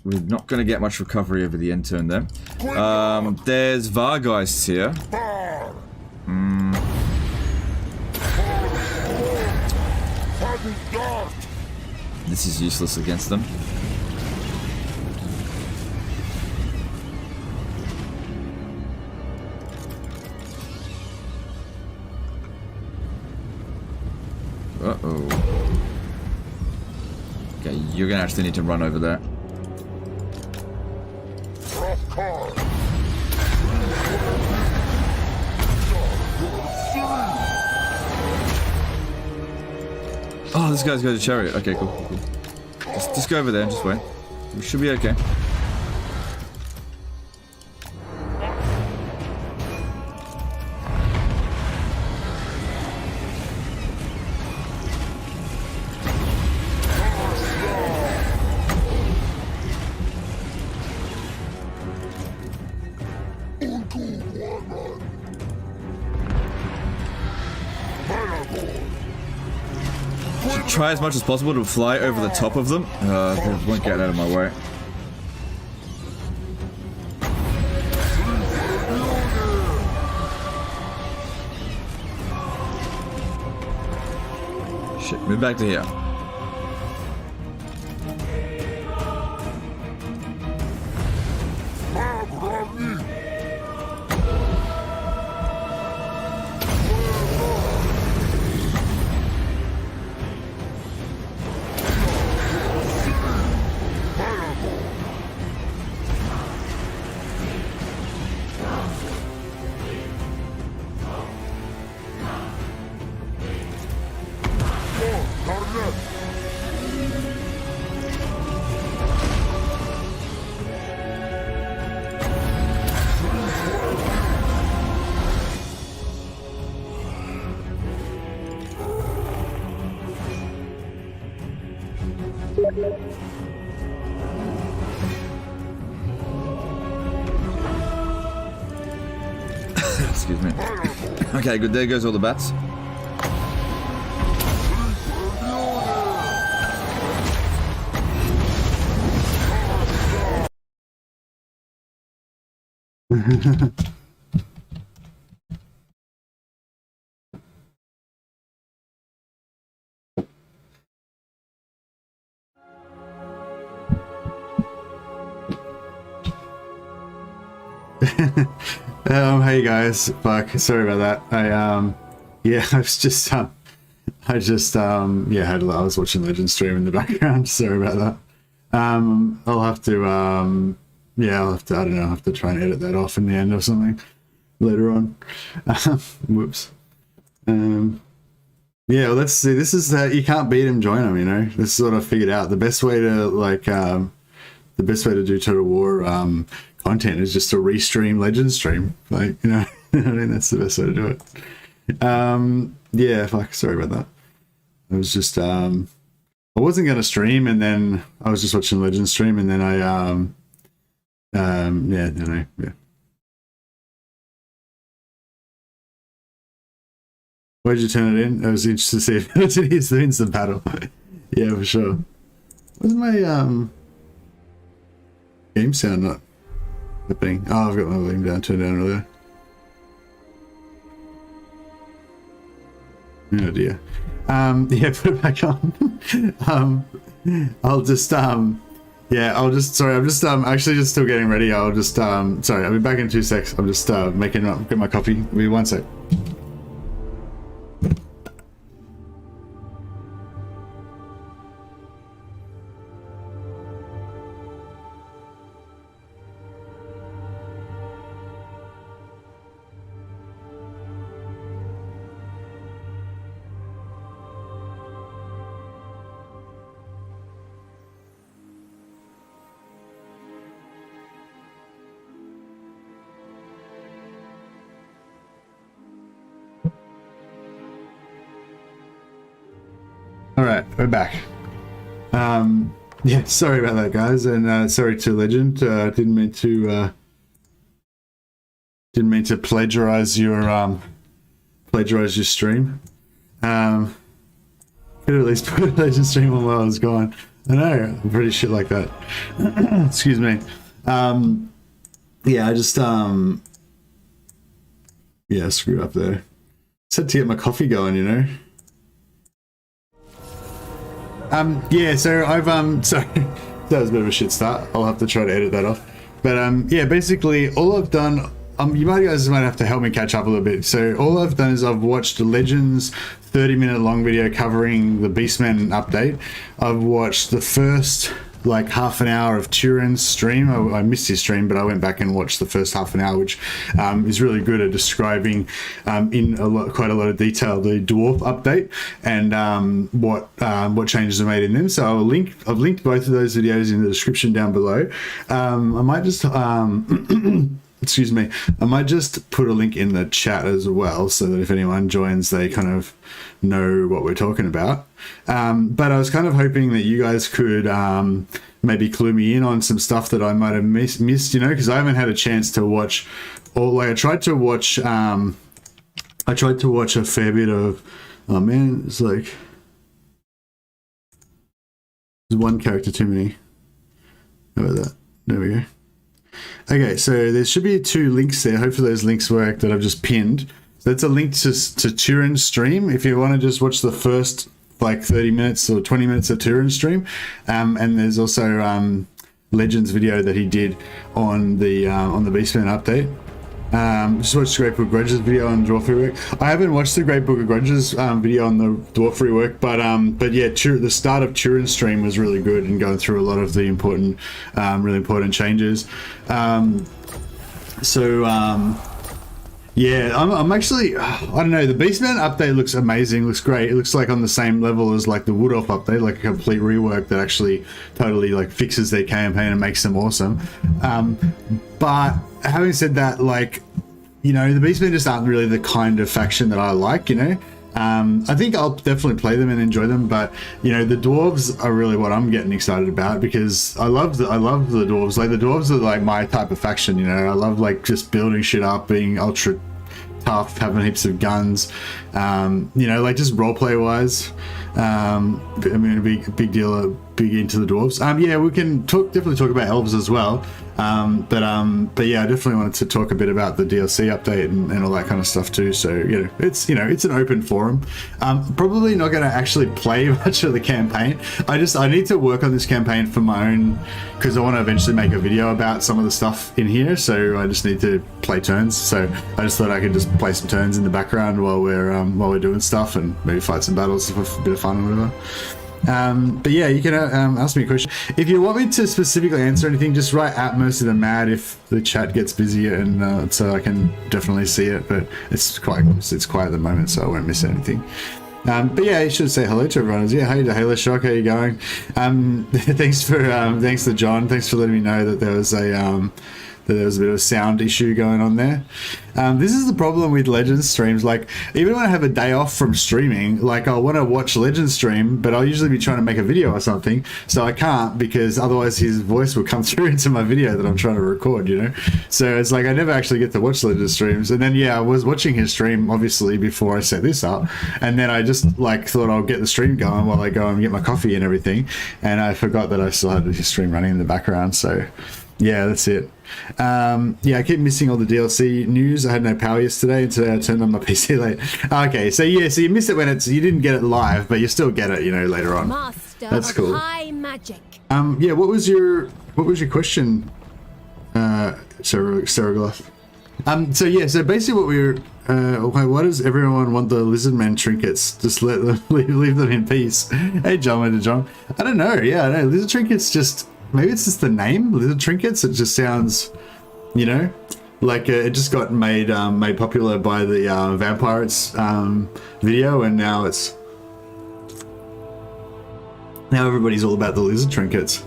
we're not going to get much recovery over the end turn there. There's Vargeists here. This is useless against them. Uh-oh. Okay, you're gonna actually need to run over there. Oh, this guy's got a chariot. Okay, cool. Just go over there and just wait. We should be okay. Try as much as possible to fly over the top of them. They won't get out of my way. Shit, move back to here. Excuse me. Okay, good. There goes all the bats. Hey guys, fuck, sorry about that. Yeah, I was just, I was watching Legend stream in the background, sorry about that. I'll have to, I don't know, I'll have to try and edit that off in the end or something later on. Whoops. Yeah, well, let's see, this is, you can't beat him, join him, you know? This is what I figured out. The best way to, like, the best way to do Total War, content is just to restream Legend stream, like, you know. I mean, that's the best way to do it. Yeah, fuck, sorry about that. I was just I wasn't gonna stream, and then I was just watching Legend stream, and then I yeah. Why did you turn it in? I was interested to see if it is the instant battle. Yeah, for sure. What's my game sound not happening? Oh, I've got my volume down, turned down earlier. Oh dear. Yeah, put it back on. I'll just yeah, I'll just, sorry, I'm just actually just still getting ready. I'll just sorry, I'll be back in 2 secs. I'm just get my coffee. Give me 1 sec. Alright, we're back. Yeah, sorry about that, guys, and sorry to Legend. Didn't mean to plagiarize your stream. Could have at least put a Legend stream on while I was gone. I know, I'm pretty shit like that. Excuse me. Yeah, I just yeah, screwed up there. Just had to get my coffee going, you know. Yeah, so I've sorry, that was a bit of a shit start. I'll have to try to edit that off. But yeah, basically all I've done, you guys might have to help me catch up a little bit. So all I've done is I've watched Legends 30-minute long video covering the Beastmen update. I've watched the first like half an hour of Turin's stream. I missed his stream, but I went back and watched the first half an hour, which is really good at describing in quite a lot of detail the dwarf update and what changes are made in them. So I've linked both of those videos in the description down below. I might just excuse me, I might just put a link in the chat as well, so that if anyone joins, they kind of know what we're talking about. But I was kind of hoping that you guys could maybe clue me in on some stuff that I might have missed, you know, because I haven't had a chance to watch all. Like I tried to watch a fair bit of. Oh man, it's like there's one character too many. How about that? There we go. Okay, so there should be 2 links there. Hopefully those links work that I've just pinned. So that's a link to Turin's stream if you want to just watch the first like 30 minutes or 20 minutes of Turin's stream. And there's also Legends video that he did on the Beastmen update. Just watched the Great Book of Grudges video on Dwarf Rework. I haven't watched the Great Book of Grudges video on the Dwarf Rework, but yeah, the start of Turin's stream was really good and going through a lot of the important, really important changes. Yeah, I'm actually, I don't know, the Beastmen update looks amazing, looks great. It looks like on the same level as like the Wood Elf update, like a complete rework that actually totally like fixes their campaign and makes them awesome. But having said that, like, you know, the Beastmen just aren't really the kind of faction that I like, you know. I think I'll definitely play them and enjoy them, but you know, the dwarves are really what I'm getting excited about, because I love the dwarves. Like the dwarves are like my type of faction, you know. I love like just building shit up, being ultra tough, having heaps of guns, you know, like just roleplay wise. I mean, a big deal, big into the dwarves. Yeah, we can definitely talk about elves as well. But yeah, I definitely wanted to talk a bit about the DLC update and all that kind of stuff too. So it's an open forum. Probably not going to actually play much of the campaign. I need to work on this campaign for my own, because I want to eventually make a video about some of the stuff in here. So I just need to play turns. So I just thought I could just play some turns in the background while we're doing stuff and maybe fight some battles for a bit of fun or whatever. But yeah, you can ask me a question. If you want me to specifically answer anything, just write at MercytheMad if the chat gets busy, and so I can definitely see it. But it's quiet at the moment, so I won't miss anything. But yeah, you should say hello to everyone. Yeah, hey to Halo Shock, how you going? Thanks to John. Thanks for letting me know that there was a bit of a sound issue going on there. This is the problem with Legends streams. Like, even when I have a day off from streaming, like I'll want to watch Legends stream, but I'll usually be trying to make a video or something, so I can't, because otherwise his voice will come through into my video that I'm trying to record, you know? So it's like I never actually get to watch Legends streams. And then yeah, I was watching his stream obviously before I set this up, and then I just like thought I'll get the stream going while I go and get my coffee and everything, and I forgot that I still had his stream running in the background. So yeah, that's it. Yeah, I keep missing all the DLC news. I had no power yesterday, and today I turned on my PC late. Okay, so yeah, so you missed it when you didn't get it live, but you still get it, you know, later on. Master That's cool. of high magic. Yeah, what was your question, Saragloth? So yeah, so basically what we're okay, why does everyone want the Lizardman trinkets? Just let them leave them in peace. Hey John, I don't know. Yeah, I know. Lizard trinkets just. Maybe it's just the name, Lizard Trinkets. It just sounds, you know, like it just got made popular by the Vampires video, and now everybody's all about the Lizard Trinkets.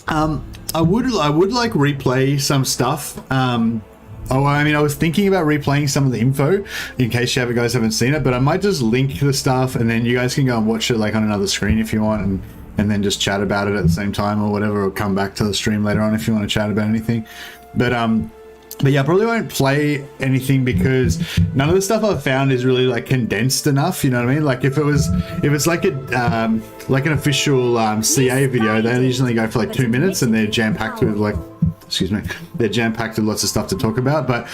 I would like replay some stuff. I mean, I was thinking about replaying some of the info in case you guys haven't seen it, but I might just link the stuff, and then you guys can go and watch it like on another screen if you want, and then just chat about it at the same time or whatever, or come back to the stream later on if you want to chat about anything. But But yeah, I probably won't play anything because none of the stuff I've found is really like condensed enough. You know what I mean? Like if it's like a like an official CA video, they usually go for like 2 minutes and they're jam packed with like, excuse me, they're jam packed with lots of stuff to talk about. But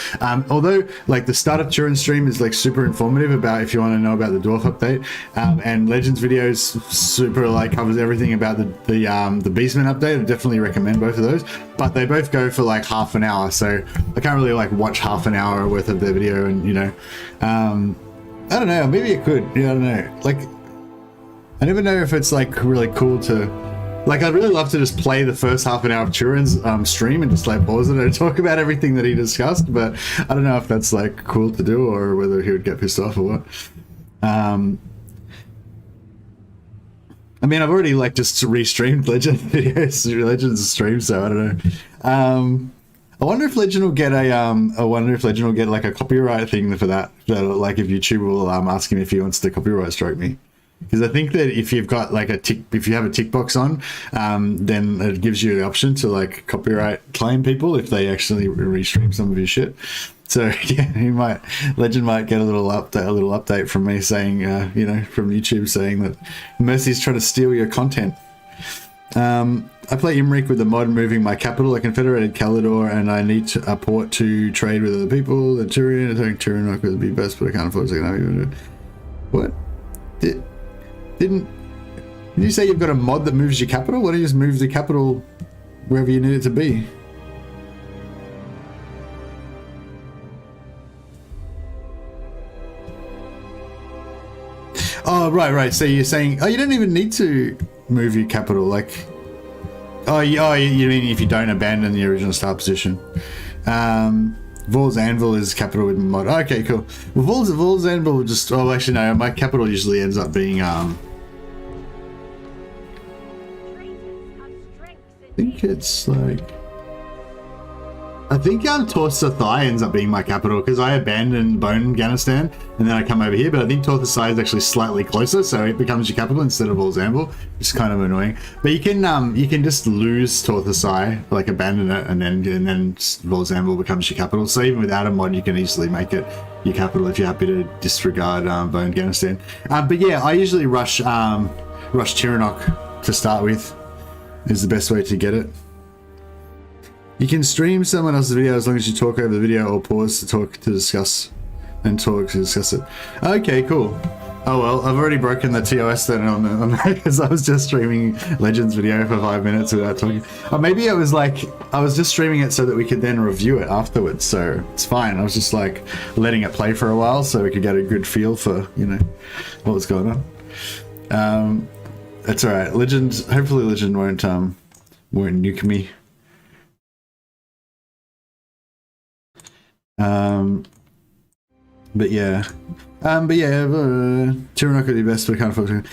although like the start of Turin stream is like super informative about if you want to know about the Dwarf update, and Legends videos super like covers everything about the Beastmen update. I definitely recommend both of those. But they both go for like half an hour, so I can't really like watch half an hour worth of their video. And you know, I don't know, maybe it could. Yeah, I don't know. Like, I never know if it's like really cool to. Like, I'd really love to just play the first half an hour of Turin's stream and just like pause it and talk about everything that he discussed, but I don't know if that's like cool to do or whether he would get pissed off or what. I mean, I've already like just restreamed Legend videos, Legends stream, so I don't know. I wonder if Legend will get like a copyright thing for that. Like if YouTube will ask him if he wants to copyright strike me. Because I think that if you've got like if you have a tick box on, then it gives you the option to like copyright claim people if they actually restream some of your shit. So yeah, Legend might get a little update from me saying, you know, from YouTube saying that Mercy's trying to steal your content. I play Imrik with the mod moving my capital. I confederated Calidor and I need a port to trade with other people. The Tyrion, I think Turin not going to be best, but I can't afford a second army. What? Did you say you've got a mod that moves your capital? Why don't you just move the capital wherever you need it to be? Oh, right. So you're saying, oh, you don't even need to move your capital. Like, you mean if you don't abandon the original start position? Vol's Anvil is capital with mod. Okay, cool. Well, Vol's Anvil will just. Oh, actually, no. My capital usually ends up being. I think it's like. I think Torsa Thai ends up being my capital because I abandoned Bone Ghanistan and then I come over here. But I think Torsa Thai is actually slightly closer, so it becomes your capital instead of Vol's Anvil, which is kind of annoying. But you can just lose Torsa Thai, like abandon it, and then Vol's Anvil becomes your capital. So even without a mod, you can easily make it your capital if you're happy to disregard Bone Ghanistan. But yeah, I usually rush Tyrannoc to start with. Is the best way to get it. You can stream someone else's video as long as you talk over the video or pause to discuss it. Okay, cool. Oh well, I've already broken the TOS then on that because I was just streaming Legends video for 5 minutes without talking. Or maybe it was like I was just streaming it so that we could then review it afterwards. So it's fine. I was just like letting it play for a while so we could get a good feel for, you know, what was going on. That's all right. Legend. Hopefully, Legend won't nuke me. But yeah, Tyrannoc would be best, but I can't focus.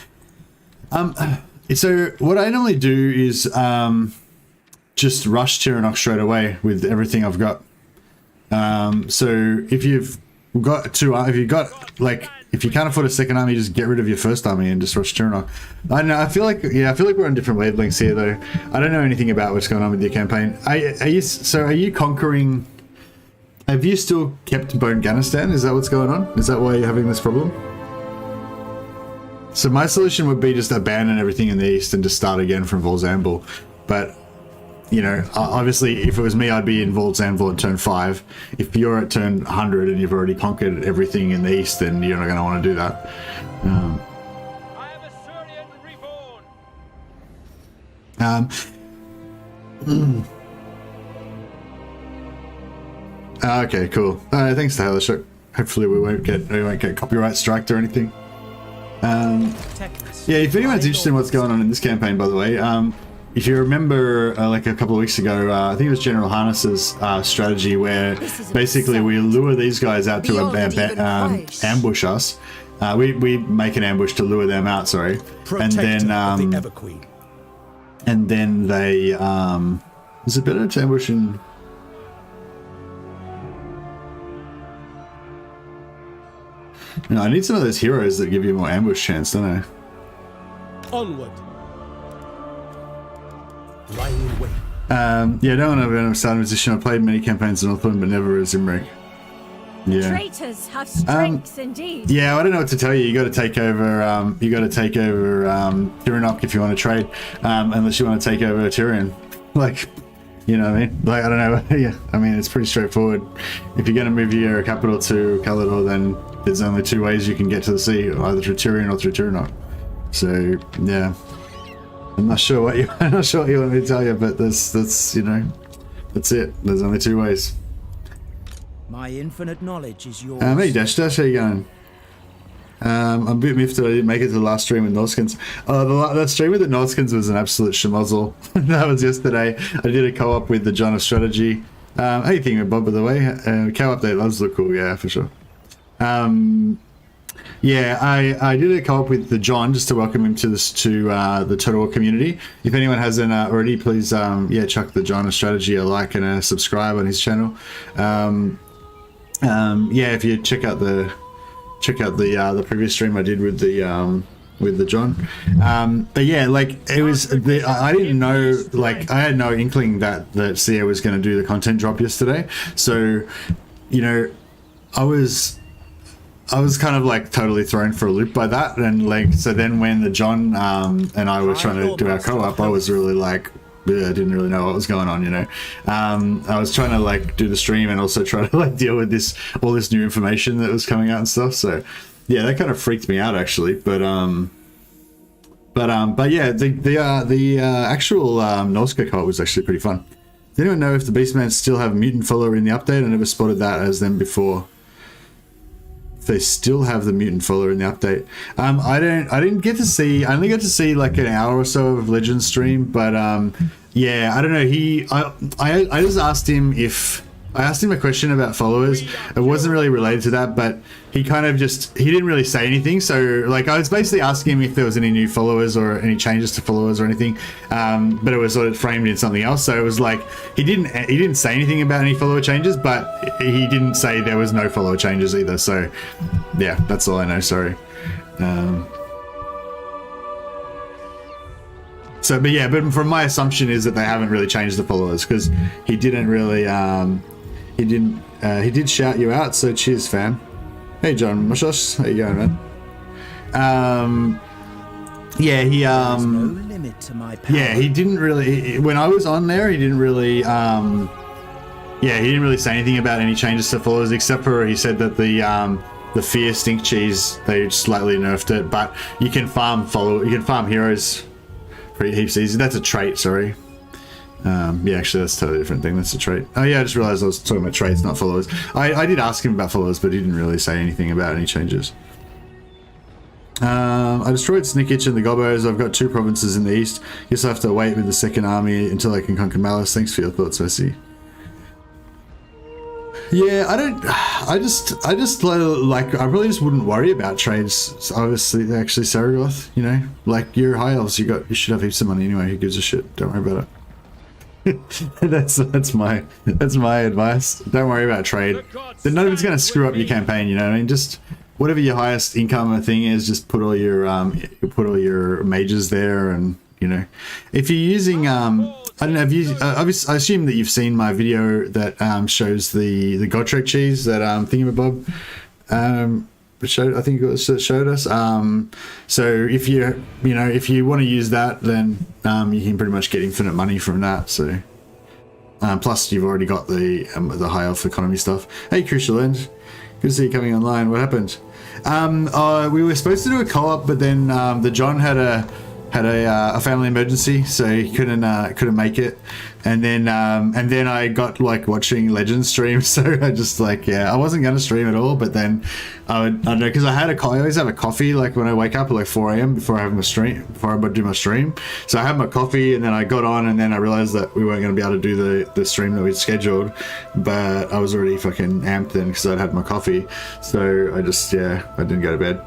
So what I normally do is just rush Tyrannoc straight away with everything I've got. So if you've got if you can't afford a second army, just get rid of your first army and just rush Tyrannoc. I don't know. I feel like we're on different wavelengths here, though. I don't know anything about what's going on with your campaign. Are you conquering? Have you still kept Bone Ghanistan? Is that what's going on? Is that why you're having this problem? So my solution would be just abandon everything in the east and just start again from Vol's Anvil. But, you know, obviously if it was me, I'd be in Vol's Anvil at turn 5. If you're at turn 100 and you've already conquered everything in the east, then you're not going to want to do that. I am Assyrian reborn. Okay, cool. Thanks to Helishuk. Hopefully we won't get copyright striked or anything. Yeah, if anyone's interested in what's going on in this campaign, by the way, if you remember, like a couple of weeks ago, I think it was General Harness's strategy where basically we lure these guys out to ambush us. We make an ambush to lure them out, sorry, and then they is it better to ambush in? No, I need some of those heroes that give you more ambush chance, don't I? Onward. Lying in wait. Yeah, I don't want to be in a starting position. I played many campaigns in Northland, but never as Imric. Yeah. Traitors have strengths indeed. Yeah, I don't know what to tell you. You got to take over. Tyrion if you want to trade, unless you want to take over Tyrion. Like, you know what I mean? Like, I don't know. Yeah, I mean, it's pretty straightforward. If you're going to move your capital to Calador, then there's only two ways you can get to the sea, either through Tyrion or through Tyrion. So yeah, I'm not sure what you want me to tell you, but that's you know, that's it. There's only two ways. My infinite knowledge is yours. Hey Dash, how you going? I'm a bit miffed that I didn't make it to the last stream with Norskins. That stream with the Norskins was an absolute schmozzle. That was yesterday. I did a co-op with the John of Strategy. How you thinking, Bob, by the way? Co-op there does look cool, yeah, for sure. Yeah, I did a co-op with the John just to welcome him to the Total War community. If anyone hasn't already, please chuck the John of Strategy a like and a subscribe on his channel. If you check out the previous stream I did with the John. But yeah, like it was I didn't know, like I had no inkling that CA was going to do the content drop yesterday. So, you know, I was kind of like totally thrown for a loop by that, and like so then when the John and I were trying to do our co-op, I was really like, I didn't really know what was going on, you know. I was trying to like do the stream and also try to like deal with all this new information that was coming out and stuff. So yeah, that kind of freaked me out actually. But yeah, the actual Norska co-op was actually pretty fun. Does anyone know if the Beastmen still have a mutant follower in the update? I never spotted that as them before. If they still have the mutant follower in the update. I didn't get to see, I only got to see like an hour or so of Legend stream, but yeah, I don't know. I just asked him I asked him a question about followers. It wasn't really related to that, but he kind of he didn't really say anything. So like I was basically asking him if there was any new followers or any changes to followers or anything, but it was sort of framed in something else. So it was like he didn't say anything about any follower changes, but he didn't say there was no follower changes either. So yeah, that's all I know. Sorry. But from my assumption is that they haven't really changed the followers, because he didn't really he did shout you out, so cheers fam. Hey John Mushosh, how you going, man? Yeah, he no limit to my power. yeah, he didn't really, when I was on there, he didn't really he didn't really say anything about any changes to followers, except for he said that the Fear Stink Cheese, they slightly nerfed it, but you can farm heroes pretty heaps easy. That's a trait, sorry. Yeah, actually that's a totally different thing. That's a trait. Oh yeah, I just realized I was talking about traits, not followers. I did ask him about followers, but he didn't really say anything about any changes. I destroyed Snickitch and the Gobbos. I've got 2 provinces in the east. Guess I have to wait with the second army until I can conquer Malice. Thanks for your thoughts, Mercy. Yeah, I just like, I really just wouldn't worry about trades. Obviously, actually, Saragoth, you know, like you're high elves, you should have heaps of money anyway. Who gives a shit? Don't worry about it. that's my advice. Don't worry about trade. Then none of it's gonna screw up your campaign. You know what I mean? Just whatever your highest income thing is, just put all your mages there, and you know, if you're using I don't know, I assume that you've seen my video that shows the Gotrek cheese that thingamabob showed us. So if you want to use that, then you can pretty much get infinite money from that. So plus you've already got the high elf economy stuff. Hey Crucial End, good to see you coming online. What happened? We were supposed to do a co-op, but then the John had a family emergency, so he couldn't make it, and then I got like watching Legend stream, so I just like, yeah, I wasn't gonna stream at all, but then I don't know, because I always have a coffee like when I wake up at like 4 AM before I do my stream. So I had my coffee, and then I got on, and then I realized that we weren't gonna be able to do the stream that we'd scheduled, but I was already fucking amped then because I'd had my coffee, so I didn't go to bed.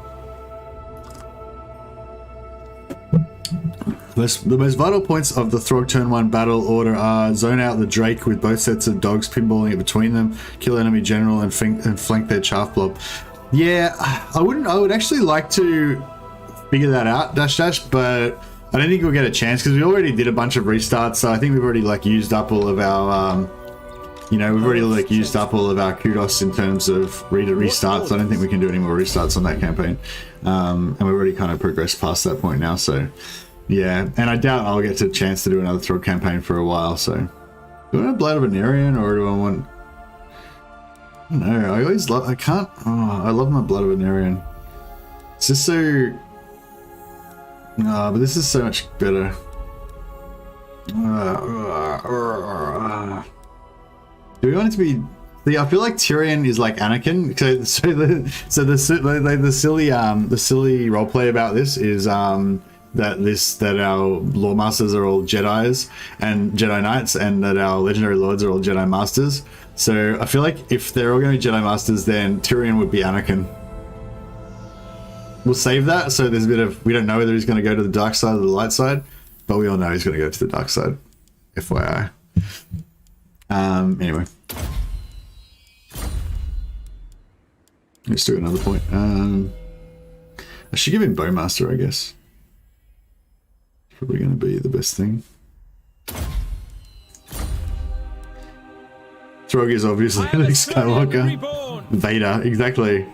The most vital points of the Throg Turn 1 battle order are zone out the Drake with both sets of dogs pinballing it between them, kill enemy general, and flank their chaff blob. Yeah, I would actually like to figure that out, Dash, but I don't think we'll get a chance because we already did a bunch of restarts. So I think we've already like used up all of our, you know, we've already like used up all of our kudos in terms of restarts. I don't think we can do any more restarts on that campaign. And we've already kind of progressed past that point now. So yeah, and I doubt I'll get a chance to do another Thorek campaign for a while. So do I want Blood of an Aryan or do I want? I don't know. I always love. I can't. Oh, I love my Blood of an Aryan. It's just so. No, but this is so much better. Do we want it to be? Yeah, I feel like Tyrion is like Anakin. So the silly roleplay about this is that our Loremasters are all Jedis and Jedi Knights, and that our Legendary Lords are all Jedi Masters. So I feel like if they're all going to be Jedi Masters, then Tyrion would be Anakin. We'll save that. So there's a bit of, we don't know whether he's going to go to the dark side or the light side, but we all know he's going to go to the dark side. FYI. Anyway. Let's do another point. I should give him Bowmaster, I guess. Probably going to be the best thing. Throg is obviously Luke Skywalker. Vader, exactly.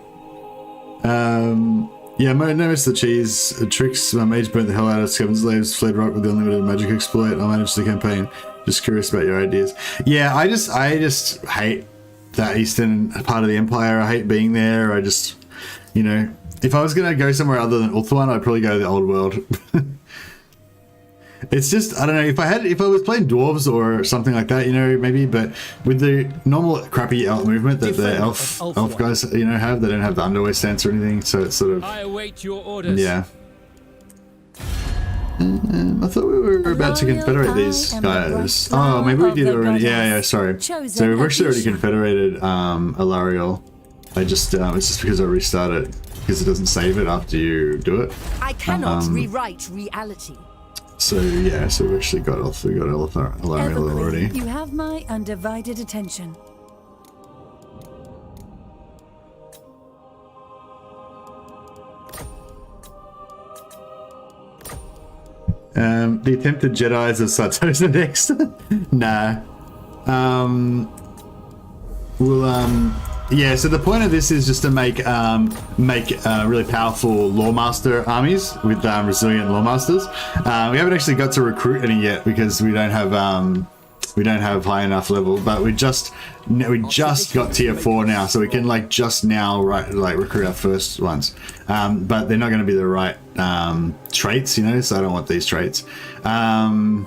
Yeah, notice the cheese tricks. My mage burnt the hell out of Skevin's slaves, fled right with the unlimited magic exploit. I managed the campaign. Just curious about your ideas. Yeah, I just hate that eastern part of the empire. I hate being there. I just, you know, if I was gonna go somewhere other than Ulthuan, I'd probably go to the old world. It's just, I don't know, if I was playing dwarves or something like that, you know, maybe, but with the normal crappy elf movement that the elf guys, you know, have, they don't have the underwear stance or anything, so it's sort of, I await your orders. yeah. I thought we were about to confederate these guys. Oh, maybe we did already. Yeah, sorry. So we've actually already confederated Alariel. I just, it's just because I restarted it, because it doesn't save it after you do it. I cannot rewrite reality. So yeah, so we've actually got Alariel already. You have my undivided attention. The attempted Jedis of Sato's next. Nah. Yeah, so the point of this is just to make really powerful Loremaster armies with resilient Loremasters. We haven't actually got to recruit any yet because we don't have high enough level, but we just got tier 4 now, so we can like just now recruit our first ones. But they're not going to be the right traits, you know. So I don't want these traits. I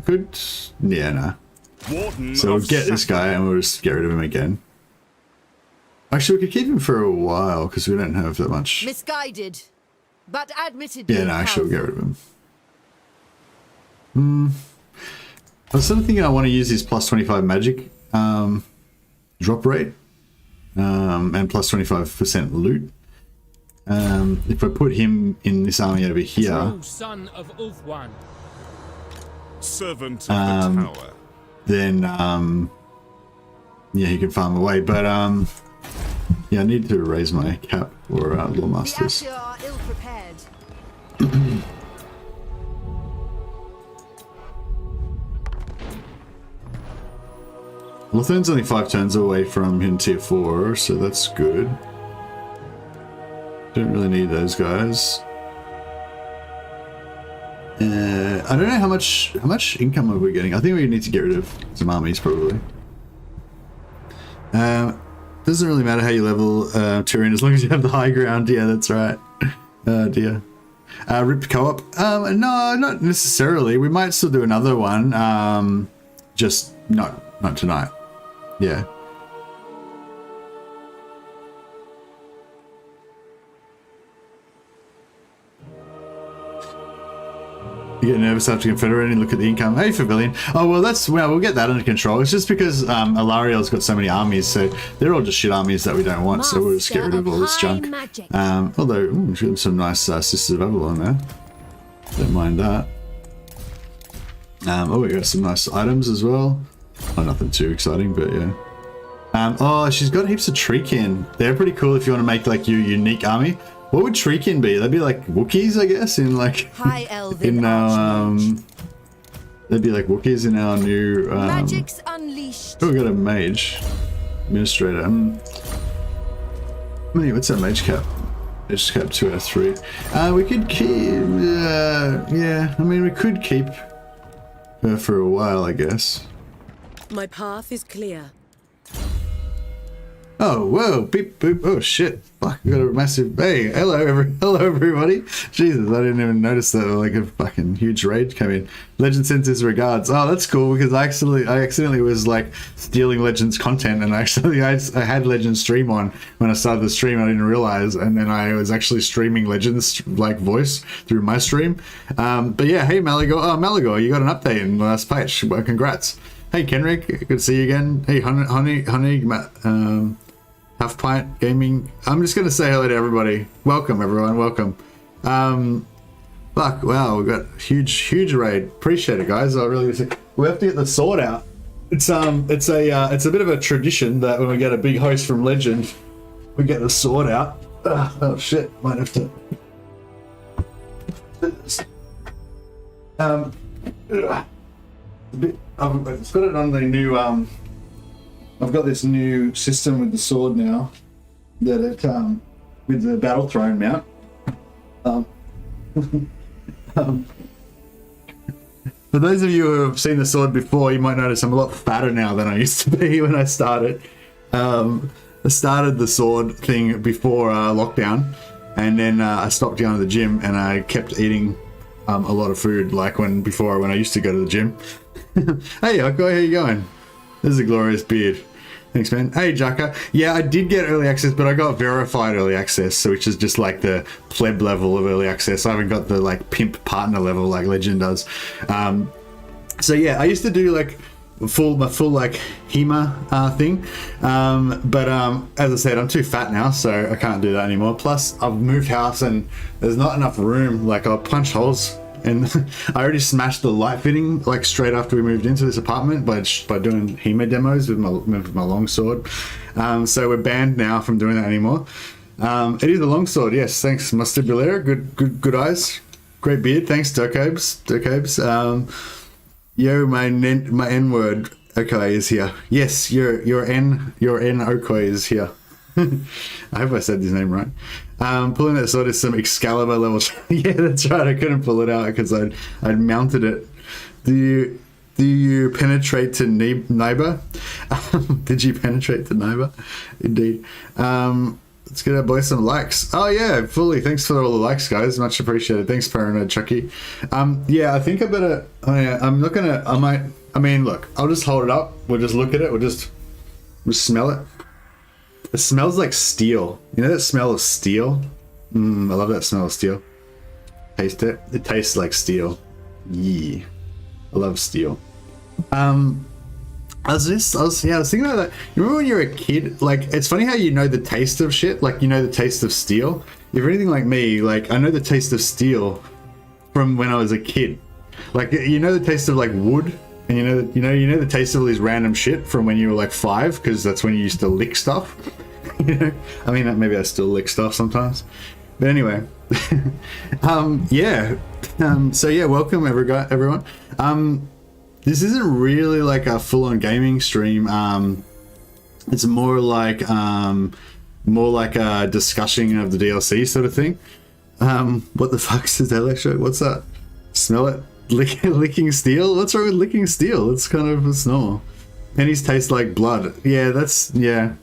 could, yeah, no. So we'll get this guy and we'll just get rid of him again. Actually, we could keep him for a while because we don't have that much. Misguided, but admittedly. Yeah, no, actually, we'll get rid of him. I was sort of thinking I want to use his plus 25 magic drop rate and plus 25% loot. If I put him in this army over here, Son of Ulthuan. Servant of the tower. then yeah, he can farm away. But yeah, I need to raise my cap or Loremasters. The are ill prepared. Lothan's only 5 turns away from him tier 4, so that's good. Don't really need those guys. I don't know how much income are we getting. I think we need to get rid of some armies probably. Doesn't really matter how you level Turin as long as you have the high ground. Yeah, that's right. Oh dear. Ripped co-op? No, not necessarily. We might still do another one. Just not tonight. Yeah. You get nervous after Confederate and look at the income. Hey, Pavilion. Oh, well, we'll get that under control. It's just because Alariel's got so many armies, so they're all just shit armies that we don't want, so we'll just get rid of all this junk. Although, she has some nice Sisters of Avalon there. Don't mind that. Oh, we got some nice items as well. Oh, nothing too exciting, but yeah. Oh, she's got heaps of tree kin. They're pretty cool if you want to make like your unique army. What would Shrieking be? That'd be like Wookiees, I guess, in like High elven in our archmage. that'd be like Wookiees in our new Magic's unleashed. oh, we got a mage administrator. What's our mage cap? Mage cap 2 out of 3. We could keep yeah, I mean we could keep her for a while, I guess. My path is clear. Oh, whoa, beep, boop, oh shit, fuck, I got a massive, hey, hello everybody. Jesus, I didn't even notice that, like a fucking huge raid came in. Legend sends his regards. Oh, that's cool, because I accidentally was like stealing Legend's content, and actually I had Legend stream on when I started the stream, I didn't realize, and then I was actually streaming Legend's like voice through my stream. But yeah, hey Malagor, oh Malagor, you got an update in the last patch, well, congrats. Hey Kenrick, good to see you again. Hey Honey, Half Pint Gaming. I'm just gonna say hello to everybody. Welcome everyone, welcome. Fuck, wow, we've got huge raid. Appreciate it, guys. I really we have to get the sword out. It's a bit of a tradition that when we get a big host from Legend, we get the sword out. Oh shit, might have to. I've got it on the new I've got this new system with the sword now that it with the battle throne mount. For those of you who have seen the sword before, you might notice I'm a lot fatter now than I used to be when I started. I started the sword thing before lockdown, and then I stopped going to the gym, and I kept eating a lot of food like when I used to go to the gym. Hey Yoko, how you going? This is a glorious beard. Thanks, man. Hey, Jaka. Yeah, I did get early access, but I got verified early access, so which is just like the pleb level of early access. I haven't got the like pimp partner level like Legend does. So yeah, I used to do like my full like HEMA thing, but as I said, I'm too fat now, so I can't do that anymore. Plus, I've moved house and there's not enough room. Like I'll punch holes. And I already smashed the light fitting like straight after we moved into this apartment by doing HEMA demos with my longsword. So we're banned now from doing that anymore. It is a longsword, yes. Thanks, Mustibulera. Good eyes. Great beard. Thanks, Dirkabes. Yo, my N word. Okay, is here. Yes, your N Okoi is here. I hope I said his name right. Pulling that sword is some Excalibur level. Yeah, that's right. I couldn't pull it out because I'd mounted it. Do you penetrate to neighbor? Did you penetrate to neighbor? Indeed. Let's get our boy some likes. Oh yeah, fully. Thanks for all the likes, guys. Much appreciated. Thanks, Paranoid Chucky. Yeah, I think I better. I'm not gonna. I mean, look. I'll just hold it up. We'll just look at it. We'll just smell it. It smells like steel. You know that smell of steel? I love that smell of steel. Taste it. It tastes like steel. Yeah. I love steel. I was thinking about that. You remember when you were a kid? Like, it's funny how you know the taste of shit. Like, you know the taste of steel. If you're anything like me, like, I know the taste of steel from when I was a kid. Like, you know the taste of like wood. And you know the taste of all these random shit from when you were like 5, because that's when you used to lick stuff. You know, I mean, maybe I still lick stuff sometimes, but anyway. Yeah. So yeah, welcome everyone. This isn't really like a full-on gaming stream. It's more like a discussion of the DLC sort of thing. What the fuck is that lecture? What's that? Smell it. Licking steel? What's wrong with licking steel? It's kind of a normal. Pennies taste like blood. Yeah, that's, yeah.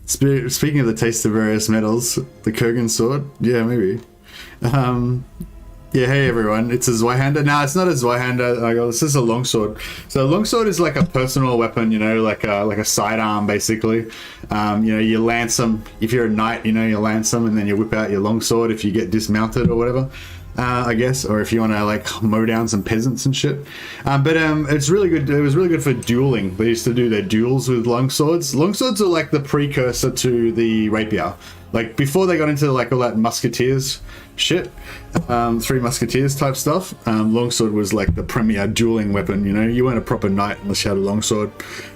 Speaking of the taste of various metals, the Kurgan sword? Yeah, maybe. Yeah, hey everyone, it's a Zweihander. No, it's not a Zweihander. This is a longsword. So a longsword is like a personal weapon, you know, like a sidearm basically. You know, you lance them. If you're a knight, you know, you lance them and then you whip out your longsword if you get dismounted or whatever. I guess, or if you want to like mow down some peasants and shit. But it's really good. It was really good for dueling. They used to do their duels with longswords. Longswords are like the precursor to the rapier. Like before they got into like all that musketeers shit, Three Musketeers type stuff. Longsword was like the premier dueling weapon. You know, you weren't a proper knight unless you had a longsword.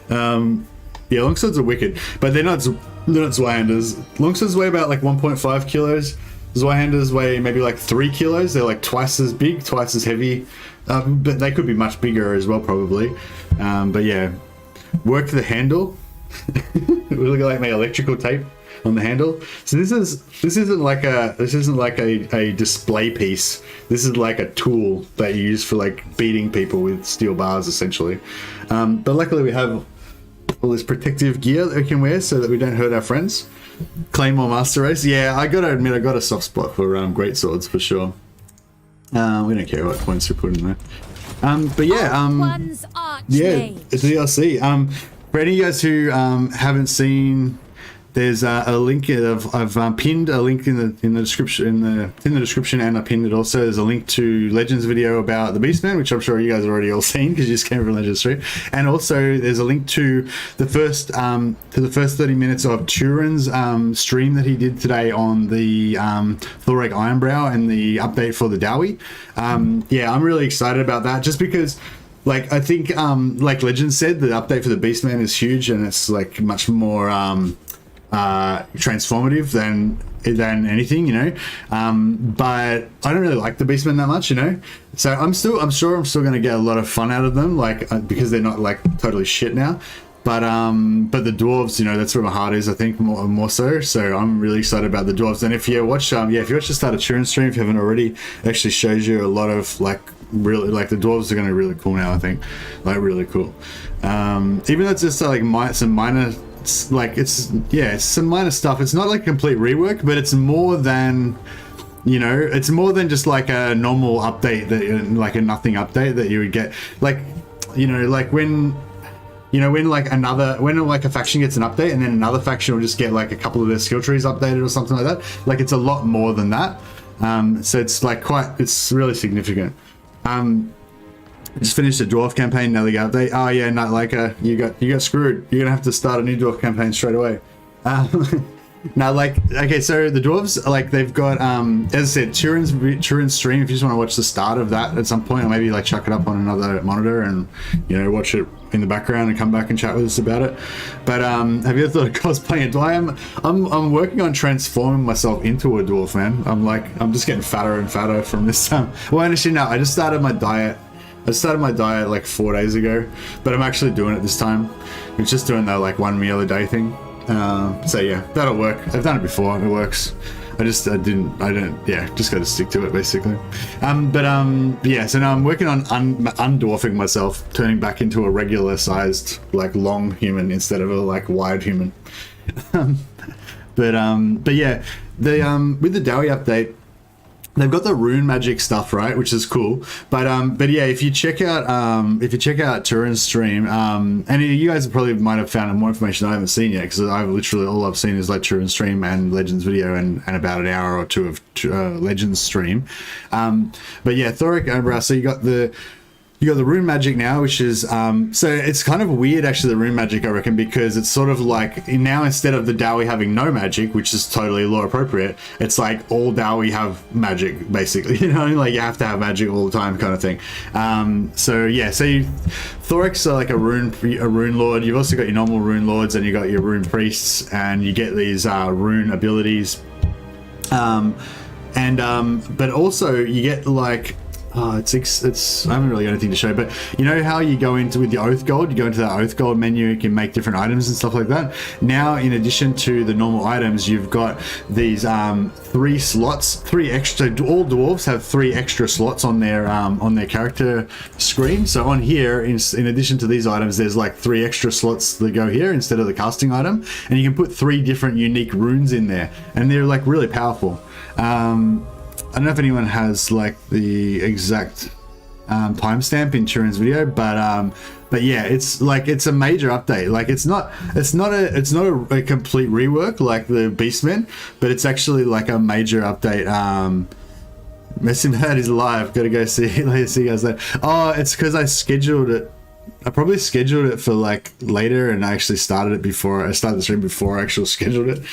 Yeah, longswords are wicked, but they're not Zweihanders. Longswords weigh about like 1.5 kilos. Zweihanders weigh maybe like 3 kilos. They're like twice as big, twice as heavy, but they could be much bigger as well, probably. But yeah, work the handle. We look like my electrical tape on the handle. So this isn't like a display piece. This is like a tool that you use for like beating people with steel bars, essentially. But luckily we have all this protective gear that we can wear so that we don't hurt our friends. Claymore Master Race. Yeah, I gotta admit, I got a soft spot for great swords for sure. We don't care what points we put in there. But yeah, One's yeah, archmage. it's DLC. For any of you guys who haven't seen, there's a link. I've pinned a link in the description and I pinned it also. There's a link to Legends video about the Beastmen, which I'm sure you guys have already all seen because you just came from Legends stream. And also there's a link to the first 30 minutes of Turin's stream that he did today on the Thorek Ironbrow and the update for the Dowie. Yeah, I'm really excited about that just because. Like, I think, like Legends said, the update for the Beastman is huge and it's like much more transformative than anything, you know. But I don't really like the Beastmen that much, you know. So I'm sure I'm still going to get a lot of fun out of them, like because they're not like totally shit now. But the dwarves, you know, that's where my heart is. I think more so. So I'm really excited about the dwarves. And if you watch, if you watch the start of Turin stream, if you haven't already, it actually shows you a lot of like really like the dwarves are going to be really cool now. I think, like really cool. Even though it's just like some minor, it's like it's some minor stuff. It's not like a complete rework, but it's more than. You know, it's more than just like a normal update like a nothing update that you would get. Like, you know, like when like a faction gets an update and then another faction will just get like a couple of their skill trees updated or something like that. Like it's a lot more than that. So it's like it's really significant. Just finished the dwarf campaign, now they got update. Oh yeah, not like you got screwed. You're gonna have to start a new dwarf campaign straight away. Now, like, okay, so the dwarves, like, they've got, as I said, Turin's stream. If you just want to watch the start of that at some point, or maybe like chuck it up on another monitor and, you know, watch it in the background and come back and chat with us about it. But have you ever thought of cosplaying a dwarf? I'm working on transforming myself into a dwarf, man. I'm just getting fatter and fatter from this time. Well, actually, no, I just started my diet. I started my diet like 4 days ago, but I'm actually doing it this time. It's just doing that like 1 meal a day thing. So yeah, that'll work. I've done it before, it works. Just got to stick to it basically. Yeah, so now I'm working on undwarfing myself, turning back into a regular sized like long human instead of a like wide human. But yeah, with the Dowie update, they've got the rune magic stuff, right, which is cool. But yeah, if you check out Turin's stream, and you guys probably might have found more information I haven't seen yet, because I've literally all I've seen is like Turin's stream and Legends video and about an hour or two of Legends stream. But yeah, Thorek Ironbrow. So you got the rune magic now, which is so it's kind of weird actually, the rune magic, I reckon, because it's sort of like now instead of the Dowie having no magic, which is totally lore appropriate, it's like all Dowie have magic basically, you know, like you have to have magic all the time kind of thing. So yeah, so Thorek's like a rune lord. You've also got your normal rune lords and you got your rune priests, and you get these rune abilities, but also you get like it's I haven't really got anything to show, but you know how you go into with the Oath Gold, you go into that Oath Gold menu, you can make different items and stuff like that. Now, in addition to the normal items, you've got these 3 slots, 3 extra. All dwarves have 3 extra slots on their character screen. So on here, in addition to these items, there's like 3 extra slots that go here instead of the casting item, and you can put 3 different unique runes in there, and they're like really powerful. I don't know if anyone has like the exact timestamp in Turin's video, but yeah, it's a major update. Like it's not a complete rework like the Beastmen, but it's actually like a major update. MercytheMad is live. Gotta go see you guys later. Oh, it's because I scheduled it. I probably scheduled it for like later, and I actually started it before I started the stream before I actually scheduled it.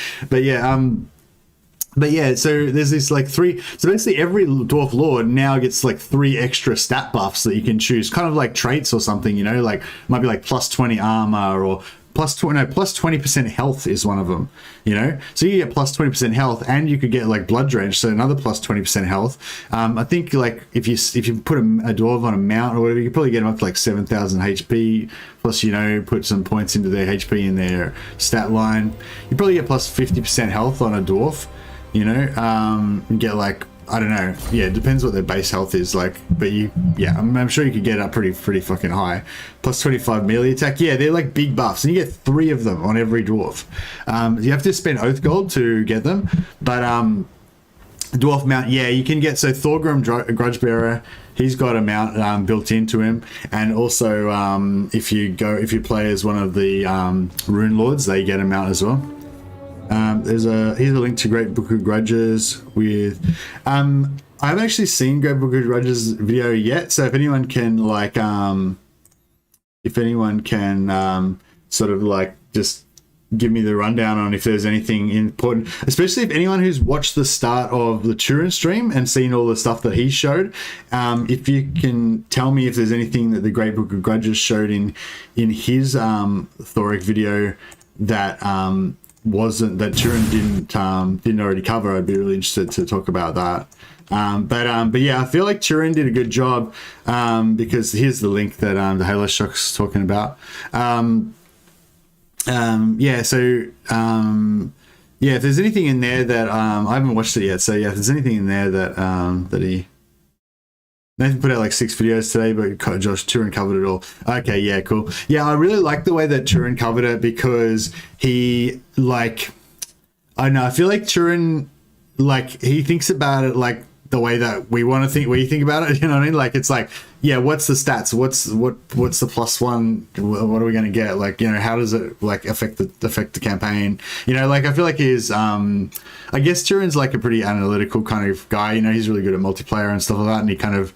But yeah, so there's this like 3. So basically, every dwarf lord now gets like 3 extra stat buffs that you can choose, kind of like traits or something. You know, like might be like plus 20 armor or plus 20% health is one of them, you know, so you get plus 20% health, and you could get like blood drench, so another plus 20% health. I think like if you put a dwarf on a mount or whatever, you could probably get them up to like 7,000 HP, plus, you know, put some points into their HP in their stat line. You probably get plus 50% health on a dwarf, you know, and get like, I don't know, yeah, it depends what their base health is like, but I'm sure you could get up pretty fucking high. Plus 25 melee attack, yeah, they're like big buffs, and you get 3 of them on every dwarf. You have to spend oath gold to get them, but dwarf mount, yeah, you can get, so Thorgrim Grudgebearer, he's got a mount built into him, and also if you play as one of the rune lords, they get a mount as well. Here's a link to Great Book of Grudges with I haven't actually seen Great Book of Grudges video yet, so if anyone can like sort of like just give me the rundown on if there's anything important, especially if anyone who's watched the start of the Turin stream and seen all the stuff that he showed, if you can tell me if there's anything that the Great Book of Grudges showed in his Thorek video that wasn't, that Turin didn't already cover. I'd be really interested to talk about that. But yeah, I feel like Turin did a good job, because here's the link that the Halo Shock's talking about. Yeah, so yeah, if there's anything in there that I haven't watched it yet, so yeah, if there's anything in there that Nathan put out like 6 videos today, but Turin covered it all. Okay, yeah, cool. Yeah, I really like the way that Turin covered it, because he, like, I don't know, I feel like Turin, like, he thinks about it like the way that we want to think, we think about it, you know what I mean? Like, it's like, yeah, what's the stats? What's the +1? What are we going to get? Like, you know, how does it like affect the campaign? You know, like, I feel like he's, I guess Turin's like a pretty analytical kind of guy. You know, he's really good at multiplayer and stuff like that, and he kind of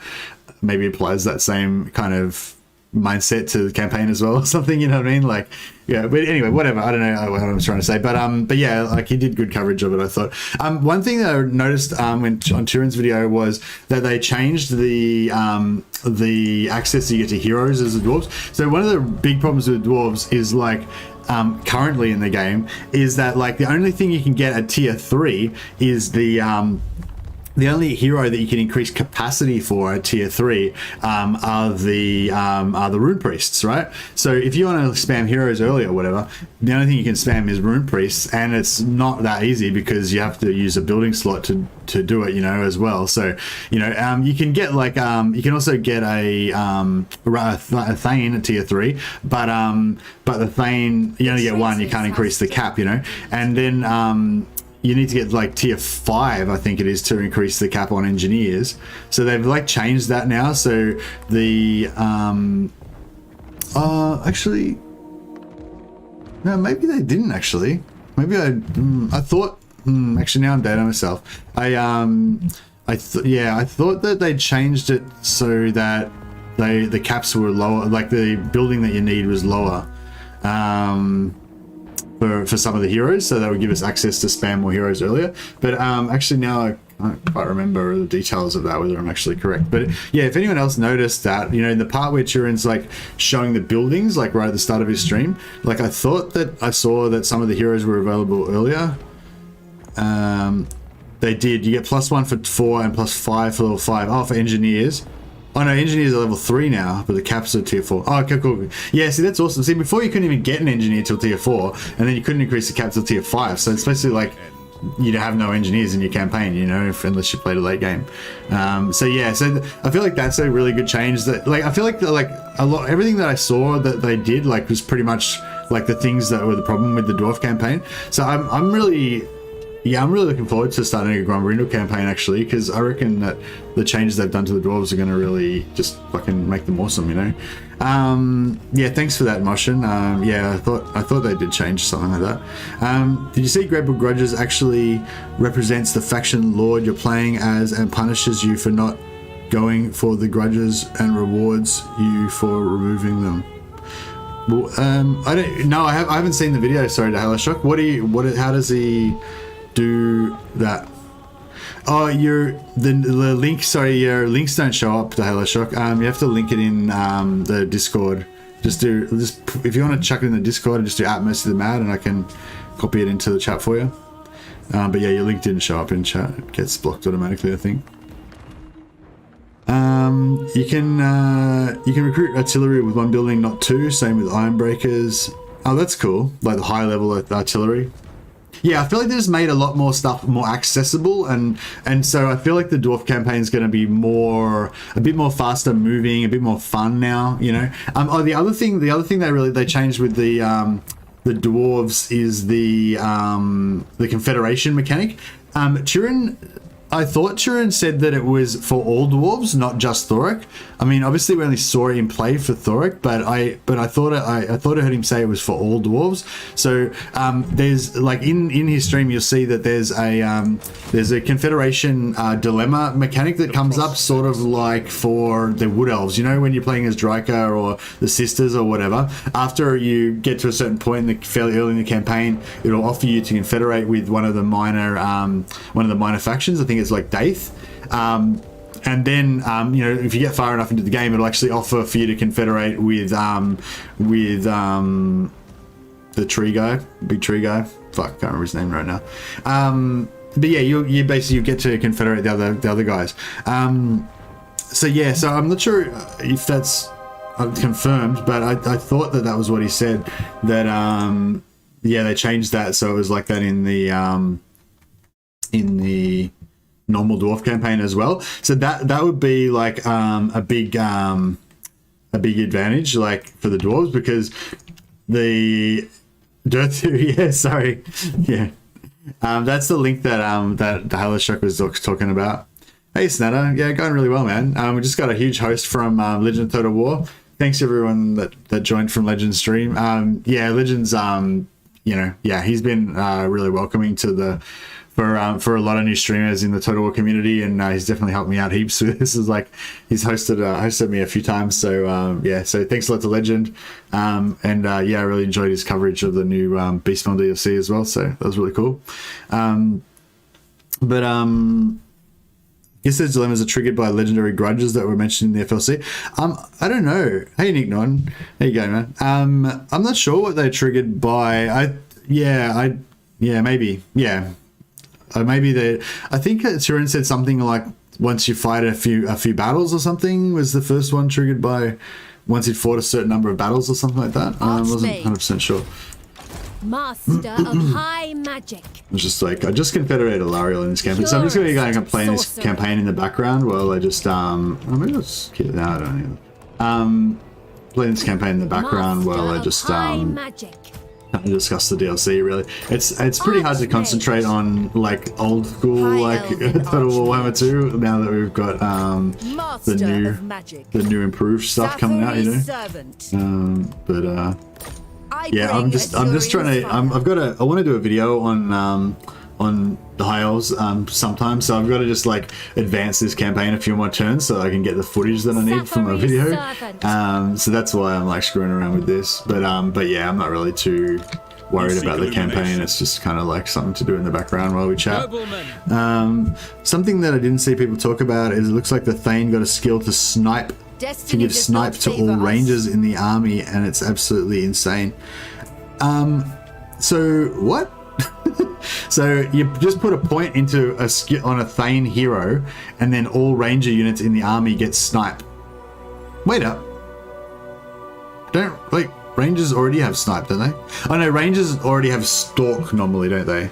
maybe applies that same kind of mindset to the campaign as well or something, you know what I mean? Like, yeah, but anyway, whatever, I don't know what I'm trying to say, but yeah, like, he did good coverage of it, I thought. One thing that I noticed on Turin's video was that they changed the access you get to heroes as the dwarves. So one of the big problems with dwarves is like, currently in the game, is that like the only thing you can get at tier 3 is the only hero that you can increase capacity for at tier 3 are the rune priests, right? So if you want to spam heroes early or whatever, the only thing you can spam is rune priests, and it's not that easy because you have to use a building slot to do it, you know, as well. So, you know, you can get like you can also get a Thane at tier 3, but the Thane, you only get one, you can't increase the cap, you know, and then you need to get like tier 5, I think it is, to increase the cap on engineers. So they've like changed that now. So the actually, no, maybe they didn't actually. Maybe I thought. Actually, now I'm dead on myself. I thought that they changed it so that the caps were lower, like the building that you need was lower. For some of the heroes, so that would give us access to spam more heroes earlier. But actually now I can't quite remember the details of that, whether I'm actually correct. But yeah, if anyone else noticed that, you know, in the part where Turin's like showing the buildings, like right at the start of his stream, like I thought that I saw that some of the heroes were available earlier. They did. You get +1 for 4 and +5 for level 5. Oh, for engineers. Oh no, engineers are level 3 now, but the caps are tier 4. Oh, okay, cool. Yeah, see, that's awesome. See, before you couldn't even get an engineer till tier 4, and then you couldn't increase the cap till tier 5. So it's basically like you have no engineers in your campaign, you know, unless you played a late game. So yeah, so I feel like that's a really good change. That, like, I feel like everything that I saw that they did, like, was pretty much like the things that were the problem with the dwarf campaign. So I'm really looking forward to starting a Grand Brindle campaign, actually, because I reckon that the changes they've done to the dwarves are going to really just fucking make them awesome, you know. Yeah, thanks for that, Moshin. Yeah, I thought they did change something like that. Did you see Great Book Grudges actually represents the faction lord you're playing as and punishes you for not going for the grudges and rewards you for removing them? Well, I don't know. I haven't seen the video. Sorry to Halo Shock. How does he do that? Oh, the link, sorry, your links don't show up to Halo Shock. You have to link it in the Discord just if you want to chuck it in the Discord, just do @MercytheMad and I can copy it into the chat for you. But yeah, your link didn't show up in chat. It gets blocked automatically, I think. You can recruit artillery with 1 building, not 2. Same with ironbreakers. Oh, that's cool. Like the high level artillery. Yeah, I feel like they just made a lot more stuff more accessible, and so I feel like the dwarf campaign is going to be a bit more faster moving, a bit more fun now. You know. Oh, the other thing they changed with the dwarves is the Confederation mechanic. Turin. I thought Turin said that it was for all dwarves, not just Thorek. I mean, obviously we only saw him play for Thorek, but I thought I heard him say it was for all dwarves. So there's like in his stream, you'll see that there's a Confederation dilemma mechanic that comes up, sort of like for the Wood Elves. You know, when you're playing as Dryka or the Sisters or whatever, after you get to a certain point fairly early in the campaign, it'll offer you to confederate with one of the minor factions. I think it's like Daith. And then, you know, if you get far enough into the game, it'll actually offer for you to confederate with the tree guy, big tree guy. Fuck, can't remember his name right now. But yeah, you basically get to confederate the other guys. So yeah, so I'm not sure if that's confirmed, but I thought that was what he said. That yeah, they changed that so it was like that in the normal dwarf campaign as well. So that would be like a big advantage, like for the dwarves, because the Dirt 2, yeah, sorry, yeah, that's the link that the Halo Shock was talking about. Hey Snatter, yeah, going really well, man. We just got a huge host from Legend of Total War. Thanks everyone that joined from Legend stream. Yeah, Legends, you know, yeah, he's been really welcoming to the for a lot of new streamers in the Total War community, and he's definitely helped me out heaps with this. Is like he's hosted me a few times, so yeah, so thanks a lot to Legend, and yeah, I really enjoyed his coverage of the new Beastmen DLC as well, so that was really cool. But guess those dilemmas are triggered by legendary grudges that were mentioned in the FLC. I don't know. Hey Nick Non, how you going, man? I'm not sure what they're triggered by. Maybe. Maybe I think Turin said something like once you fight a few battles or something was the first one triggered by once you'd fought a certain number of battles or something like that. I wasn't 100% sure. Master of high magic. I was just like, I just confederated Lariel in this campaign, so I'm just going to be going and playing this campaign in the background while I just maybe I'll just keep it out. I don't know. Playing this campaign in the background while I just discuss the DLC. Really, it's pretty hard to concentrate on like old school like Total War Warhammer 2 now that we've got the new improved stuff coming out, you know. Yeah, I'm just trying to. I want to do a video on the high elves sometime, so I've got to just like advance this campaign a few more turns so I can get the footage that I need from a video. So that's why I'm like screwing around with this. But yeah, I'm not really too worried about the campaign. It's just kind of like something to do in the background while we chat. Something that I didn't see people talk about is it looks like the Thane got a skill to snipe. To give snipe to all rangers in the army, and it's absolutely insane. So what? So you just put a point into a skill on a Thane hero, and then all ranger units in the army get snipe. Wait up. Don't like rangers already have snipe, don't they? Oh no, rangers already have stalk normally, don't they?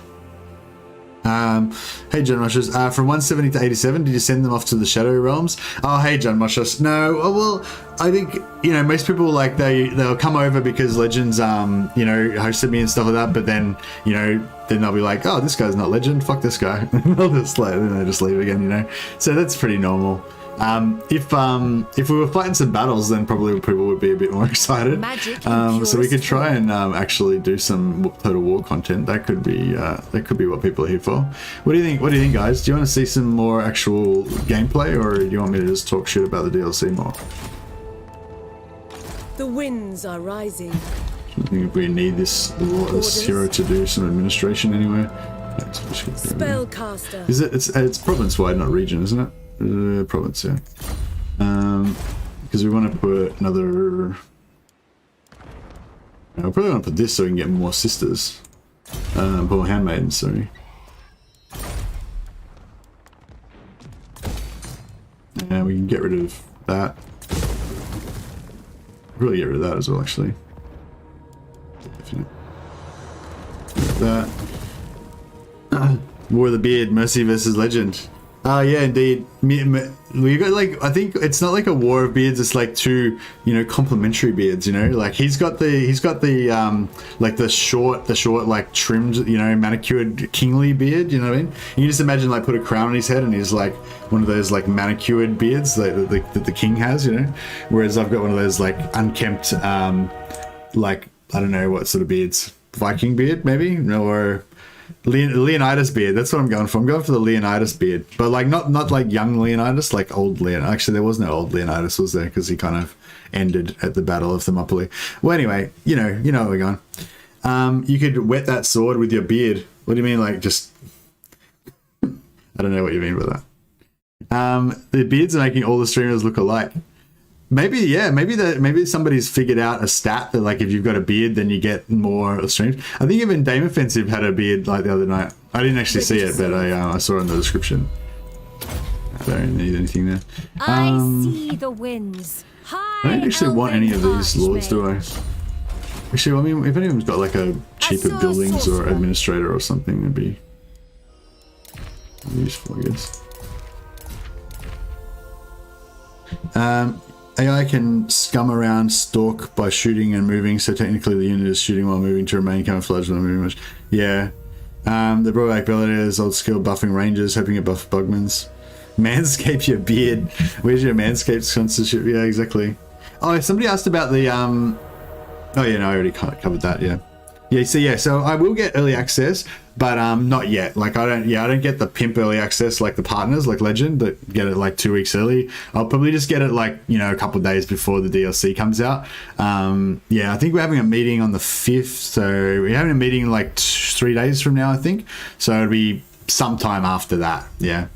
Hey John Moshus, from 170 to 87, did you send them off to the Shadow Realms? Oh hey John Moshus, no. Oh, well, I think, you know, most people like they'll come over because Legends you know, hosted me and stuff like that, but then, you know, then they'll be like, oh, this guy's not Legend, fuck this guy. They'll just like, then they just leave again, you know. So that's pretty normal. If we were fighting some battles, then probably people would be a bit more excited. So we could try and actually do some Total War content. That could be what people are here for. What do you think? What do you think, guys? Do you want to see some more actual gameplay, or do you want me to just talk shit about the DLC more? The winds are rising. I think we need this hero to do some administration anyway. Spellcaster. Is it? It's province wide, not region, isn't it? Province, yeah. Because we want to put another I probably want to put this so we can get more sisters. More handmaidens, sorry. And we can get rid of that. Really get rid of that as well, actually. That. War of the Beard, Mercy versus Legend. Yeah, indeed. We got like, I think it's not like a war of beards. It's like two, you know, complementary beards. You know, like he's got the like the short like trimmed, you know, manicured kingly beard. You know what I mean? You just imagine like put a crown on his head and he's like one of those like manicured beards that the king has. You know, whereas I've got one of those like unkempt, like I don't know what sort of beards, Viking beard maybe, or Leonidas beard. That's what I'm going for. I'm going for the Leonidas beard, but like not like young Leonidas, like old Leonidas. Actually, there was no old Leonidas, was there? Because he kind of ended at the Battle of Thermopylae. Well, anyway, you know where we're going. You could wet that sword with your beard. What do you mean, like just? I don't know what you mean by that. The beards are making all the streamers look alike. Maybe, yeah, maybe somebody's figured out a stat that like if you've got a beard then you get more streams. I think even Dame Offensive had a beard like the other night. I didn't actually see it, but I saw it in the description. I don't need anything there. I see the winds. I don't actually want any of these lords, do I? Actually, I mean, if anyone's got like a cheaper buildings or administrator or something, it'd be useful, I guess. AI can scum around stalk by shooting and moving, so technically the unit is shooting while moving to remain camouflaged while moving. Yeah. The Broback Belladers, old skill buffing rangers, hoping it buff bugmans. Manscape your beard. Where's your Manscaped sponsorship? Yeah, exactly. Oh, somebody asked about the oh yeah, no, I already covered that, yeah. So I will get early access, but not yet. Like I don't get the pimp early access like the partners, like Legend, that get it like 2 weeks early. I'll probably just get it like, you know, a couple of days before the DLC comes out. Yeah, I think we're having a meeting on the 5th, so we're having a meeting like 3 days from now, I think. So it'll be sometime after that, yeah.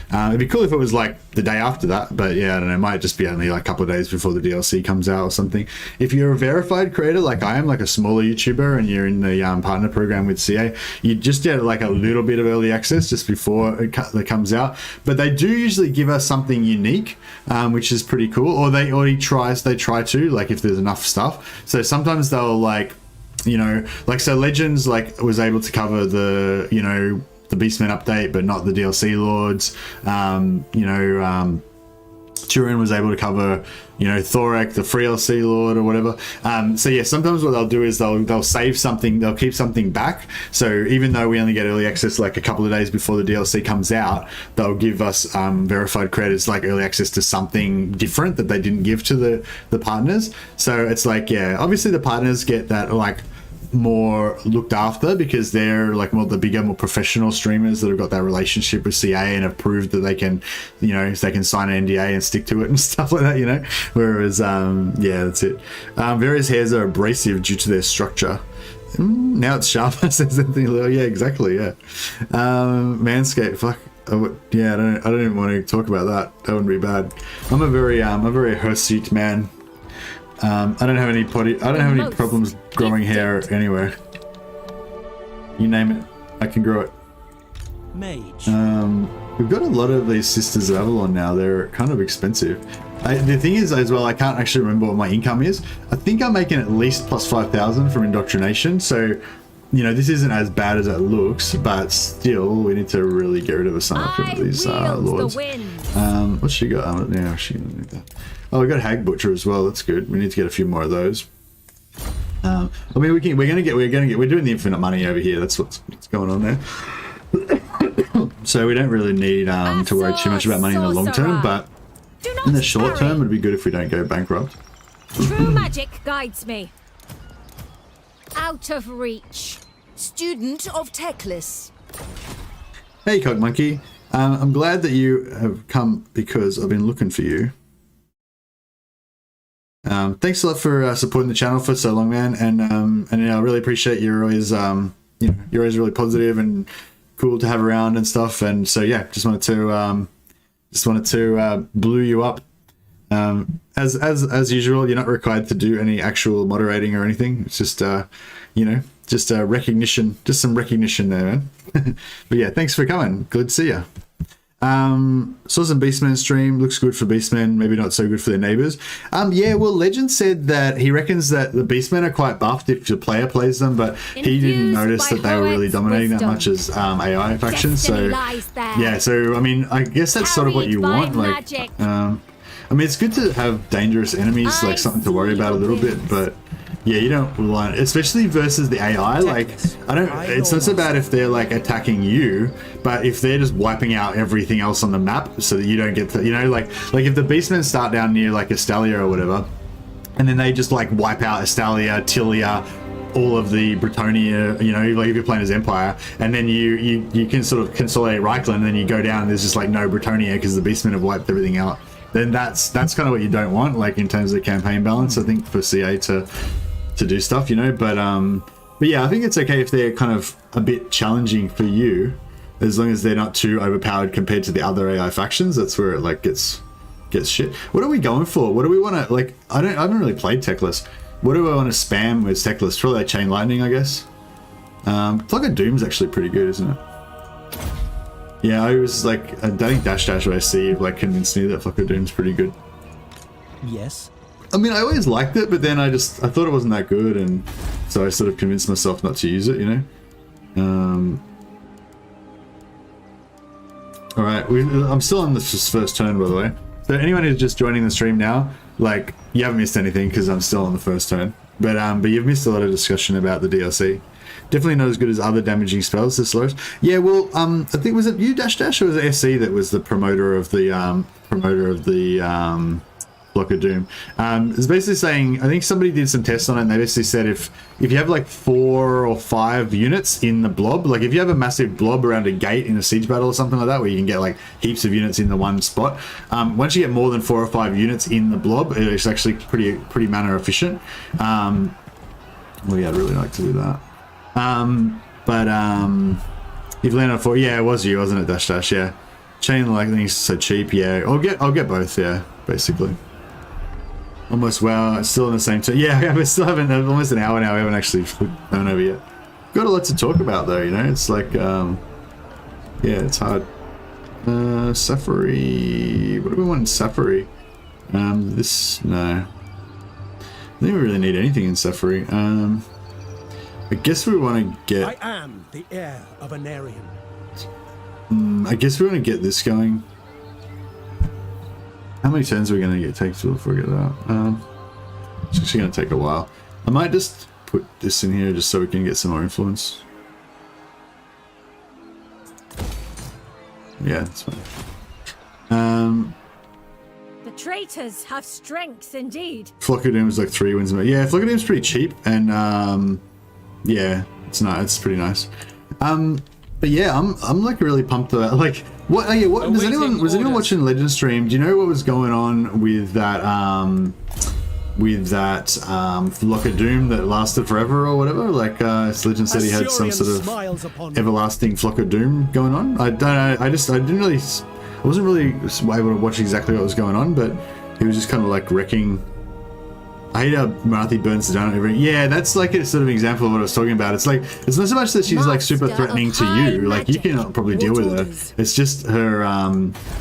It'd be cool if it was like the day after that, but yeah, I don't know, it might just be only like a couple of days before the DLC comes out or something. If you're a verified creator like I am, like a smaller YouTuber, and you're in the partner program with CA, you just get like a little bit of early access just before it comes out. But they do usually give us something unique, which is pretty cool, or they try to, like if there's enough stuff. So sometimes they'll like, you know, like so Legends like was able to cover the, you know, the Beastmen update, but not the DLC Lords. Turin was able to cover, you know, Thorek, the FREELC Lord or whatever. So yeah, sometimes what they'll do is they'll save something, they'll keep something back. So even though we only get early access like a couple of days before the DLC comes out, they'll give us verified creators like early access to something different that they didn't give to the partners. So it's like, yeah, obviously the partners get that like more looked after because they're like the bigger, more professional streamers that have got that relationship with CA and have proved that they can, you know, they can sign an NDA and stick to it and stuff like that, you know. Whereas yeah, that's it. Various hairs are abrasive due to their structure. Now it's sharper, says anything. Yeah, exactly, yeah. Manscaped, fuck. Yeah, I don't even want to talk about that. That wouldn't be bad. I'm a very hirsute man. I don't have any problems growing hair anywhere. You name it, I can grow it. Mage. We've got a lot of these Sisters of Avalon now. They're kind of expensive. The thing is as well, I can't actually remember what my income is. I think I'm making at least plus 5,000 from indoctrination. So, you know, this isn't as bad as it looks, but still, we need to really get rid of some of these lords. What's she got? Yeah, she doesn't need that. Oh, we got Hag Butcher as well. That's good. We need to get a few more of those. I mean, we're doing the infinite money over here. That's what's going on there. So we don't really need to worry too much about money in the long term, but in the short term, it'd be good if we don't go bankrupt. True magic guides me. Out of reach. Student of Teclis. Hey, Cog Monkey. I'm glad that you have come because I've been looking for you. Thanks a lot for supporting the channel for so long, man, and I really appreciate you're always you're always really positive and cool to have around and stuff. And so yeah, just wanted to blew you up As usual, you're not required to do any actual moderating or anything. It's just just recognition, just some recognition there, man. But yeah, thanks for coming. Good to see you. Saw some Beastmen stream. Looks good for Beastmen, maybe not so good for their neighbors. Yeah, well, Legend said that he reckons that the Beastmen are quite buffed if your player plays them, but he didn't notice that they were really dominating that much as AI factions. So yeah, so I mean, I guess that's sort of what you want. Like, I mean, it's good to have dangerous enemies, like something to worry about a little bit, but yeah, you don't want, especially versus the AI. Like, it's not so bad if they're like attacking you, but if they're just wiping out everything else on the map so that you don't get to, like if the Beastmen start down near like Estalia or whatever, and then they just like wipe out Estalia, Tilia, all of the Bretonia, like if you're playing as Empire, and then you can sort of consolidate Reichland, and then you go down and there's just like no Bretonia because the Beastmen have wiped everything out. Then that's kind of what you don't want, like in terms of campaign balance, I think, for CA to do stuff, but yeah, I think it's okay if they're kind of a bit challenging for you, as long as they're not too overpowered compared to the other AI factions. That's where it like gets shit. What are we going for? What do we want to, like, I haven't really played Techless. What do I want to spam with Techless? Probably like Chain Lightning, I guess. Flock of Doom's actually pretty good, isn't it? Yeah, I was like, I think Dash OSC like convinced me that Flock of Doom's pretty good. Yes. I mean, I always liked it, but then I thought it wasn't that good, and so I sort of convinced myself not to use it, All right, I'm still on this first turn, by the way. So anyone who's just joining the stream now, like, you haven't missed anything because I'm still on the first turn. But you've missed a lot of discussion about the DLC. Definitely not as good as other damaging spells, this slows. Yeah, well, I think, was it you, Dash, or was it SC that was the promoter of the Flock of Doom? It's basically saying, I think somebody did some tests on it, and they basically said if you have like 4 or 5 units in the blob, like if you have a massive blob around a gate in a siege battle or something like that, where you can get like heaps of units in the one spot, once you get more than 4 or 5 units in the blob, it's actually pretty mana efficient. Well, yeah, I'd really like to do that. You've landed on 4. Yeah, it was you, wasn't it, Dash? Yeah. Chain Lightning's so cheap. Yeah, I'll get both. Yeah, basically. Almost, wow, still in the same turn. Yeah, we still haven't, almost an hour now, we haven't actually gone over yet. Got a lot to talk about though, it's like, yeah, it's hard. Safari, what do we want in Safari? No. I don't think we really need anything in Safari. I guess we want to get... I am the heir of an Aryan. I guess we want to get this going. How many turns are we going to take before we get that? It's actually going to take a while. I might just put this in here just so we can get some more influence. Yeah, that's fine. The traitors have strength indeed. Flock of Doom is like 3 wins. Yeah, Flock of Doom is pretty cheap, and yeah, it's pretty nice. But yeah, I'm like really pumped about, like, what? Oh yeah, what was anyone watching Legend stream? Do you know what was going on with that Flock of Doom that lasted forever or whatever? Like, Legend said he had some sort of everlasting Flock of Doom going on. I don't know. I wasn't really able to watch exactly what was going on, but he was just kind of like wrecking. I hate how Marthy burns down everything. Yeah, that's like a sort of example of what I was talking about. It's like, it's not so much that she's like super threatening to you, like you can probably deal with her. It's just her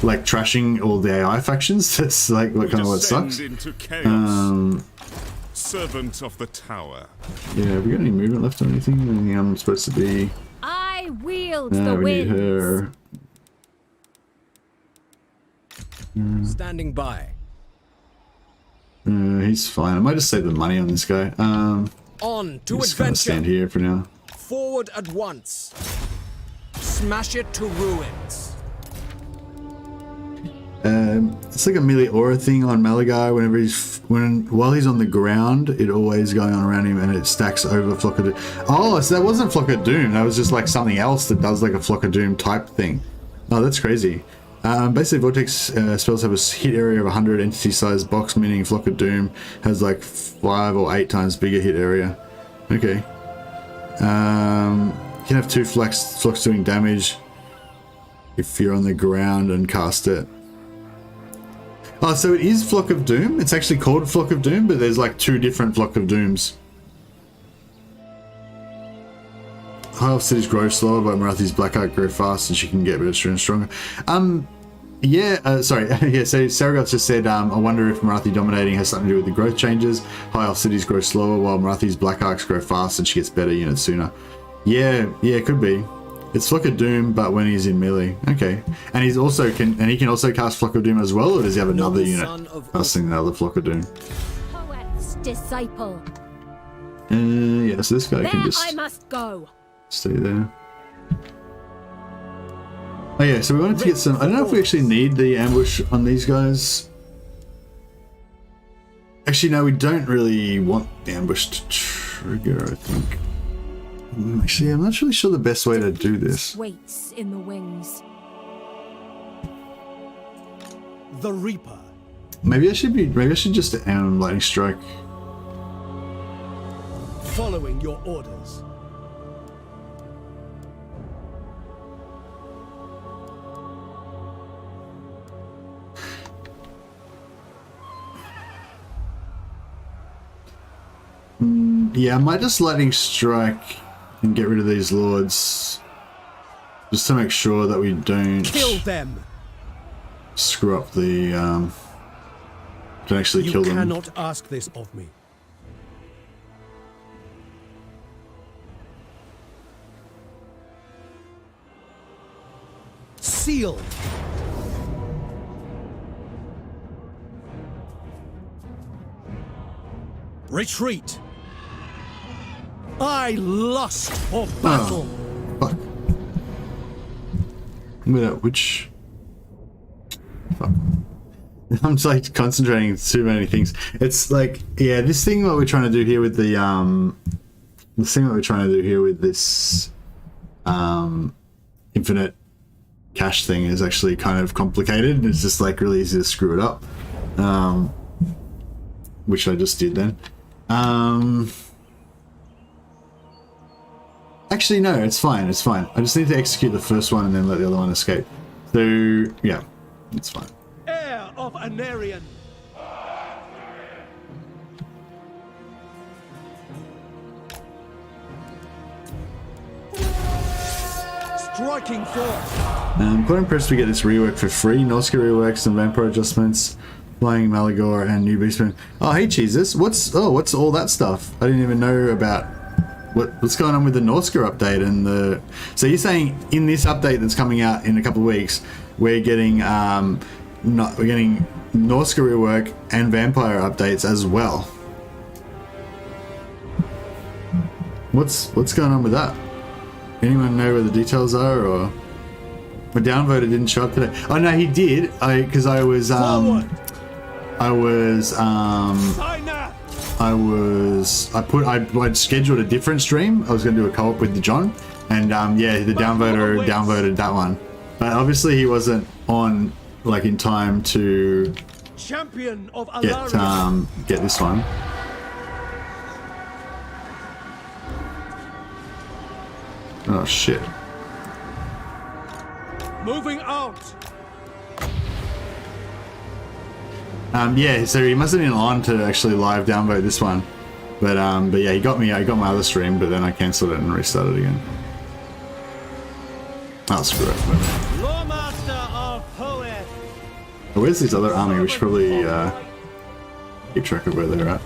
like trashing all the AI factions. That's like what kind of what sucks. Servant of the tower. Yeah, have we got any movement left or anything? Anything I'm supposed to be? I wield the No, we need winds. her. Standing by. He's fine. I might just save the money on this guy. On to just gonna stand here for now. Forward at once. Smash it to ruins. It's like a melee aura thing on Malagor. While he's on the ground, it always going on around him, and it stacks over Flock of Doom. Oh, so that wasn't Flock of Doom. That was just like something else that does like a Flock of Doom type thing. Oh, that's crazy. Basically, Vortex spells have a hit area of 100 entity size box, meaning Flock of Doom has like 5 or 8 times bigger hit area. Okay. You can have 2 flocks doing damage if you're on the ground and cast it. Oh, so it is Flock of Doom. It's actually called Flock of Doom, but there's like 2 different Flock of Dooms. High Elf cities grow slower, but Marathi's Black Ark grow fast, and she can get better and stronger. Yeah, sorry. Yeah, so Saragoth just said, I wonder if Marathi dominating has something to do with the growth changes. High Elf cities grow slower, while Marathi's Black Arks grow fast, and she gets better units sooner. Yeah, it could be. It's Flock of Doom, but when he's in melee. Okay, and he can also cast Flock of Doom as well, or does he have another unit casting another Flock of Doom? Poet's disciple. Yeah, so this guy There can just I must go. stay there. Oh yeah, so we wanted to get some. I don't know if we actually need the ambush on these guys. Actually, no, we don't really want the ambush to trigger, I think. Actually, I'm not really sure the best way to do this. Waits in the wings. The Reaper. Maybe I should just lightning strike. Following your orders. Yeah, I might just lightning strike and get rid of these lords, just to make sure that we don't Kill them. screw up the. Don't actually kill them. You cannot ask this of me. Seal. Retreat. I lust for battle. Fuck. Which. Fuck. I'm just like concentrating on too many things. It's like, yeah, this thing what we're trying to do here with the this infinite cache thing is actually kind of complicated, and it's just like really easy to screw it up. Which I just did then. Actually, no, it's fine. It's fine. I just need to execute the first one and then let the other one escape. So, yeah, it's fine. Heir of Anarian. Striking force. Quite impressed we get this rework for free. Norsca reworks and vampire adjustments. Flying Malagor and new Beastmen. Oh, hey, Jesus. What's all that stuff? I didn't even know about what's going on with the Norsca update and the. So you're saying in this update that's coming out in a couple of weeks, we're getting we're getting Norsca rework and vampire updates as well. What's going on with that? Anyone know where the details are, or my downvoter didn't show up today? Oh no, he did. I'd scheduled a different stream. I was going to do a co-op with John, and yeah, the downvoter downvoted that one, but obviously he wasn't on like in time to Champion of get this one. Oh shit. Moving out. Yeah, so he must have been on to actually live downvote this one, but yeah, he got me. I got my other stream, but then I cancelled it and restarted again. Oh, screw it. Loremaster of poet. Oh, where's this other army? We should probably keep track of where they're at.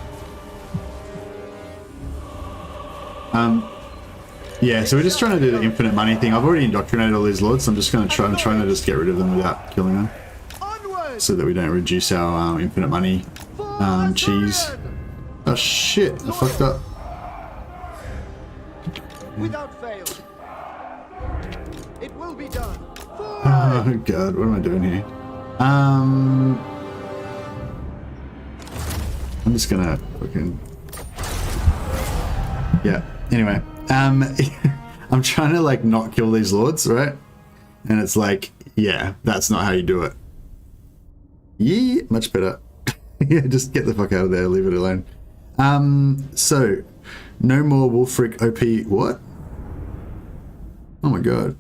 Yeah, so we're just trying to do the infinite money thing. I've already indoctrinated all these lords, so I'm just going to try. I'm trying to just get rid of them without killing them, so that we don't reduce our infinite money cheese. Oh shit! I fucked up. Without fail. It will be done. Oh god, what am I doing here? I'm just gonna fucking. Yeah. Anyway, I'm trying to like not kill these lords, right? And it's like, yeah, that's not how you do it. Yeah, much better. Yeah, just get the fuck out of there, leave it alone. So, no more Wolfric OP, what? Oh my god.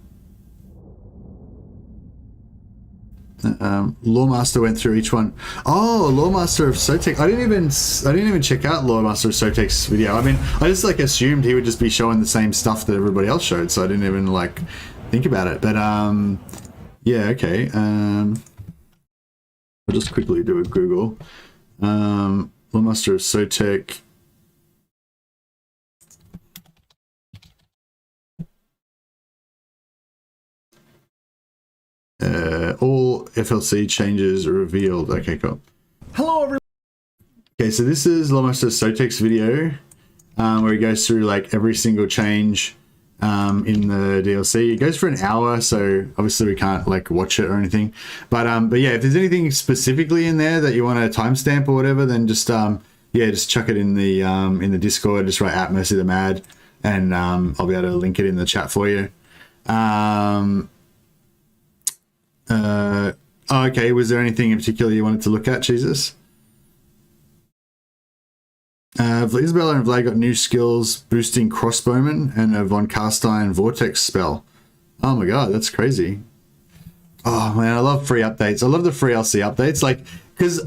Loremaster went through each one. Oh, Loremaster of Sotek. I didn't even check out Loremaster of Sotek's video. I mean, I just like assumed he would just be showing the same stuff that everybody else showed, so I didn't even like think about it. But yeah, okay. I'll just quickly do a Google. Loremaster of Sotek. All FLC changes are revealed. Okay, cool. Hello, everyone. Okay, so this is Loremaster Sotek's video, where he goes through like every single change in the DLC. It goes for an hour, so obviously we can't like watch it or anything. But yeah, if there's anything specifically in there that you want to timestamp or whatever, then just yeah, just chuck it in the Discord. Just write at MercytheMad, and I'll be able to link it in the chat for you. Okay, was there anything in particular you wanted to look at, Jesus? Isabella and Vlad got new skills, boosting crossbowmen and a Von Carstein Vortex spell. Oh my god, that's crazy. Oh man, I love free updates. I love the free LC updates, like, because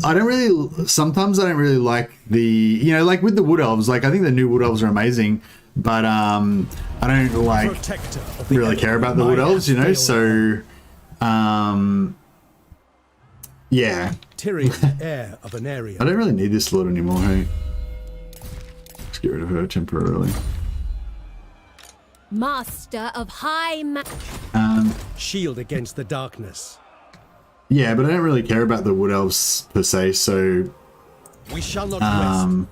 sometimes I don't really like the, you know, like with the Wood Elves, like I think the new Wood Elves are amazing, but I don't like really care about the Wood Elves, you know, so yeah. Tyrion, heir of an area. I don't really need this lord anymore, hey. Let's get rid of her temporarily. Master of High Shield against the darkness. Yeah, but I don't really care about the Wood Elves per se, so We shall not rest.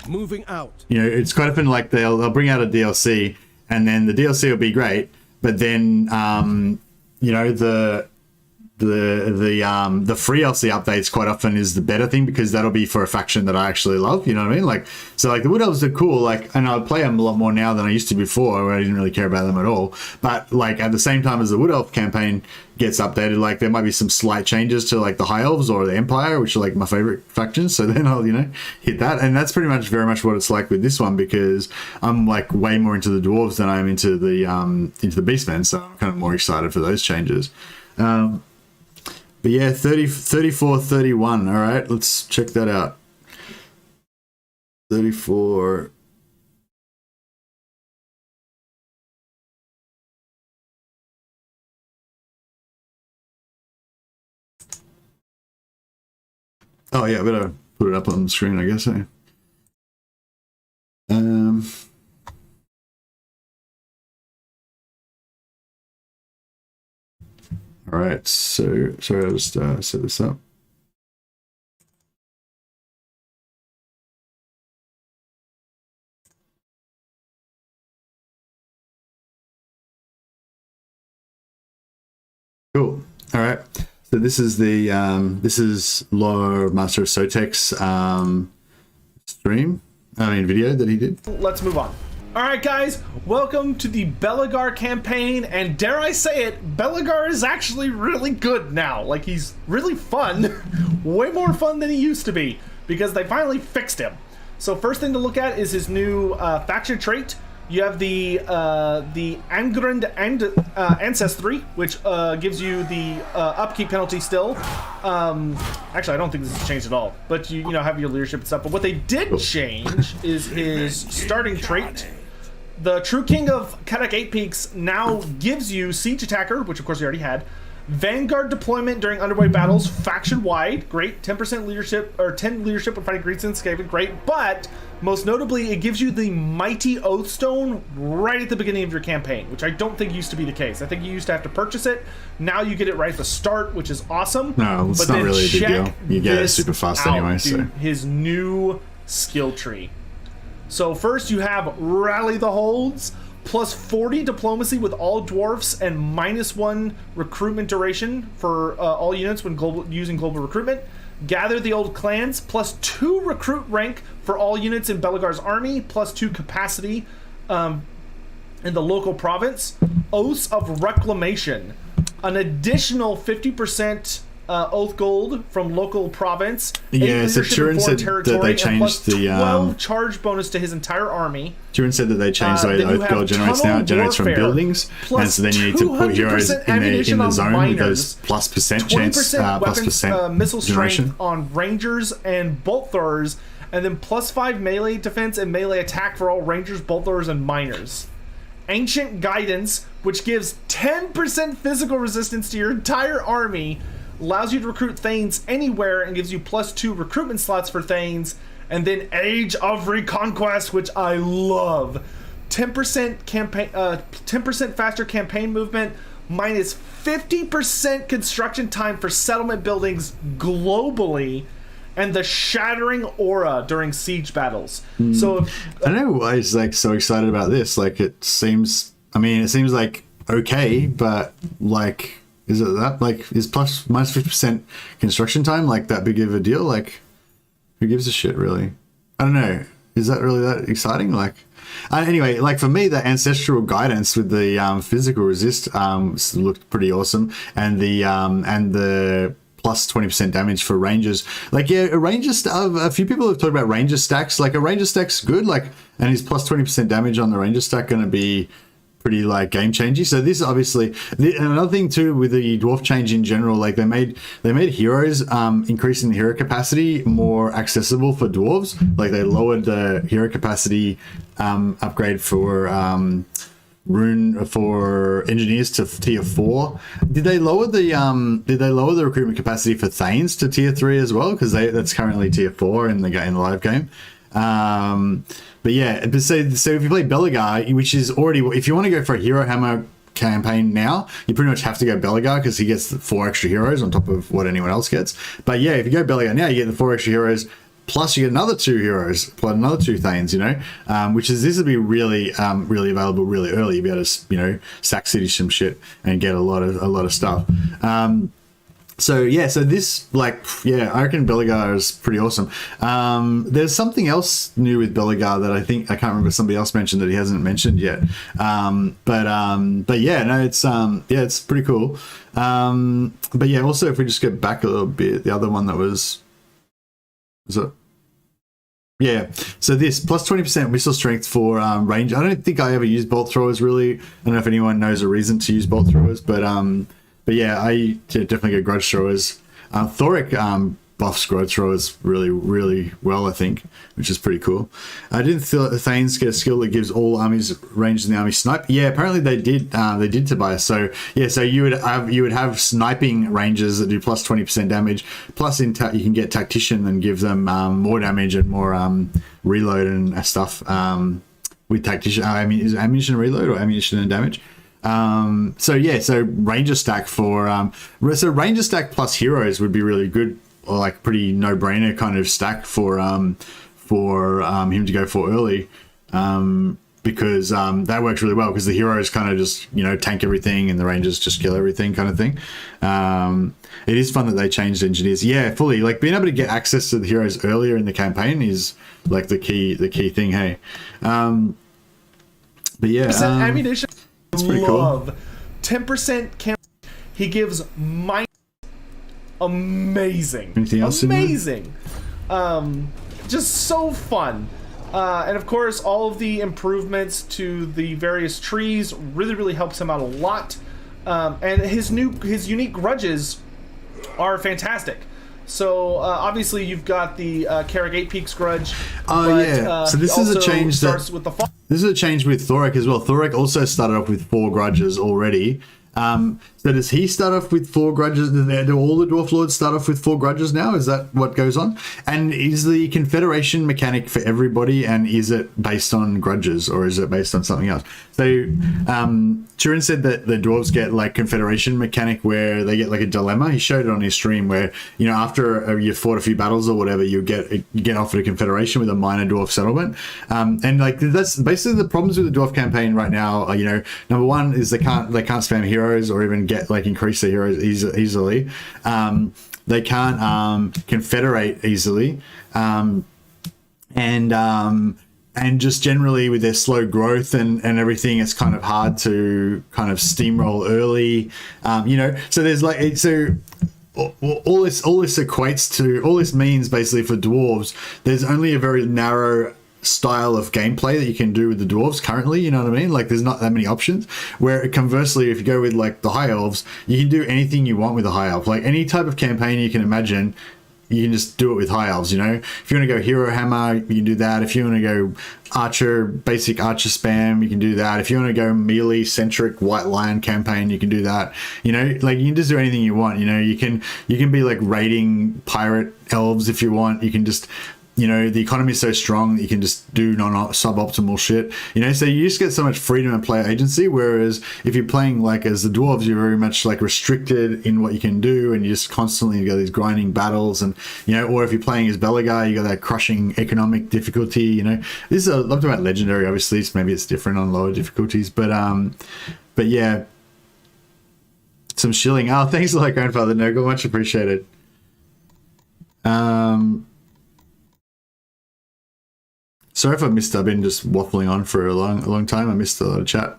Moving out. You know, it's quite often like they'll bring out a DLC, and then the DLC will be great, but then you know, the free LC updates quite often is the better thing, because that'll be for a faction that I actually love, you know what I mean? Like, so like the Wood Elves are cool, like, and I play them a lot more now than I used to before, where I didn't really care about them at all. But like at the same time as the Wood Elf campaign gets updated, like there might be some slight changes to like the High Elves or the Empire, which are like my favorite factions. So then I'll, you know, hit that. And that's pretty much very much what it's like with this one, because I'm like way more into the Dwarves than I am into the Beastmen. So I'm kind of more excited for those changes. But yeah, 34, 31. All right, let's check that out. 34. Oh yeah, I better put it up on the screen, I guess. All right, so sorry, I'll just set this up. Cool. All right. So this is the this is Loremaster Sotek's video that he did. Let's move on. All right, guys, welcome to the Belegar campaign, and dare I say it, Belegar is actually really good now. Like, he's really fun, way more fun than he used to be, because they finally fixed him. So first thing to look at is his new faction trait. You have the Angrind Ancestry, which gives you the upkeep penalty still. Actually, I don't think this has changed at all, but you know, have your leadership and stuff. But what they did change is his starting trait. The True King of Kadak 8 Peaks now gives you Siege Attacker, which of course you already had. Vanguard deployment during underway battles, faction-wide, great. 10% leadership, or 10 leadership when fighting Greeks and Skaven, great. But most notably, it gives you the Mighty Oathstone right at the beginning of your campaign, which I don't think used to be the case. I think you used to have to purchase it. Now you get it right at the start, which is awesome. No, it's not really a big deal. You get it super fast anyway. So his new skill tree. So first you have Rally the Holds, plus 40 diplomacy with all dwarfs, and -1 recruitment duration for all units when using global recruitment. Gather the Old Clans, plus 2 recruit rank for all units in Belegar's army, plus 2 capacity in the local province. Oaths of Reclamation, an additional 50% Oath Gold from local province. Yeah, 8 so leadership in Turin foreign said that territory, they and plus changed the 12 charge bonus to his entire army. Turin said that they changed the way then the you Oath have Gold generates now. It generates from tunnel buildings, warfare, and so then you need to put heroes plus in 200% the zone with miners, those plus percent chance, 20% plus weapons, percent missile generation. strength on rangers and bolt throwers, and then plus 5 melee defense and melee attack for all rangers, bolt throwers, and miners. Ancient Guidance, which gives 10% physical resistance to your entire army, allows you to recruit Thanes anywhere and gives you plus 2 recruitment slots for Thanes. And then Age of Reconquest, which I love. 10% campaign, 10% faster campaign movement, minus 50% construction time for settlement buildings globally, and the shattering aura during siege battles. So I don't know why he's like so excited about this. Like it seems like okay, but like is it that like is plus minus 50% construction time like that big of a deal? Like who gives a shit really? I don't know. Is that really that exciting? Like anyway, like for me, the ancestral guidance with the physical resist looked pretty awesome, and the plus 20% damage for rangers. Like yeah, a few people have talked about ranger stacks. Like a ranger stack's good, like, and his plus 20% damage on the ranger stack going to be pretty like game changing. So this obviously another thing too with the dwarf change in general, like they made heroes increasing the hero capacity more accessible for dwarves. Like they lowered the hero capacity upgrade for rune for engineers to tier 4. Did they lower the recruitment capacity for Thanes to tier 3 as well? Because that's currently tier 4 in the live game. But yeah, so if you play Belegar, which is already, if you want to go for a hero hammer campaign now, you pretty much have to go Belegar because he gets 4 extra heroes on top of what anyone else gets. But yeah, if you go Belegar now, you get the 4 extra heroes. Plus, you get another 2 heroes, plus another 2 Thanes, you know, this will be really, really available really early. You'll be able to, you know, sack city some shit and get a lot of stuff. So yeah, so this I reckon Belegar is pretty awesome. There's something else new with Belegar that I can't remember, somebody else mentioned that he hasn't mentioned yet. But yeah, no, it's pretty cool. But yeah, also if we just get back a little bit, the other one that was it? Yeah, so this plus 20% missile strength for range. I don't think I ever used bolt throwers really. I don't know if anyone knows a reason to use bolt throwers, but yeah, I definitely get grudge throwers. Thorek buffs grudge throwers really, really well, I think, which is pretty cool. I didn't feel that Thanes get a skill that gives all armies range in the army snipe. Yeah, apparently they did. They did, Tobias. So yeah, so you would have sniping ranges that do plus 20% damage. Plus, you can get tactician and give them more damage and more reload and stuff with tactician. I mean, is it ammunition reload or ammunition and damage? So yeah, so ranger stack for so ranger stack plus heroes would be really good, or like pretty no-brainer kind of stack for him to go for early, because that works really well because the heroes kind of just, you know, tank everything and the rangers just kill everything kind of thing. It is fun that they changed engineers. Yeah, fully, like being able to get access to the heroes earlier in the campaign is like the key thing. Hey, but yeah, ammunition. It's pretty cool. 10% camp. He gives amazing. Anything else? Amazing. Just so fun. And of course, all of the improvements to the various trees really helps him out a lot. And his unique grudges are fantastic. So obviously you've got the Carrick 8 Peaks grudge. So this is a change that starts with the fall. This is a change with Thorek as well. Thorek also started off with 4 grudges already. So does he start off with 4 grudges? Do all the Dwarf Lords start off with 4 grudges now? Is that what goes on? And is the Confederation mechanic for everybody, and is it based on grudges or is it based on something else? So Turin said that the Dwarves get like Confederation mechanic where they get like a dilemma. He showed it on his stream where, you know, after you fought a few battles or whatever, you get offered a Confederation with a minor Dwarf settlement. And like that's basically the problems with the Dwarf campaign right now. Are, you know, number one is they can't spam heroes or even get like increase their heroes easily. They can't confederate easily, and just generally with their slow growth and everything, it's kind of hard to kind of steamroll early. You know, so there's like all this equates to, all this means basically for dwarves, there's only a very narrow style of gameplay that you can do with the dwarves currently, you know what I mean? Like there's not that many options, where conversely if you go with like the high elves, you can do anything you want with the high elf. Like any type of campaign you can imagine, you can just do it with high elves, you know? If you want to go hero hammer, you can do that. If you want to go archer, basic archer spam, you can do that. If you want to go melee centric white lion campaign, you can do that. You know, like you can just do anything you want, you know? You can be like raiding pirate elves if you want. You can just, you know, the economy is so strong that you can just do suboptimal shit, you know, so you just get so much freedom and player agency, whereas if you're playing like as the dwarves, you're very much like restricted in what you can do, and you just constantly got these grinding battles, and you know, or if you're playing as Belagar, you got that crushing economic difficulty, you know. This is I'm talking about legendary, obviously, so maybe it's different on lower difficulties, but yeah, some shilling. Oh, thanks a lot, Grandfather Nurgle, much appreciated. Sorry if I missed. I've been just waffling on for a long time. I missed a lot of chat.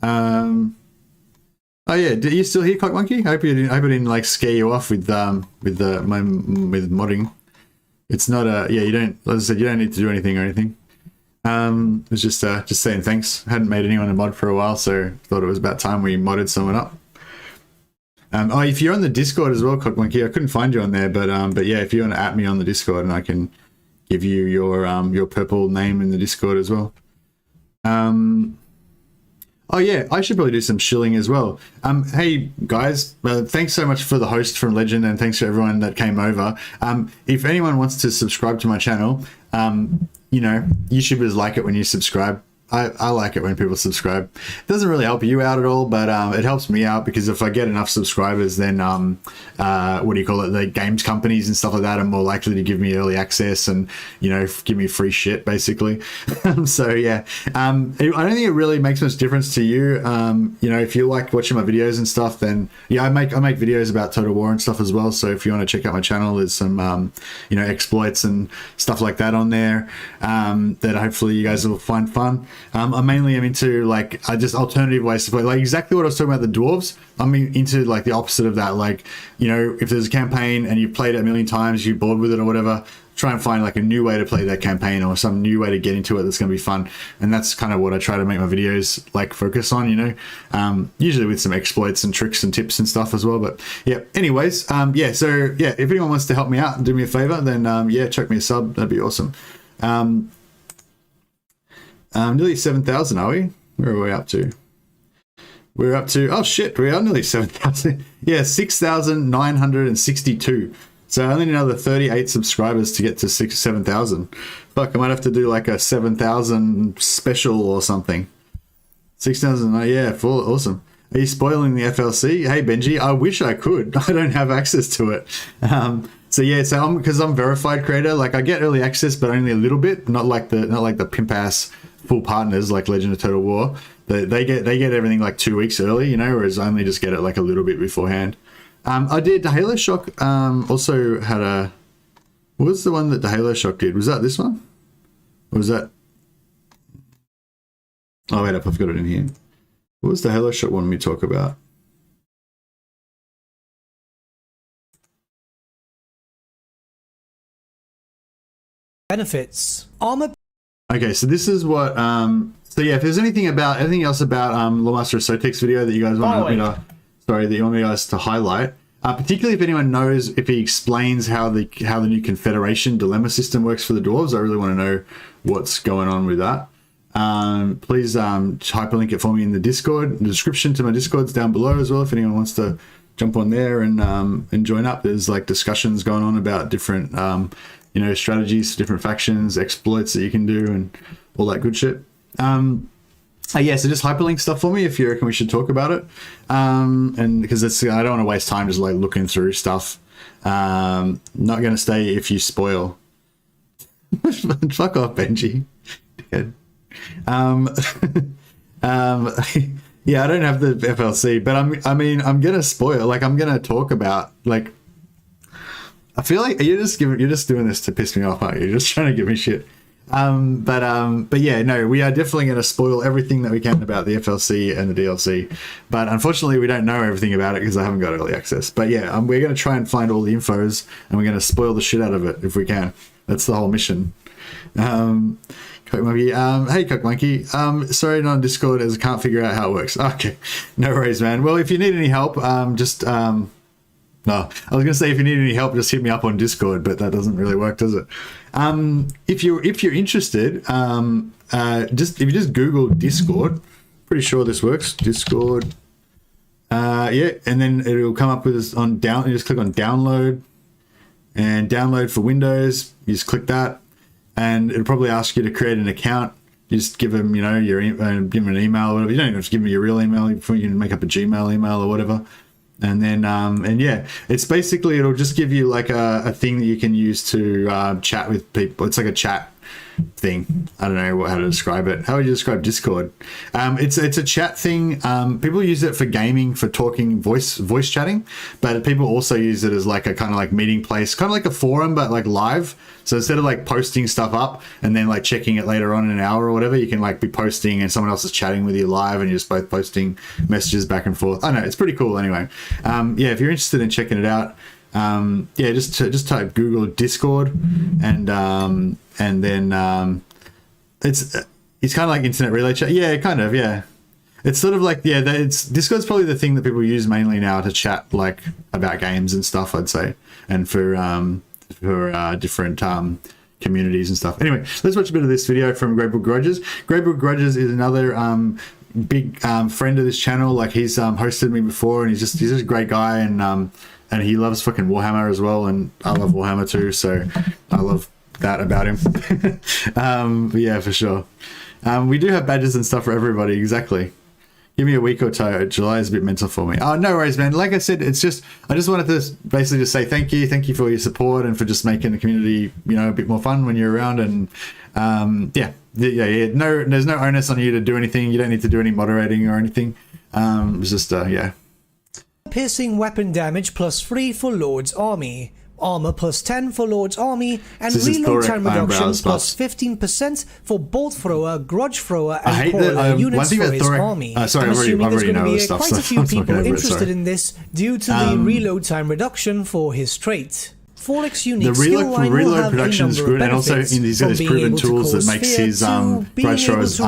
Oh yeah, are you still here, Cock Monkey? I hope I didn't like scare you off with modding. It's not a You don't. As I said, you don't need to do anything or anything. It's just saying thanks. I hadn't made anyone a mod for a while, so thought it was about time we modded someone up. Oh, if you're on the Discord as well, Cock Monkey, I couldn't find you on there, but yeah, if you want to at me on the Discord, and I can give you your purple name in the Discord as well. Oh yeah, I should probably do some shilling as well. Hey guys, thanks so much for the host from Legend, and thanks to everyone that came over. If anyone wants to subscribe to my channel, you know, YouTubers like it when you subscribe. I like it when people subscribe. It doesn't really help you out at all, but it helps me out, because if I get enough subscribers, then what do you call it? The games companies and stuff like that are more likely to give me early access and, you know, give me free shit basically. So yeah, I don't think it really makes much difference to you. You know, if you like watching my videos and stuff, then yeah, I make videos about Total War and stuff as well. So if you want to check out my channel, there's some you know, exploits and stuff like that on there that hopefully you guys will find fun. I mainly am into like just alternative ways to play, like exactly what I was talking about the dwarves. I'm into like the opposite of that. Like, you know, if there's a campaign and you've played it a million times, you're bored with it or whatever, try and find like a new way to play that campaign, or some new way to get into it that's going to be fun. And that's kind of what I try to make my videos like focus on, you know, usually with some exploits and tricks and tips and stuff as well. But yeah, anyways, yeah, so yeah, if anyone wants to help me out and do me a favor, then yeah, chuck me a sub, that'd be awesome. Nearly 7,000, are we? Where are we up to? We're up to, oh shit, we are nearly 7,000. Yeah, 6,962. So I only need another 38 subscribers to get to 7,000. Fuck, I might have to do like a 7,000 special or something. 6,000, yeah, full, awesome. Are you spoiling the FLC? Hey Benji, I wish I could. I don't have access to it. So yeah, so because I'm verified creator, like I get early access, but only a little bit, not like the pimp ass full partners like Legend of Total War. They get everything like 2 weeks early, you know, whereas I only just get it like a little bit beforehand. I did the Halo Shock. Also had a. What was the one that the Halo Shock did? Was that this one? Or was that? Oh wait up, I've got it in here. What was the Halo Shock one we talk about? Benefits. Armor. Okay, so this is what. So yeah, if there's anything else about Loremaster Sotek's video that you guys want me to, that you want me guys to highlight, particularly if anyone knows if he explains how the new Confederation dilemma system works for the dwarves, I really want to know what's going on with that. Please hyperlink it for me in the Discord. The description to my Discord's down below as well. If anyone wants to jump on there and join up, there's like discussions going on about different you know, strategies for different factions, exploits that you can do, and all that good shit. Yeah, so just hyperlink stuff for me if you reckon we should talk about it. And because I don't want to waste time just like looking through stuff. Not going to stay if you spoil. Fuck off, Benji. Yeah, I don't have the FLC, but I'm gonna spoil. Like, I'm gonna talk about, like, I feel like you're just doing this to piss me off, aren't you? You're just trying to give me shit. But yeah, no, we are definitely going to spoil everything that we can about the FLC and the DLC. But unfortunately, we don't know everything about it because I haven't got early access. But yeah, we're going to try and find all the infos and we're going to spoil the shit out of it if we can. That's the whole mission. Cock Monkey, hey Cock Monkey, sorry not on Discord as I can't figure out how it works. Okay, no worries, man. Well, if you need any help, no, I was gonna say if you need any help, just hit me up on Discord, but that doesn't really work, does it? If you're interested, if you just Google Discord, pretty sure this works. Discord, yeah, and then it'll come up with this on down. You just click on download, and download for Windows. You just click that, and it'll probably ask you to create an account. You just give them, you know, give them an email or whatever. You don't even have to give them your real email. You can make up a Gmail email or whatever. And then, and yeah, it's basically, it'll just give you like a thing that you can use to chat with people. It's like a chat thing. I don't know how to describe it. How would you describe Discord? It's a chat thing. People use it for gaming, for talking, voice chatting, but people also use it as like a kind of like meeting place, kind of like a forum, but like live. So instead of like posting stuff up and then like checking it later on in an hour or whatever, you can like be posting and someone else is chatting with you live and you're just both posting messages back and forth. I don't know, it's pretty cool anyway. Yeah, if you're interested in checking it out, yeah, just type Google Discord and then it's kind of like internet relay chat. Yeah, kind of, yeah. It's sort of like, yeah, Discord's probably the thing that people use mainly now to chat like about games and stuff, I'd say, and for different communities and stuff. Anyway, let's watch a bit of this video from Great Book Grudges. Great Book Grudges is another big friend of this channel. Like he's hosted me before, and he's just a great guy, and he loves fucking Warhammer as well, and I love Warhammer too, so I love that about him. But yeah, for sure. We do have badges and stuff for everybody. Exactly. Give me a week or two. July is a bit mental for me. Oh, no worries, man. Like I said, I just wanted to basically just say thank you for your support and for just making the community, you know, a bit more fun when you're around. And yeah. No, there's no onus on you to do anything. You don't need to do any moderating or anything. It's just yeah. Piercing weapon damage +3 for Lord's Army. Armor +10 for Lord's Army, and reload time reduction +15% for Bolt Thrower, Grudge Thrower, and Corolla units for his army. Sorry, I'm assuming there's going to be stuff, quite a few people interested in this due to the reload time reduction for his trait. Thorek's unique skill line will have a number of benefits, he's got his proven tools that makes his grudge throwers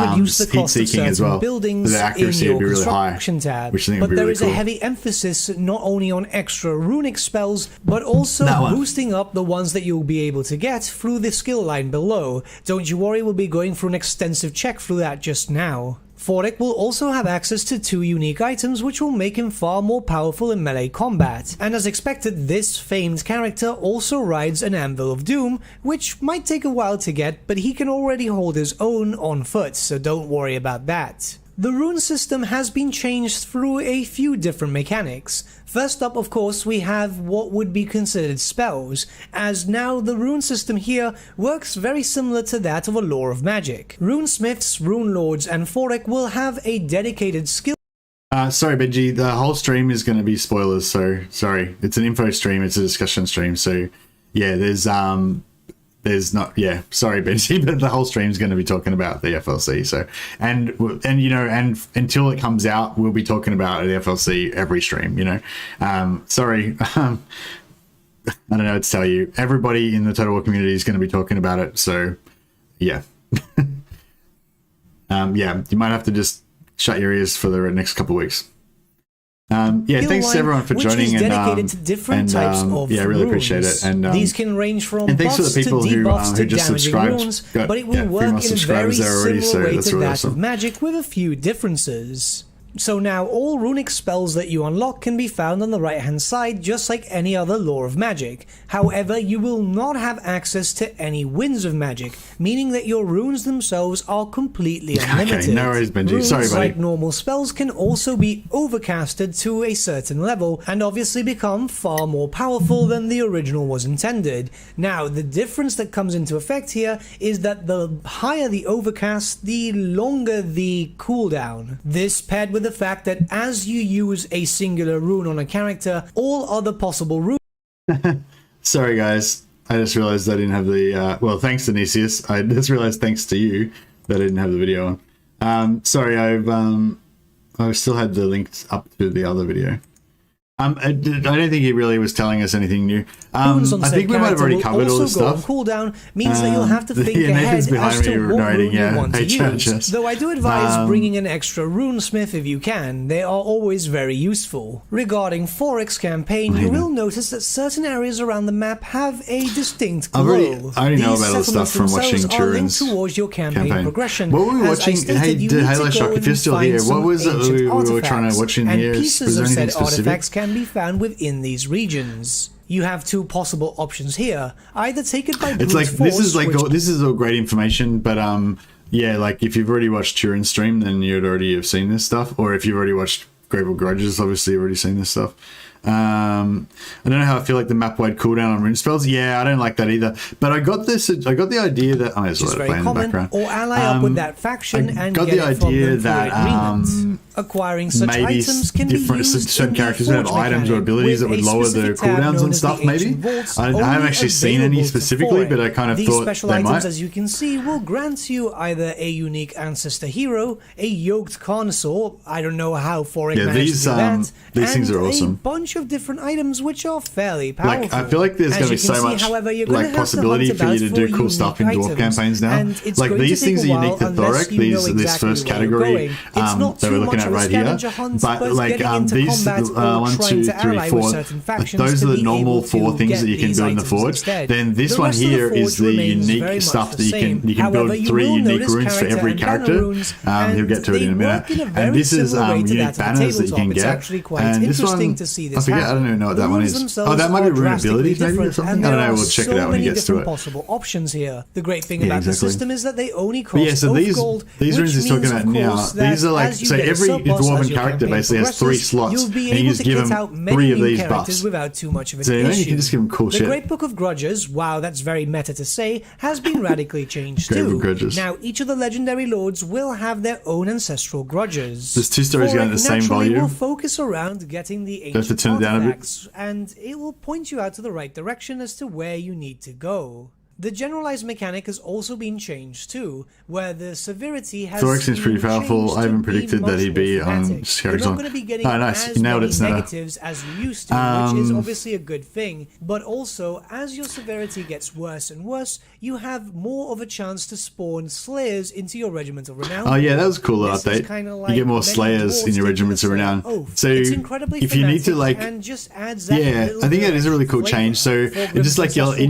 heat-seeking as well. The accuracy will be really high, which I think would be really cool. But there is a heavy emphasis not only on extra runic spells, but also boosting up the ones that you'll be able to get through the skill line below. Don't you worry, we'll be going through an extensive check through that just now. Thorek will also have access to 2 unique items which will make him far more powerful in melee combat, and as expected, this famed character also rides an Anvil of Doom, which might take a while to get, but he can already hold his own on foot, so don't worry about that. The rune system has been changed through a few different mechanics. First up, of course, we have what would be considered spells, as now the rune system here works very similar to that of a lore of magic. Runesmiths, rune lords, and Thorek will have a dedicated skill. Sorry, Benji, the whole stream is going to be spoilers, so sorry. It's an info stream, it's a discussion stream, so yeah, there's not, yeah, sorry Benji, but the whole stream is going to be talking about the FLC. So and you know, and until it comes out, we'll be talking about the FLC every stream, you know. Sorry, I don't know what to tell you. Everybody in the Total War community is going to be talking about it, so yeah. Yeah, you might have to just shut your ears for the next couple of weeks. Yeah, thanks to everyone for joining, and yeah, I really appreciate it. And these can range from thanks to the people who just subscribed. Runes, but it will work in a very similar way to that of magic, with a few differences. So now all runic spells that you unlock can be found on the right hand side, just like any other lore of magic. However, you will not have access to any winds of magic, meaning that your runes themselves are completely unlimited. Okay, no worries, Benji. Runes, sorry, buddy. like normal spells, can also be overcasted to a certain level, and obviously become far more powerful than the original was intended. Now, the difference that comes into effect here is that the higher the overcast, the longer the cooldown. This paired with the fact that as you use a singular rune on a character, all other possible runes... Sorry guys, I just realized I didn't have the, well, thanks to Nicias. I just realized thanks to you that I didn't have the video on. Sorry, I've still had the links up to the other video. I don't think he really was telling us anything new. I think we might have already covered all this stuff. Cooldown means that you'll have to think ahead as to what rune you want to use. Though I do advise bringing an extra runesmith if you can. They are always very useful. Regarding Thorek's campaign, you will notice that certain areas around the map have a distinct glow. I already know about all this stuff from watching Turin's towards your campaign progression. What were we watching? Hey, Halo Shock, if you're still here, what was it we were trying to watch in here? Pieces of said artifacts can be found within these regions. You have two possible options here. Either take it by brute force, this is all great information, but yeah, like if you've already watched Turin stream, then you'd already have seen this stuff, or if you've already watched Grateful Grudges, obviously you've already seen this stuff. I don't know how I feel like the map-wide cooldown on rune spells. Yeah, I don't like that either. But I got the idea that I just let it play in the background. Or ally up with that faction and got the idea that acquiring such items can be used certain characters would have items or abilities that would lower the cooldowns and stuff. Maybe I haven't actually seen any specifically, but I kind of thought special they might. Items, as you can see, will grant you either a unique ancestor hero, a yoked consul. I don't know how Thorek managed to do that. These things are awesome. A bunch of different items which are fairly powerful. Like I feel like there's going to be so much like possibility for you to do cool stuff in dwarf campaigns now. Like these things are unique to Thorek. This first category that we're looking at right here. But like these 1, 2, 3, 4, those are the normal 4 things that you can build in the forge. Then this one here is the unique stuff that you can build 3 unique runes for every character. He'll get to it in a minute. And this is unique banners that you can get. And this one, I forget, I don't even know what that one is. Oh, that might be rune abilities maybe or something? I don't know, we'll check it out when he gets to it. Possible options here. The great thing about the system is that they only cost gold. These runes he's talking about now, these are like, so every dwarven character basically has 3 slots, and you just give them 3 of these buffs. Without too much of an so you issue. can just give them cool shit. The Great Book of Grudges, wow, that's very meta to say, has been radically changed too. Now, each of the legendary lords will have their own ancestral grudges. There's 2 stories going at the same volume. Will focus around getting the ancient artifacts, and it will point you out to the right direction as to where you need to go. The generalized mechanic has also been changed too, where the severity has Thorek seems pretty powerful. I haven't predicted that he'd be on Scary Song. You're not going to be getting nice. You nailed it, negatives as you used to, which is obviously a good thing, but also as your severity gets worse and worse, you have more of a chance to spawn slayers into your Regiment of Renown. Oh yeah, that was a cool update. You get more slayers in your Regiments of Renown. So if you need to like, yeah, I think that is a really cool change. So it's just like it'll be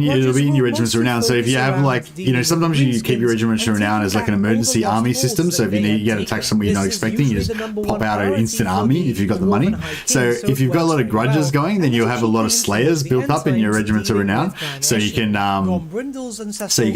in your Regiments of Renown. So if you have like, sometimes you keep your Regiment of Renown as like an emergency army system. So if you get attacked somewhere you're not expecting, you just pop out an instant army if you've got the money. So if you've got a lot of grudges going, then you'll have a lot of slayers built up in your Regiment of Renown. So you can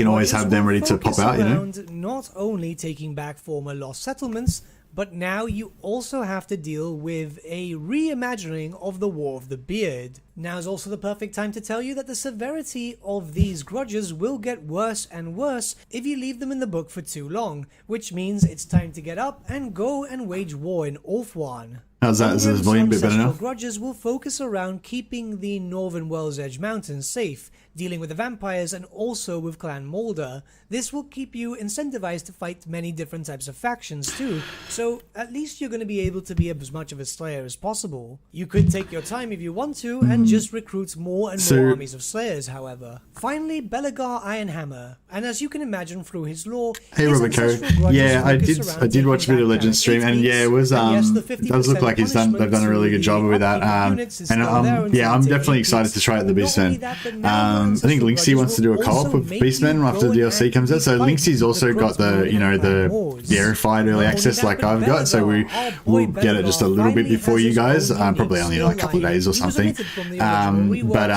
always have them ready to pop out, Not only taking back former lost settlements, but now you also have to deal with a reimagining of the War of the Beard. Now is also the perfect time to tell you that the severity of these grudges will get worse and worse if you leave them in the book for too long, which means it's time to get up and go and wage war in Ulthuan. How's that? Is this volume a bit better now? Grudges will focus around keeping the Northern World's Edge Mountains safe, dealing with the vampires and also with Clan Moulder. This will keep you incentivized to fight many different types of factions too, so at least you're going to be able to be as much of a slayer as possible. You could take your time if you want to and just recruit more and more armies of slayers, however. Finally, Belegar Ironhammer, and as you can imagine through his lore, hey Robert Co. Yeah, I did watch a bit of Legend stream, and yeah, it was it does look like they've done a really good job with that. And yeah, I'm definitely excited to try out the Beastmen. I think Linksy wants to do a co-op of Beastmen after the DLC comes out. So Linksy's also got the the verified early access like I've got. So we'll get it just a little bit before you guys. Probably only like a couple of days or something. But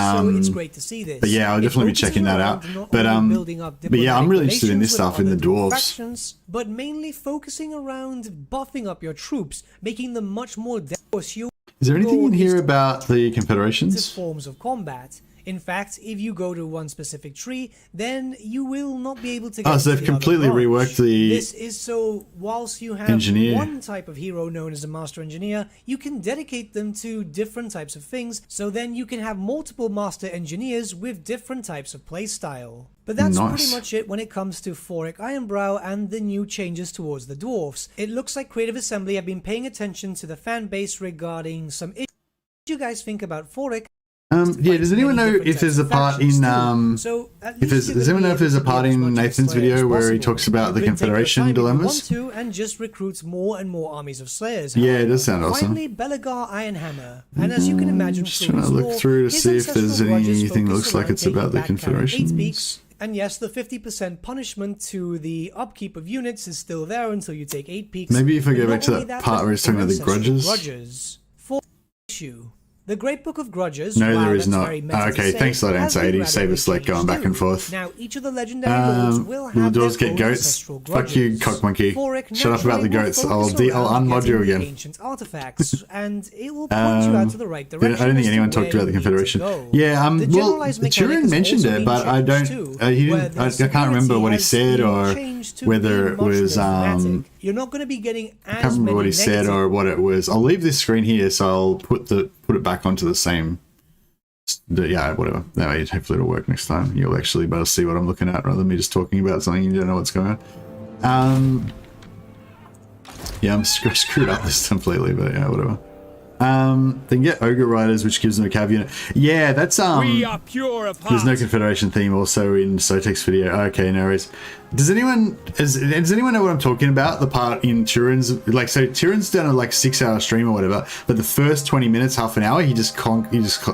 yeah, I'll definitely be checking that out. But yeah, I'm really interested in this stuff in the dwarves. But mainly focusing around buffing up your troops, making them much more dangerous. Is there anything in here about the confederations? Forms of combat. In fact, if you go to one specific tree, then you will not be able to get Oh, so to they've the other completely branch. reworked the This is so whilst you have engineer. one type of hero known as a master engineer, you can dedicate them to different types of things, so then you can have multiple master engineers with different types of playstyle. But that's Nice. pretty much it when it comes to Thorek, Ironbrow, and the new changes towards the dwarfs. It looks like Creative Assembly have been paying attention to the fan base regarding some issues. What do you guys think about Thorek? Yeah, does anyone know if there's a part in So if there's, does anyone know if there's a part in Nathan's video where he talks about the Confederation dilemmas? And just recruits more and more armies of slayers. Yeah, it does sound awesome. Finally, Belagar Ironhammer, and as you can imagine, Just trying to look through to see if there's anything that looks like it's about the Confederation. And yes, the 50% punishment to the upkeep of units is still there until you take 8 peaks. Maybe if I go But back to not only that part where he's but talking about the ancestral grudges. For issue. The Great Book of Grudges. No, wow, there is that's not. very meta to Okay, say, thanks for that has answer, been 80. Save us like going back and forth. Now, each of the legendary lords will have Will the dwarves their get own goats? ancestral Fuck you, grudges. cock monkey. Thorek Shut up about the naturally will goats. focus I'll around unmod you getting the again. ancient artifacts, and it will point you out to the right I direction. don't think as to anyone where talked about the you need to Confederation. go. Yeah, The well, generalized mechanic Turin has mentioned also it, been but I changed don't. too, He where didn't. the I can't remember severity what he has said been or changed to whether be it much was. less dramatic. You're not going to be getting as I can't remember what he said or what it was. I'll leave this screen here, so I'll put it back onto the same. Yeah, whatever. That way, hopefully it'll work next time. You'll actually be able to see what I'm looking at rather than me just talking about something you don't know what's going on. Yeah, I'm screwed up this completely, but yeah, whatever. They can get Ogre Riders, which gives them a cav unit. Yeah, that's We are pure of heart. there's no Confederation theme also in Sotek's video. Okay, no worries. Does anyone know what I'm talking about? The part in Turin's, like, so Turin's done a like 6-hour stream or whatever, but the first 20 minutes, half an hour, he just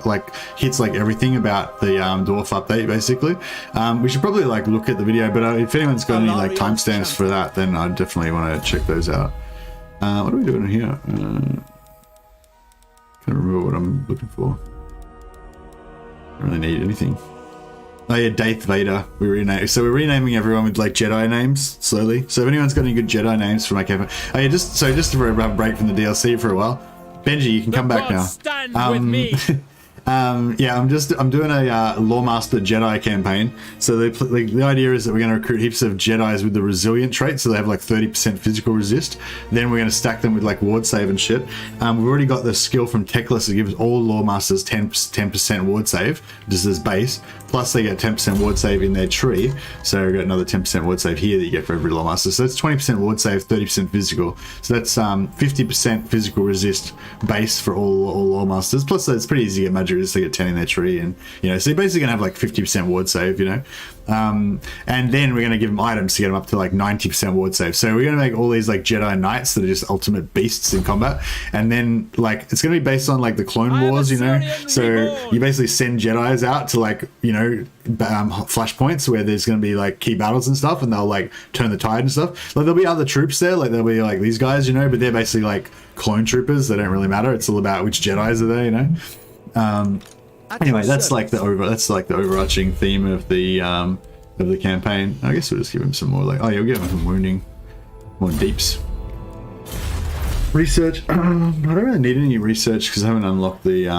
like hits like everything about the dwarf update basically. We should probably like look at the video, but if anyone's got any like timestamps for that, then I definitely want to check those out. What are we doing here? Can't remember what I'm looking for. Don't really need anything. Oh yeah, Darth Vader. So we're renaming everyone with like Jedi names slowly. So if anyone's got any good Jedi names for my campaign, oh yeah, just to have a break from the DLC for a while. Benji, you can come back now. Stand with me. Yeah, I'm doing a Loremaster Jedi campaign. So the idea is that we're going to recruit heaps of Jedis with the resilient trait, so they have like 30% physical resist. Then we're going to stack them with like ward save and shit. We've already got the skill from Techless that gives all Loremasters 10% ward save, just as base. Plus they get 10% ward save in their tree. So we've got another 10% ward save here that you get for every Loremaster. So that's 20% ward save, 30% physical. So that's 50% physical resist base for all Loremasters. Plus it's pretty easy to get magic resist. They get 10 in their tree, and you know, so you're basically gonna have like 50% ward save, you know. And then we're going to give them items to get them up to like 90% ward save. So we're going to make all these like Jedi Knights that are just ultimate beasts in combat. And then like it's going to be based on like the Clone Wars, you know. So you basically send Jedis out to like, you know, flashpoints where there's going to be like key battles and stuff, and they'll like turn the tide and stuff. Like there'll be other troops there, like there'll be like these guys, you know, but they're basically like clone troopers. They don't really matter. It's all about which Jedis are there, you know. Anyway, that's like the overarching theme of the campaign. I guess we'll just give him some more like, oh yeah, we'll give him some wounding, more deeps. Research. I don't really need any research because I haven't unlocked the.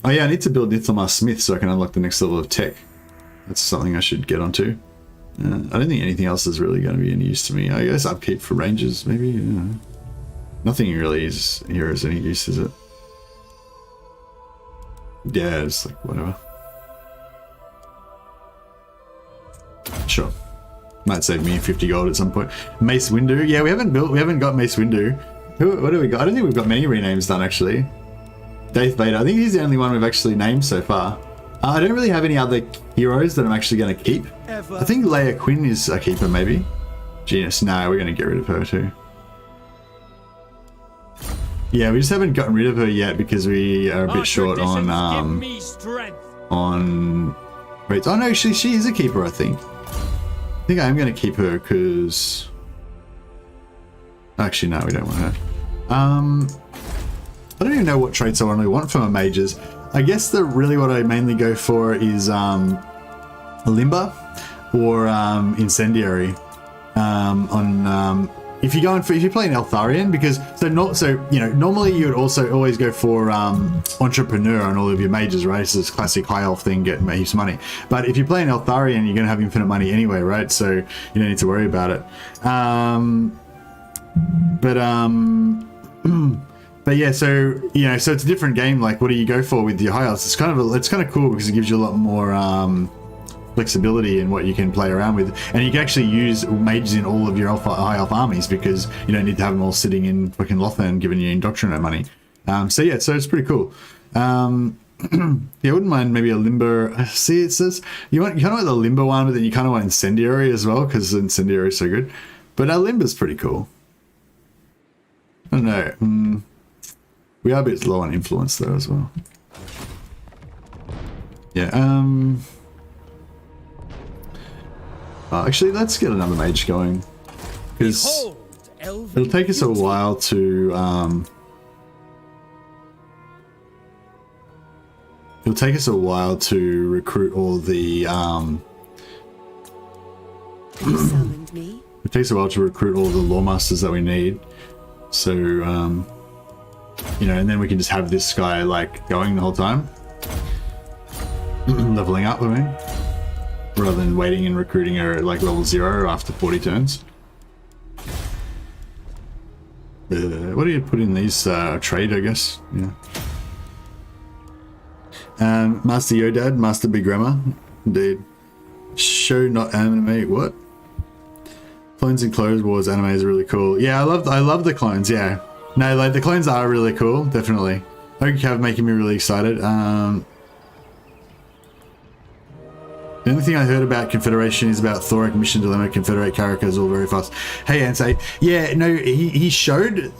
Oh yeah, I need to build Nithlamar Smith so I can unlock the next level of tech. That's something I should get onto. I don't think anything else is really going to be any use to me. I guess upkeep for rangers, maybe. I don't know. Nothing really is here is any use, is it? Yeah, it's like whatever. Sure. Might save me 50 gold at some point. Mace Windu. Yeah, we haven't got Mace Windu. What do we got? I don't think we've got many renames done actually. Darth Vader. I think he's the only one we've actually named so far. I don't really have any other heroes that I'm actually going to keep. I think Leia Quinn is a keeper maybe. Genius. No, we're going to get rid of her too. Yeah, we just haven't gotten rid of her yet because we are a bit short on wait, oh no, she is a keeper, I think. I think I am going to keep her because actually no, we don't want her. I don't even know what traits I really want from a mages. I guess what I mainly go for is Limber or Incendiary. if you're playing Eltharion, because normally you would also always go for Entrepreneur on all of your mages, right? It's this classic high elf thing, get heaps of money. But if you're playing Eltharion, you're gonna have infinite money anyway, right? So you don't need to worry about it. But yeah, so so it's a different game. Like, what do you go for with your high elves? It's kind of cool because it gives you a lot more flexibility in what you can play around with, and you can actually use mages in all of your high elf armies because you don't need to have them all sitting in fucking Lothern giving you Indoctrinate money. So it's pretty cool. Yeah, I wouldn't mind maybe a Limber. See, it says you kind of want the Limber one, but then you kind of want Incendiary as well because Incendiary is so good. But our Limber's pretty cool. I don't know. We are a bit low on influence though as well. Yeah. Actually, let's get another mage going, because it'll take us a while to recruit all the Summoned me. it takes a while to recruit all the Loremasters that we need. So and then we can just have this guy like going the whole time, leveling up. I mean, rather than waiting and recruiting her at like level 0 after 40 turns. What do you put in these? Trade, I guess. Yeah. Master Yodad, Master Big Grandma. Indeed. Show not anime. What? Clones and Clone Wars anime is really cool. Yeah, I love the clones. Yeah. No, like the clones are really cool. Definitely. Okay, making me really excited. The only thing I heard about Confederation is about Thorek Mission Dilemma. Confederate characters all very fast. Hey, Ansei. Yeah, no, he showed,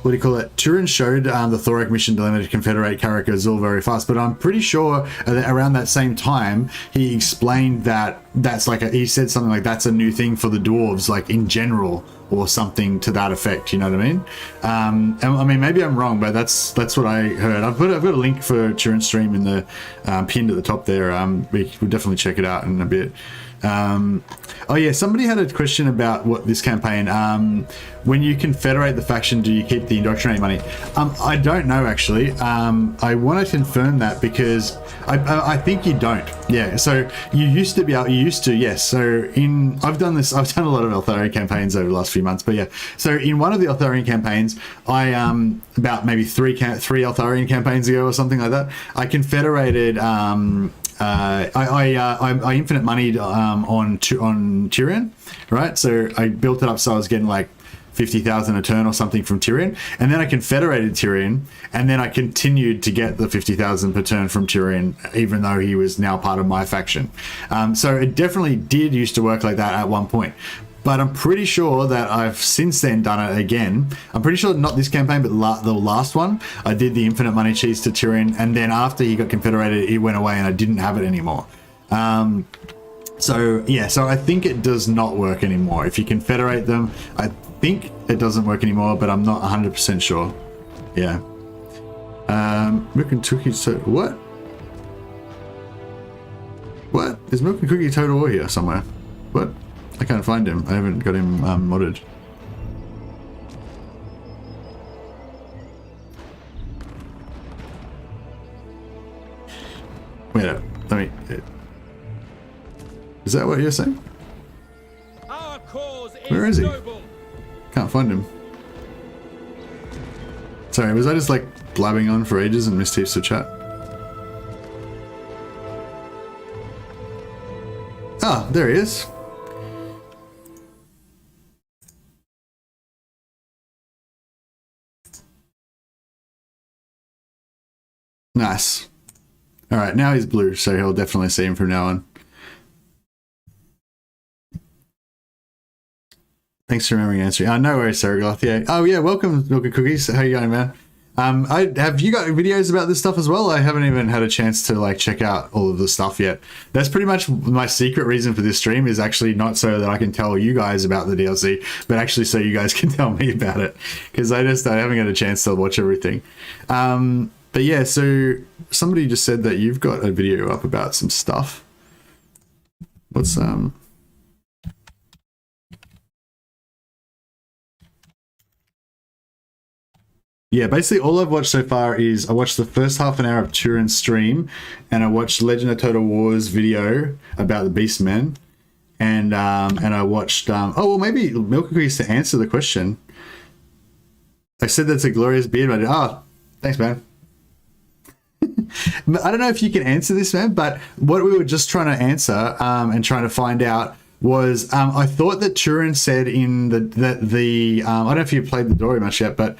what do you call it? Turin showed the Thorek Mission Dilemma to Confederate characters all very fast, but I'm pretty sure that around that same time he explained that that's like he said something like that's a new thing for the dwarves, like in general, or something to that effect. You know what I mean? And, I mean, maybe I'm wrong, but that's what I heard. I've got a link for Turin's stream in the pinned at the top there. We'll definitely check it out in a bit. Oh yeah, somebody had a question about what this campaign. When you confederate the faction, do you keep the indoctrinate money? I don't know actually. I want to confirm that because I think you don't. Yeah, so you used to be able. You used to, yes. So I've done a lot of Eltharion campaigns over the last few months. But yeah, so in one of the Eltharion campaigns, I about maybe three Eltharion campaigns ago or something like that, I confederated. I infinite moneyed on Tyrion, right? So I built it up so I was getting like 50,000 a turn or something from Tyrion, and then I confederated Tyrion, and then I continued to get the 50,000 per turn from Tyrion, even though he was now part of my faction. So it definitely did used to work like that at one point. But I'm pretty sure that I've since then done it again. I'm pretty sure not this campaign, but the last one, I did the infinite money cheese to Tyrion, and then after he got confederated, it went away and I didn't have it anymore. So yeah, so I think it does not work anymore. If you confederate them, I think it doesn't work anymore, but I'm not 100% sure. Yeah. Milk and Cookie Total... What? What? Is Milk and Cookie Total War here somewhere? What? I can't find him. I haven't got him modded. Wait up. Let me... Is that what you're saying? Our cause is Where is he? noble. Can't find him. Sorry, was I just like blabbing on for ages and missed heaps of chat? Ah, there he is. Nice. Alright, now he's blue, so he'll definitely see him from now on. Thanks for remembering answering. No worries, Saragloth. Yeah. Oh yeah, welcome, Milk and Cookies. How you going, man? Have you got videos about this stuff as well? I haven't even had a chance to like check out all of the stuff yet. That's pretty much my secret reason for this stream, is actually not so that I can tell you guys about the DLC, but actually so you guys can tell me about it, because I haven't got a chance to watch everything. But yeah, so somebody just said that you've got a video up about some stuff. What's Yeah, basically all I've watched so far is I watched the first half an hour of Turin's stream, and I watched Legend of Total War's video about the Beastmen, and I watched oh well, maybe Milk agrees to answer the question. I said that's a glorious beard, but thanks, man. I don't know if you can answer this, man, but what we were just trying to answer and trying to find out was I thought that Turin said in the I don't know if you played the story much yet, but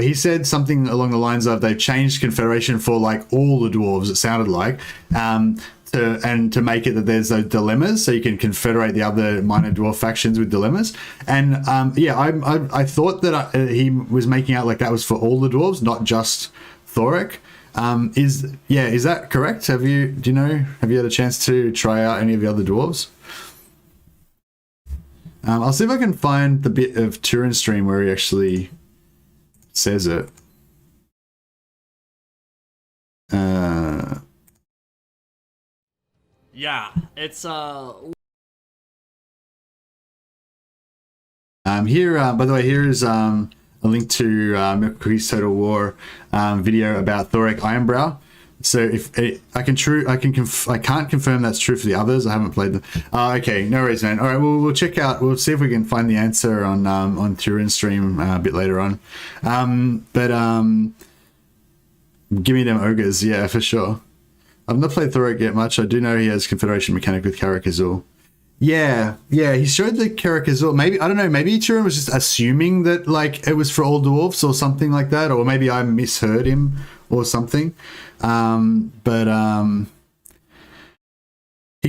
he said something along the lines of they've changed Confederation for like all the dwarves, it sounded like, to make it that there's those dilemmas, so you can confederate the other minor dwarf factions with dilemmas. And I thought that he was making out like that was for all the dwarves, not just Thorek. Is that correct? Have you had a chance to try out any of the other dwarves? I'll see if I can find the bit of Turin stream where he actually says it. Yeah, it's here. By the way, here is a link to MercytheMad's Total War video about Thorek Ironbrow. So if I can't confirm that's true for the others. I haven't played them. Okay, no worries, man. All right, we'll check out. We'll see if we can find the answer on Turin's stream a bit later on. Give me them ogres, yeah, for sure. I've not played Thorek yet much. I do know he has Confederation mechanic with Karak Azul. Yeah, he showed the Karak Azul. Maybe, I don't know, maybe Turin was just assuming that like it was for all dwarfs or something like that, or maybe I misheard him or something. He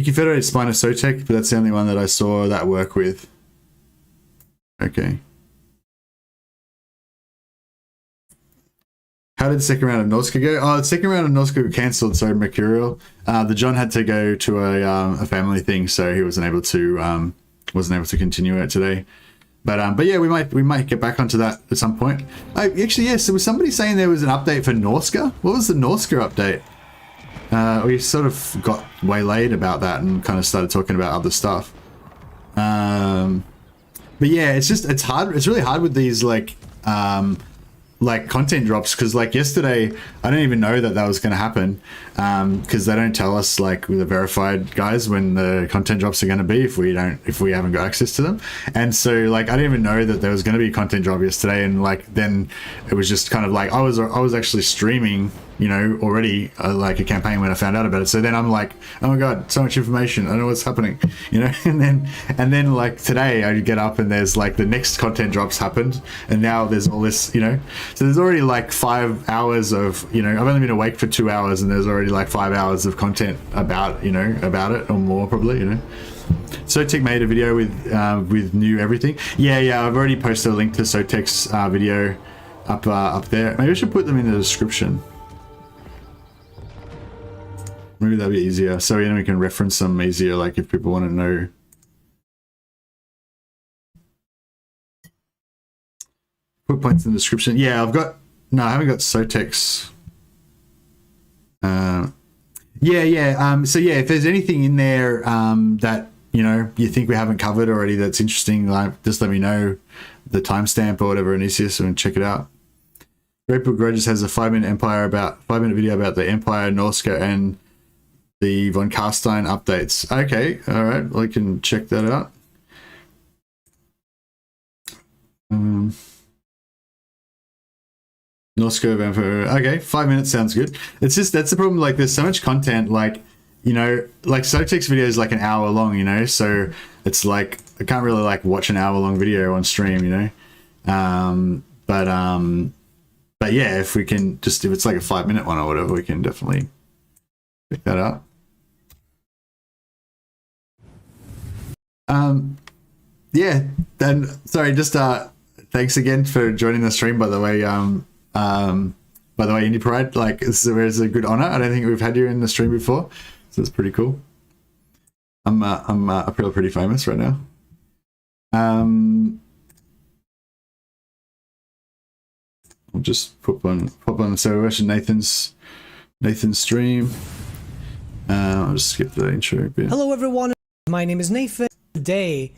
confederated Spina Sotek, but that's the only one that I saw that work with. Okay. How did the second round of Norska go? Oh, the second round of Norska got cancelled, so Mercurial. The John had to go to a family thing, so he wasn't able to continue it today. But yeah, we might get back onto that at some point. Actually, yes, there was somebody saying there was an update for Norska. What was the Norska update? We sort of got waylaid about that and kind of started talking about other stuff. But yeah, it's hard. It's really hard with these like content drops, because like yesterday I didn't even know that was going to happen, because they don't tell us like with the verified guys when the content drops are going to be if we haven't got access to them. And so like I didn't even know that there was going to be a content drop yesterday, and like then it was just kind of like I was actually streaming, you know, already like a campaign when I found out about it. So then I'm like, oh my god, so much information, I don't know what's happening, you know. and then like today I get up and there's like the next content drops happened, and now there's all this, you know. So there's already like 5 hours of, you know, I've only been awake for 2 hours and there's already like 5 hours of content about, you know, about it, or more probably, you know. Sotek made a video with new everything. Yeah, I've already posted a link to Sotek's video up there. Maybe I should put them in the description. Maybe that'd be easier, so then we can reference them easier, like if people want to know. Put points in the description. Yeah, I haven't got Sotek's. So yeah, if there's anything in there that, you know, you think we haven't covered already that's interesting, like just let me know the timestamp or whatever, and ECS, and check it out. Great Book Grudges has a 5-minute video about the Empire, Norska, and the von Carstein updates. Okay, all right, well, I can check that out. Norska Vampire. Okay, 5 minutes sounds good. It's just, that's the problem, like there's so much content, like, you know, like Sotek's video is like an hour long, you know, so it's like I can't really like watch an hour long video on stream, you know. But yeah, if we can just, if it's like a 5-minute one or whatever, we can definitely check that out. Yeah, then sorry, just thanks again for joining the stream, by the way. Indie Pride, like it's a good honor. I don't think we've had you in the stream before, so it's pretty cool. I feel pretty famous right now. I'll just pop on. So we're watching Nathan's stream. I'll just skip the intro bit. Hello everyone, my name is Nathan. Today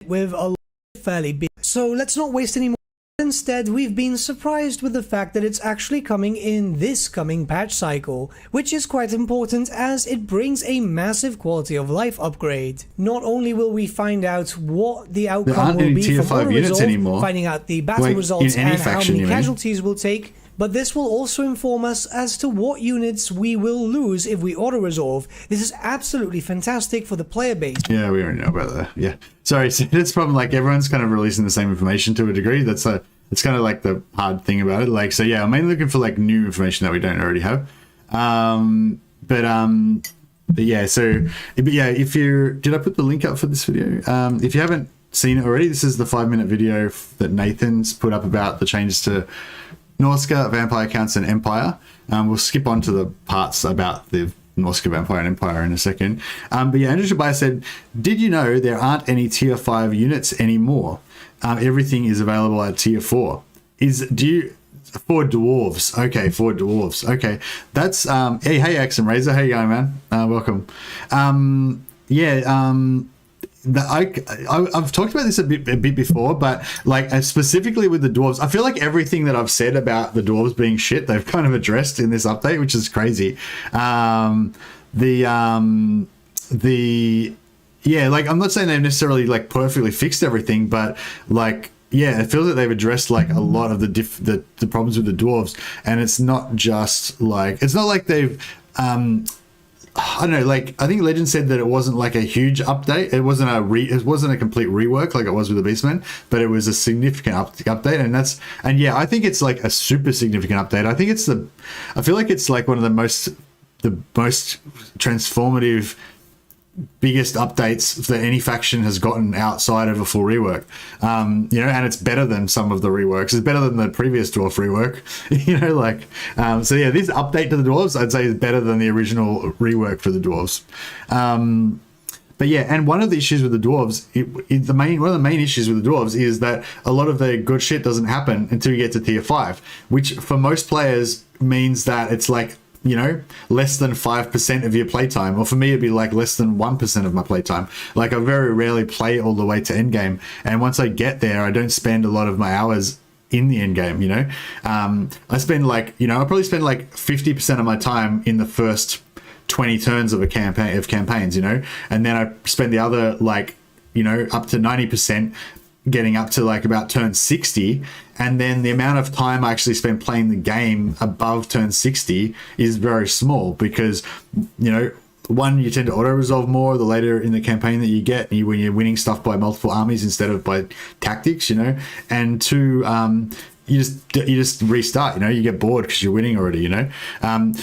with a fairly big. So let's not waste any more Instead, we've been surprised with the fact that it's actually coming in this coming patch cycle, which is quite important as it brings a massive quality of life upgrade. Not only will we find out what the outcome will be from auto resolve, finding out the battle results and how many casualties we'll take, but this will also inform us as to what units we will lose if we auto-resolve. This is absolutely fantastic for the player base. Yeah, we already know about that. Yeah. Sorry, so that's probably like everyone's kind of releasing the same information to a degree. It's kind of like the hard thing about it. Like, so yeah, I'm mainly looking for like new information that we don't already have. But yeah, did I put the link up for this video? If you haven't seen it already, this is the 5-minute video that Nathan's put up about the changes to Norsca, Vampire Counts, and Empire. We'll skip on to the parts about the Norsca, Vampire, and Empire in a second. But yeah, Andrew Shabai said, did you know there aren't any tier 5 units anymore? Everything is available at tier 4. For dwarves? Okay, for dwarves. Okay, that's hey X and Razor, how you going, man? Welcome. I've talked about this a bit before, but like specifically with the dwarves, I feel like everything that I've said about the dwarves being shit, they've kind of addressed in this update, which is crazy. Yeah, like I'm not saying they've necessarily like perfectly fixed everything, but like yeah, it feels like they've addressed like a lot of the problems with the dwarves, and it's not just like they've I don't know, like I think Legend said that it wasn't like a huge update. It wasn't a complete rework like it was with the Beastmen, but it was a significant update, and yeah, I think it's like a super significant update. I feel like it's like one of the most transformative, biggest updates that any faction has gotten outside of a full rework. And it's better than some of the reworks. It's better than the previous dwarf rework. So yeah, this update to the dwarves, I'd say, is better than the original rework for the dwarves. But yeah, and one of the issues with the dwarves, one of the main issues with the dwarves is that a lot of the good shit doesn't happen until you get to tier 5, which for most players means that it's like, less than 5% of your playtime, or for me it'd be like less than 1% of my playtime. Like I very rarely play all the way to endgame, and once I get there, I don't spend a lot of my hours in the endgame. I spend like, I probably spend like 50% of my time in the first 20 turns of campaigns, and then I spend the other like, up to 90% getting up to like about turn 60, and then the amount of time I actually spend playing the game above turn 60 is very small because, one, you tend to auto-resolve more the later in the campaign that you get when you're winning stuff by multiple armies instead of by tactics, and two, you just restart, you get bored because you're winning already,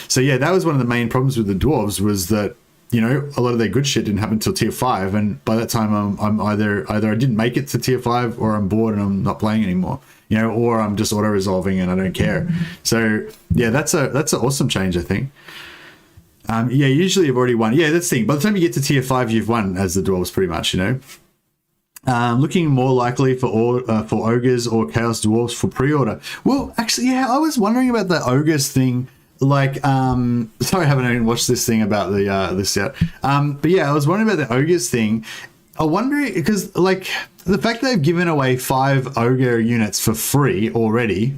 so yeah, that was one of the main problems with the dwarves, was that a lot of their good shit didn't happen until tier 5, and by that time I'm either I didn't make it to tier 5, or I'm bored and I'm not playing anymore, or I'm just auto resolving and I don't care. So yeah, that's an awesome change, I think. Yeah, usually you've already won. Yeah, that's the thing. By the time you get to tier 5, you've won as the dwarves, pretty much. Looking more likely for ogres or chaos dwarves for pre-order. Well, actually, yeah, I was wondering about the ogres thing. Like, sorry, I haven't even watched this thing about this yet. But yeah, I was wondering about the ogres thing. I wonder, because like the fact that they've given away 5 ogre units for free already,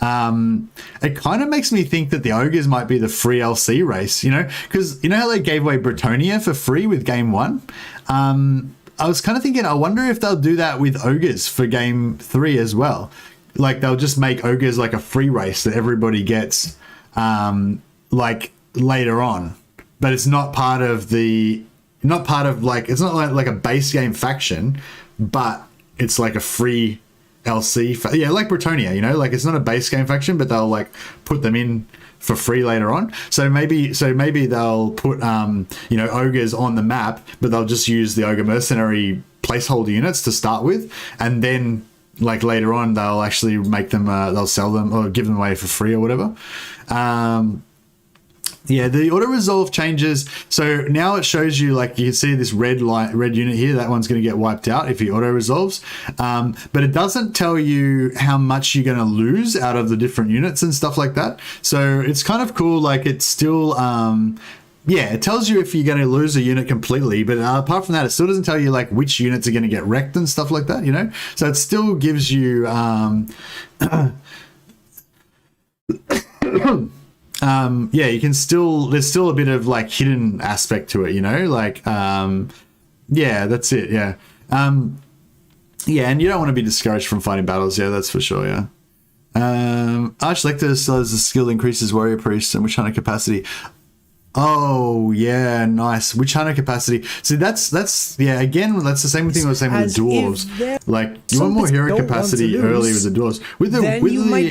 it kind of makes me think that the ogres might be the free LC race, because how they gave away Bretonia for free with game 1. I was kind of thinking, I wonder if they'll do that with ogres for game 3 as well. Like they'll just make ogres like a free race that everybody gets like later on, but it's not part of like, it's not like a base game faction, but it's like a free LC yeah, like Bretonia, like it's not a base game faction, but they'll like put them in for free later on. So maybe they'll put ogres on the map, but they'll just use the ogre mercenary placeholder units to start with, and then like later on they'll actually make them they'll sell them or give them away for free or whatever. Yeah, the auto resolve changes. So now it shows you, like, you can see this red unit here. That one's going to get wiped out if he auto resolves. But it doesn't tell you how much you're going to lose out of the different units and stuff like that. So it's kind of cool. Like, it's still yeah, it tells you if you're going to lose a unit completely, but apart from that, it still doesn't tell you like which units are going to get wrecked and stuff like that, you know? So it still gives you, yeah, you can still, there's still a bit of like hidden aspect to it, you know? Like, yeah, that's it, yeah. Yeah, and you don't want to be discouraged from fighting battles, yeah, that's for sure, yeah. Archlector still has a skill that increases warrior priest and witch hunter capacity. Oh yeah, nice. Witch hunter capacity. See, that's yeah. Again, that's the same thing I was saying with the dwarves. Like you want more hero capacity early with the dwarves. With the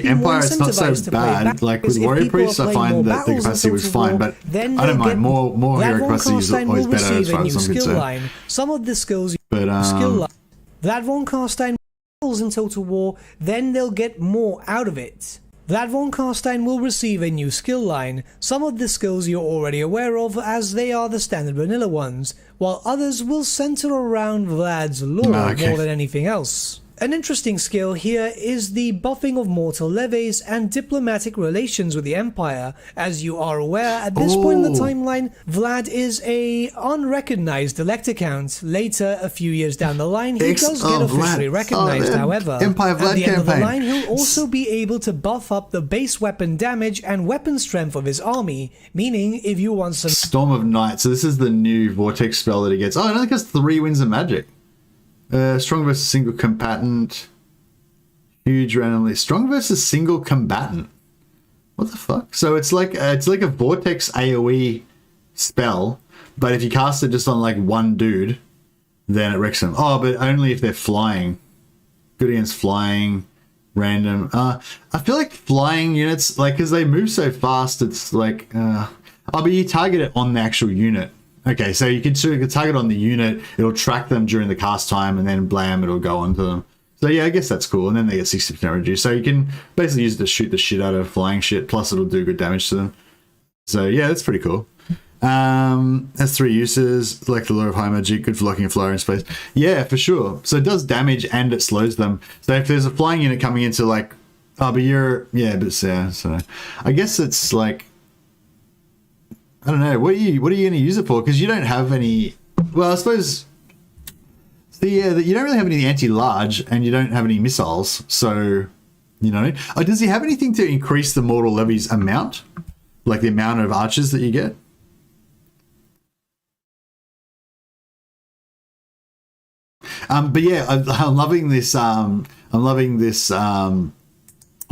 empire, it's not so bad. Like with warrior priests, I find that the capacity was fine, but I don't mind. More hero capacity is always better as far as I'm concerned. Some of the skills, but Vlad von Carstein in Total War, then they'll get more out of it. Vlad von Carstein will receive a new skill line, some of the skills you're already aware of as they are the standard vanilla ones, while others will center around Vlad's lore more than anything else. An interesting skill here is the buffing of mortal levies and diplomatic relations with the Empire. As you are aware, at this point in the timeline, Vlad is a unrecognized elect account. Later, a few years down the line, he does get officially recognized, however. Empire Vlad at the end of the campaign. line, he'll also be able to buff up the base weapon damage and weapon strength of his army, meaning if you want some... Storm of Night. So this is the new Vortex spell that he gets. Oh, it only has 3 winds of magic. Strong versus single combatant. Huge randomly. Strong versus single combatant. What the fuck? So it's like a Vortex AoE spell, but if you cast it just on like one dude, then it wrecks them. Oh, but only if they're flying. Good against flying. Random. I feel like flying units, like, because they move so fast, it's like... oh, but you target it on the actual unit. Okay, so you can target on the unit, it'll track them during the cast time, and then blam, it'll go onto them. So yeah, I guess that's cool. And then they get 60% reduced. So you can basically use it to shoot the shit out of flying shit, plus it'll do good damage to them. So yeah, that's pretty cool. Has 3 uses, like the Lure of High Magic, good for locking a flyer in space. Yeah, for sure. So it does damage and it slows them. So if there's a flying unit coming into like, oh, but you're, yeah, but yeah, so I guess it's like, I don't know. What are you going to use it for? Because you don't have any. Well, I suppose. Yeah, you don't really have any anti-large, and you don't have any missiles. So, you know. Oh, does he have anything to increase the mortal levies amount, like the amount of archers that you get? But yeah, I'm loving this. I'm loving this. What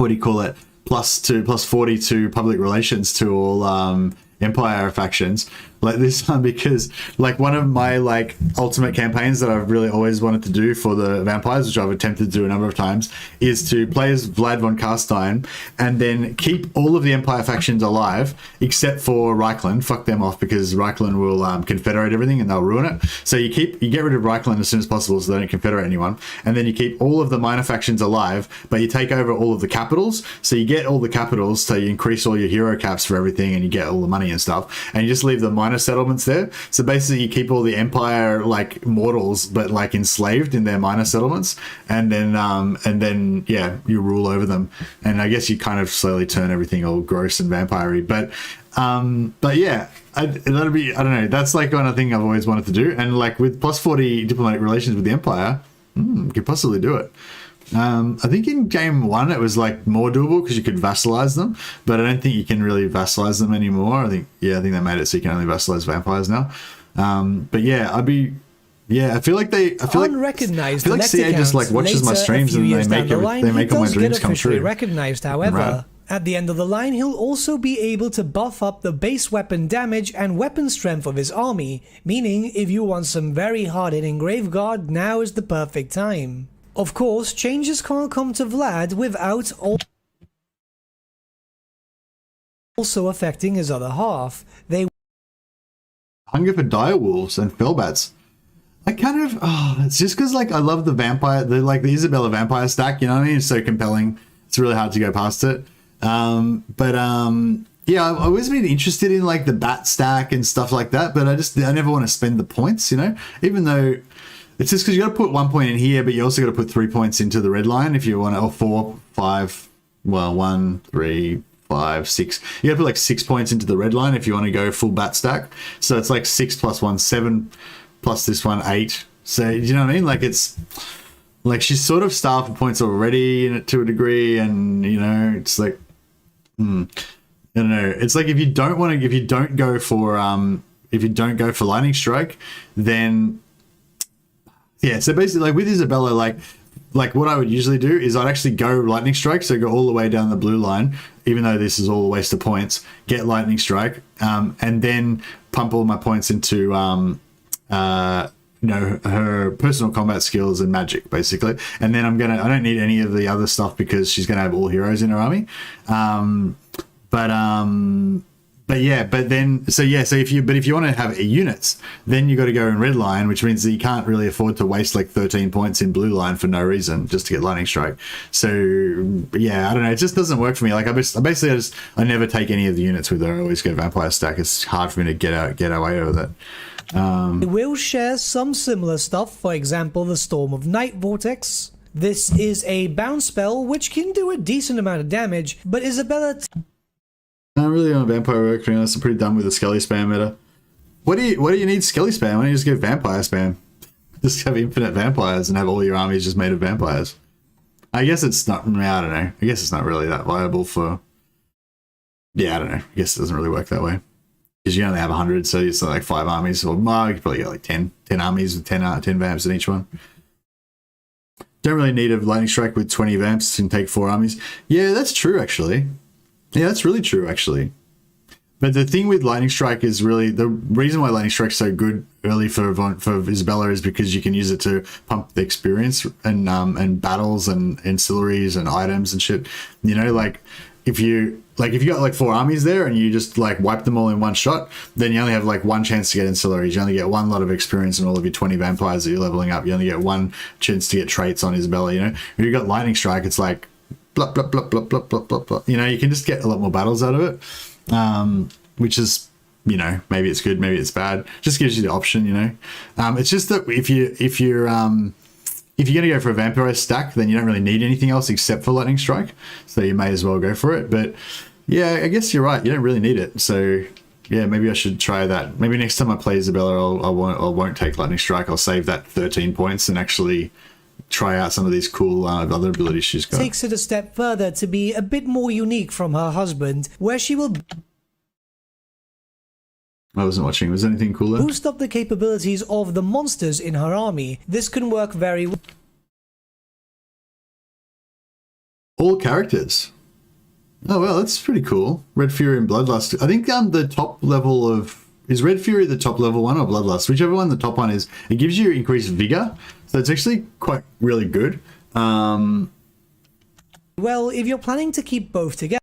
do you call it? plus 40 to public relations to all Empire factions like this one, because like one of my like ultimate campaigns that I've really always wanted to do for the vampires, which I've attempted to do a number of times, is to play as Vlad von Carstein and then keep all of the Empire factions alive except for Reichland. Fuck them off, because Reichland will confederate everything and they'll ruin it. So you get rid of Reichland as soon as possible so they don't confederate anyone, and then you keep all of the minor factions alive, but you take over all of the capitals. So you get all the capitals, so you increase all your hero caps for everything and you get all the money and stuff, and you just leave the minor settlements there. So basically you keep all the Empire like mortals but like enslaved in their minor settlements, and then yeah, you rule over them, and I guess you kind of slowly turn everything all gross and vampire-y. But yeah, that'll be, I don't know, that's like one thing I've always wanted to do, and like with plus 40 diplomatic relations with the Empire, could possibly do it. I think in game 1 it was like more doable because you could vassalize them, but I don't think you can really vassalize them anymore. I think they made it so you can only vassalize vampires now. But yeah, I feel like CA just like watches my streams and they make all my dreams come true. Recognized, however. Right. At the end of the line, he'll also be able to buff up the base weapon damage and weapon strength of his army, meaning if you want some very hard-hitting Graveguard, now is the perfect time. Of course, changes can't come to Vlad without also affecting his other half. They Hunger for direwolves and fellbats. I kind of, it's just because like I love the vampire, the Isabella vampire stack, you know what I mean? It's so compelling. It's really hard to go past it. Yeah, I've always been interested in like the bat stack and stuff like that, but I never want to spend the points, you know, even though it's just because you got to put 1 point in here, but you also got to put 3 points into the red line if you want to, or 4, 5, well, 1, 3, 5, 6. You gotta put like 6 points into the red line if you want to go full bat stack. So it's like 6 plus 1, 7 plus this one, 8. So, do you know what I mean? Like, it's like she's sort of starved for points already to a degree, and you know, it's like, I don't know. It's like if you don't go for lightning strike, then yeah. So basically, like with Isabella, like what I would usually do is I'd actually go lightning strike, so go all the way down the blue line, even though this is all a waste of points. Get lightning strike, and then pump all my points into you know, her personal combat skills and magic, basically. And then I don't need any of the other stuff because she's gonna have all heroes in her army. But if you want to have units, then you got to go in red line, which means that you can't really afford to waste like 13 points in blue line for no reason just to get lightning strike. So yeah, I don't know, it just doesn't work for me. Like I never take any of the units with her. I always go vampire stack. It's hard for me to get away with it. We will share some similar stuff, for example the Storm of Night Vortex. This is a bounce spell which can do a decent amount of damage, but Isabella... Not really on vampire work, to be honest. I'm pretty done with the skelly spam meta. What do you need skelly spam? Why don't you just go vampire spam? Just have infinite vampires and have all your armies just made of vampires. I guess it's not, I don't know. I guess it's not really that viable for... Yeah, I don't know. I guess it doesn't really work that way. Because you only have 100, so it's like 5 armies. Or you could probably get like 10 armies with 10 vamps in each one. Don't really need a lightning strike with 20 vamps and take 4 armies. Yeah, that's true, actually. Yeah, that's really true, actually. But the thing with lightning strike is really... The reason why lightning strike's so good early for Isabella is because you can use it to pump the experience and battles and ancillaries and items and shit. You know, like... If you got like 4 armies there and you just like wipe them all in one shot, then you only have like 1 chance to get ancillaries. You only get 1 lot of experience in all of your 20 vampires that you're leveling up. You only get 1 chance to get traits on Isabella, you know? If you got lightning strike, it's like blah, blah, blah, blah, blah, blah, blah, blah. You know, you can just get a lot more battles out of it, which is, you know, maybe it's good, maybe it's bad. Just gives you the option, you know? It's just that if you're going to go for a vampire stack, then you don't really need anything else except for lightning strike, so you may as well go for it. But yeah, I guess you're right, you don't really need it. So yeah, maybe I should try that. Maybe next time I play Isabella, I won't take lightning strike. I'll save that 13 points and actually try out some of these cool other abilities she's got. Takes it a step further to be a bit more unique from her husband, where she will... I wasn't watching. Was there anything cooler? Boost up the capabilities of the monsters in her army. This can work very well. All characters. Oh well, that's pretty cool. Red Fury and Bloodlust. I think the top level of... Is Red Fury the top level one or Bloodlust? Whichever one the top one is. It gives you increased vigor. So it's actually quite really good. Well, if you're planning to keep both together...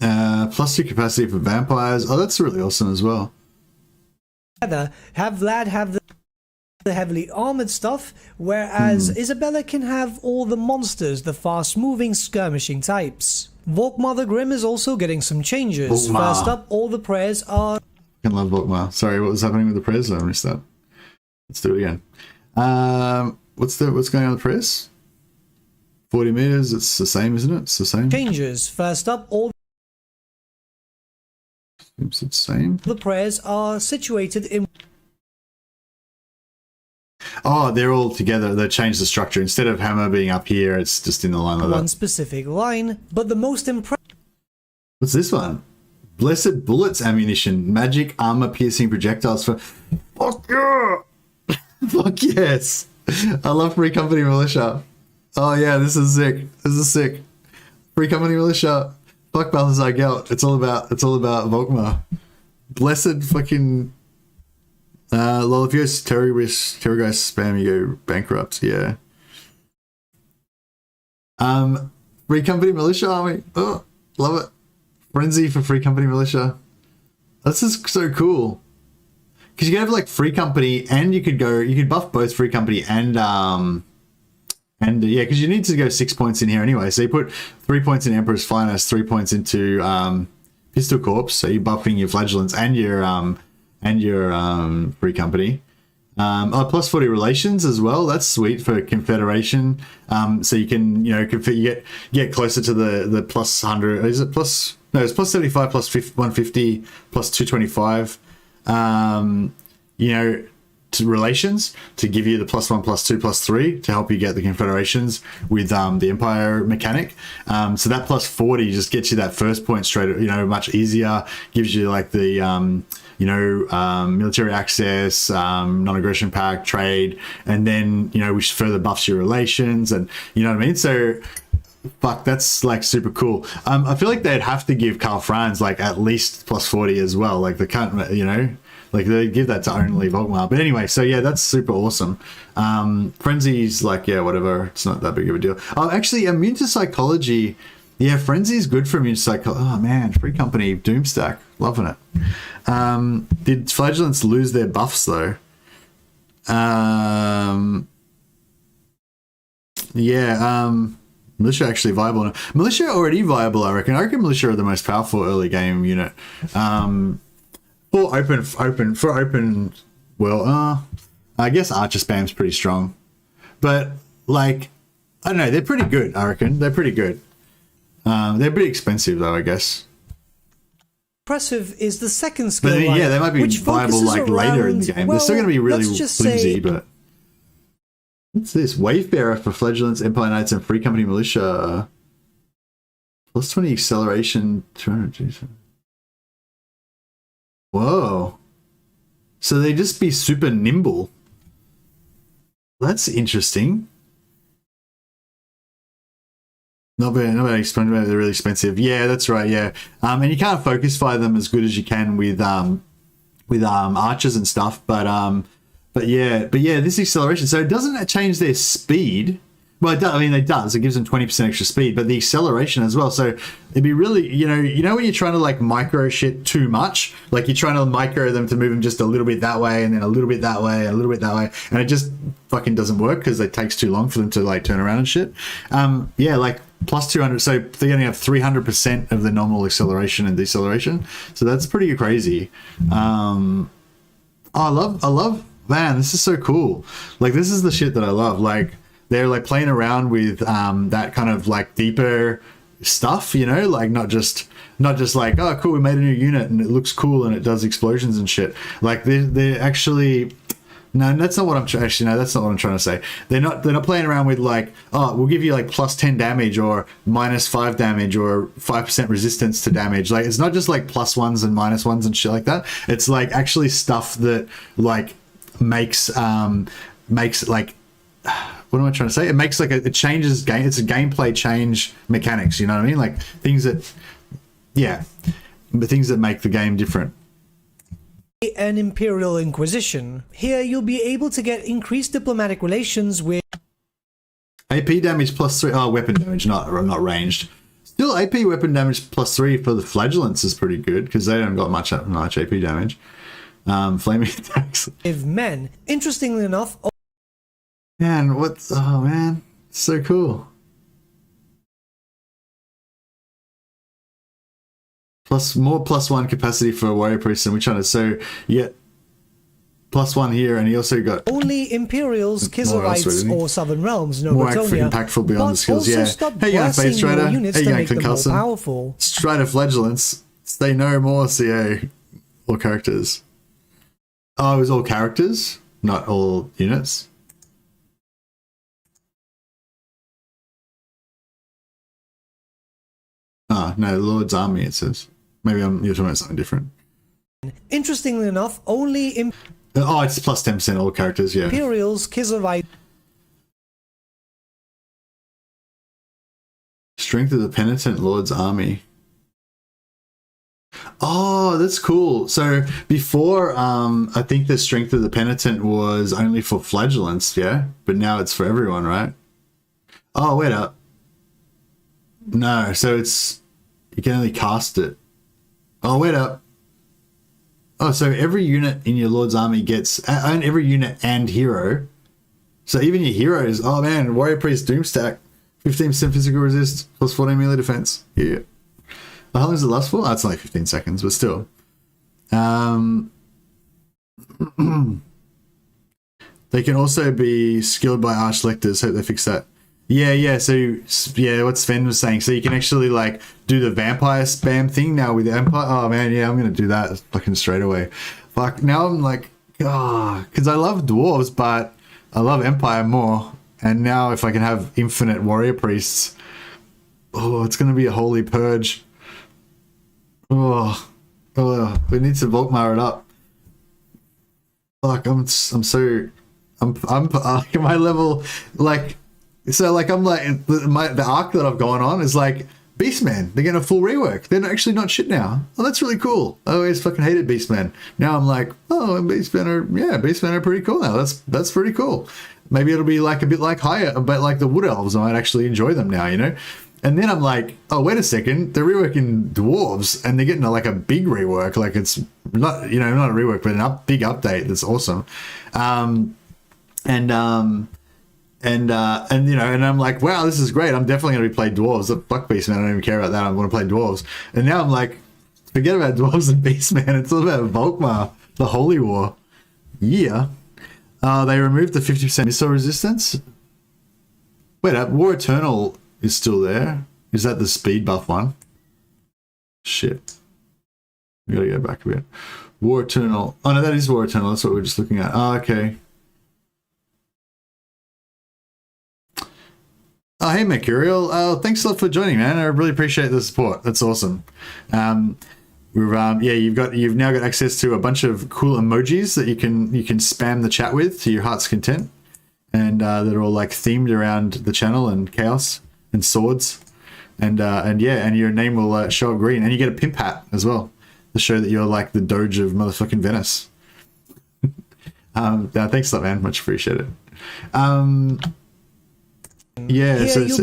+2 capacity for vampires. Oh, that's really awesome as well. Have Vlad have the heavily armored stuff, whereas Isabella can have all the monsters, the fast-moving skirmishing types. Volkmar the Grim is also getting some changes. Volkmar. First up, all the prayers are... I love Volkmar. Sorry, what was happening with the prayers? I missed that. Let's do it again. What's going on with the prayers? 40 meters. It's the same, isn't it? It's the same. Changes. First up, all... Seems the same. The prayers are situated in... Oh, they're all together. They changed the structure. Instead of hammer being up here, it's just in the line like that. One specific line, but the most impressive... What's this one? Blessed Bullets ammunition. Magic armor piercing projectiles for... Fuck yeah! Fuck yes! I love Free Company Militia. Oh yeah, this is sick. This is sick. Free Company Militia. Fuck Balthazar Gelt. It's all about Volkmar. Blessed fucking... lol, if you guys terrorist spam, you go bankrupt. Yeah. Free Company Militia Army. Oh, love it. Frenzy for Free Company Militia. That's just so cool. Because you can have like Free Company, and you could buff both Free Company and yeah, because you need to go 6 points in here anyway. So you put 3 points in Emperor's Finest, 3 points into Pistol Corps. So you're buffing your Flagellants and your Free Company. Plus 40 relations as well. That's sweet for Confederation. So you can, you know, you get closer to the plus 100. Is it plus? No, it's plus 75, plus 150, plus 225. You know, to relations to give you the +1, +2, +3 to help you get the confederations with the empire mechanic. So that plus 40 just gets you that first point straight, you know, much easier. Gives you like the military access, non-aggression pact, trade, and then, you know, which further buffs your relations, and you know what I mean. So fuck, that's like super cool. I feel like they'd have to give Karl Franz like at least plus 40 as well. Like they can't, you know, like they give that to only Volkmar. But anyway, so yeah, that's super awesome. Frenzy's like, yeah, whatever. It's not that big of a deal. Oh, actually, immune to psychology. Yeah, Frenzy's good for immune to psychology. Oh man, Free Company, Doomstack, loving it. Did Flagellants lose their buffs though? Militia actually viable. Militia already viable, I reckon. I reckon Militia are the most powerful early game unit. For open, well, I guess Archer Spam's pretty strong. But, like, I don't know, they're pretty good, I reckon. They're pretty good. They're pretty expensive, though, I guess. Impressive is the second skill But, line, yeah, they might be which viable, like, focuses later in the around, game. well, They're still going to be really let's just flimsy, say but... What's this? Wavebearer for Flagellants, Empire Knights, and Free Company Militia. Plus 20 acceleration, 200. Whoa. So they just be super nimble. That's interesting. Not very expensive, they're really expensive. Yeah, that's right, yeah. And you can't focus fire them as good as you can with archers and stuff, but yeah, this acceleration. So it doesn't change their speed. Well, it does, I mean, it does. It gives them 20% extra speed, but the acceleration as well. So it'd be really, you know when you're trying to like micro shit too much, like you're trying to micro them to move them just a little bit that way and then a little bit that way, and a little bit that way, and it just fucking doesn't work because it takes too long for them to like turn around and shit. Yeah, like plus 200. So they only have 300% of the normal acceleration and deceleration. So that's pretty crazy. I love. Man, this is so cool. Like, this is the shit that I love. Like, they're like playing around with that kind of like deeper stuff, you know, like not just like, oh cool, we made a new unit and it looks cool and it does explosions and shit. Like they're actually, no, that's not what I'm trying to say. They're not playing around with like, oh, we'll give you like plus 10 damage or minus 5 damage or 5% resistance to damage. Like, it's not just like plus ones and minus ones and shit like that. It's like actually stuff that like makes like, what am I trying to say? It makes like it changes game. It's a gameplay change mechanics. You know what I mean? Like things that, yeah, but things that make the game different. An Imperial Inquisition. Here you'll be able to get increased diplomatic relations with AP damage plus 3. Oh, weapon damage, not ranged. Still, AP weapon damage plus 3 for the Flagellants is pretty good because they don't got much AP damage. Flaming attacks. With men. Interestingly enough. Man, oh man, so cool. More +1 capacity for warrior priest, and which one is so you get +1 here, and he also got only Imperials, Kizarites, or Southern Realms, no more impactful beyond the skills. Yeah. Hey, you going Phase Strider? Hey, you going Concussant? Powerful. Strider Flagellants. Stay no more CA. All characters. Oh, it was all characters, not all units. Ah, no, Lord's Army, it says. Maybe you're talking about something different. Interestingly enough, only oh, it's plus 10% all characters, yeah. Imperials, Kizarite. Strength of the Penitent, Lord's Army. Oh, that's cool. So before, I think the Strength of the Penitent was only for Flagellants, yeah? But now it's for everyone, right? Oh, wait up. No, so it's, you can only cast it. Oh, wait up. Oh, so every unit in your Lord's Army gets, and every unit and hero. So even your heroes, oh man, Warrior Priest Doomstack, 15% physical resist, plus 14 melee defense. Yeah. How long does it last for? Oh, it's only 15 seconds, but still. They can also be skilled by Archlectors. Hope they fix that. Yeah. So yeah, what Sven was saying. So you can actually like do the vampire spam thing now with Empire. Oh man, yeah, I'm gonna do that fucking straight away. Fuck. Now I'm like, because I love dwarves, but I love Empire more. And now if I can have infinite warrior priests, it's gonna be a holy purge. We need to Volkmar it up. Fuck, I'm at my level, like, so like I'm like the arc that I've gone on is like Beastmen. They're getting a full rework. They're actually not shit now. Oh, that's really cool. I always fucking hated Beastmen. Now I'm like, Beastmen are pretty cool now. That's pretty cool. Maybe it'll be like a bit like the Wood Elves. I might actually enjoy them now, you know. And then I'm like, oh, wait a second, they're reworking dwarves and they're getting like a big rework. Like it's not, you know, not a rework, but a big update. That's awesome. And you know, and I'm like, wow, this is great. I'm definitely going to be playing dwarves. Fuck Beastmen, I don't even care about that. I'm going to play dwarves. And now I'm like, forget about dwarves and Beastmen. It's all about Volkmar, the Holy War. Yeah. They removed the 50% missile resistance. Wait, War Eternal is still there. Is that the speed buff one? Shit. We gotta go back a bit. War Eternal. Oh no, that is War Eternal. That's what we're just looking at. Oh, okay. Oh, hey, Mercurial. Thanks a lot for joining, man. I really appreciate the support. That's awesome. You've now got access to a bunch of cool emojis that you can spam the chat with to your heart's content, and that are all like themed around the channel and chaos and swords, and your name will show up green, and you get a pimp hat as well to show that you're like the Doge of motherfucking Venice. Thanks a lot, man. Much appreciated. You'll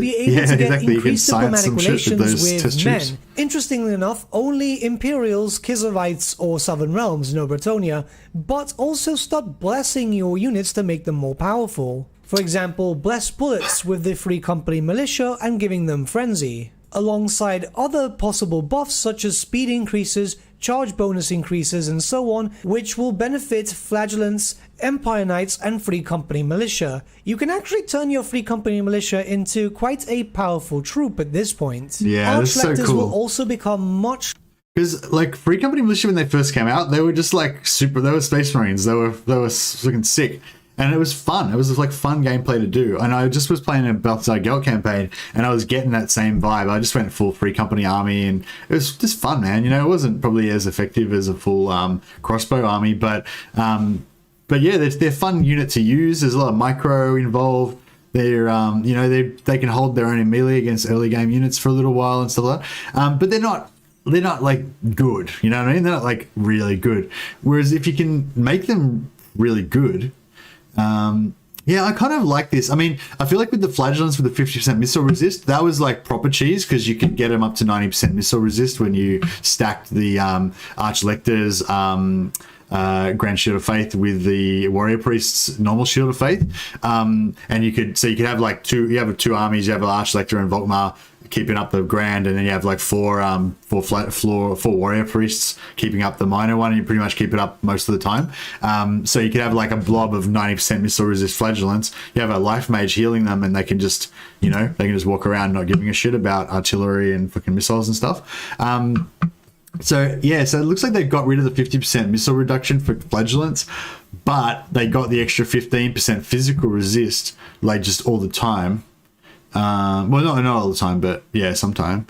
be able to get increased diplomatic relations with men. Tubes. Interestingly enough, only Imperials, Kislevites, or Southern Realms, no Bretonia, but also start blessing your units to make them more powerful. For example, bless bullets with the Free Company Militia and giving them Frenzy, alongside other possible buffs such as speed increases, charge bonus increases, and so on, which will benefit Flagellants, Empire Knights, and Free Company Militia. You can actually turn your Free Company Militia into quite a powerful troop at this point. Yeah, that's so cool. Will also become much... Because like Free Company Militia, when they first came out, they were just like super. They were Space Marines. They were looking sick. And it was fun. It was like fun gameplay to do. And I just was playing a Balthazar Gelt campaign, and I was getting that same vibe. I just went full Free Company army, and it was just fun, man. You know, it wasn't probably as effective as a full crossbow army, but yeah, they're fun unit to use. There's a lot of micro involved. They're they can hold their own in melee against early game units for a little while and stuff like that. But they're not like good. You know what I mean? They're not like really good. Whereas if you can make them really good. I kind of like this. I mean, I feel like with the Flagellants with the 50% missile resist, that was like proper cheese because you could get them up to 90% missile resist when you stacked the Archlector's Grand Shield of Faith with the Warrior Priest's normal Shield of Faith. And you could have like two armies. You have Archlector and Volkmar keeping up the Grand, and then you have like four Warrior Priests keeping up the minor one, and you pretty much keep it up most of the time. So you could have like a blob of 90% missile resist Flagellants. You have a Life Mage healing them, and they can just walk around not giving a shit about artillery and fucking missiles and stuff. So it looks like they got rid of the 50% missile reduction for Flagellants, but they got the extra 15% physical resist like just all the time. Not all the time, but yeah, sometime.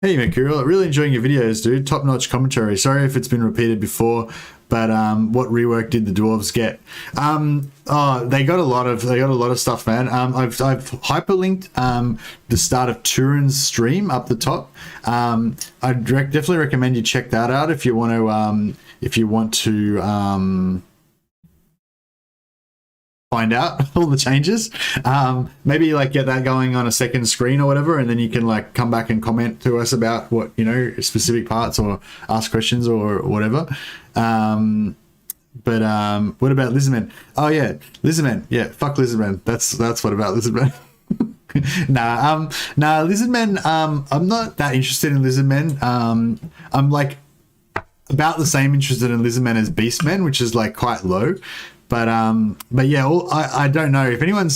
Hey, Mercurial, really enjoying your videos, dude. Top-notch commentary. Sorry if it's been repeated before, but what rework did the dwarves get? They got a lot of stuff, man. I've hyperlinked the start of Turin's stream up the top. I definitely recommend you check that out if you want to find out all the changes. Maybe like get that going on a second screen or whatever, and then you can like come back and comment to us about what, specific parts or ask questions or whatever. But what about Lizardmen? Oh yeah, Lizardmen. Yeah, fuck Lizardmen. That's what about Lizardmen. Nah, Lizardmen, I'm not that interested in Lizardmen. I'm like about the same interested in Lizardmen as Beastmen, which is like quite low. but yeah, I don't know if anyone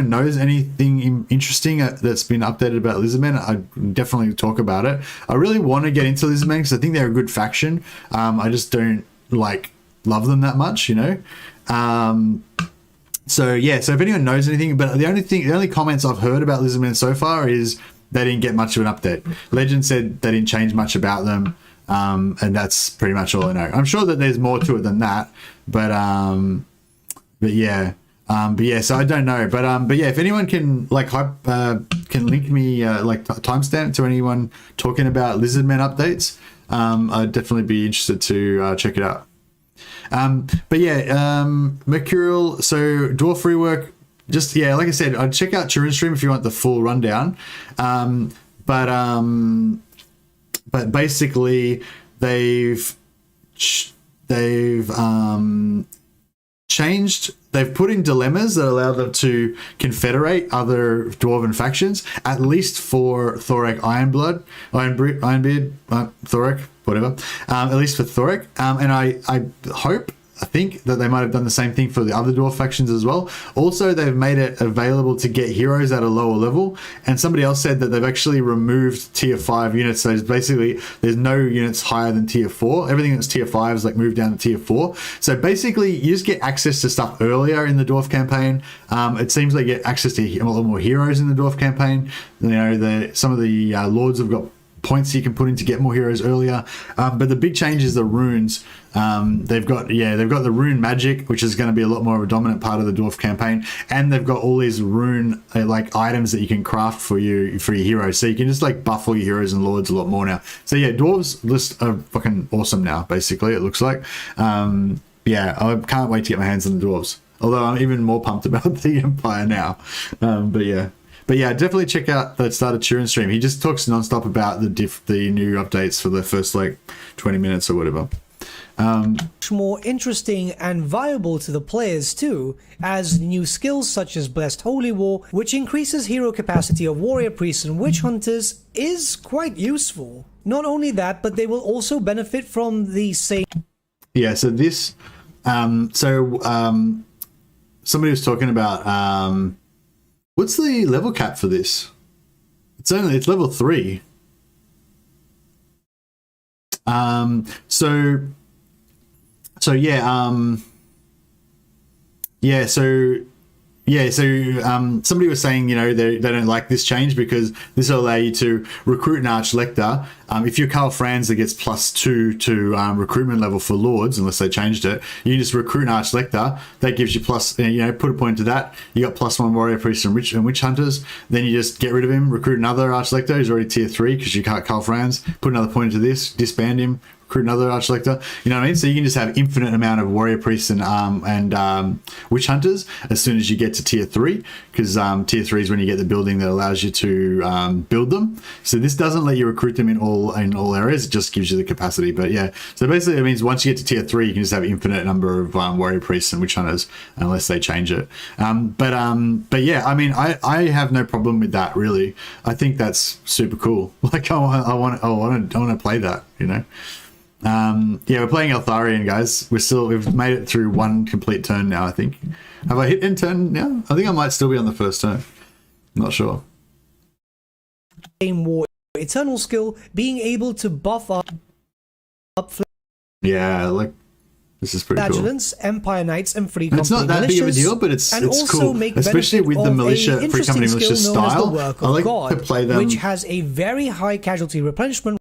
knows anything interesting that's been updated about Lizardmen. I'd definitely talk about it. I really want to get into Lizardmen because I think they're a good faction. I just don't love them that much, you know. So yeah, so if anyone knows anything, but the only comments I've heard about Lizardmen so far is they didn't get much of an update. Legend said they didn't change much about them, and that's pretty much all I know. I'm sure that there's more to it than that, but yeah, so I don't know, but yeah, if anyone can can link me timestamp to anyone talking about Lizardmen updates, I'd definitely be interested to check it out. But yeah, Mercurial, so Dwarf rework, just, yeah, like I said, I'd check out Turin stream if you want the full rundown. But basically they've changed, they've put in dilemmas that allow them to confederate other dwarven factions, at least for Thorek Ironbeard, Thorek, whatever, at least for Thorek. And I think that they might have done the same thing for the other dwarf factions as well. Also, they've made it available to get heroes at a lower level, and somebody else said that they've actually removed tier 5 units. So there's no units higher than tier 4. Everything that's tier 5 is moved down to tier 4. So basically you just get access to stuff earlier in the dwarf campaign. It seems like you get access to a lot more heroes in the dwarf campaign. You know, some of the lords have got points you can put in to get more heroes earlier, but the big change is the runes. They've got the rune magic, which is going to be a lot more of a dominant part of the dwarf campaign, and they've got all these rune items that you can craft for your heroes, so you can just buff all your heroes and lords a lot more now. So yeah, dwarves list are fucking awesome now, basically, it looks like. Yeah, I can't wait to get my hands on the dwarves, although I'm even more pumped about the Empire now. But yeah, definitely check out the start of Turin stream. He just talks nonstop about the new updates for the first 20 minutes or whatever. Much more interesting and viable to the players too, as new skills such as Blessed Holy War, which increases hero capacity of warrior priests and witch hunters, is quite useful. Not only that, but they will also benefit from the same. Yeah, so this, somebody was talking about, what's the level cap for this? It's level 3. Somebody was saying, you know, they don't like this change because this will allow you to recruit an Archlector. If you're Karl Franz, that gets +2 to recruitment level for Lords, unless they changed it. You just recruit an Archlector. That gives you put a point to that. You got +1 Warrior Priests and Witch Hunters. Then you just get rid of him, recruit another Archlector who's already tier 3 because you can't Karl Franz. Put another point into this, disband him, recruit another Archlector. You know what I mean? So you can just have infinite amount of Warrior Priests and Witch Hunters as soon as you get to tier 3, because tier 3 is when you get the building that allows you to build them. So this doesn't let you recruit them in all areas. It just gives you the capacity. But yeah, so basically it means once you get to tier 3, you can just have infinite number of Warrior Priests and Witch Hunters unless they change it. But yeah, I mean, I have no problem with that really. I think that's super cool. I want to play that, you know. Yeah, we're playing Eltharion, guys. We've made it through one complete turn now, I think. Have I hit end turn now? I think I might still be on the first turn. I'm not sure. War eternal skill, being able to buff up yeah, this is pretty Vigilance, cool. Empire Knights and Free Company It's not that big of a deal, but it's cool, especially with the militia, Free Company militia style. I like to play them, which has a very high casualty replenishment.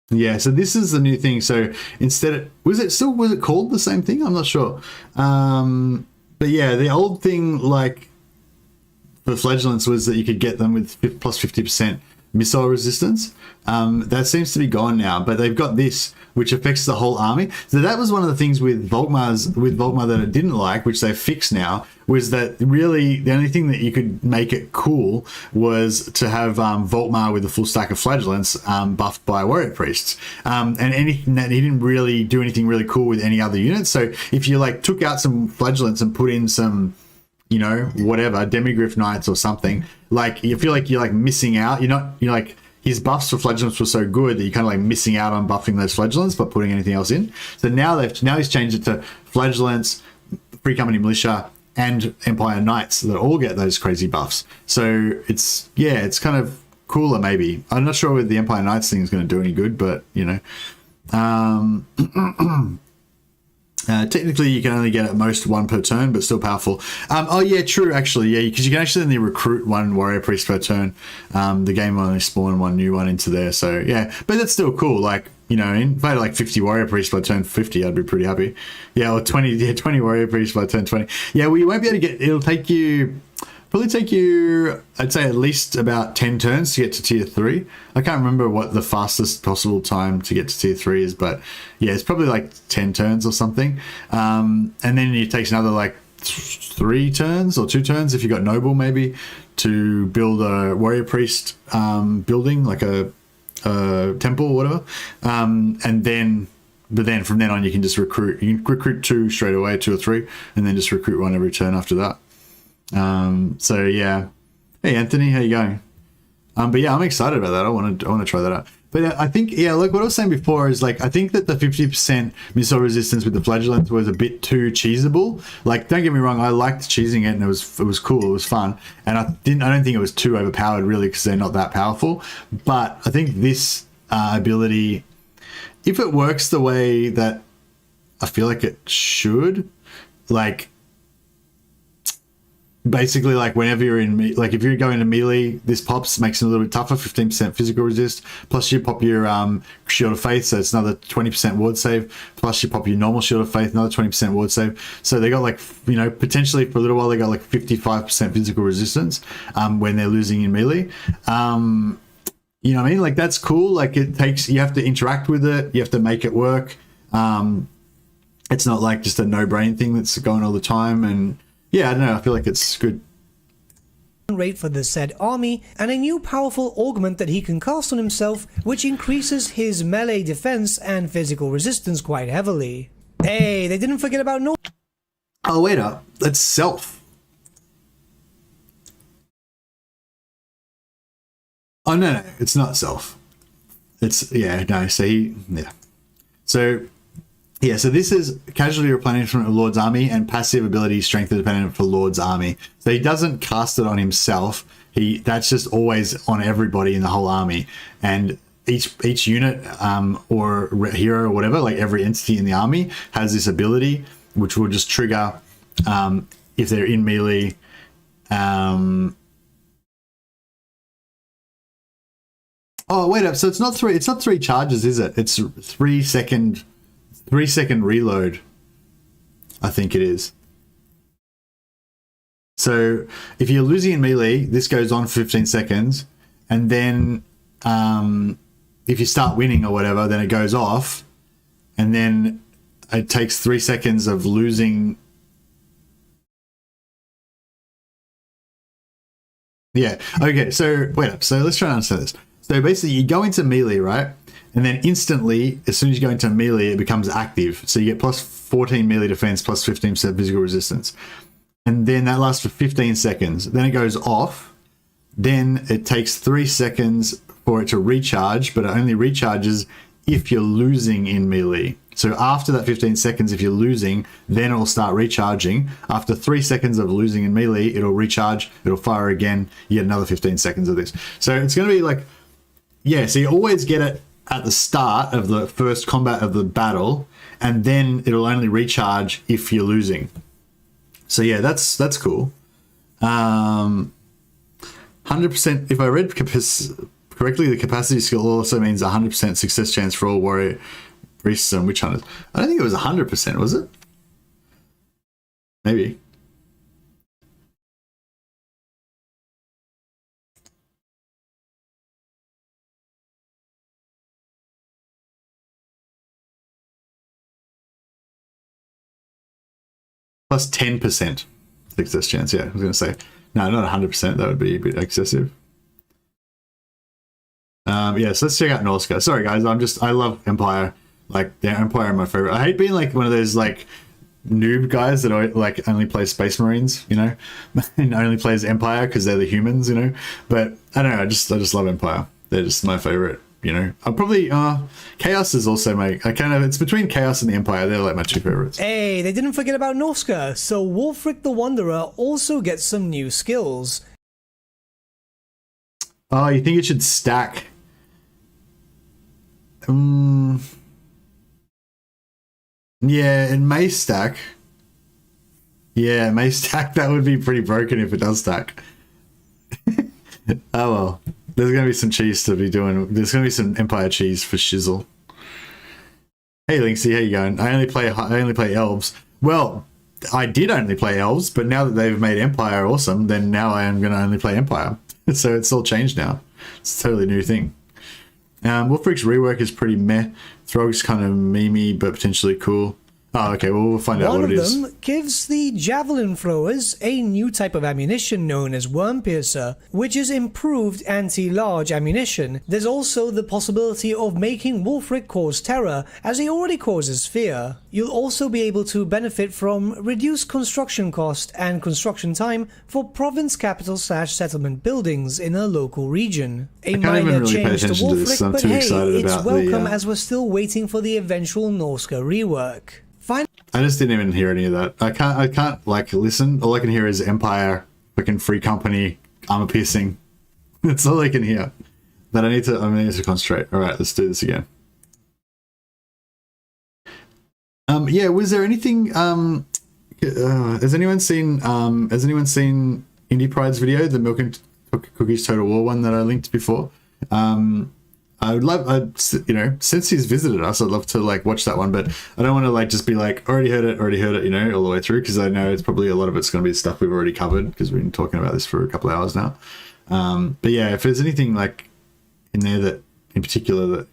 Yeah, so this is the new thing. So instead, was it called the same thing? I'm not sure. But yeah, the old thing, for flagellants, was that you could get them with plus 50% missile resistance. That seems to be gone now, but they've got this, which affects the whole army. So that was one of the things with Volkmar that I didn't like, which they've fixed now, was that really the only thing that you could make it cool was to have Volkmar with a full stack of flagellants buffed by warrior priests. And anything that he didn't really do anything really cool with any other units. So if you took out some flagellants and put in some, you know, whatever, Demigryph Knights or something, you feel like you're missing out. His buffs for flagellants were so good that you're kind of missing out on buffing those flagellants by putting anything else in. So now he's changed it to flagellants Free Company Militia and Empire Knights that all get those crazy buffs. So it's kind of cooler maybe. I'm not sure whether the Empire Knights thing is going to do any good, but you know. Technically you can only get at most one per turn, but still powerful. Oh yeah, true actually, yeah, because you can actually only recruit one warrior priest per turn. The game will only spawn one new one into there, so yeah, but that's still cool. Like, you know, if I had like 50 warrior priests by turn 50, I'd be pretty happy. Yeah, or 20 warrior priests by turn 20. Yeah, well, you won't be able to get, it'll probably take you, I'd say at least about 10 turns to get to tier 3. I can't remember what the fastest possible time to get to tier 3 is, but yeah, it's probably like 10 turns or something. And then it takes another like 3 turns or 2 turns if you got noble maybe to build a warrior priest building, like a temple or whatever. But then from then on you can just recruit 2 straight away, 2 or 3, and then just recruit 1 every turn after that. So yeah, hey Anthony, how you going? But yeah, I'm excited about that. I want to try that out. But I think, yeah, like what I was saying before is like, I think that the 50% missile resistance with the flagellants was a bit too cheesable. Like, don't get me wrong, I liked cheesing it and it was cool, it was fun, and I don't think it was too overpowered really, because they're not that powerful. But I think this ability, if it works the way that I feel like it should, like basically like whenever you're in, like if you're going to melee, this pops, makes it a little bit tougher, 15% physical resist, plus you pop your Shield of Faith, so it's another 20% ward save, plus you pop your normal Shield of Faith, another 20% ward save. So they got like, you know, potentially for a little while they got like 55% physical resistance when they're losing in melee. You know what I mean? Like that's cool. Like it takes, you have to interact with it, you have to make it work. It's not like just a no-brain thing that's going all the time. And yeah, I don't know, I feel like it's good. Rate for the said army, and a new powerful augment that he can cast on himself, which increases his melee defense and physical resistance quite heavily. Hey, they didn't forget about Oh, wait up. That's self. Oh, no, it's not self. It's, yeah, no, so so this is casualty replenishment of Lord's army and passive ability strength dependent for Lord's army. So he doesn't cast it on himself. That's just always on everybody in the whole army. And each unit or hero or whatever, like every entity in the army has this ability, which will just trigger if they're in melee. Oh, wait up. So it's not 3 charges, is it? It's 3 second reload, I think it is. So if you're losing in melee, this goes on for 15 seconds, and then if you start winning or whatever, then it goes off, and then it takes 3 seconds of losing. Yeah, okay, so wait up. So let's try and understand this. So basically you go into melee, right? And then instantly, as soon as you go into melee, it becomes active. So you get plus 14 melee defense, plus 15% physical resistance. And then that lasts for 15 seconds. Then it goes off. Then it takes 3 seconds for it to recharge, but it only recharges if you're losing in melee. So after that 15 seconds, if you're losing, then it'll start recharging. After 3 seconds of losing in melee, it'll recharge, it'll fire again. You get another 15 seconds of this. So it's going to be like, yeah, so you always get it at the start of the first combat of the battle, and then it'll only recharge if you're losing. So yeah, that's cool. 100%, if I read correctly, the capacity skill also means 100% success chance for all warrior priests and witch hunters. I don't think it was 100%, was it? Maybe. Plus 10% success chance. Yeah, I was going to say, no, not 100%. That would be a bit excessive. Yeah, so let's check out Norska. Sorry, guys. I love Empire. Like, the Empire are my favorite. I hate being like one of those like noob guys that like only plays Space Marines, you know, and only plays Empire because they're the humans, you know. But I don't know. I just love Empire. They're just my favorite. you know, I'll probably Chaos is also my it's between Chaos and the Empire. They're like my two favorites. Hey, they didn't forget about Norska, so Wulfric the Wanderer also gets some new skills. Oh, you think it should stack? Yeah, it may stack. Yeah, it may stack. That would be pretty broken if it does stack. Oh well. There's going to be some cheese to be doing. There's going to be some Empire cheese for shizzle. Hey Linksy, how you going? I only play elves. Well, I did only play elves, but now that they've made Empire awesome, then now I am going to only play Empire. So it's all changed now. It's a totally new thing. Wulfric's rework is pretty meh. Throg's kind of memey, but potentially cool. Oh, okay, well, we'll find out what it is. One of them gives the javelin throwers a new type of ammunition known as Worm Piercer, which is improved anti-large ammunition. There's also the possibility of making Wulfric cause terror, as he already causes fear. You'll also be able to benefit from reduced construction cost and construction time for province capital/settlement buildings in a local region. A minor change to Wulfric, but hey, it's welcome as we're still waiting for the eventual Norska rework. I just didn't even hear any of that. I can't like listen. All I can hear is Empire, fucking free company, armor piercing. That's all I can hear. But I need to concentrate. All right, let's do this again. Yeah, was there anything? Has anyone seen Indie Pride's video, the Milk and Cookies Total War one that I linked before? I would love, you know, since he's visited us, I'd love to like watch that one, but I don't want to like just be like, already heard it, you know, all the way through, because I know it's probably a lot of it's going to be stuff we've already covered because we've been talking about this for a couple of hours now. But yeah, if there's anything like in there that, in particular, that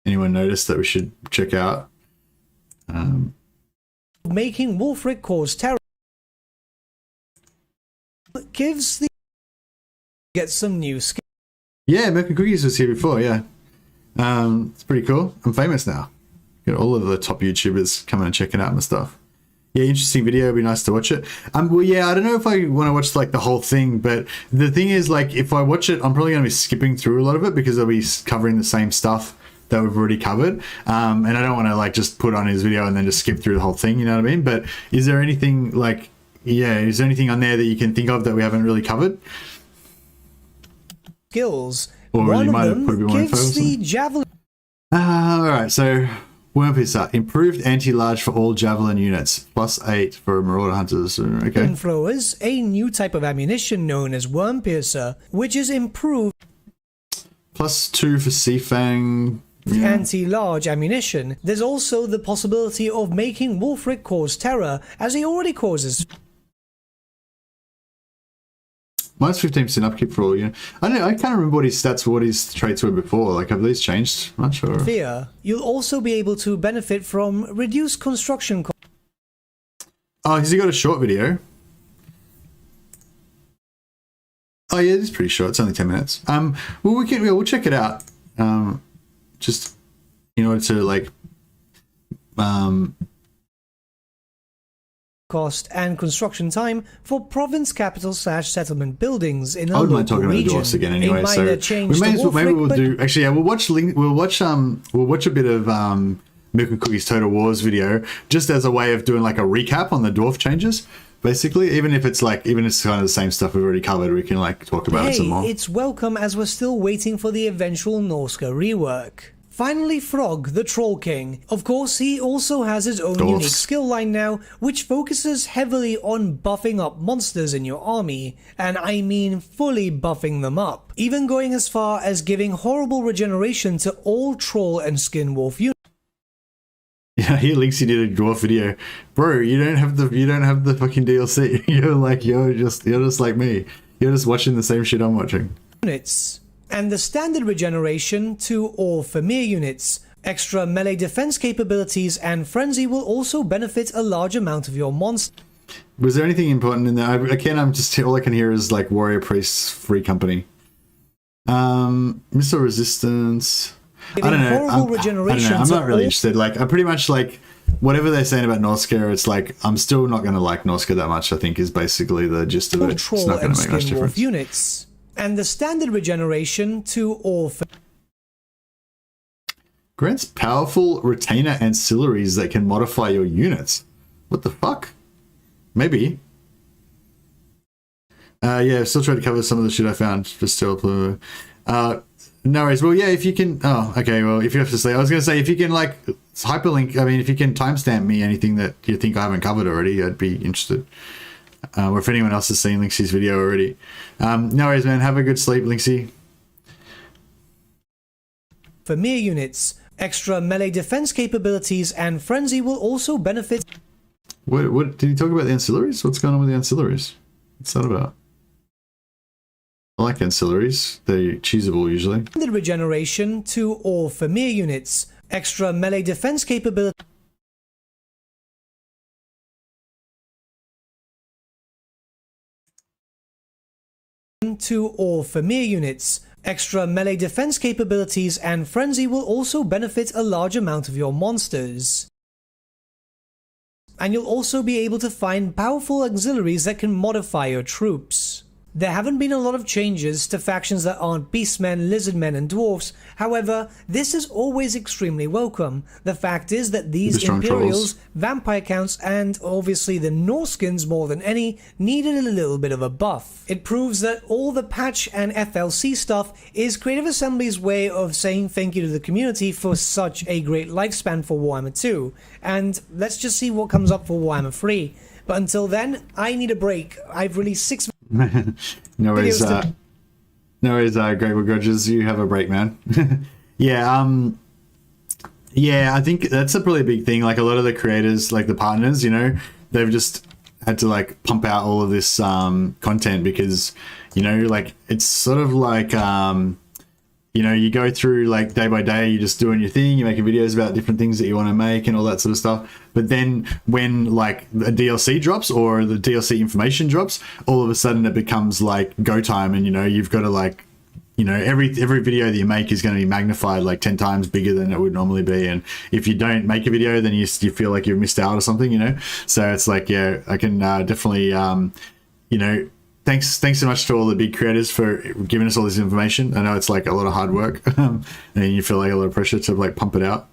anyone noticed that we should check out. Making Wulfric cause terror gives the get some new skills. Yeah, Milk and Cookies was here before, yeah. It's pretty cool. I'm famous now. Got all of the top YouTubers coming and checking out my stuff. Yeah, interesting video. It'd be nice to watch it. Well, yeah, I don't know if I want to watch like the whole thing, but the thing is, like, if I watch it, I'm probably going to be skipping through a lot of it because I'll be covering the same stuff that we've already covered. And I don't want to like just put on his video and then just skip through the whole thing, you know what I mean? But is there anything like, yeah, is there anything on there that you can think of that we haven't really covered? Skills. Or one you might of have put a bit them more info gives the javelin. Alright, so Worm Piercer. Improved anti-large for all javelin units. +8 for Marauder Hunters. Okay. Throwers, a new type of ammunition known as Worm Piercer, which is improved. +2 for Seafang. Yeah. Anti-large ammunition. There's also the possibility of making Wulfric cause terror, as he already causes. Mine's 15% upkeep for all, you know. I don't know, I can't remember what his stats, what his traits were before. Like, have these changed much? Or? Fear. You'll also be able to benefit from reduced construction costs. Oh, has he got a short video? Oh yeah, it's pretty short. It's only 10 minutes. Well, we'll check it out. Just in order to like, cost and construction time for province capital/settlement buildings in a I wouldn't local mind talking region. about Dwarfs again anyway. So we we may as well, maybe we'll do. Actually, yeah, we'll watch a bit of Milk and Cookies Total Wars video just as a way of doing like a recap on the dwarf changes. Basically, even if it's kind of the same stuff we've already covered, we can like talk about it some more. It's welcome as we're still waiting for the eventual Norska rework. Finally, Frog, the Troll King. Of course, he also has his own unique skill line now, which focuses heavily on buffing up monsters in your army, and I mean fully buffing them up, even going as far as giving horrible regeneration to all Troll and Skin Wolf units. Yeah, here Linksy did a dwarf video. Bro, you don't have the fucking DLC. You're just like me. You're just watching the same shit I'm watching. Units. And the standard regeneration to all Famir units. Extra melee defense capabilities and frenzy will also benefit a large amount of your monster. Was there anything important in there? All I can hear is like warrior priests free company. Missile resistance. I don't know. I'm not really interested. Like, I pretty much like whatever they're saying about Norska. It's like I'm still not going to like Norska that much. I think is basically the gist of it. It's not going to make much difference. Units. And the standard regeneration to all Grants powerful retainer ancillaries that can modify your units. What the fuck? Maybe. Yeah, still trying to cover some of the shit I found. Just still. No worries. Well, yeah, if you can. Oh, okay. Well, if you have to say, I was going to say, if you can like hyperlink. I mean, if you can timestamp me anything that you think I haven't covered already, I'd be interested. Or if anyone else has seen Linksey's video already. No worries, man. Have a good sleep, Linksey. For mere units, extra melee defense capabilities and frenzy will also benefit. What did you talk about the ancillaries? What's going on with the ancillaries? What's that about? I like ancillaries. They're cheesable usually. The regeneration to all Familiar units, extra melee defense capability. To all Familiar units, extra melee defense capabilities and frenzy will also benefit a large amount of your monsters. And you'll also be able to find powerful auxiliaries that can modify your troops. There haven't been a lot of changes to factions that aren't Beastmen, Lizardmen and Dwarfs, however, this is always extremely welcome. The fact is that these Imperials, Vampire Counts and obviously the Norskins more than any needed a little bit of a buff. It proves that all the patch and FLC stuff is Creative Assembly's way of saying thank you to the community for such a great lifespan for Warhammer 2, and let's just see what comes up for Warhammer 3. But until then, I need a break. I've released 6 no worries, Grateful Grudges, you have a break, man. Yeah, I think that's probably a big thing. Like a lot of the creators, like the partners, you know, they've just had to like pump out all of this content because, you know, like it's sort of like you know, you go through like day by day, you're just doing your thing, you're making videos about different things that you want to make and all that sort of stuff. But then when like a DLC drops or the DLC information drops, all of a sudden it becomes like go time, and you know, you've got to like, you know, every video that you make is going to be magnified like 10 times bigger than it would normally be. And if you don't make a video, then you feel like you've missed out or something, you know? So it's like, yeah, I can definitely, you know, Thanks so much to all the big creators for giving us all this information. I know it's like a lot of hard work and you feel like a lot of pressure to like pump it out.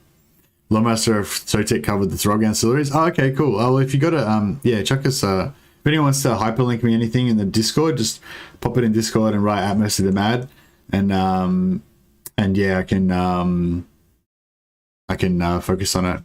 Loremaster of Sotek covered the Throg ancillaries. Oh, okay, cool. Oh, well, if you got to, yeah, check us. If anyone wants to hyperlink me anything in the Discord, just pop it in Discord and write at MercytheMad. And yeah, I can focus on it.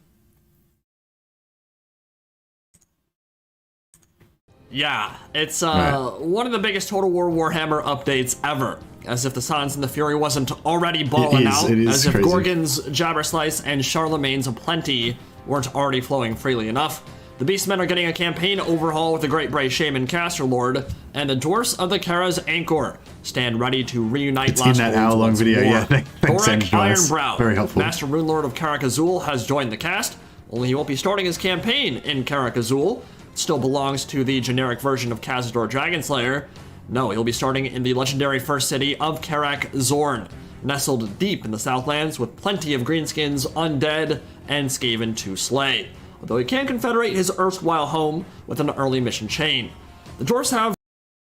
Yeah, it's one of the biggest Total War Warhammer updates ever. As if the Silence and the Fury wasn't already balling out. As if Gorgon's, Jabberslice, and Charlemagne's Plenty weren't already flowing freely enough. The Beastmen are getting a campaign overhaul with the Great Bray Shaman Caster Lord, and the Dwarfs of the Kara's Anchor stand ready to reunite lost in that hour-long video. More. Yeah, thanks, Thorek Ironbrow, very helpful. Master Rune Lord of Karak Azul has joined the cast, only he won't be starting his campaign in Karak Azul. Still belongs to the generic version of Khazad-dûr Dragonslayer. No, he'll be starting in the legendary first city of Karak Zorn, nestled deep in the Southlands with plenty of greenskins, undead, and Skaven to slay. Although he can confederate his erstwhile home with an early mission chain. The Dwarfs have...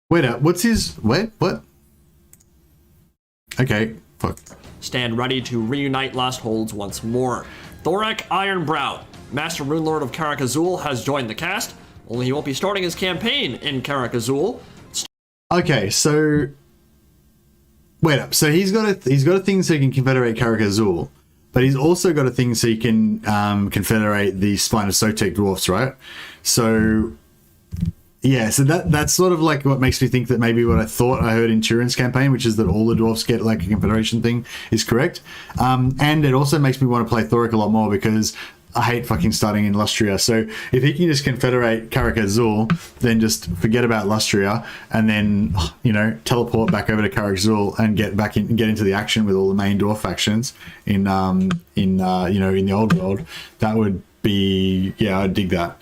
Wait up, what's his... Wait, what? Okay, fuck. Stand ready to reunite lost holds once more. Thorek Ironbrow, Master Rune Lord of Karak Azul, has joined the cast. Only he won't be starting his campaign in Karak Azul. Okay, so wait up. So he's got a thing so he can confederate Karak Azul, but he's also got a thing so he can confederate the Spine of Sotek dwarfs, right? So yeah, so that's sort of like what makes me think that maybe what I thought I heard in Turin's campaign, which is that all the dwarfs get like a confederation thing, is correct. And it also makes me want to play Thorek a lot more because I hate fucking starting in Lustria. So if he can just confederate Karak Azul, then just forget about Lustria and then, you know, teleport back over to Karak Azul and get into the action with all the main dwarf factions in you know, in the old world. That would be, yeah, I'd dig that.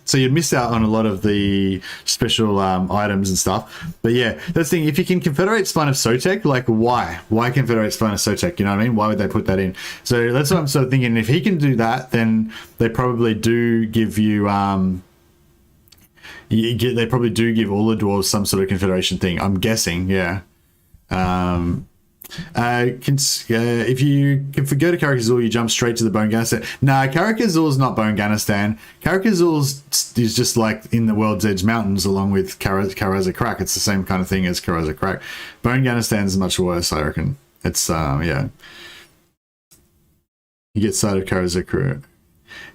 So you'd miss out on a lot of the special items and stuff. But yeah, that's the thing. If you can confederate Spine of Sotek, like why? Why confederate Spine of Sotek? You know what I mean? Why would they put that in? So that's what I'm sort of thinking. If he can do that, then they probably do give you they probably do give all the dwarves some sort of confederation thing. I'm guessing, yeah. If you can go to Karak Azul, you jump straight to the Bone Ganistan. Nah, Karak Azul is not Bone Ganistan. Karak Azul is just like in the World's Edge Mountains along with Karaza Crack. It's the same kind of thing as Karaza Crack. Bone Ganistan is much worse, I reckon. It's, yeah. He gets side of Karaza Crack.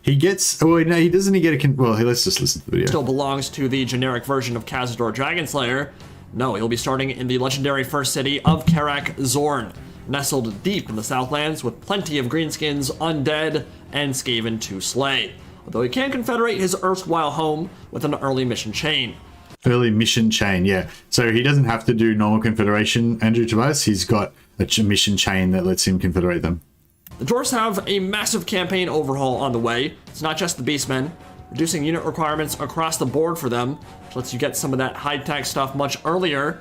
He gets, oh wait, no, he doesn't get a, well, let's just listen to the video. Still belongs to the generic version of Khazad-dûr Dragonslayer. No, he'll be starting in the legendary first city of Karak Zorn, nestled deep in the Southlands with plenty of greenskins, undead, and Skaven to slay. Although he can confederate his erstwhile home with an early mission chain. Early mission chain, yeah. So he doesn't have to do normal confederation, Andrew Tobias. He's got a mission chain that lets him confederate them. The Dwarfs have a massive campaign overhaul on the way. It's not just the Beastmen. Reducing unit requirements across the board for them, which lets you get some of that high-tech stuff much earlier.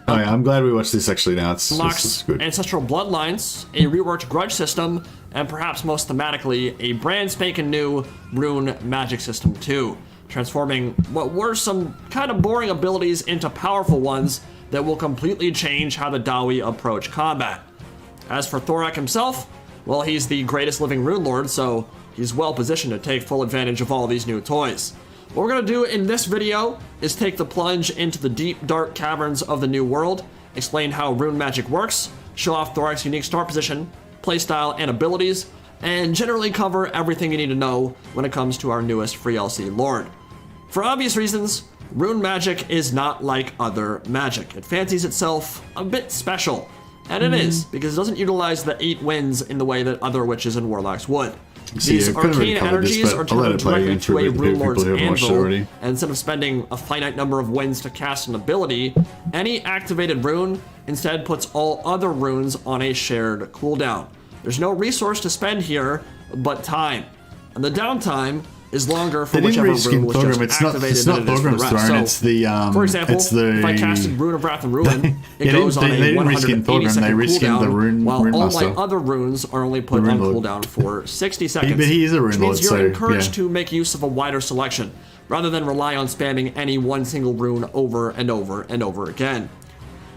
Oh yeah, I'm glad we watched this actually now. It's good. Ancestral bloodlines, a reworked grudge system, and perhaps most thematically, a brand spanking new rune magic system too, transforming what were some kind of boring abilities into powerful ones that will completely change how the Dawi approach combat. As for Thorek himself, well, he's the greatest living rune lord, so he's well positioned to take full advantage of all these new toys. What we're going to do in this video is take the plunge into the deep, dark caverns of the new world, explain how rune magic works, show off Thorek's unique start position, playstyle, and abilities, and generally cover everything you need to know when it comes to our newest FREELC lord. For obvious reasons, rune magic is not like other magic. It fancies itself a bit special, and it is, because it doesn't utilize the 8 winds in the way that other witches and warlocks would. These arcane energies are turned directly to a rune lord's anvil, and instead of spending a finite number of winds to cast an ability, any activated rune instead puts all other runes on a shared cooldown. There's no resource to spend here, but time. And the downtime is longer for whichever rune was just activated. It's not Thorgrim's throne, it's the, for example, if I casted Rune of Wrath and Ruin, it goes on a 180-second cooldown, while all my other runes are only put on cooldown for 60 seconds. But he is a rune lord, which means you're encouraged to make use of a wider selection, rather than rely on spamming any one single rune over and over and over again.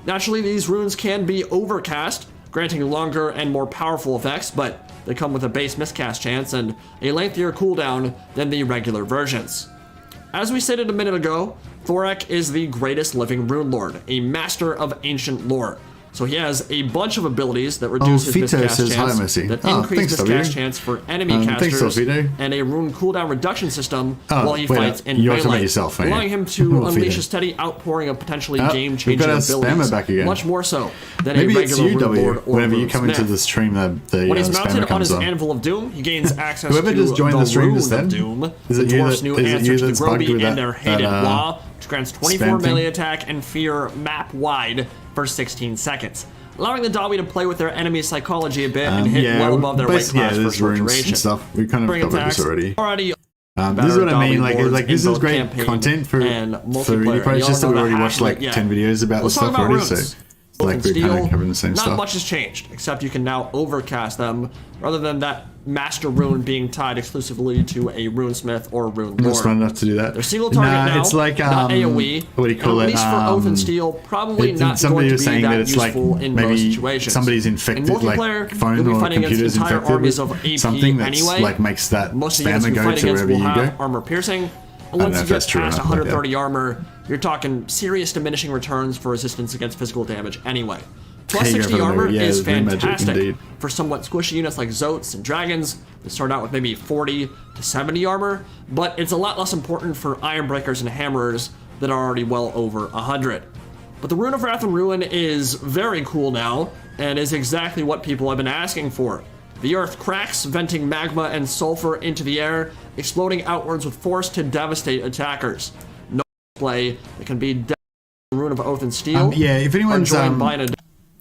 Naturally, these runes can be overcast, granting longer and more powerful effects, but they come with a base miscast chance and a lengthier cooldown than the regular versions. As we stated a minute ago, Thorek is the greatest living rune lord, a master of ancient lore. So he has a bunch of abilities that reduce his miscast chance, that increase miscast chance for enemy casters, and a rune cooldown reduction system while he fights in melee, allowing him to unleash a steady outpouring of potentially game-changing abilities, much more so than a regular rune lord or whenever you rune come into the stream, when he's mounted on his Anvil of Doom, he gains access Whoever to just joined the stream Rune of Doom, the Dwarfs' new answer to the Groby and their hated Wa, which grants 24 melee attack and fear map-wide for 16 seconds, allowing the Dawi to play with their enemy's psychology a bit and hit well above their weight class for short duration. We kind of covered this already. This is what I mean, like this is great content for indie players, just that we already watched like 10 videos about this stuff already, so like we're kind of covering the same stuff. Not much has changed, except you can now overcast them, rather than that master rune being tied exclusively to a runesmith or rune lord. Not smart enough to do that. They're single target now, it's like, not AoE, what do you call at it? least for Oath and Steel, probably not going to be that useful in most situations. Somebody's infected, in multiplayer, like phone or computer's infected with something that's like makes that spammer go to wherever you go. Armor piercing. Once you get past 130 armor, you're talking serious diminishing returns for resistance against physical damage anyway. Plus 60 armor is fantastic for somewhat squishy units like Zotes and Dragons that start out with maybe 40 to 70 armor, but it's a lot less important for Ironbreakers and Hammerers that are already well over 100. But the Rune of Wrath and Ruin is very cool now, and is exactly what people have been asking for. The earth cracks, venting magma and sulfur into the air, exploding outwards with force to devastate attackers. No display that can be the Rune of Oath and Steel. Yeah, if anyone's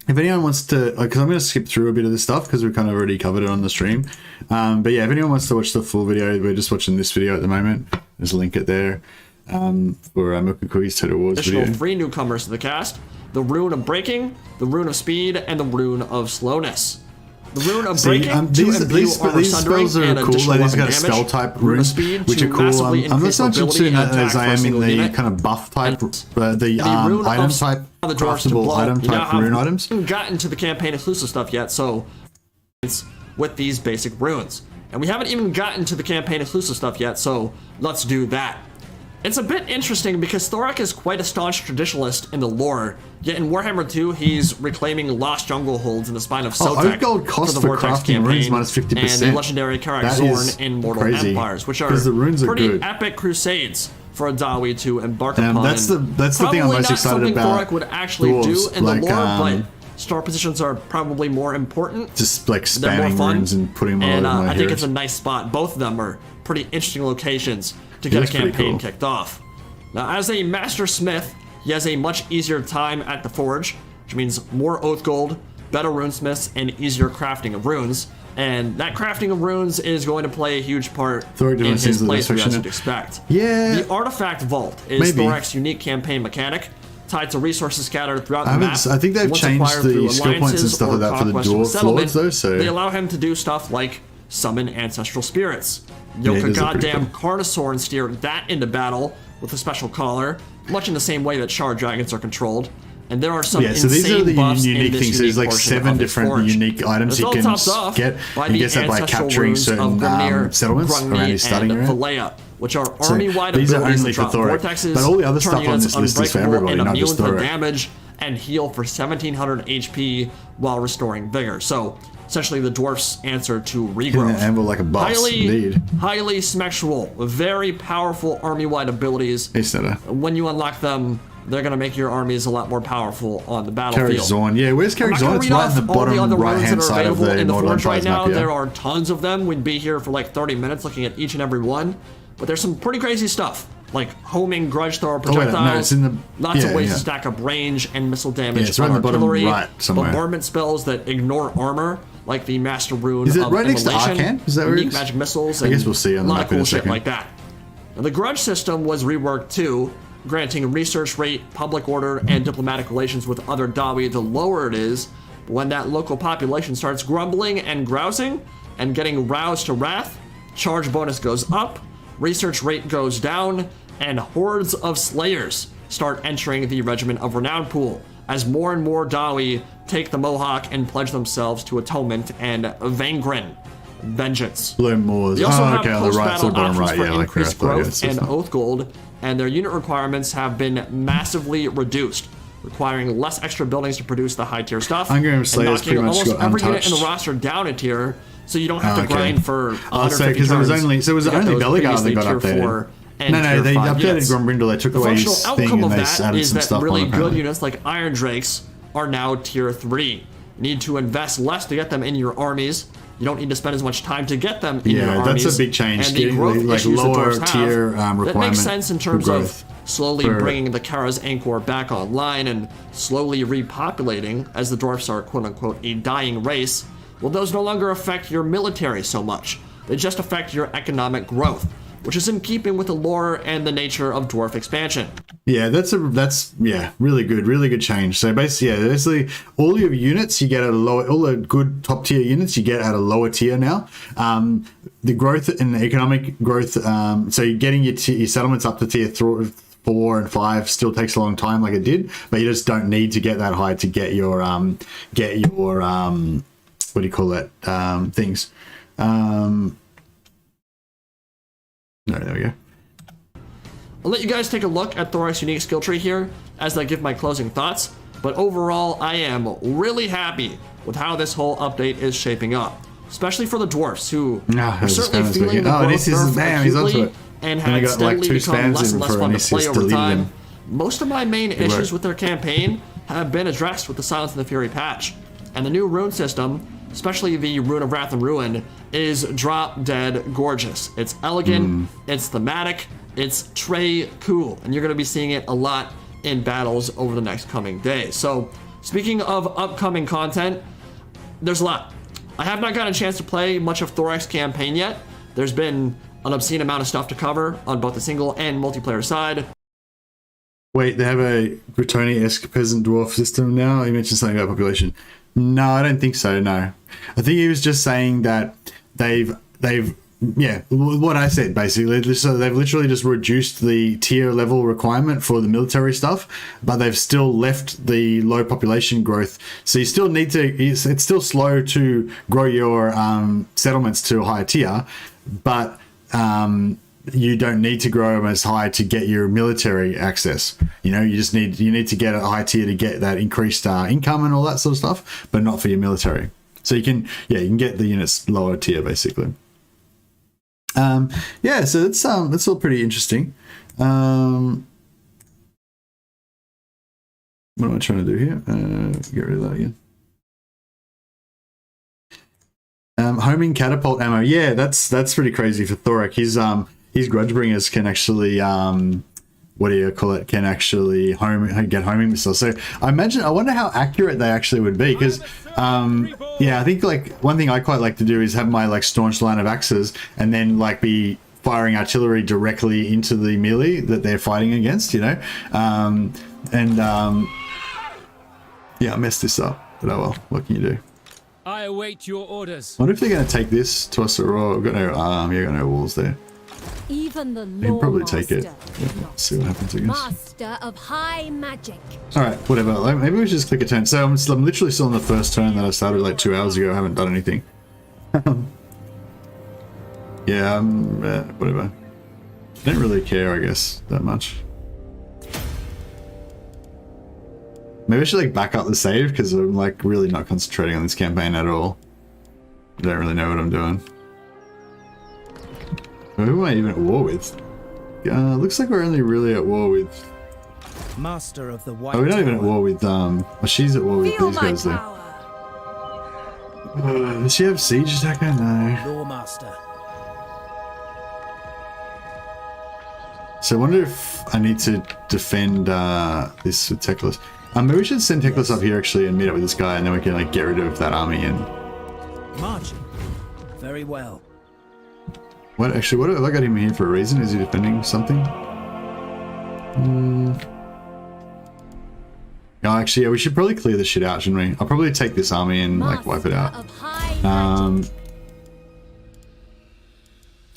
if anyone wants to, because I'm going to skip through a bit of this stuff because we kind of already covered it on the stream. But yeah, if anyone wants to watch the full video, we're just watching this video at the moment. There's a link it there for Milk and Cookies Total Wars video. Additional 3 newcomers to the cast: the Rune of Breaking, the Rune of Speed, and the Rune of Slowness. The rune of See, breaking these spells are cool. Like he's got a spell type runes, which are cool. I'm not so much into it as I am in the kind of buff type, the item type, craftable item type rune items. We haven't gotten to the campaign exclusive stuff yet, so it's with these basic runes. And we haven't even gotten to the campaign exclusive stuff yet, so let's do that. It's a bit interesting because Thorek is quite a staunch traditionalist in the lore, yet in Warhammer 2 he's reclaiming lost jungle holds in the spine of Sotek gold cost for crafting runes minus 50%. and the legendary Karak Zorn in Mortal Empires, which are pretty epic crusades for a Dawi to embark upon. That's the thing I'm most excited about. Probably not something Thorek would actually do in the lore, but star positions are probably more important. Just like spamming runes and putting them all over my I think it's a nice spot. Both of them are pretty interesting locations to get a campaign kicked off. Now, as a master smith, he has a much easier time at the forge, which means more oath gold, better runesmiths, and easier crafting of runes. And that crafting of runes is going to play a huge part in his playthrough, as you'd expect. Yeah. The artifact vault is Thorek's unique campaign mechanic, tied to resources scattered throughout the map. I think they've changed the skill points and stuff like that for the dwarf lords, though. So they allow him to do stuff like summon ancestral spirits, yoke a goddamn Carnosaur and steer that into battle with a special collar, much in the same way that shard dragons are controlled. And there are some so these are the unique things. There's like 7 different unique items you can get. You get that by capturing certain settlements around his starting area. Which are army-wide these abilities are only that for drop Thorek, vortexes, but all the other stuff on this list is for everybody, not just immune to Thorek. damage and heal for 1700 HP while restoring vigor. So essentially the dwarf's answer to regrowth. Anvil like a boss, indeed. Highly sexual, very powerful army-wide abilities. When you unlock them, they're going to make your armies a lot more powerful on the battlefield. Karak Zorn, yeah, where's Karak Zorn? It's right in the bottom right-hand side of the Mortal Empires right now. map, yeah. There are tons of them. We'd be here for like 30 minutes looking at each and every one. But there's some pretty crazy stuff, like homing grudge thrower projectiles, lots of ways to stack up range and missile damage on artillery, bombardment spells that ignore armor, like the Master Rune of right next to Arcan? Is that where unique magic missiles, I guess we'll see on the map in a second. Like that. Now, the grudge system was reworked too, granting research rate, public order, and diplomatic relations with other Dawi the lower it is. But when that local population starts grumbling and grousing and getting roused to wrath, charge bonus goes up, research rate goes down, and hordes of slayers start entering the Regiment of Renown pool as more and more Dawi take the Mohawk and pledge themselves to atonement and Vangren, vengeance. Learn more. They also have post-battle options for increased growth and oath gold, and their unit requirements have been massively reduced, requiring less extra buildings to produce the high-tier stuff, and knocking almost every unit in the roster down a tier, so you don't have to grind for 150 turns. It was only Bellegarde that got updated. No, they updated Grombrindle. They took away his thing and they added some stuff on it. Really good units like Iron Drakes are now tier 3. You need to invest less to get them in your armies. You don't need to spend as much time to get them in your armies. Yeah, that's a big change. And the growth like lower tier requirement. That makes sense in terms of slowly bringing the Kara's Angkor back online and slowly repopulating, as the dwarfs are quote-unquote a dying race. Well, those no longer affect your military so much. They just affect your economic growth, which is in keeping with the lore and the nature of dwarf expansion. Yeah, that's really good change. So basically all your units you get at a lower, all the good top tier units you get at a lower tier now. The growth in the economic growth, so you're getting your settlements up to tier 4 and 5 still takes a long time, like it did, but you just don't need to get that high to get your what do you call it? Things. No, there we go. I'll let you guys take a look at Thorek's unique skill tree here as I give my closing thoughts, but overall I am really happy with how this whole update is shaping up, especially for the dwarfs who are certainly feeling the growth curve acutely and have steadily become less and less fun to play over time. Most of my main issues with their campaign have been addressed with the Silence and the Fury patch, and the new rune system, especially the Rune of Wrath and Ruin, is drop dead gorgeous. It's elegant, it's thematic, it's Trey cool, and you're going to be seeing it a lot in battles over the next coming days. So, speaking of upcoming content, there's a lot. I have not gotten a chance to play much of Thorek's campaign yet. There's been an obscene amount of stuff to cover on both the single and multiplayer side. Wait, they have a Bretonnia-esque peasant dwarf system now? You mentioned something about population. No, I don't think so. No, I think he was just saying that they've yeah, what I said basically. So they've literally just reduced the tier level requirement for the military stuff, but they've still left the low population growth. So you still need to. It's still slow to grow your settlements to a higher tier, but you don't need to grow them as high to get your military access. You know, you need to get a high tier to get that increased income and all that sort of stuff, but not for your military. So you can get the units lower tier basically. Yeah, so that's all pretty interesting. What am I trying to do here? Get rid of that again. Homing catapult ammo. Yeah, that's pretty crazy for Thorek. His grudge bringers can actually what do you call it? Can actually get homing missiles. So I wonder how accurate they actually would be, because yeah, I think like one thing I quite like to do is have my like staunch line of axes and then like be firing artillery directly into the melee that they're fighting against, you know. Yeah, I messed this up, but oh well, what can you do? I await your orders. I wonder if they're going to take this to us or I've got no got no walls there. Even the They can probably take it. Loremaster, Yeah, let's see what happens, I guess. Master of high magic. Alright, whatever. Like, maybe we should just click a turn. So I'm literally still on the first turn that I started like 2 hours ago. I haven't done anything. Yeah, whatever. I don't really care, I guess, that much. Maybe I should like back up the save, because I'm like really not concentrating on this campaign at all. I don't really know what I'm doing. Who am I even at war with? Looks like we're only really at war with... Master of the White Oh, we're not even at war with, well, she's at war with Feel these my guys there. power. Does she have siege attacker? No. Loremaster. So I wonder if I need to defend this with Teclis. Maybe we should send Teclis up here actually and meet up with this guy, and then we can like get rid of that army and... Marching. Very well. What have I got him here for a reason? Is he defending something? No, actually, yeah, we should probably clear this shit out, shouldn't we? I'll probably take this army and like wipe it out.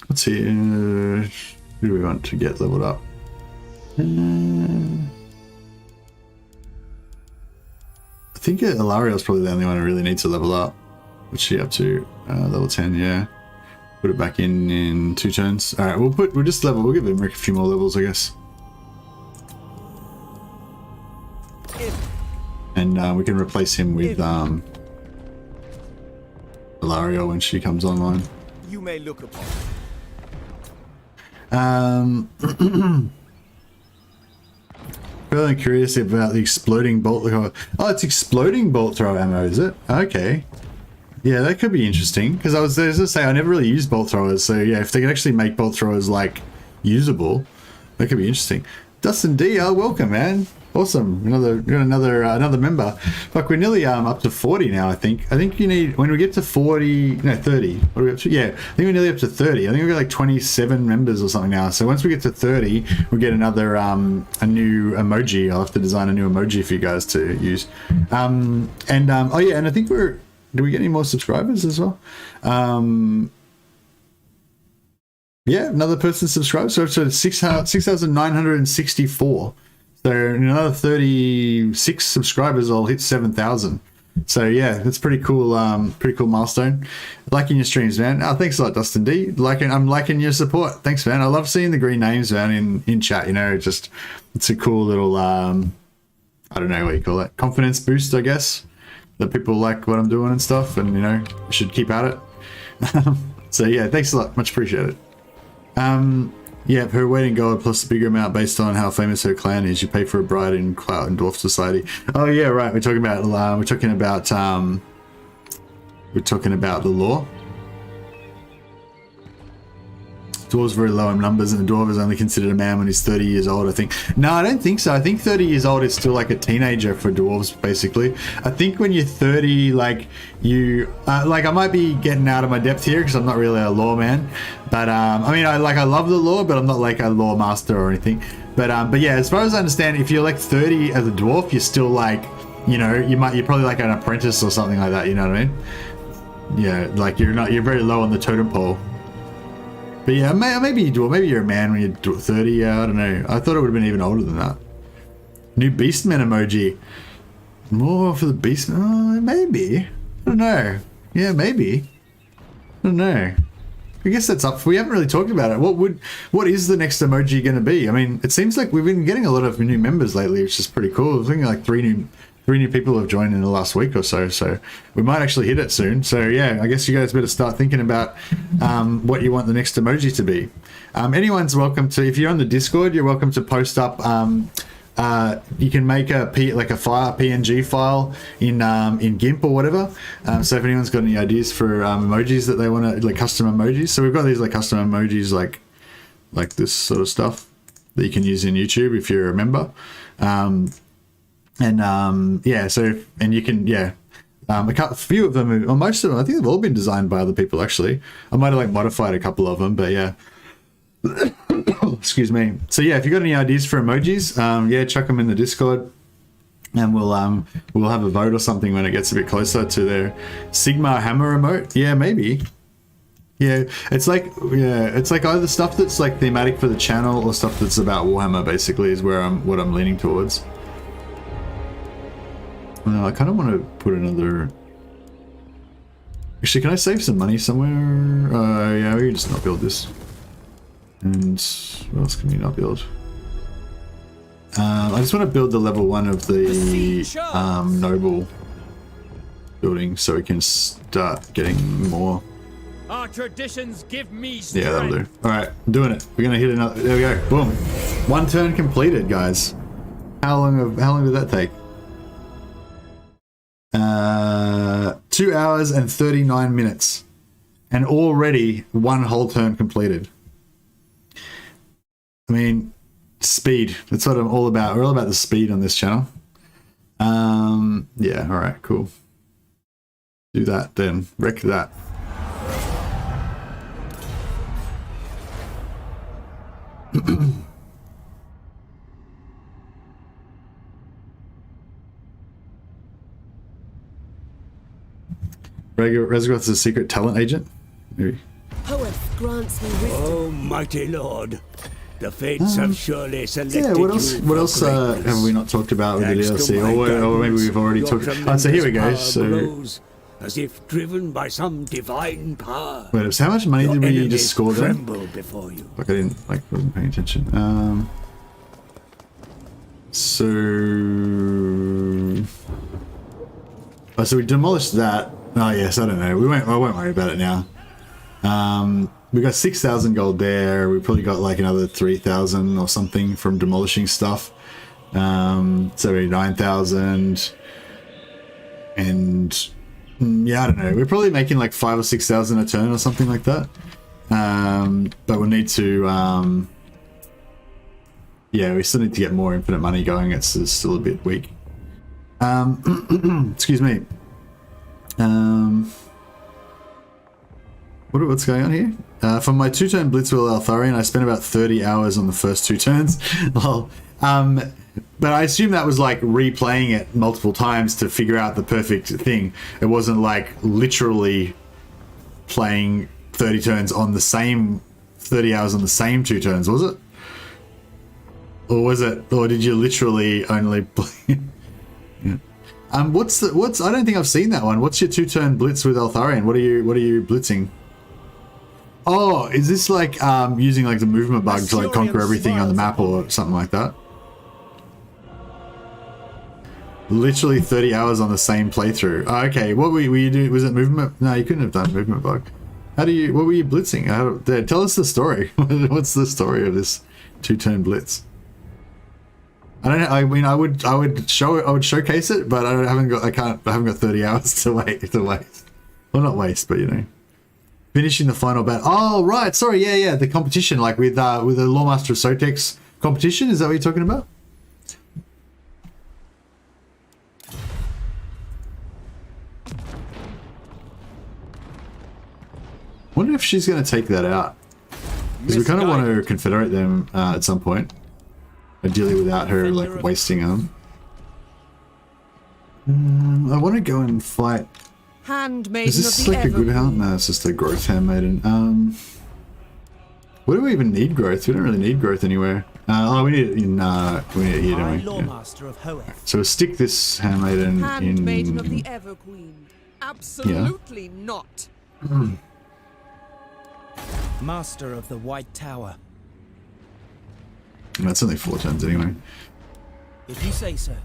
Let's see. Who do we want to get leveled up? I think Ilariel's probably the only one who really needs to level up. What's she up to? Level 10, yeah. Put it back in 2 turns. All right, we'll give him a few more levels, I guess. And we can replace him with Ilariel when she comes online. You may look upon. Really curious about the exploding bolt. Oh, it's exploding bolt throw ammo, is it? Okay. Yeah, that could be interesting, because I was going to say I never really used bolt throwers, so yeah, if they could actually make bolt throwers like usable, that could be interesting. Dustin D, welcome, man. Awesome, another member. Fuck, we're nearly up to 40 now. I think you need, when we get to 40, no 30. What are we up to? Yeah, I think we're nearly up to 30. I think we've got like 27 members or something now. So once we get to 30, we get another a new emoji. I'll have to design a new emoji for you guys to use. Oh yeah, and I think do we get any more subscribers as well? Yeah, another person subscribed. So it's 6,964. So in another 36 subscribers, I'll hit 7,000. So yeah, that's pretty cool. Pretty cool milestone. Liking your streams, man. Oh, thanks a lot, Dustin D. I'm liking your support. Thanks, man. I love seeing the green names, man, in chat. You know, it's a cool little I don't know what you call it, confidence boost, I guess. That people like what I'm doing and stuff, and you know, I should keep at it. So yeah, thanks a lot, much appreciated. Yeah, her wedding gold plus a bigger amount based on how famous her clan is. You pay for a bride in Clout and Dwarf Society. Oh yeah, right. We're talking about the law. Dwarves very low in numbers, and the dwarf is only considered a man when he's 30 years old, I think. No, I don't think so. I think 30 years old is still like a teenager for dwarves, basically. I think when you're 30, like you, like I might be getting out of my depth here because I'm not really a law man, but I mean, I love the law, but I'm not like a law master or anything. But yeah, as far as I understand, if you're like 30 as a dwarf, you're still like you know, you're probably like an apprentice or something like that, you know what I mean? Yeah, like you're very low on the totem pole. But yeah, maybe you do, maybe you're a man when you're 30, yeah, I don't know. I thought it would have been even older than that. New Beastmen emoji. More for the Beastmen? Oh, maybe. I don't know. Yeah, maybe. I don't know. I guess that's up. We haven't really talked about it. What is the next emoji going to be? I mean, it seems like we've been getting a lot of new members lately, which is pretty cool. I think like three new people have joined in the last week or so. So we might actually hit it soon. So yeah, I guess you guys better start thinking about what you want the next emoji to be. Anyone's welcome to. If you're on the Discord, you're welcome to post up. You can make a PNG file in GIMP or whatever. So if anyone's got any ideas for emojis that they want to, like custom emojis, so we've got these like custom emojis like this sort of stuff that you can use in YouTube if you're a member. Yeah, so and you can a few of them, or most of them, I think they've all been designed by other people actually. I might have like modified a couple of them, but yeah. Excuse me. So yeah, if you got any ideas for emojis, yeah, chuck them in the Discord, and we'll have a vote or something when it gets a bit closer to their Sigma hammer emote. Yeah, maybe. Yeah, it's like either stuff that's like thematic for the channel or stuff that's about Warhammer. Basically, is what I'm leaning towards. I kind of want to put another. Actually, can I save some money somewhere? Yeah, we can just not build this. And what else can we not build? I just want to build the level 1 of the noble building so we can start getting more. Our traditions give me strength. Yeah, that'll do. Alright, I'm doing it. We're gonna hit another. There we go. Boom. 1 turn completed, guys. How long did that take? 2 hours and 39 minutes. And already 1 whole turn completed. I mean, speed. That's what I'm all about. We're all about the speed on this channel. Yeah, alright, cool. Do that then. Wreck that. Resgoth's a secret talent agent? Maybe. Poet grants me wisdom. Oh, mighty lord. The fates have surely selected. Yeah, what else have we not talked about with the DLC? Or maybe we've already talked. So here we go. So as if driven by some divine power. Wait, so how much money did we just score there? Before you. Like I wasn't paying attention. So we demolished that. Oh yes, I don't know. I won't worry about it now. We got 6,000 gold there. We probably got like another 3,000 or something from demolishing stuff. So 9,000. And yeah, I don't know. We're probably making like 5,000 or 6,000 a turn or something like that. But we'll need to. Yeah, we still need to get more infinite money going. It's still a bit weak. Excuse me. What's going on here? For my 2-turn blitz with Eltharion, I spent about 30 hours on the first 2 turns. Well, but I assume that was like replaying it multiple times to figure out the perfect thing. It wasn't like literally playing 30 turns on the same 30 hours on the same 2 turns, was it? Or did you literally only play? Yeah. I don't think I've seen that one. What's your 2-turn blitz with Eltharion? What are you blitzing? Oh, is this like using like the movement bug to like conquer everything on the map or something like that? Literally 30 hours on the same playthrough. Oh, okay, what were you doing? Was it movement? No, you couldn't have done movement bug. What were you blitzing? Tell us the story. What's the story of this 2-turn blitz? I don't know. I mean, I would showcase it, but I haven't got 30 hours to waste. Well, not waste, but you know, finishing the final battle. Oh, right. Sorry. Yeah. The competition, like with the Loremaster of Sotek's competition. Is that what you're talking about? Wonder if she's going to take that out, because we kind of want to confederate them at some point. Ideally without her like wasting them. I want to go and fight. Handmaiden Is this of the like a good Evergreen. hunt? No, it's just a growth handmaiden. Where do we even need growth? We don't really need growth anywhere. Oh, we need it in. We need it here, don't we? Yeah. Loremaster of Hoeth. So we'll stick this handmaiden Handmaiden of the in. Evergreen. Absolutely not. Master of the White Tower. That's only 4 turns anyway. If you say so.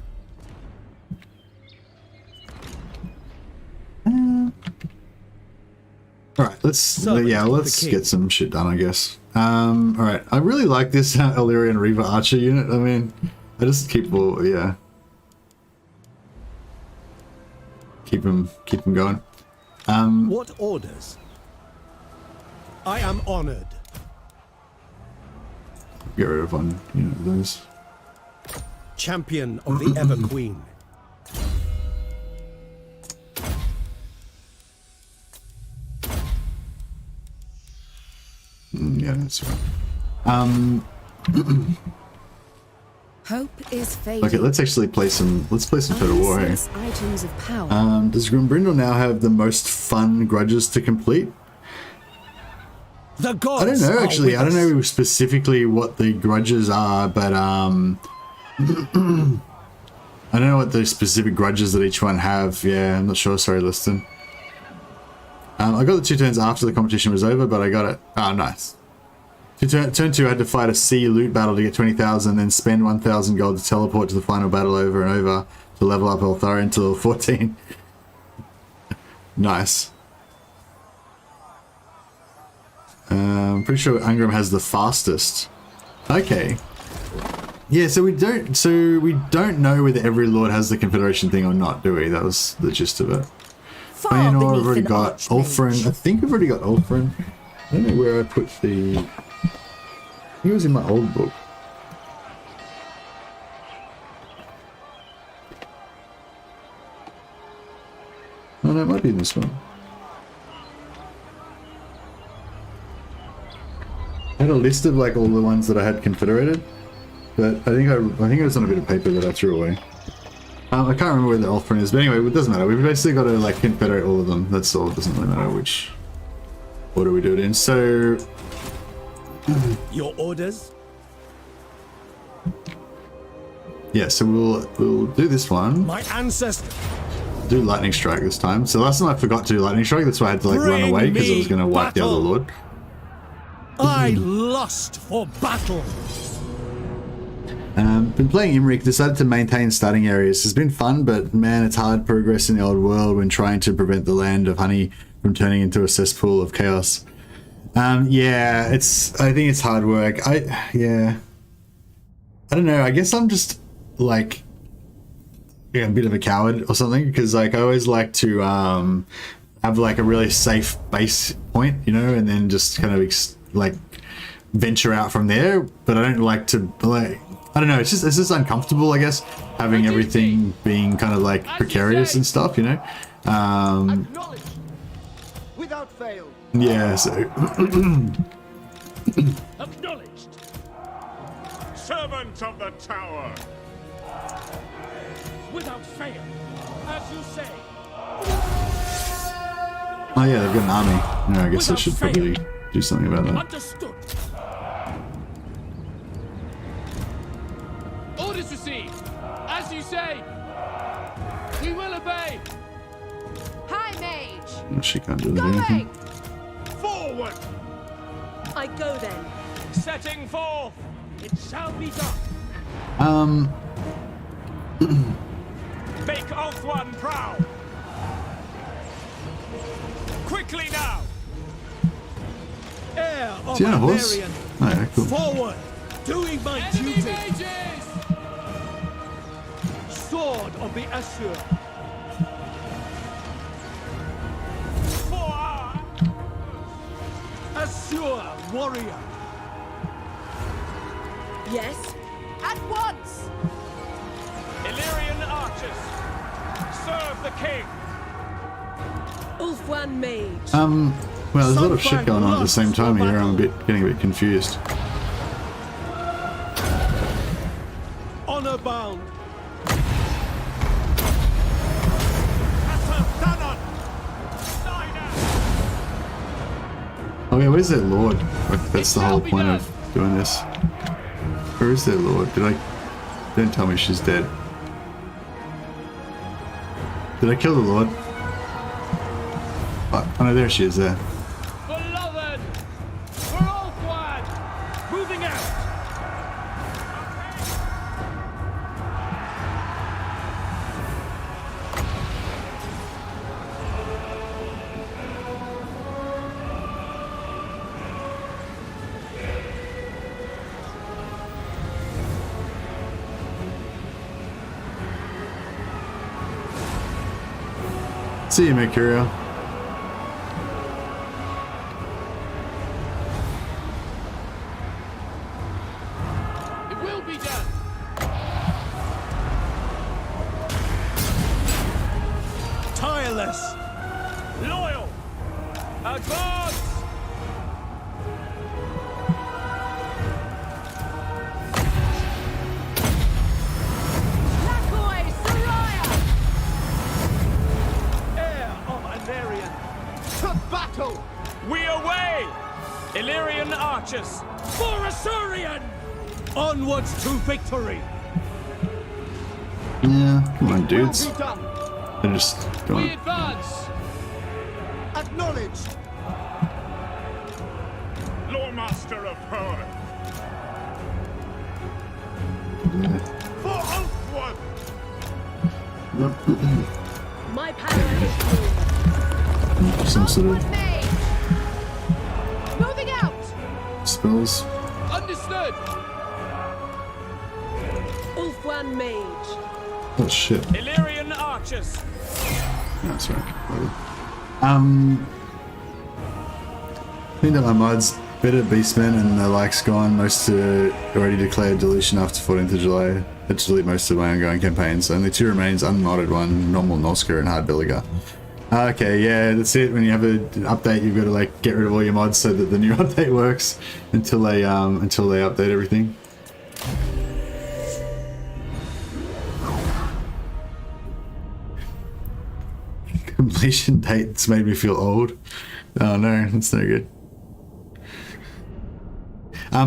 Alright, let's get some shit done, I guess. Alright, I really like this Illyrian Reaver Archer unit. I mean, I just keep all, yeah. Keep him going. What orders? I am honored. Get rid of one, those. Champion of the Everqueen. Yeah, that's right. Hope is fading. Okay, let's actually play some. Let's play some Total War here. Items of power. Does Grimbrindle now have the most fun grudges to complete? The gods I don't know actually. are I with don't us. know specifically what the grudges are, but I don't know what the specific grudges that each one have. Yeah, I'm not sure. Sorry, Liston. I got the 2 turns after the competition was over, but I got it. Oh, nice. Turn 2, I had to fight a sea loot battle to get 20,000, then spend 1,000 gold to teleport to the final battle over and over to level up Eltharion to level 14. Nice. I'm pretty sure Ungram has the fastest. Okay. Yeah, so we don't know whether every lord has the Confederation thing or not, do we? That was the gist of it. Far I've beneath already an got archmage. Ulfrin. I think I've already got Ulfrin. I don't know where I put the... I think it was in my old book. Oh no, it might be in this one. I had a list of like all the ones that I had confederated, but I think it was on a bit of paper that I threw away. I can't remember where the Ulfrin is, but anyway, it doesn't matter. We've basically got to like confederate all of them. That's all. It doesn't really matter which order we do it in. So Your orders? yeah, so we'll do this one. My ancestor. Do lightning strike this time. So last time I forgot to do lightning strike. That's why I had to like run Bring away because I me was going to wipe the other battle. lord. I lust for battle. Been playing Imrik, decided to maintain starting areas. It's been fun, but man, it's hard progress in the old world when trying to prevent the land of honey from turning into a cesspool of chaos. Yeah, I think it's hard work. I don't know, I guess I'm just like a bit of a coward or something, because like I always like to have like a really safe base point, and then just kind of like venture out from there, but I don't like to like, I don't know, it's just uncomfortable, I guess, having everything being kind of like precarious and stuff, Acknowledged. Without fail. yeah, so Acknowledged. Servant of the tower. Without fail. As you say. oh yeah, they've got an army. No, I guess I should probably do something about that. Understood. Orders received. As you say. We will obey. High mage. Oh, she can't do anything. Forward. I go then. Setting forth. It shall be done. Make Ulthuan proud. Quickly now. Heir of Is he on a horse? Barbarian. Oh, yeah, cool. Forward. Doing my Enemy duty. mages. Sword of the Asur. For our Asur warrior. Yes. At once. Illyrian archers. Serve the king. Ulfwan mage. Well, there's a lot of shit going on at the same time here. I'm getting a bit confused. Honor bound. Oh yeah, where's their lord? Like, that's the whole point of doing this. Where is their lord? Don't tell me she's dead. Did I kill the lord? Oh no, there she is there. Beloved! For Ulfwan! Moving out! See you, Mercurio. It will be done! Tireless. Loyal! Advance! Lakoi Soraya! Heir of Anarian. To battle. We away! Illyrian archers! For Assyrian. Onwards to victory. Yeah, come on, Will dudes. be done. They're just We going. advance! Acknowledged. Loremaster of her. For Ulfwan. My power is full. Some sort Ulfwan Mage! Moving out! of spells. Understood! Ulfwan Mage. Oh shit. Illyrian archers! No, sorry. I think that my mod's better Beastmen and the like's gone. Most already declared deletion after 14th of July. I had to delete most of my ongoing campaigns. Only 2 remains, unmodded one, normal Nosker and hard Billiger. Okay, yeah, that's it. When you have an update, you've got to like get rid of all your mods so that the new update works until they update everything. Completion dates made me feel old. Oh no, that's no good.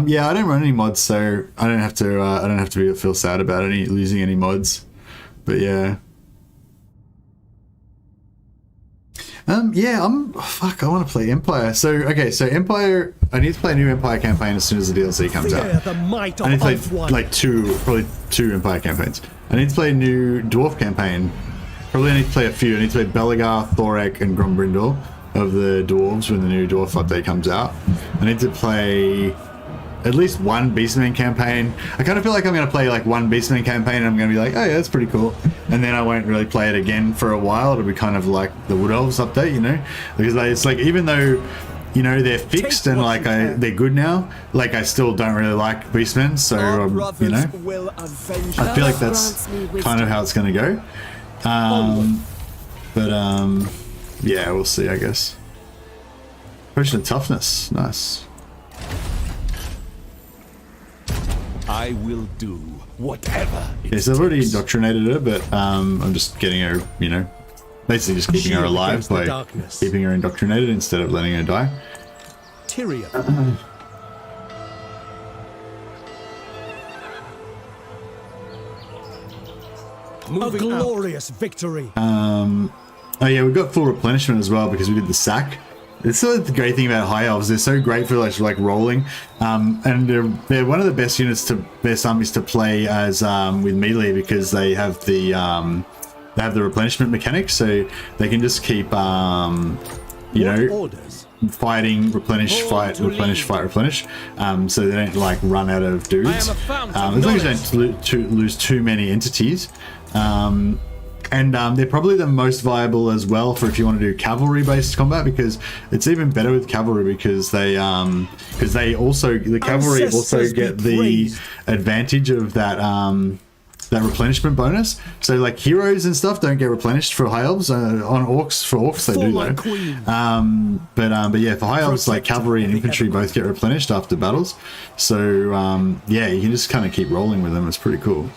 Yeah, I don't run any mods, so I don't have to feel sad about losing any mods. But yeah. Yeah, fuck, I want to play Empire. So okay, so Empire, I need to play a new Empire campaign as soon as the DLC comes out. The might of I need to play Ulfwan. like probably two Empire campaigns. I need to play a new Dwarf campaign. Probably need to play a few. I need to play Belligar, Thorek, and Grombrindle of the Dwarves when the new Dwarf update comes out. I need to play at least one Beastman campaign. I kind of feel like I'm going to play like one Beastman campaign and I'm going to be like, oh yeah, that's pretty cool. And then I won't really play it again for a while. It'll be kind of like the Wood Elves update, you know? Because like, it's like, even though, you know, they're fixed and like they're good now, like I still don't really like Beastmen. So, you know, I feel like that's kind of how it's going to go. Yeah, we'll see, I guess. Potion of Toughness, nice. I will do whatever it Yes, I've already takes. indoctrinated her, but I'm just getting her, you know, basically just keeping her alive against the by darkness. keeping her indoctrinated instead of letting her die. Tyrion. A glorious victory. Oh yeah, we've got full replenishment as well because we did the sack. It's sort of the great thing about High Elves. They're so great for like rolling, and they're one of the best units best armies to play as with melee because they have the replenishment mechanic, so they can just keep you know, orders? Fighting, replenish, fight, replenish, fight, replenish. So they don't like run out of dudes. As long as you don't lose too many entities. And they're probably the most viable as well for if you want to do cavalry-based combat, because it's even better with cavalry because they also the cavalry also get the advantage of that that replenishment bonus. So like heroes and stuff don't get replenished for high elves. On orcs, for orcs they do though. But yeah, for high elves, like cavalry and infantry both get replenished after battles. So yeah, you can just kind of keep rolling with them. It's pretty cool.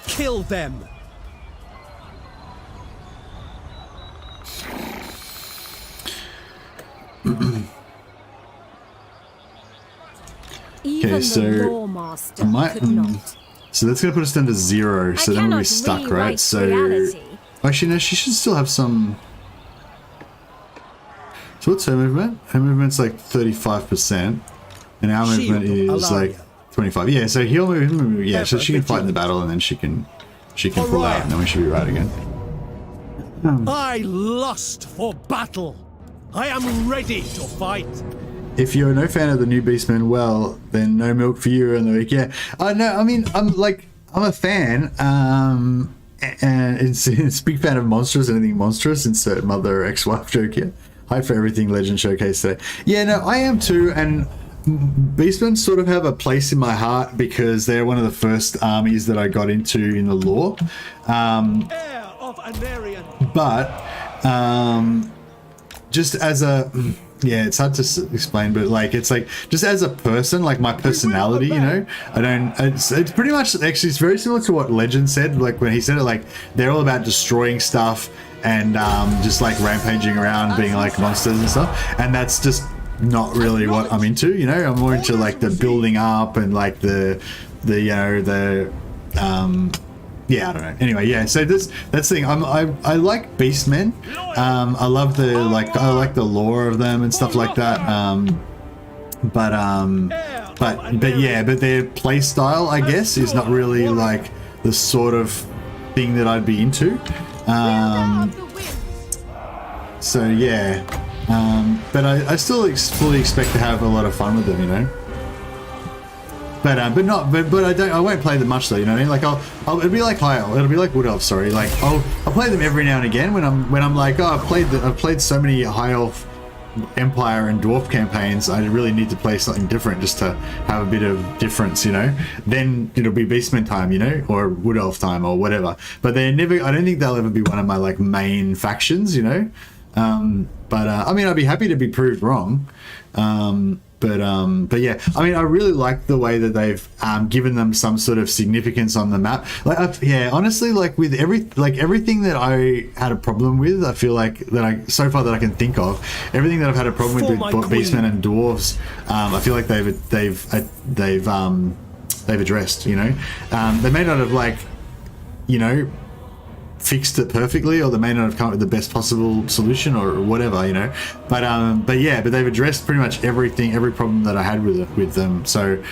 Kill them. Even so the Loremaster might- could not. So that's gonna put us down to 0. So then we'll be cannot stuck, right? rewrite So reality. actually, no, she should still have some. So what's her movement? Her movement's like 35%, and our movement is like 25. Yeah, so he'll move. Yeah, so she can fight in the battle, and then she can pull out, and then we should be right again. I lust for battle. I am ready to fight. If you're no fan of the new Beastmen, well, then no milk for you in the week. Yeah, no, I mean, I'm a fan, and it's a big fan of monsters. Anything monstrous, insert mother ex-wife joke here. Hi for everything Legend Showcase today. Yeah, no, I am too, and Beastmen sort of have a place in my heart because they're one of the first armies that I got into in the lore. Heir of Anarian. But just as a, yeah, it's hard to explain, but like it's like just as a person, like my personality, you know, I don't. It's pretty much actually it's very similar to what Legend said. Like when he said it, like they're all about destroying stuff and just like rampaging around, being like monsters and stuff, and that's just not really what I'm into. You know, I'm more into like the building up and like the you know the yeah, I don't know. Anyway, yeah. So that's the thing. I like Beastmen. I love the I like the lore of them and stuff like that. But yeah, but their play style, I guess, is not really like the sort of thing that I'd be into. So yeah. But I still fully expect to have a lot of fun with them, you know. But I won't play them much though, you know what I mean? Like it'll be like Wood Elf, sorry. Like I'll play them every now and again when I'm like, oh, I've played so many High Elf, Empire and Dwarf campaigns, I really need to play something different just to have a bit of difference, you know. Then it'll be Beastmen time, you know, or Wood Elf time or whatever. But I don't think they'll ever be one of my like main factions, you know. I mean, I'd be happy to be proved wrong. But yeah, I mean, I really like the way that they've given them some sort of significance on the map. Like, yeah, honestly, like with everything that I had a problem with, I feel like so far that I can think of, everything that I've had a problem with Beastmen and Dwarves, I feel like they've addressed. You know, they may not have like, you know, fixed it perfectly, or they may not have come up with the best possible solution or whatever, you know, but yeah, but they've addressed pretty much every problem that I had with them. So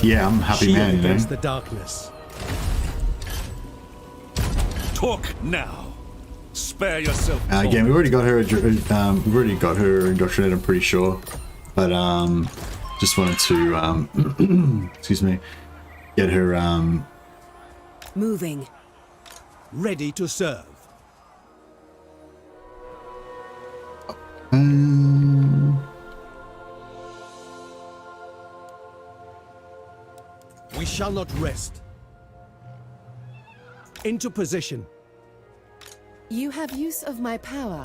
yeah, I'm a happy man, you know. The darkness. Talk now. Spare yourself. Again, we've already got her indoctrinated, I'm pretty sure, but just wanted to excuse me, get her Moving. Ready to serve. We shall not rest. Into position. You have use of my power.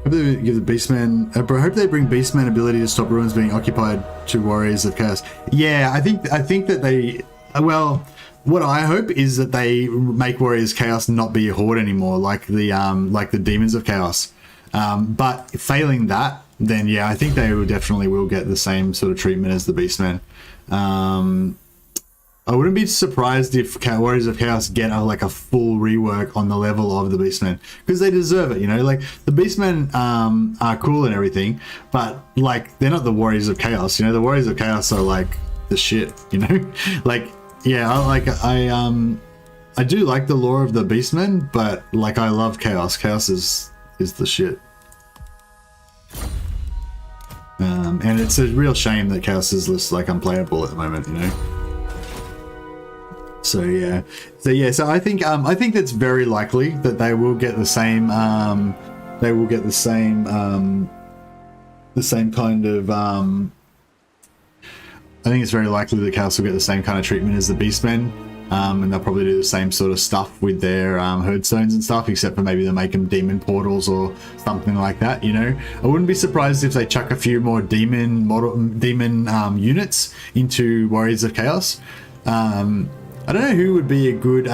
Hope they give the Beastman. I hope they bring Beastman ability to stop ruins being occupied to Warriors of Chaos. Yeah, I think that they. Well, what I hope is that they make Warriors Chaos not be a horde anymore, like the Demons of Chaos. But failing that, then yeah, I think they definitely will get the same sort of treatment as the Beastmen. I wouldn't be surprised if Warriors of Chaos get a full rework on the level of the Beastmen, because they deserve it, you know. Like the Beastmen are cool and everything, but like they're not the Warriors of Chaos, you know. The Warriors of Chaos are like the shit, you know. Like yeah, I do like the lore of the Beastmen, but like I love Chaos. Chaos is the shit. And it's a real shame that Chaos is just like unplayable at the moment, you know. So I think that's very likely that they will get the same kind of I think it's very likely that Chaos will get the same kind of treatment as the Beastmen, and they'll probably do the same sort of stuff with their herd stones and stuff, except for maybe they'll make them demon portals or something like that, you know. I wouldn't be surprised if they chuck a few more demon units into Warriors of Chaos. I don't know who would be a good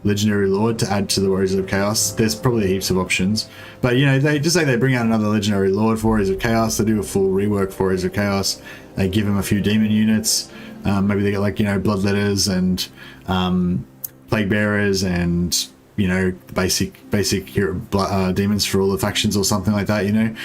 Legendary Lord to add to the Warriors of Chaos. There's probably heaps of options, but you know, they just say they bring out another Legendary Lord for Warriors of Chaos. They do a full rework for Warriors of Chaos. They give him a few demon units. Maybe they get like, you know, Bloodletters and Plague Bearers and, you know, basic hero, demons for all the factions or something like that, you know.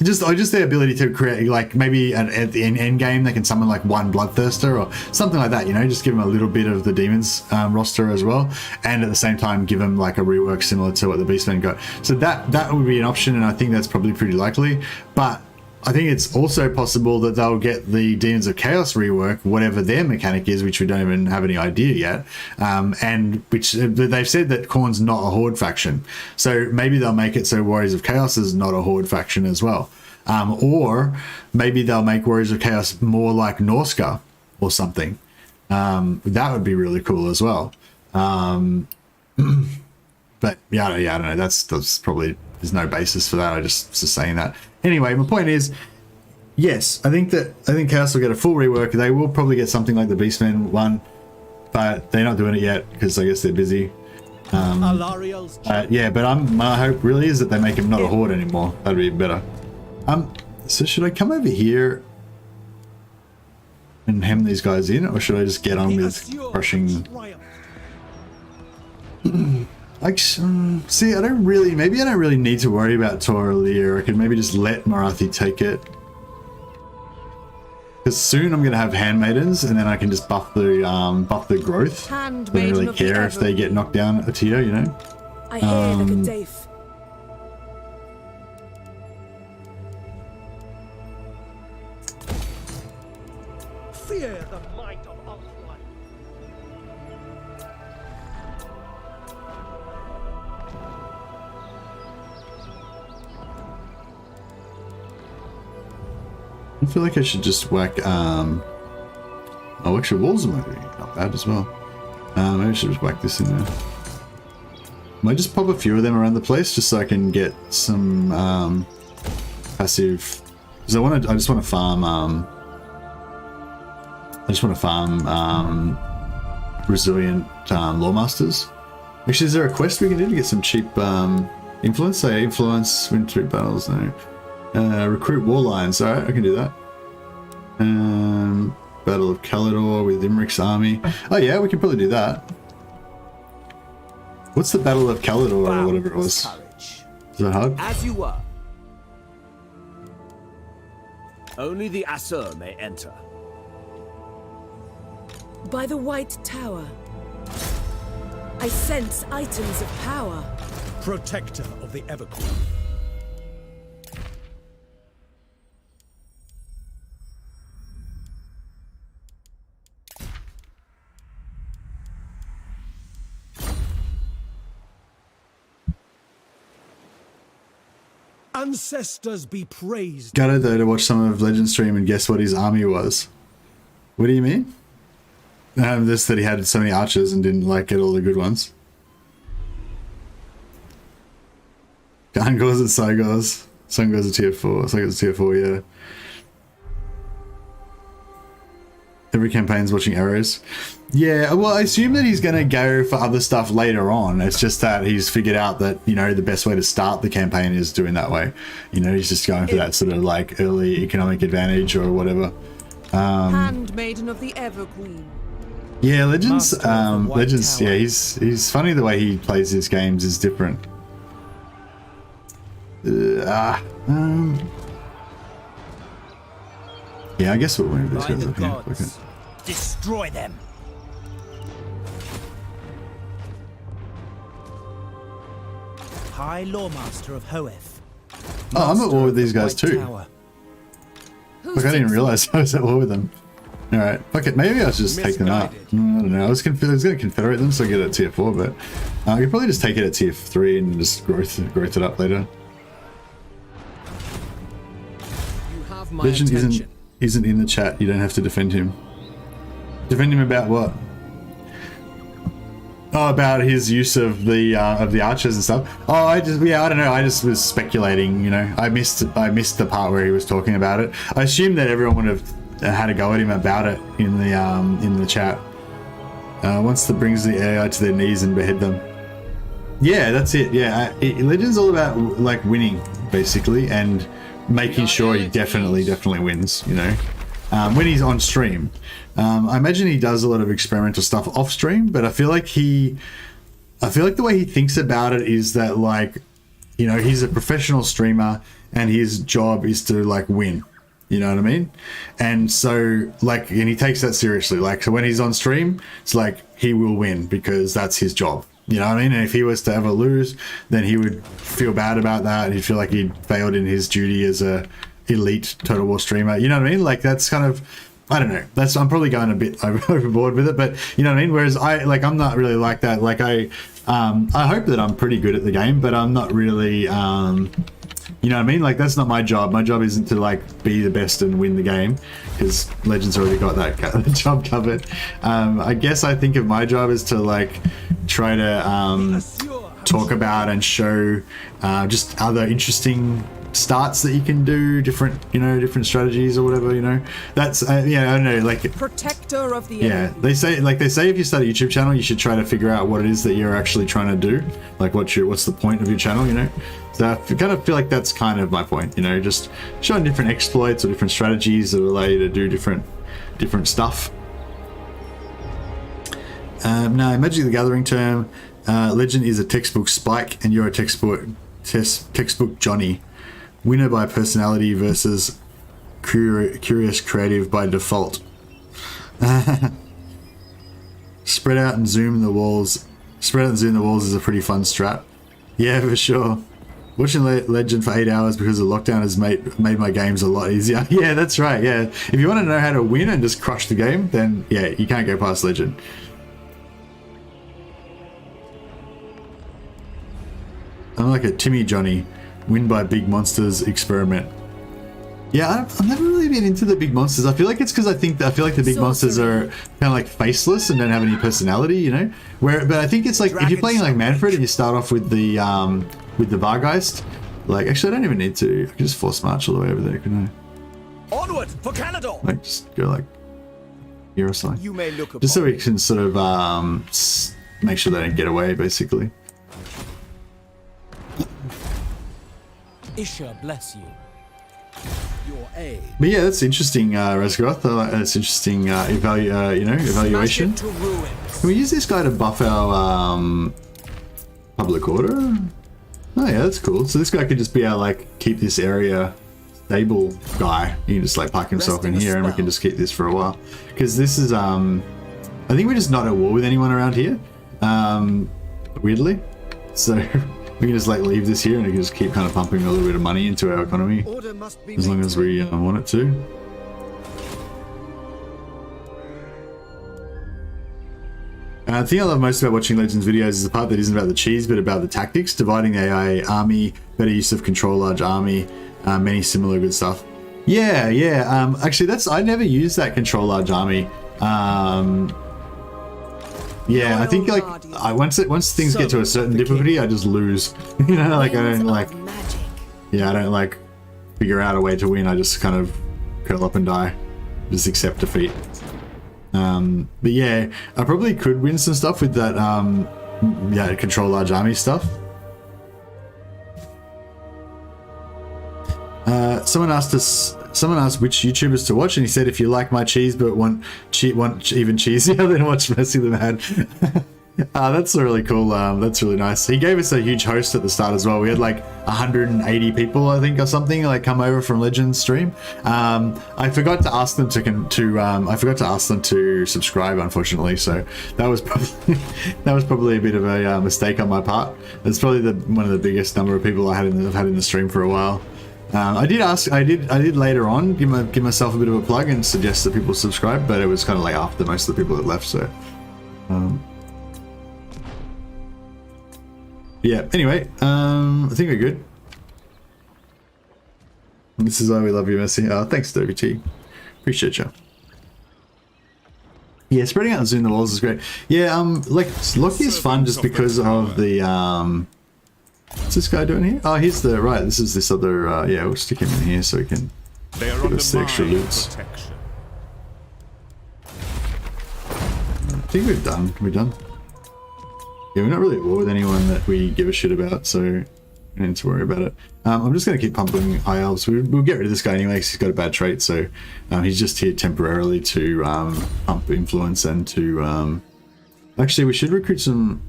Just the ability to create, like, maybe at the end game they can summon like one Bloodthirster or something like that, you know. Just give them a little bit of the demons roster as well, and at the same time give them like a rework similar to what the Beastmen got. So that would be an option, and I think that's probably pretty likely. But I think it's also possible that they'll get the Demons of Chaos rework, whatever their mechanic is, which we don't even have any idea yet. And which they've said that Khorne's not a Horde faction. So maybe they'll make it so Warriors of Chaos is not a Horde faction as well. Or maybe they'll make Warriors of Chaos more like Norsca or something. That would be really cool as well. But yeah, I don't know. That's probably, there's no basis for that. I just saying that. Anyway, my point is, yes, I think Chaos will get a full rework. They will probably get something like the Beastmen one, but they're not doing it yet because I guess they're busy. Yeah, but my hope really is that they make him not a Horde anymore. That'd be better. So should I come over here and hem these guys in, or should I just get on with crushing? See, maybe I don't really need to worry about Toralier. I could maybe just let Morathi take it. Because soon I'm going to have Handmaidens, and then I can just buff the growth. I don't really care if they get knocked down a tier, you know? I hear the Gaddaif. Fear the might of Ulthuan. I feel like I should just whack, oh, actually walls might be not bad as well. Maybe I should just whack this in there. Might just pop a few of them around the place just so I can get some, passive, because I just want to farm, resilient, Loremasters. Actually, is there a quest we can do to get some cheap, influence? Say influence, win 3 battles, no. Recruit war lions. Alright, I can do that. Battle of Kalidor with Imric's army. Oh yeah, we can probably do that. What's the Battle of Kalidor or whatever it was? Is that hard? As you were. Only the Asur may enter. By the White Tower, I sense items of power. Protector of the Everqueen. Ancestors be praised. Gutted though to watch some of Legend stream and guess what his army was. What do you mean? This that he had so many archers and didn't like get all the good ones. Gangors and Cygors. Sungors are tier 4. Cygors are tier 4, yeah. Every campaign's watching arrows. Yeah, well, I assume that he's going to go for other stuff later on. It's just that he's figured out that, you know, the best way to start the campaign is doing that way. You know, he's just going for that sort of like early economic advantage or whatever. Handmaiden of the Everqueen. Yeah, Legends, yeah, he's funny the way he plays his games is different. Yeah, I guess we'll move these guys up here. Okay. Destroy them. High Loremaster of Hoeth. Oh, I'm at war with these guys too. Look, I didn't realize I was at war with them. Alright, fuck it, maybe I'll just take them out. I don't know, I was going to Confederate them so I get it at tier 4, but I could probably just take it at tier 3 and just growth it up later. You have my Legend attention. isn't in the chat, you don't have to defend him. Defend him about what? Oh, about his use of the archers and stuff. Oh, I don't know. I just was speculating. You know, I missed the part where he was talking about it. I assumed that everyone would have had a go at him about it in the chat. Once that brings the AI to their knees and behead them. Yeah, that's it. Yeah, Legend's all about like winning basically, and making sure he definitely wins. You know, when he's on stream. I imagine he does a lot of experimental stuff off stream, but I feel like the way he thinks about it is that, like, you know, he's a professional streamer and his job is to like win. You know what I mean? And so, like, and he takes that seriously. Like, so when he's on stream, it's like he will win because that's his job. You know what I mean? And if he was to ever lose, then he would feel bad about that. He'd feel like he'd failed in his duty as a elite Total War streamer. You know what I mean? Like, that's kind of, I don't know. I'm probably going a bit overboard with it, but you know what I mean? Whereas I'm not really like that. Like, I hope that I'm pretty good at the game, but I'm not really, you know what I mean? Like, that's not my job. My job isn't to like be the best and win the game, because Legends already got that job covered. I guess I think of my job as to like try to talk about and show just other interesting starts that you can do, different strategies or whatever, you know. That's yeah, I don't know, like protector of the yeah, they say if you start a YouTube channel, you should try to figure out what it is that you're actually trying to do, like what's the point of your channel, you know. So I kind of feel like that's kind of my point, you know, just showing different exploits or different strategies that allow you to do different stuff. Now, Magic the Gathering term, Legend is a textbook Spike and you're a textbook Johnny. Winner by personality versus curious creative by default. Spread out and zoom the walls. Spread out and zoom the walls is a pretty fun strat. Yeah, for sure. Watching Legend for 8 hours because of lockdown has made my games a lot easier. Yeah, that's right. Yeah, if you want to know how to win and just crush the game, then yeah, you can't go past Legend. I'm like a Timmy Johnny. Win by big monsters experiment. Yeah, I've never really been into the big monsters. I feel like it's because I feel like the big monsters are kind of like faceless and don't have any personality, you know. But I think it's like if you're playing like Manfred and you start off with the Vargeist, like actually I don't even need to. I can just force march all the way over there, can I? Onward for Canada. Like just go like here or something. You may look just so we can sort of make sure they don't get away, basically. Isha bless you. Your aid. But yeah, that's interesting, Resgoth. That's interesting evaluation. Can we use this guy to buff our public order? Oh yeah, that's cool. So this guy could just be our like keep this area stable guy. He can just like park himself in here and we can just keep this for a while. Because this is I think we're just not at war with anyone around here. Weirdly. So we can just like leave this here and we can just keep kind of pumping a little bit of money into our economy as long as we want it to. The thing I love most about watching Legends videos is the part that isn't about the cheese but about the tactics, dividing the AI army, better use of control large army, many similar good stuff. Yeah, yeah. Actually, I never used that control large army. Yeah, I think like once things get to a certain difficulty, I just lose. You know, like I don't like. Yeah, I don't like figure out a way to win. I just kind of curl up and die, just accept defeat. But yeah, I probably could win some stuff with that. Yeah, control large army stuff. Someone asked which YouTubers to watch, and he said, if you like my cheese but want even cheesier, then watch MercytheMad. That's really cool. That's really nice. He gave us a huge host at the start as well. We had like 180 people, I think, or something, like come over from Legends stream. I forgot to ask them to subscribe, unfortunately. So that was probably a bit of a mistake on my part. It's probably one of the biggest number of people I've had in the stream for a while. I did later on give myself a bit of a plug and suggest that people subscribe, but it was kind of like after most of the people had left, so yeah, anyway, I think we're good. This is why we love you, Mercy. Thanks, WT. Appreciate you. Yeah, spreading out and zoom the walls is great. Yeah, like Loki is fun just because of the what's this guy doing here? Oh, he's the right. This is this other. Yeah, we'll stick him in here so he can give us the extra loots. think we're done. We're done. Yeah, we're not really at war with anyone that we give a shit about, so we don't need to worry about it. I'm just going to keep pumping high elves. We'll get rid of this guy anyway because he's got a bad trait, so he's just here temporarily to pump influence and to... actually, we should recruit some...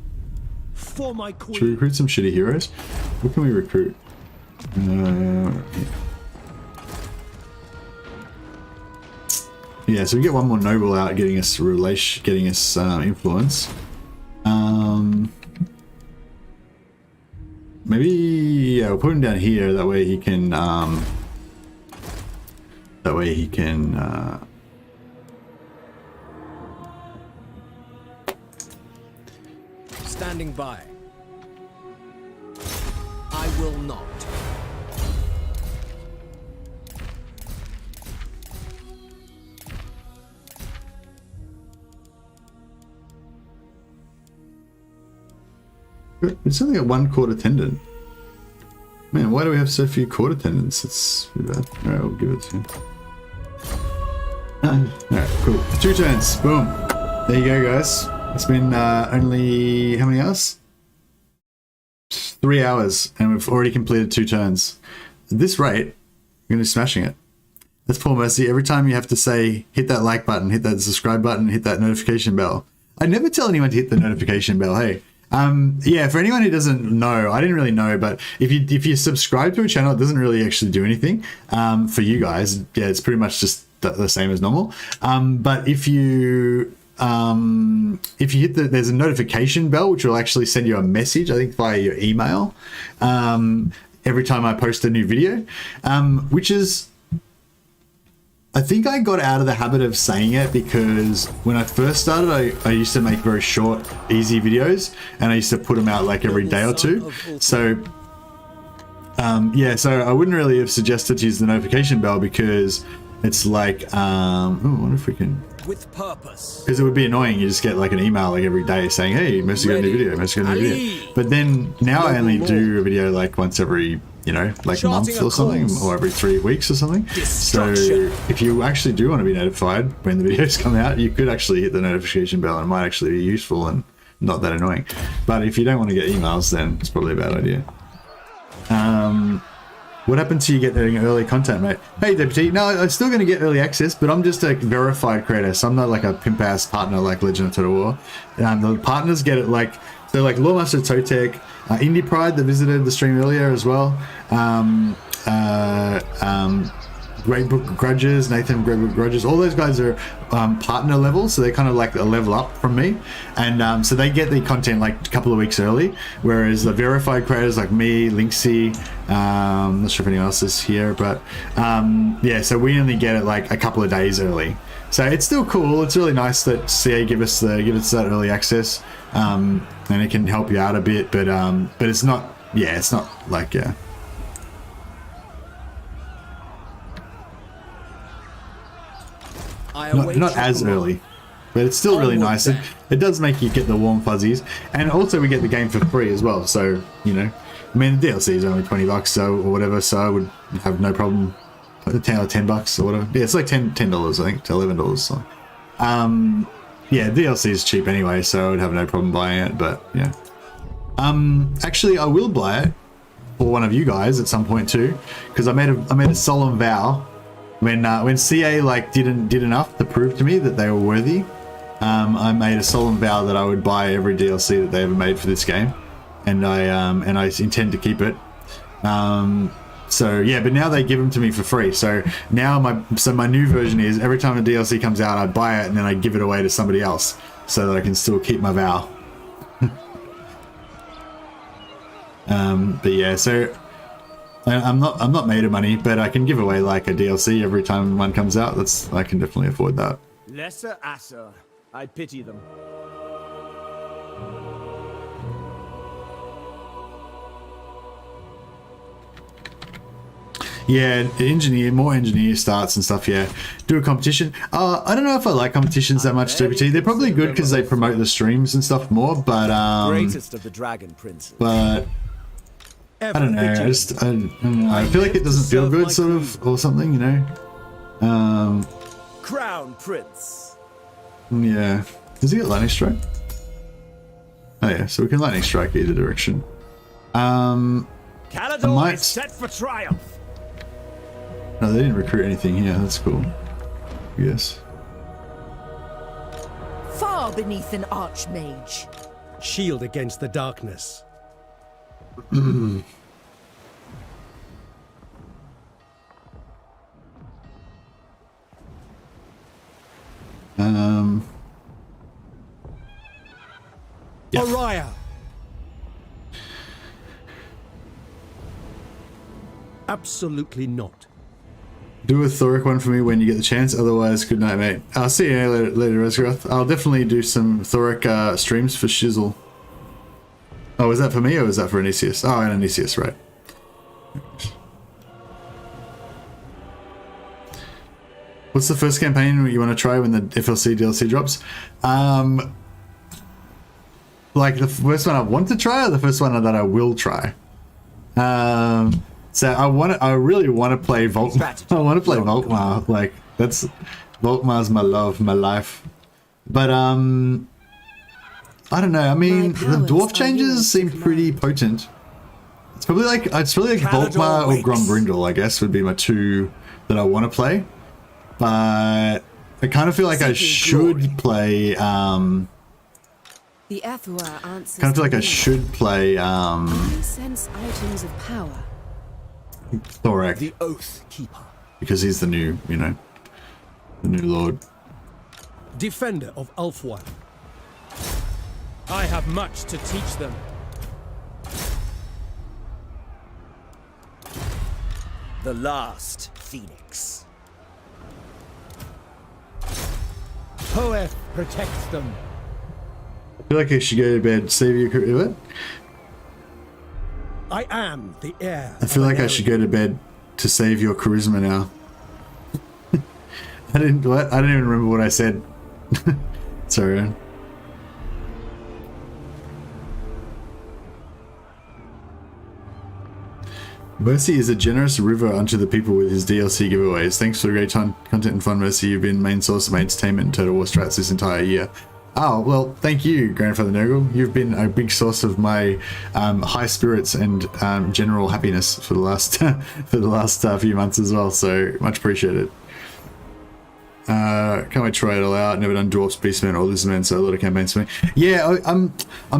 For my queen. Should we recruit some shitty heroes? What can we recruit? Yeah, so we get one more noble out, getting us influence. Maybe, yeah, we'll put him down here. That way he can. Standing by. I will not. It's only got one court attendant. Man, why do we have so few court attendants? It's pretty bad. Alright, we'll give it to him. Alright, cool. 2 turns. Boom. There you go, guys. It's been only... how many hours? 3 hours, and we've already completed 2 turns. At this rate, we're going to be smashing it. That's poor Mercy. Every time you have to say, hit that like button, hit that subscribe button, hit that notification bell. I never tell anyone to hit the notification bell, hey. Yeah, for anyone who doesn't know, I didn't really know, but if you subscribe to a channel, it doesn't really actually do anything for you guys. Yeah, it's pretty much just the same as normal. But if you hit there's a notification bell which will actually send you a message, I think via your email, every time I post a new video, which is, I think I got out of the habit of saying it because when I first started, I used to make very short, easy videos, and I used to put them out like every day or two. So, yeah, so I wouldn't really have suggested to use the notification bell because it's like, I wonder if we can... With purpose. Because it would be annoying. You just get like an email like every day saying, hey, Mercy got a new video, Mercy got a new video. But then now I only do a video like once every, you know, like month or something, or every 3 weeks or something. So if you actually do want to be notified when the videos come out, you could actually hit the notification bell and it might actually be useful and not that annoying. But if you don't want to get emails, then it's probably a bad idea. What happened to you getting early content, mate? Hey, Deputy. No, I'm still going to get early access, but I'm just a verified creator, so I'm not like a pimp-ass partner like Legend of Total War. The partners get it like... So like Loremaster Totek, Indie Pride that visited the stream earlier as well. Great Book Grudges, Nathan Great Book Grudges, all those guys are partner level, so they're kind of like a level up from me, and so they get the content like a couple of weeks early, whereas the verified creators like me, Linksy, not sure if anyone else is here, but yeah, so we only get it like a couple of days early. So it's still cool. It's really nice that CA give us that early access, and it can help you out a bit, but it's not, yeah, it's not like, yeah. Not as early, but it's still really nice. It does make you get the warm fuzzies, and also we get the game for free as well. So, you know, I mean, the DLC is only $20 so, or whatever, so I would have no problem. $10 or whatever. Yeah, it's like $10 I think, to $11. So. Yeah, DLC is cheap anyway, so I would have no problem buying it. But yeah, actually, I will buy it for one of you guys at some point too, because I made a solemn vow. When CA like did enough to prove to me that they were worthy, I made a solemn vow that I would buy every DLC that they ever made for this game, and I intend to keep it. So yeah, but now they give them to me for free. So now my new version is every time a DLC comes out, I buy it and then I give it away to somebody else so that I can still keep my vow. But yeah, so. I'm not made of money, but I can give away like a DLC every time one comes out. I can definitely afford that. Lesser Asser, I pity them. Yeah, more engineer starts and stuff. Yeah, do a competition. I don't know if I like competitions that much. TPT, they're probably good because they promote the streams and stuff more. But greatest of the dragon princes. But. I don't know, I don't know. I feel like it doesn't feel good, sort of, or something, you know? Crown Prince. Yeah. Does he get lightning strike? Oh yeah, so we can lightning strike either direction. Calador is set for triumph. No, they didn't recruit anything here. That's cool. Yes. Far beneath an archmage. Shield against the darkness. Yeah. Araya. Absolutely not. Do a Thorek one for me when you get the chance. Otherwise, good night, mate. I'll see you later, Resgroth. I'll definitely do some Thorek streams for Shizzle. Oh, is that for me or is that for Anisius? Oh, and Anisius, right. What's the first campaign you want to try when the FLC DLC drops? Like the first one I want to try or the first one that I will try? So I really want to play Volkmar. I want to play Volkmar. Like that's Volkmar's my love, my life. But I don't know. I mean, the dwarf changes seem pretty potent. It's probably like Volkmar or Grombrindle, I guess, would be my two that I want to play. But I kind of feel like I should play. The Athua answers. Kind of feel like I should play. I sense items of power. Thorek. The Oath Keeper. Because he's the new, you know, the new lord. Defender of Ulfwine. I have much to teach them. The last Phoenix. Poeth protects them. I feel like I should go to bed. Save your career. I am the heir. I feel like I should go to bed to save your charisma now. I didn't even remember what I said. Sorry. Mercy is a generous river unto the people with his DLC giveaways. Thanks for the great content and fun, Mercy. You've been main source of my entertainment and Total War strats this entire year. Oh, well, thank you, Grandfather Nurgle. You've been a big source of my high spirits and general happiness for the last few months as well, so much appreciated. Can't wait to try it all out. Never done Dwarfs, Beastmen, or Lizardmen, so a lot of campaigns for me. Yeah, I'm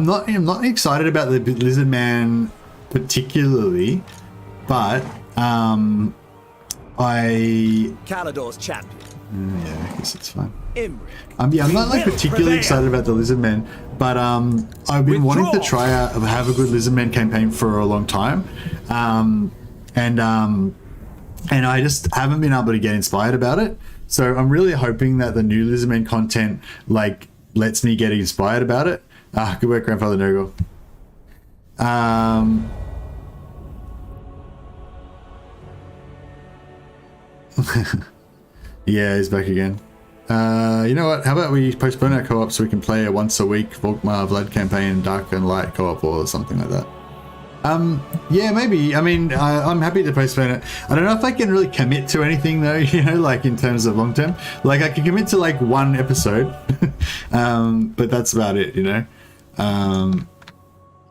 not excited about the Lizardman particularly, but Calador's champion. Yeah, I guess it's fine. Imric. Yeah, I'm not like particularly excited about the Lizardmen, but I've been wanting to try have a good Lizardmen campaign for a long time, and I just haven't been able to get inspired about it. So I'm really hoping that the new Lizardmen content like lets me get inspired about it. Good work, Grandfather Nurgle. Yeah, he's back again. You know what? How about we postpone our co-op so we can play a once a week Volkmar Vlad campaign, Dark and Light co-op or something like that. Yeah, maybe. I mean, I'm happy to postpone it. I don't know if I can really commit to anything though, you know, like in terms of long term. Like I can commit to like one episode, but that's about it, you know. I'm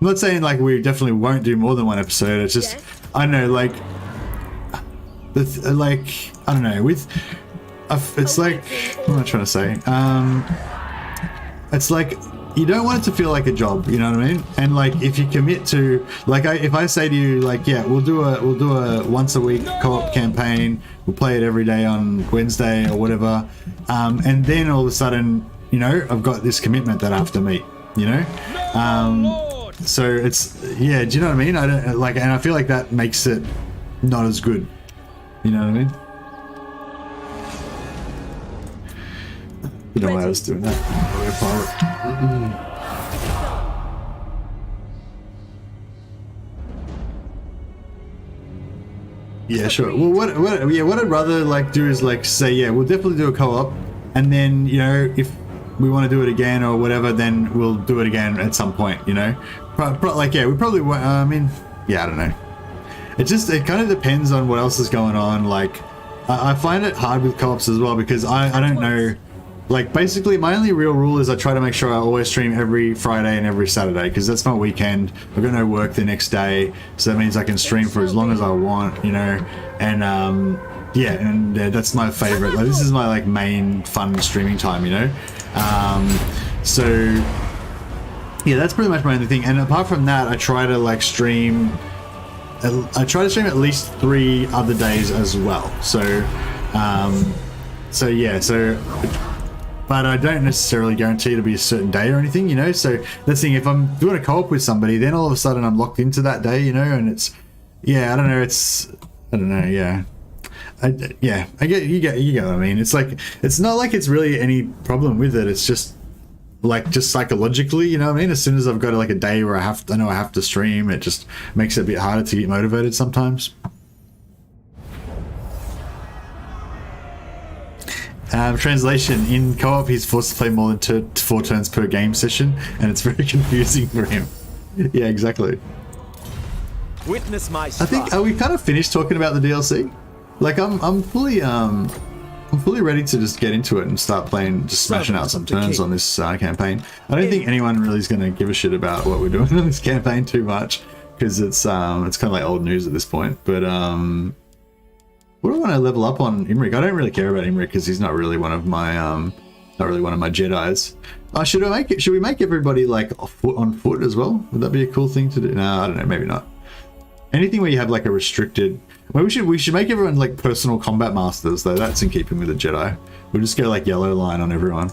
not saying like we definitely won't do more than one episode. It's just, I don't know, like, I don't know, with, it's like, what am I trying to say? It's like, you don't want it to feel like a job, you know what I mean? And like, if you commit to, like, if I say to you, like, yeah, we'll do a once a week co-op campaign, we'll play it every day on Wednesday or whatever, and then all of a sudden, you know, I've got this commitment that I have to meet, you know? So it's, yeah, do you know what I mean? I don't like, and I feel like that makes it not as good, you know what I mean? I don't know why I was doing that. Yeah, sure. Well, what I'd rather like do is like say, yeah, we'll definitely do a co-op, and then, you know, if we want to do it again or whatever, then we'll do it again at some point, you know. Like, yeah, we probably won't. I mean, yeah, I don't know. It kind of depends on what else is going on. Like, I find it hard with co-ops as well because I don't know. like basically my only real rule is I try to make sure I always stream every Friday and every Saturday, because that's my weekend. I've got no work the next day, so that means I can stream for as long as I want, you know. And yeah, and that's my favorite. Like, this is my like main fun streaming time, you know. So yeah, that's pretty much my only thing. And apart from that, I try to like stream. I try to stream at least 3 other days as well. So yeah, but I don't necessarily guarantee it'll be a certain day or anything, you know. So that's the thing. If I'm doing a co-op with somebody, then all of a sudden I'm locked into that day, you know. And it's, yeah, I don't know. Yeah. I get you get what I mean. It's like, it's not like it's really any problem with it. It's just like, just psychologically, you know what I mean? As soon as I've got like a day where I know I have to stream, it just makes it a bit harder to get motivated sometimes. Translation: in co-op, he's forced to play more than 4 turns per game session, and it's very confusing for him. Yeah, exactly. Witness my I think, are we kind of finished talking about the DLC? Like, I'm fully ready to just get into it and start playing, just smashing out some turns on this campaign. I don't think anyone really is going to give a shit about what we're doing on this campaign too much, because it's kind of like old news at this point. But what do I want to level up on Imric? I don't really care about Imric because he's not really one of my Jedis. Should we make everybody like on foot as well? Would that be a cool thing to do? No, I don't know, maybe not. Anything where you have like a restricted. Well, we should make everyone like personal combat masters, though. That's in keeping with the Jedi. We'll just go like yellow line on everyone.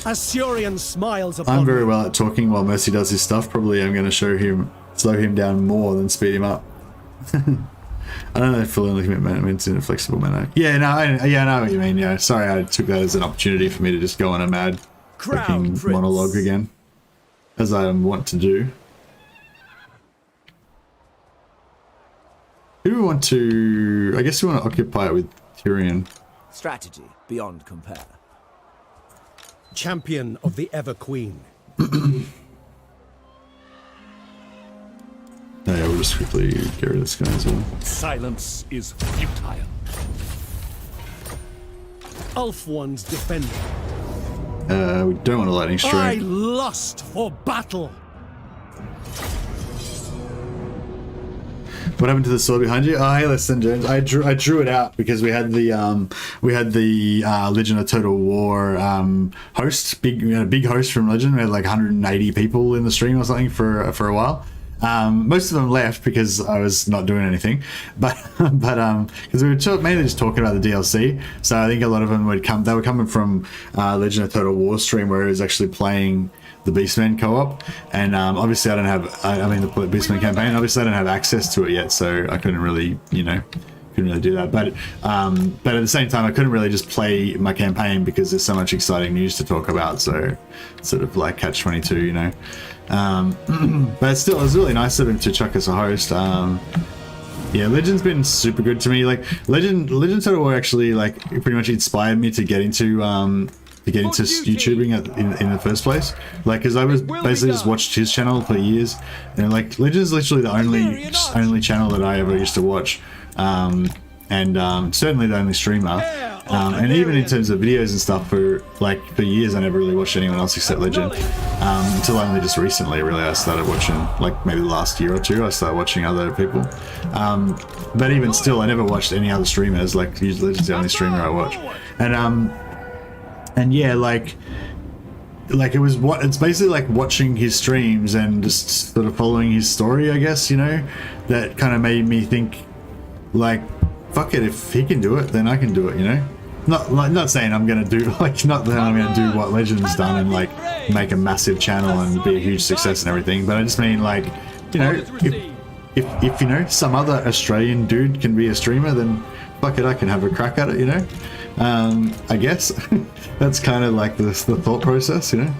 Asturian smiles upon I'm very well at talking while Mercy does his stuff. Probably I'm going to slow him down more than speed him up. I don't know if full commitment means in a flexible manner. Yeah, no, I know what you mean. Yeah, sorry, I took that as an opportunity for me to just go on a mad fucking monologue again, as I want to do. Who do we want to? I guess we want to occupy it with Tyrion. Strategy beyond compare. Champion of the Ever Queen. Oh, yeah, we'll just quickly get rid of this guy as well. Silence is futile. Ulf-One's defender. We don't want a lightning strike. I lust for battle. What happened to the sword behind you? Oh, hey, listen, James. I drew it out because we had the Legend of Total War host. We had a big host from Legend. We had like 180 people in the stream or something for a while. Most of them left because I was not doing anything, but because we were mainly just talking about the DLC. So I think a lot of them would come. They were coming from Legend of Total War stream where it was actually playing the Beastmen co-op, and obviously I don't have. I mean the Beastmen campaign. Obviously I don't have access to it yet, so I couldn't really, couldn't really do that. But at the same time, I couldn't really just play my campaign because there's so much exciting news to talk about. So sort of like catch-22, but still, it was really nice of him to chuck us a host. Yeah, Legend's been super good to me. Like Legend Total War actually like pretty much inspired me to get into YouTubing in the first place. Like, because I was basically just watched his channel for years, and like Legend's literally the only channel that I ever used to watch, and certainly the only streamer. And even in terms of videos and stuff, for years I never really watched anyone else except Legend, until only just recently really I started watching, like maybe the last year or two I started watching other people, but even still I never watched any other streamers. Like usually Legend's the only streamer I watch, and yeah, like it's basically like watching his streams and just sort of following his story, I guess, that kind of made me think, like, fuck it, if he can do it, then I can do it, Not saying I'm gonna do not that I'm gonna do what Legend's done and like make a massive channel and be a huge success and everything, but I just mean like, if some other Australian dude can be a streamer, then fuck it, I can have a crack at it, I guess. That's kind of like the thought process, yeah,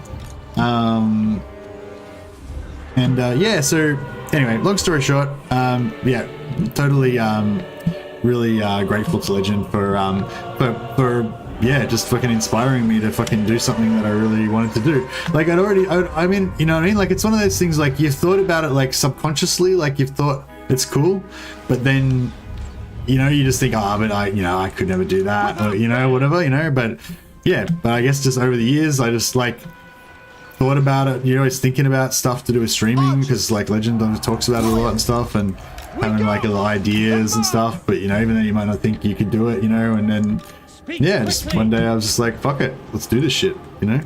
so anyway, long story short, yeah, totally really grateful to Legend for yeah, just fucking inspiring me to fucking do something that I really wanted to do. Like I mean, you know what I mean? Like it's one of those things, like you've thought about it like subconsciously, like you've thought it's cool, but then you know, you just think, oh, but I could never do that, or, you know, whatever, you know, but yeah, but I guess just over the years, I just like thought about it, you know, always thinking about stuff to do with streaming, because like Legend talks about it a lot and stuff, and having like little ideas and stuff, but you know, even though you might not think you could do it, you know, and then, yeah, just one day I was just like, fuck it, let's do this shit, you know?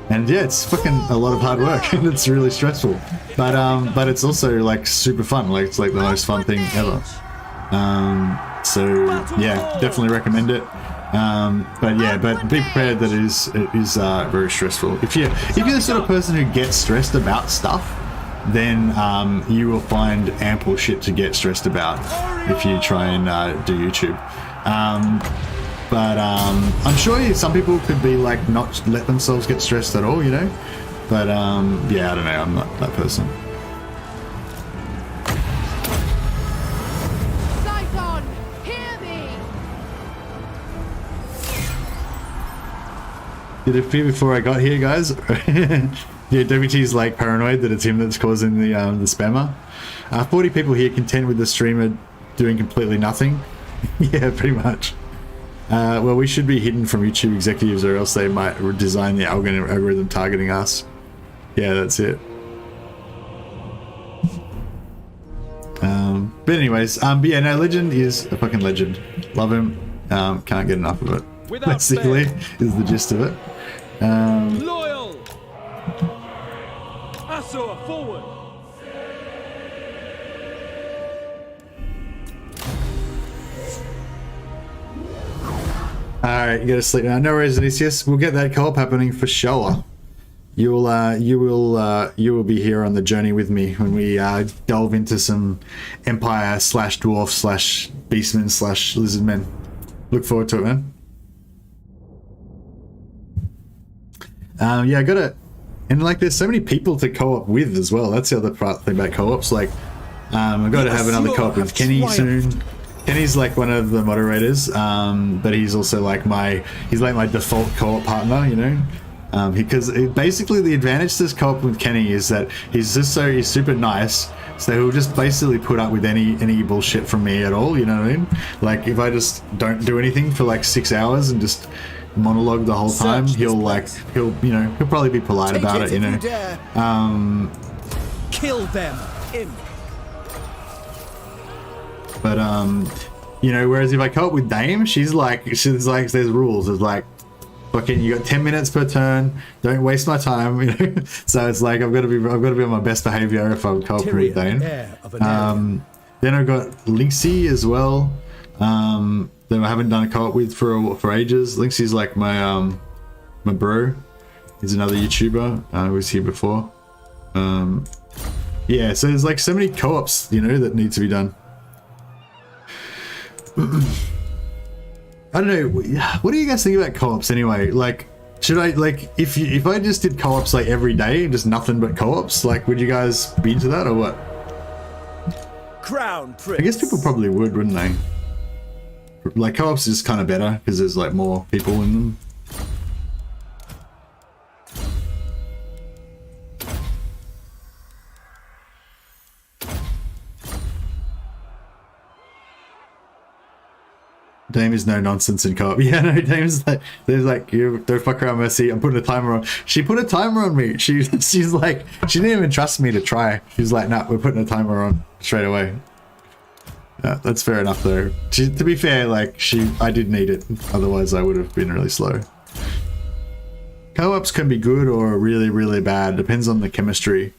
And yeah, it's fucking a lot of hard work and it's really stressful, but it's also like super fun. Like it's like the most fun thing ever. So yeah, definitely recommend it. But be prepared that it is very stressful. If you're the sort of person who gets stressed about stuff, then you will find ample shit to get stressed about if you try and do YouTube. But I'm sure some people could be like not let themselves get stressed at all, you know. But yeah, I don't know. I'm not that person. Saigon, hear me! Did it appear before I got here, guys? Yeah, WT's like paranoid that it's him that's causing the spammer. 40 people here content with the streamer doing completely nothing. Yeah, pretty much. Well, we should be hidden from YouTube executives, or else they might design the algorithm targeting us. Yeah, that's it. But anyways, but yeah, no, Legend is a fucking legend. Love him. Can't get enough of it. Basically, is the gist of it. Loyal! Asura, forward! Alright, you gotta sleep now. No worries, Odysseus. We'll get that co-op happening for sure. You will be here on the journey with me when we delve into some Empire / Dwarf / Beastmen / Lizardmen. Look forward to it, man. Yeah, I gotta, and like there's so many people to co-op with as well. That's the other thing about co-ops. Like, I've got to have another co-op with Kenny soon. Kenny's like one of the moderators, but he's also like my default co-op partner, you know, because basically the advantage to this co-op with Kenny is that he's super nice, so he'll just basically put up with any bullshit from me at all, you know what I mean? Like if I just don't do anything for like 6 hours and just monologue the whole time, he'll probably be polite about it, you know. Kill them. But you know, whereas if I co-op with Dame, she's like there's rules. It's like, fucking, you got 10 minutes per turn. Don't waste my time, you know. So it's like I've got to be on my best behavior if I'm co-oping with Dame. Then I've got Linksy as well. That I haven't done a co-op with for ages. Linksy's like my bro. He's another YouTuber who was here before. Yeah, so there's like so many co-ops, you know, that need to be done. I don't know. What do you guys think about co-ops anyway? Like, should I, like, if I just did co-ops like every day, just nothing but co-ops, like, would you guys be into that or what? Crown Prince. I guess people probably would, wouldn't they? Like, co-ops is kind of better because there's like more people in them. Dame is no nonsense in co-op. Yeah, no, Dame's like, there's like, you don't fuck around, Mercy. I'm putting a timer on. She put a timer on me. She's like, she didn't even trust me to try. She's like, nah, we're putting a timer on straight away. Yeah, that's fair enough though. To be fair, like, I did need it. Otherwise I would have been really slow. Co-ops can be good or really, really bad. Depends on the chemistry.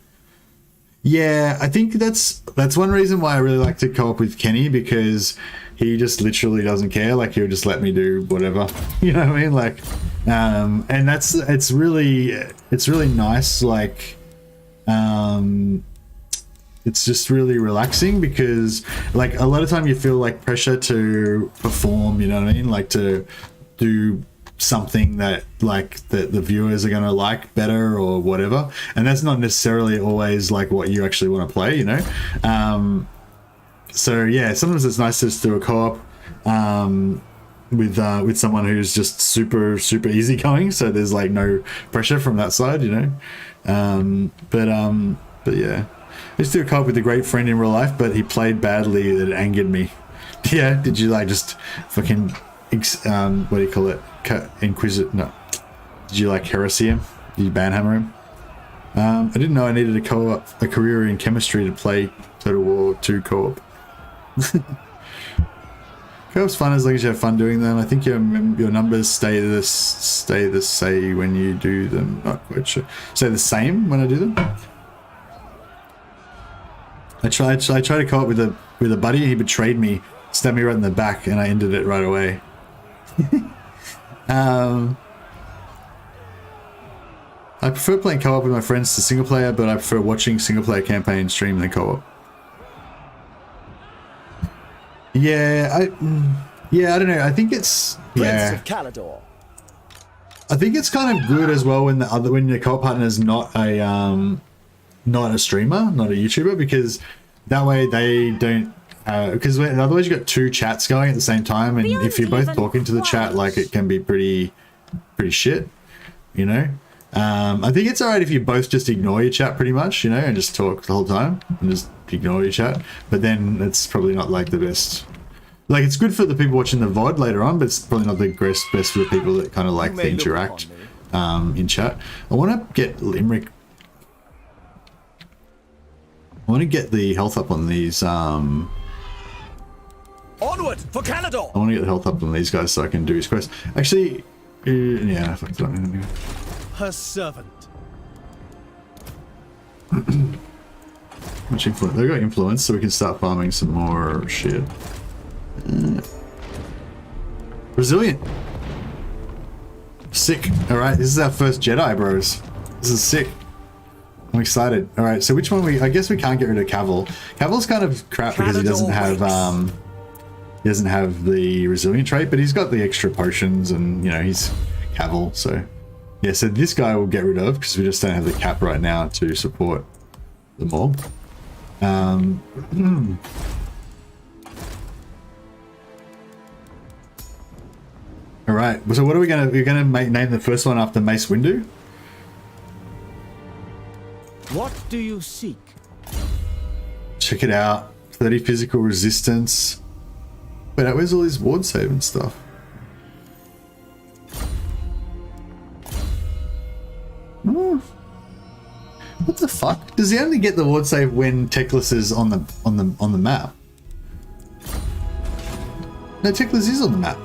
Yeah, I think that's one reason why I really like to co-op with Kenny, because he just literally doesn't care. Like, he'll just let me do whatever. You know what I mean? Like, and it's really nice. Like, it's just really relaxing because, like, a lot of time you feel like pressure to perform. You know what I mean? Like, to do something that, like, the viewers are gonna like better or whatever, and that's not necessarily always like what you actually want to play, you know. So yeah, sometimes it's nice to just do a co-op with someone who's just super easygoing, so there's like no pressure from that side, you know. But yeah, I used to do a co-op with a great friend in real life, but he played badly. It angered me. Yeah, did you like just fucking what do you call it? Inquisitor? No. Did you like heresy him? Did you banhammer him? I didn't know I needed a career in chemistry to play Total War 2 co-op. Co-op's fun as long as you have fun doing them. I think your numbers stay the same when you do them. Not quite sure. Stay the same when I do them. I tried to co-op with a buddy. He betrayed me, stabbed me right in the back, and I ended it right away. I prefer playing co-op with my friends to single player, but I prefer watching single player campaign stream than co-op. Yeah, I don't know. I think it's Prince of Calador. I think it's kind of good as well when the co-op partner is not a streamer, not a YouTuber, because that way they don't. Because otherwise you got two chats going at the same time, and if you're both talking to the chat, like it can be pretty shit, you know. I think it's alright if you both just ignore your chat pretty much, you know, and just talk the whole time and just ignore your chat. But then it's probably not like the best. Like it's good for the people watching the VOD later on, but it's probably not the best for the people that kind of like to interact in chat. I want to get Limerick. I want to get the health up on these. Onward for Calador. I want to get the health up on these guys so I can do his quest. Actually, yeah, I fucked it up. Her servant. Much influence. They've got influence, so we can start farming some more shit. Resilient. Sick. Alright, this is our first Jedi, bros. This is sick. I'm excited. Alright, so which one I guess we can't get rid of Cavill. Cavill's kind of crap because he doesn't have the resilient trait, but he's got the extra potions and, you know, he's Cavill, so yeah, so this guy we'll get rid of because we just don't have the cap right now to support them all. All right, so what are we're gonna name the first one after Mace Windu? What do you seek? Check it out. 30 physical resistance. Wait, where's all his ward save and stuff? What the fuck? Does he only get the ward save when Teclis is on the map? No, Teclis is on the map.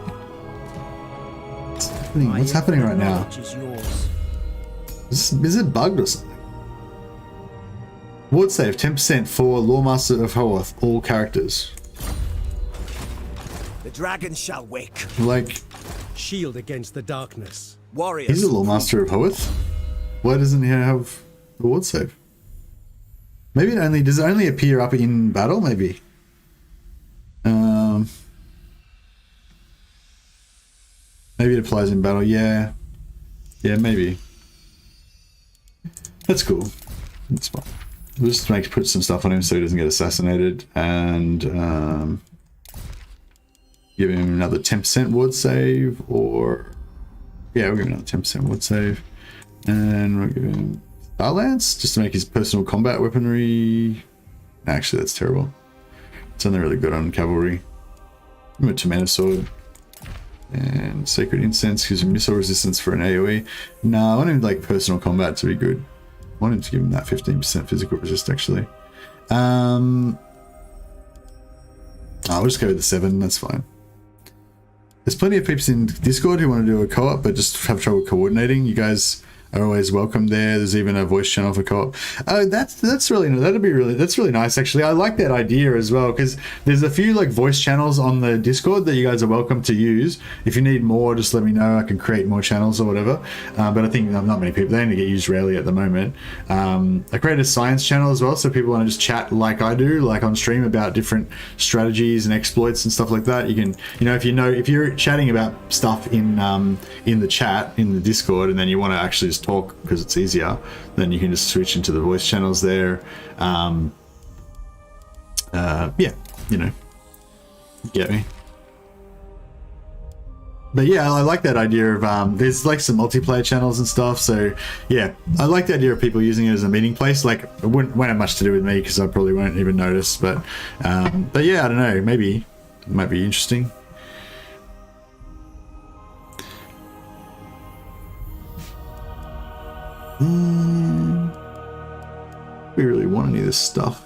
What's happening right now? Is it bugged or something? Ward save 10% for Loremaster of Hoth, all characters. The dragon shall wake. Like, Shield against the darkness. Warriors. He's a Loremaster of Hoth. Why doesn't he have the ward save? Maybe does it only appear up in battle? Maybe. Maybe it applies in battle. Yeah, maybe. That's cool. That's fine. We'll just put some stuff on him so he doesn't get assassinated, and give him another 10% ward save, or yeah, we'll give him another 10% ward save, and we'll give him Star Lance just to make his personal combat weaponry. Actually, that's terrible. It's only really good on cavalry. Give him a Tomato Sword. And Sacred Incense gives him missile resistance for an AoE. No, I want him like personal combat to be good. I want him to give him that 15% physical resist actually. I'll just go with the 7, that's fine. There's plenty of peeps in Discord who want to do a co-op but just have trouble coordinating. You guys are always welcome there. There's even a voice channel for co-op. That's really nice actually. I like that idea as well because there's a few like voice channels on the Discord that you guys are welcome to use. If you need more, just let me know. I can create more channels or whatever. But I think not many people. They only get used rarely at the moment. I created a science channel as well, so people want to just chat like I do, like on stream about different strategies and exploits and stuff like that. You can, if you're chatting about stuff in the chat in the Discord, and then you want to actually just talk because it's easier, then you can just switch into the voice channels there. Yeah, you get me. But yeah, I like that idea of there's like some multiplayer channels and stuff, so yeah, I like the idea of people using it as a meeting place. Like it won't have much to do with me because I probably won't even notice, but yeah, I don't know, maybe might be interesting. We really want any of this stuff.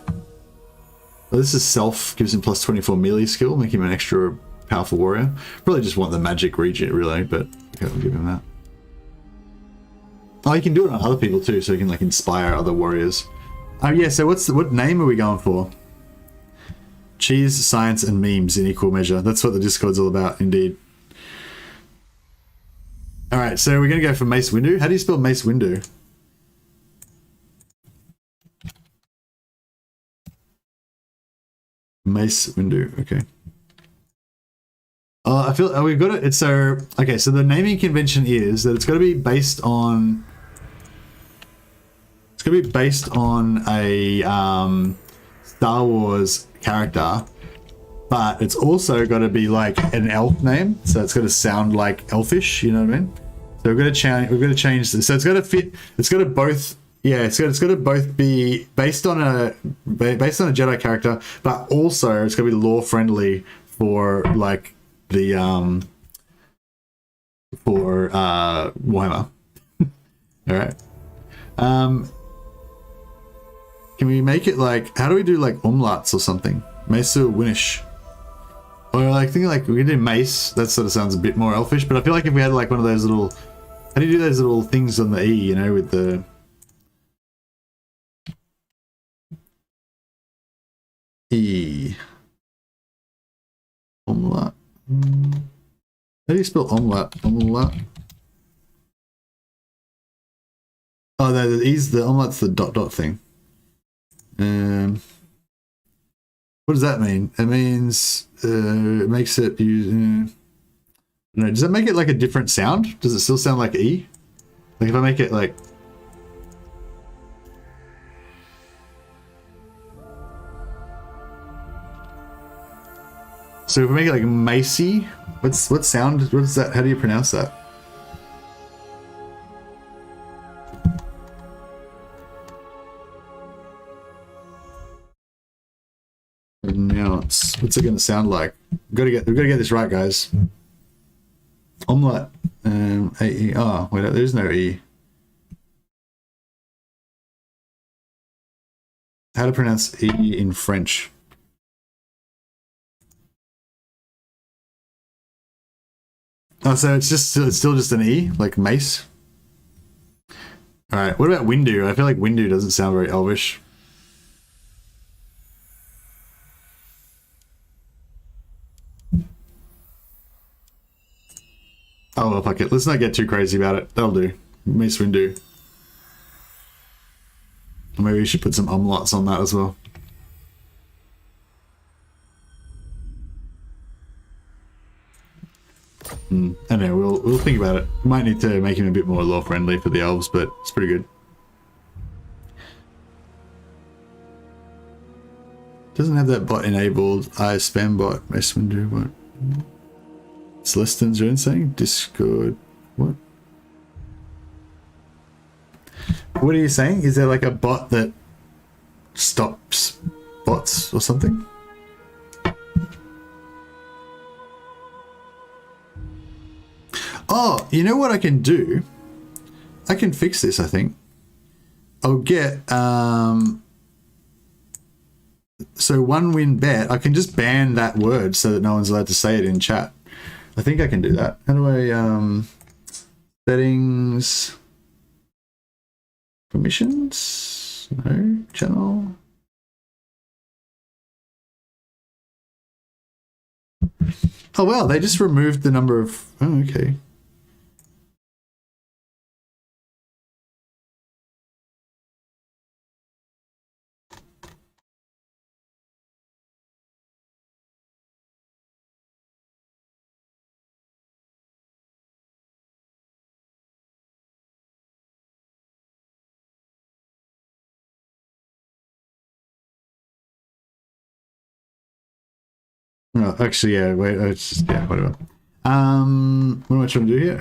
Oh, this is self, gives him plus 24 melee skill, making him an extra powerful warrior. Probably just want the magic regen, really, but okay, we'll give him that. Oh, you can do it on other people too, so you can like inspire other warriors. Oh yeah, so what name are we going for? Cheese, science, and memes in equal measure. That's what the Discord's all about, indeed. Alright, so we're gonna go for Mace Windu. How do you spell Mace Windu? Mace Windu, okay. I feel we've got it. It's so okay. So the naming convention is that it's got to be based on. It's going to be based on a Star Wars character, but it's also got to be like an elf name. So it's got to sound like elfish. You know what I mean? So we've got to change. We've got to change this. So it's got to fit. It's got to both. Yeah, it's got to both be based on a Jedi character, but also it's got to be lore friendly for like the Warhammer. All right. Can we make it like? How do we do like umlauts or something? Mesu Winish. Or like thinking like we can do mace. That sort of sounds a bit more elfish, but I feel like if we had like one of those little, how do you do those little things on the E? You know, with the E. Omelette. How do you spell omelette? Omelette. Oh, the E's the omelette's the dot thing. What does that mean? It means it makes it use. No, does that make it like a different sound? Does it still sound like E? Like if I make it like. So if we make it like Macy, what sound? What's that? How do you pronounce that? What's it gonna sound like? We've got to get this right, guys. Omelette. A-E. Oh, wait, there's no E. How to pronounce E in French? Oh, so it's still just an E, like mace. All right. What about Windu? I feel like Windu doesn't sound very elvish. Oh well, fuck it. Let's not get too crazy about it. That'll do. Mace Windu. Or maybe we should put some umlauts on that as well. I don't know, we'll think about it. We might need to make him a bit more lore friendly for the elves, but it's pretty good. Doesn't have that bot enabled. Spam bot. Mace Windu. What? Celestine's doing saying? Discord. What? What are you saying? Is there like a bot that stops bots or something? Oh, you know what I can do? I can fix this, I think. I'll get, so one win bet, I can just ban that word so that no one's allowed to say it in chat. I think I can do that. How do I, settings, permissions, no, channel. Oh wow, they just removed the number of, oh okay. Oh, actually, yeah, wait, it's just, yeah, whatever. What am I trying to do here?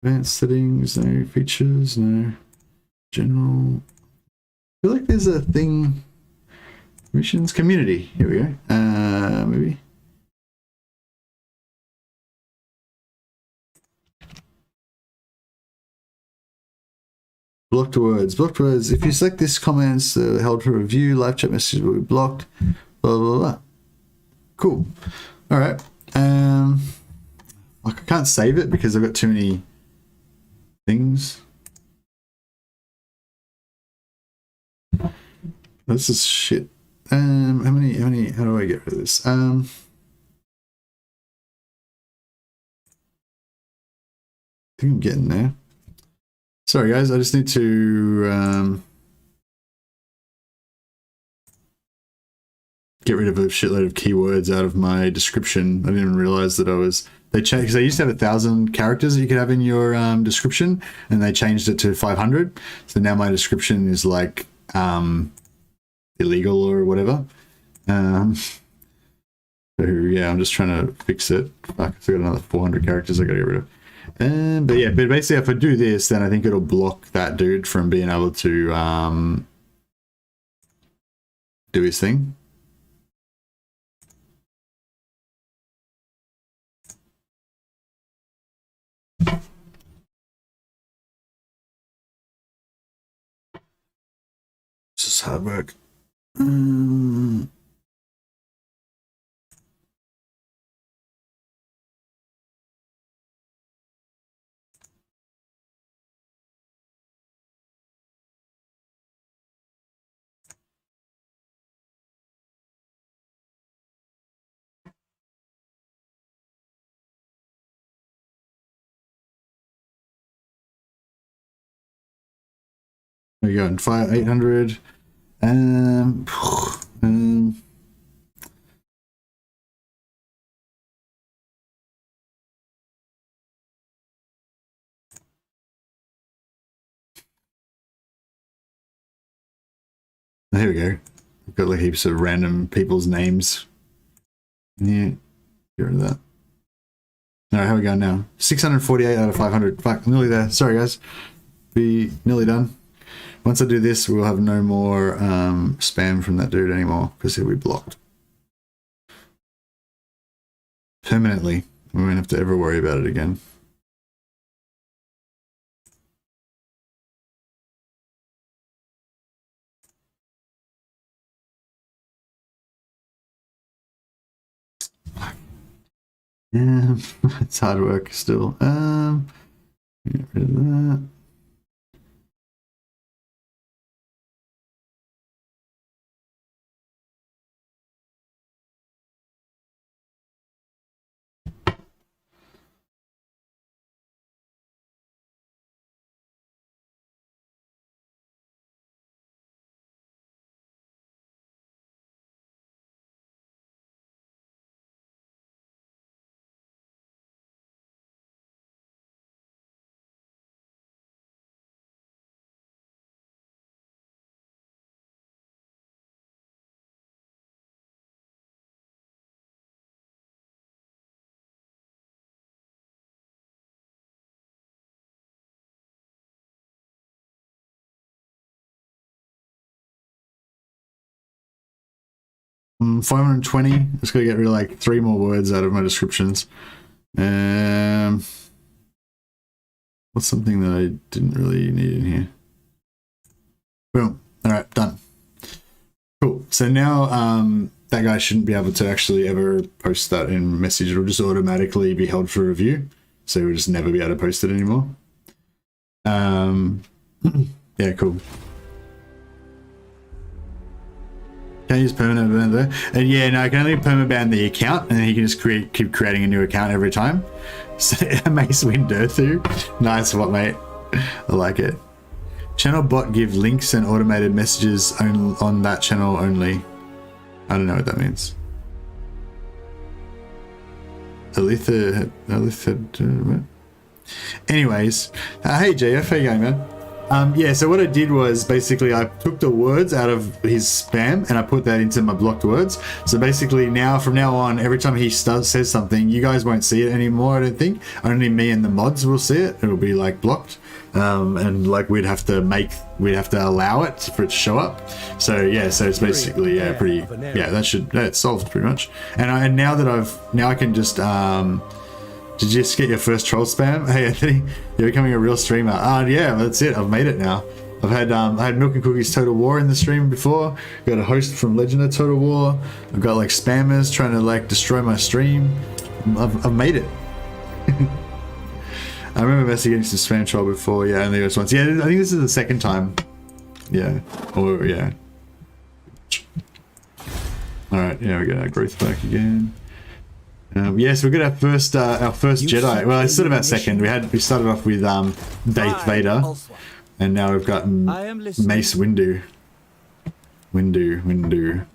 Advanced settings, no features, no general. I feel like there's a thing. Missions, community. Here we go. Maybe. Blocked words. Blocked words. If you select this comments held for review, live chat messages will be blocked. Blah blah blah. Cool. All right. Like I can't save it because I've got too many things. This is shit. How do I get rid of this? I think I'm getting there. Sorry guys, I just need to get rid of a shitload of keywords out of my description. I didn't even realize that they changed, because they used to have 1,000 characters that you could have in your description, and they changed it to 500. So now my description is like illegal or whatever. So yeah, I'm just trying to fix it. Fuck, I've got another 400 characters I gotta get rid of. But yeah, but basically if I do this, then I think it'll block that dude from being able to do his thing. This is hard work. There we go, and 800. There we go. I've got like heaps of random people's names. Yeah, get rid of that. Alright, how are we going now? 648 out of 500. Fuck, nearly there. Sorry guys. Be nearly done. Once I do this, we'll have no more spam from that dude anymore, because he'll be blocked. Permanently. We won't have to ever worry about it again. Yeah, it's hard work still. Get rid of that. Mm, 520. Just gotta get rid of like 3 more words out of my descriptions. What's something that I didn't really need in here? Boom. All right, done. Cool. So now that guy shouldn't be able to actually ever post that in message. It'll just automatically be held for review. So we'll just never be able to post it anymore. Yeah, cool. Can I use permanent there? And yeah, no, I can only permaban the account, and then he can just keep creating a new account every time. So Mace Winderthu. Nice, what mate? I like it. Channel bot give links and automated messages on that channel only. I don't know what that means. Anyways, hey JF, how you going, man? Yeah, so what I did was basically I took the words out of his spam and I put that into my blocked words. So basically now, from now on, every time he says something, you guys won't see it anymore, I don't think. Only me and the mods will see it. It'll be like blocked. and like we'd have to allow it for it to show up. So yeah, so it's basically pretty, it's solved pretty much. And now I can just did you just get your first troll spam? Hey Anthony, you're becoming a real streamer. Yeah, that's it. I've made it now. I had Milk and Cookies Total War in the stream before. Got a host from Legend of Total War. I've got like spammers trying to like destroy my stream. I've made it. I remember investigating some spam troll before. Yeah, only was once. Yeah, I think this is the second time. Yeah. Or yeah. All right. Yeah, we got our growth back again. Yes, we got our first Jedi. Well, it's sort of our second. We started off with Darth Vader, and now we've got Mace Windu. Windu.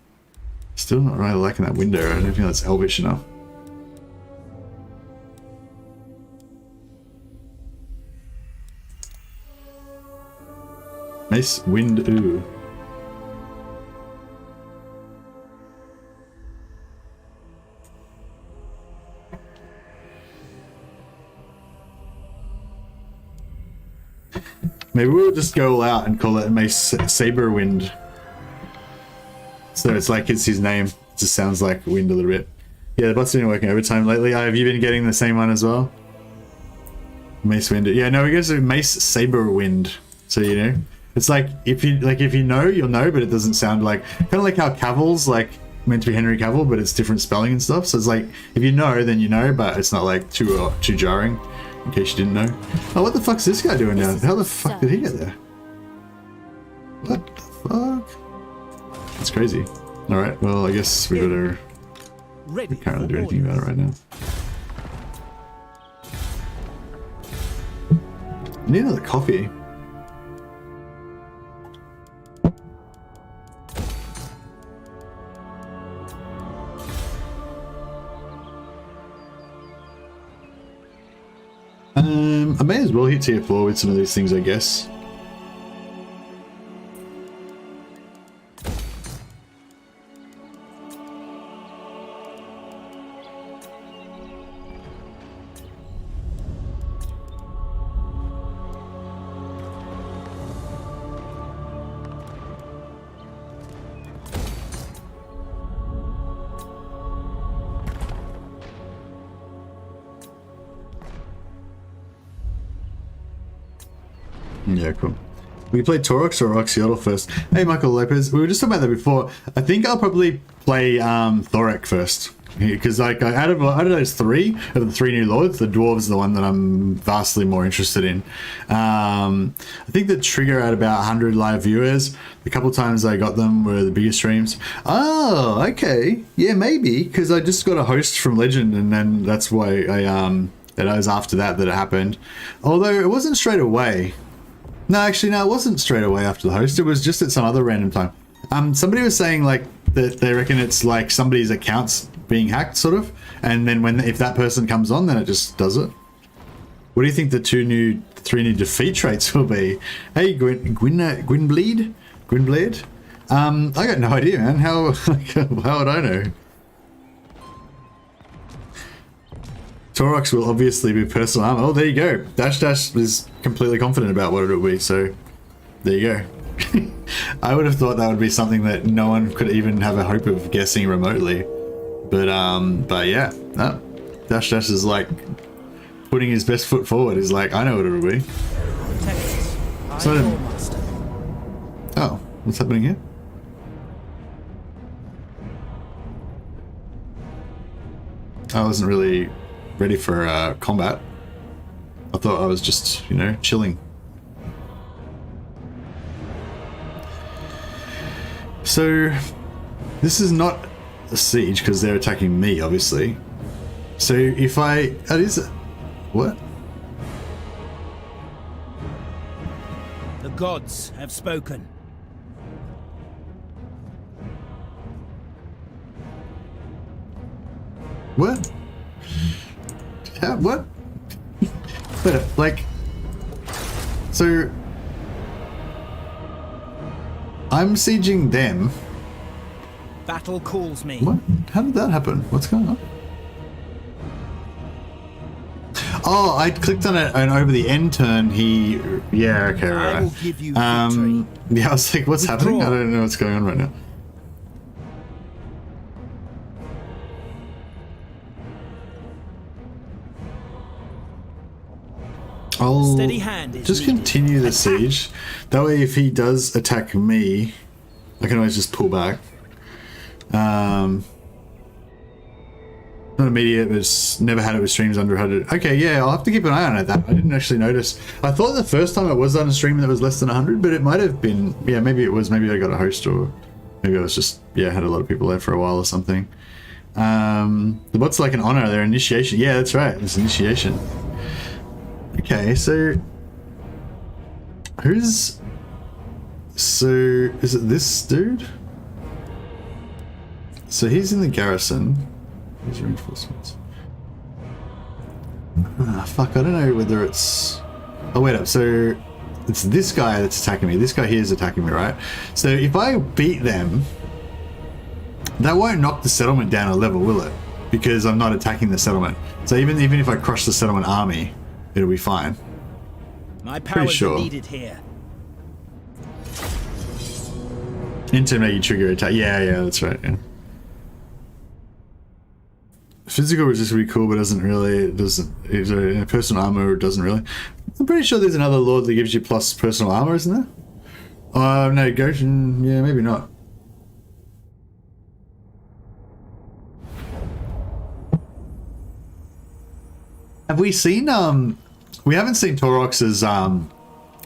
Still not really liking that window. I don't think that's elvish enough. Mace Windu. Maybe we'll just go all out and call it Mace Saberwind. So it's like it's his name. It just sounds like wind a little bit. Yeah, the bot's been working overtime lately. Have you been getting the same one as well? Mace Wind. Yeah, no, we go to Mace Saberwind. So you know, it's like if you know, you'll know, but it doesn't sound like kind of like how Cavill's like meant to be Henry Cavill, but it's different spelling and stuff. So it's like if you know, then you know, but it's not like too jarring. In case you didn't know. Oh, what the fuck's this guy doing now? How the fuck did he get there? What the fuck? That's crazy. Alright, well, I guess we better... We can't really do anything about it right now. I need another coffee. I may as well hit tier 4 with some of these things, I guess. Yeah, cool. We played Taurox or Oxyotl first. Hey, Michael Lopez. We were just talking about that before. I think I'll probably play Thorek first. Because like out of those three, of the three new lords, the dwarves is the one that I'm vastly more interested in. I think the trigger at about 100 live viewers. A couple times I got them were the biggest streams. Oh, okay. Yeah, maybe. Because I just got a host from Legend, and then that's why that was after that it happened. Although it wasn't straight away. No, actually, no, it wasn't straight away after the host. It was just at some other random time. Somebody was saying like that they reckon it's like somebody's account's being hacked, sort of, and then if that person comes on, then it just does it. What do you think the three new defeat traits will be? Hey, Gwynbleed? I got no idea, man. How would I know? Taurox will obviously be personal armor. Oh, there you go. Dash is completely confident about what it will be, so there you go. I would have thought that would be something that no one could even have a hope of guessing remotely. But yeah, no. Dash is like putting his best foot forward. He's like, I know what it'll be. Oh, what's happening here? I wasn't really ready for combat. I thought I was just, you know, chilling. So this is not a siege because they're attacking me, obviously. So if that is what? The gods have spoken. What? What? But like, so I'm sieging them. Battle calls me. What? How did that happen? What's going on? Oh, I clicked on it and over the end turn he... Yeah, okay, right. I will give you yeah, I was like, what's happening? I don't know what's going on right now. I'll Steady hand is just needed. continue the siege. That way if he does attack me, I can always just pull back. Not immediate, but it's never had it with streams under 100. Okay, yeah, I'll have to keep an eye on it. That I didn't actually notice. I thought the first time it was on a stream that was less than 100, but it might have been. Yeah, maybe it was. Maybe I got a host, or maybe I was just had a lot of people there for a while or something. What's like an honor? Their initiation. Yeah, that's right. It's initiation. Okay, so who's? So is it this dude? So he's in the garrison. These reinforcements. Ah, fuck, I don't know whether it's... Oh, wait up, so... It's this guy that's attacking me. This guy here is attacking me, right? So if I beat them, that won't knock the settlement down a level, will it? Because I'm not attacking the settlement. So even if I crush the settlement army, it'll be fine. My powers sure. are needed here. Intimidate you trigger attack. Yeah, that's right, yeah. Physical resist would be cool, but doesn't really. It doesn't. Is there in personal armor? It doesn't really. I'm pretty sure there's another lord that gives you plus personal armor, isn't there? No, Goshen. Yeah, maybe not. Have we seen? We haven't seen Torox's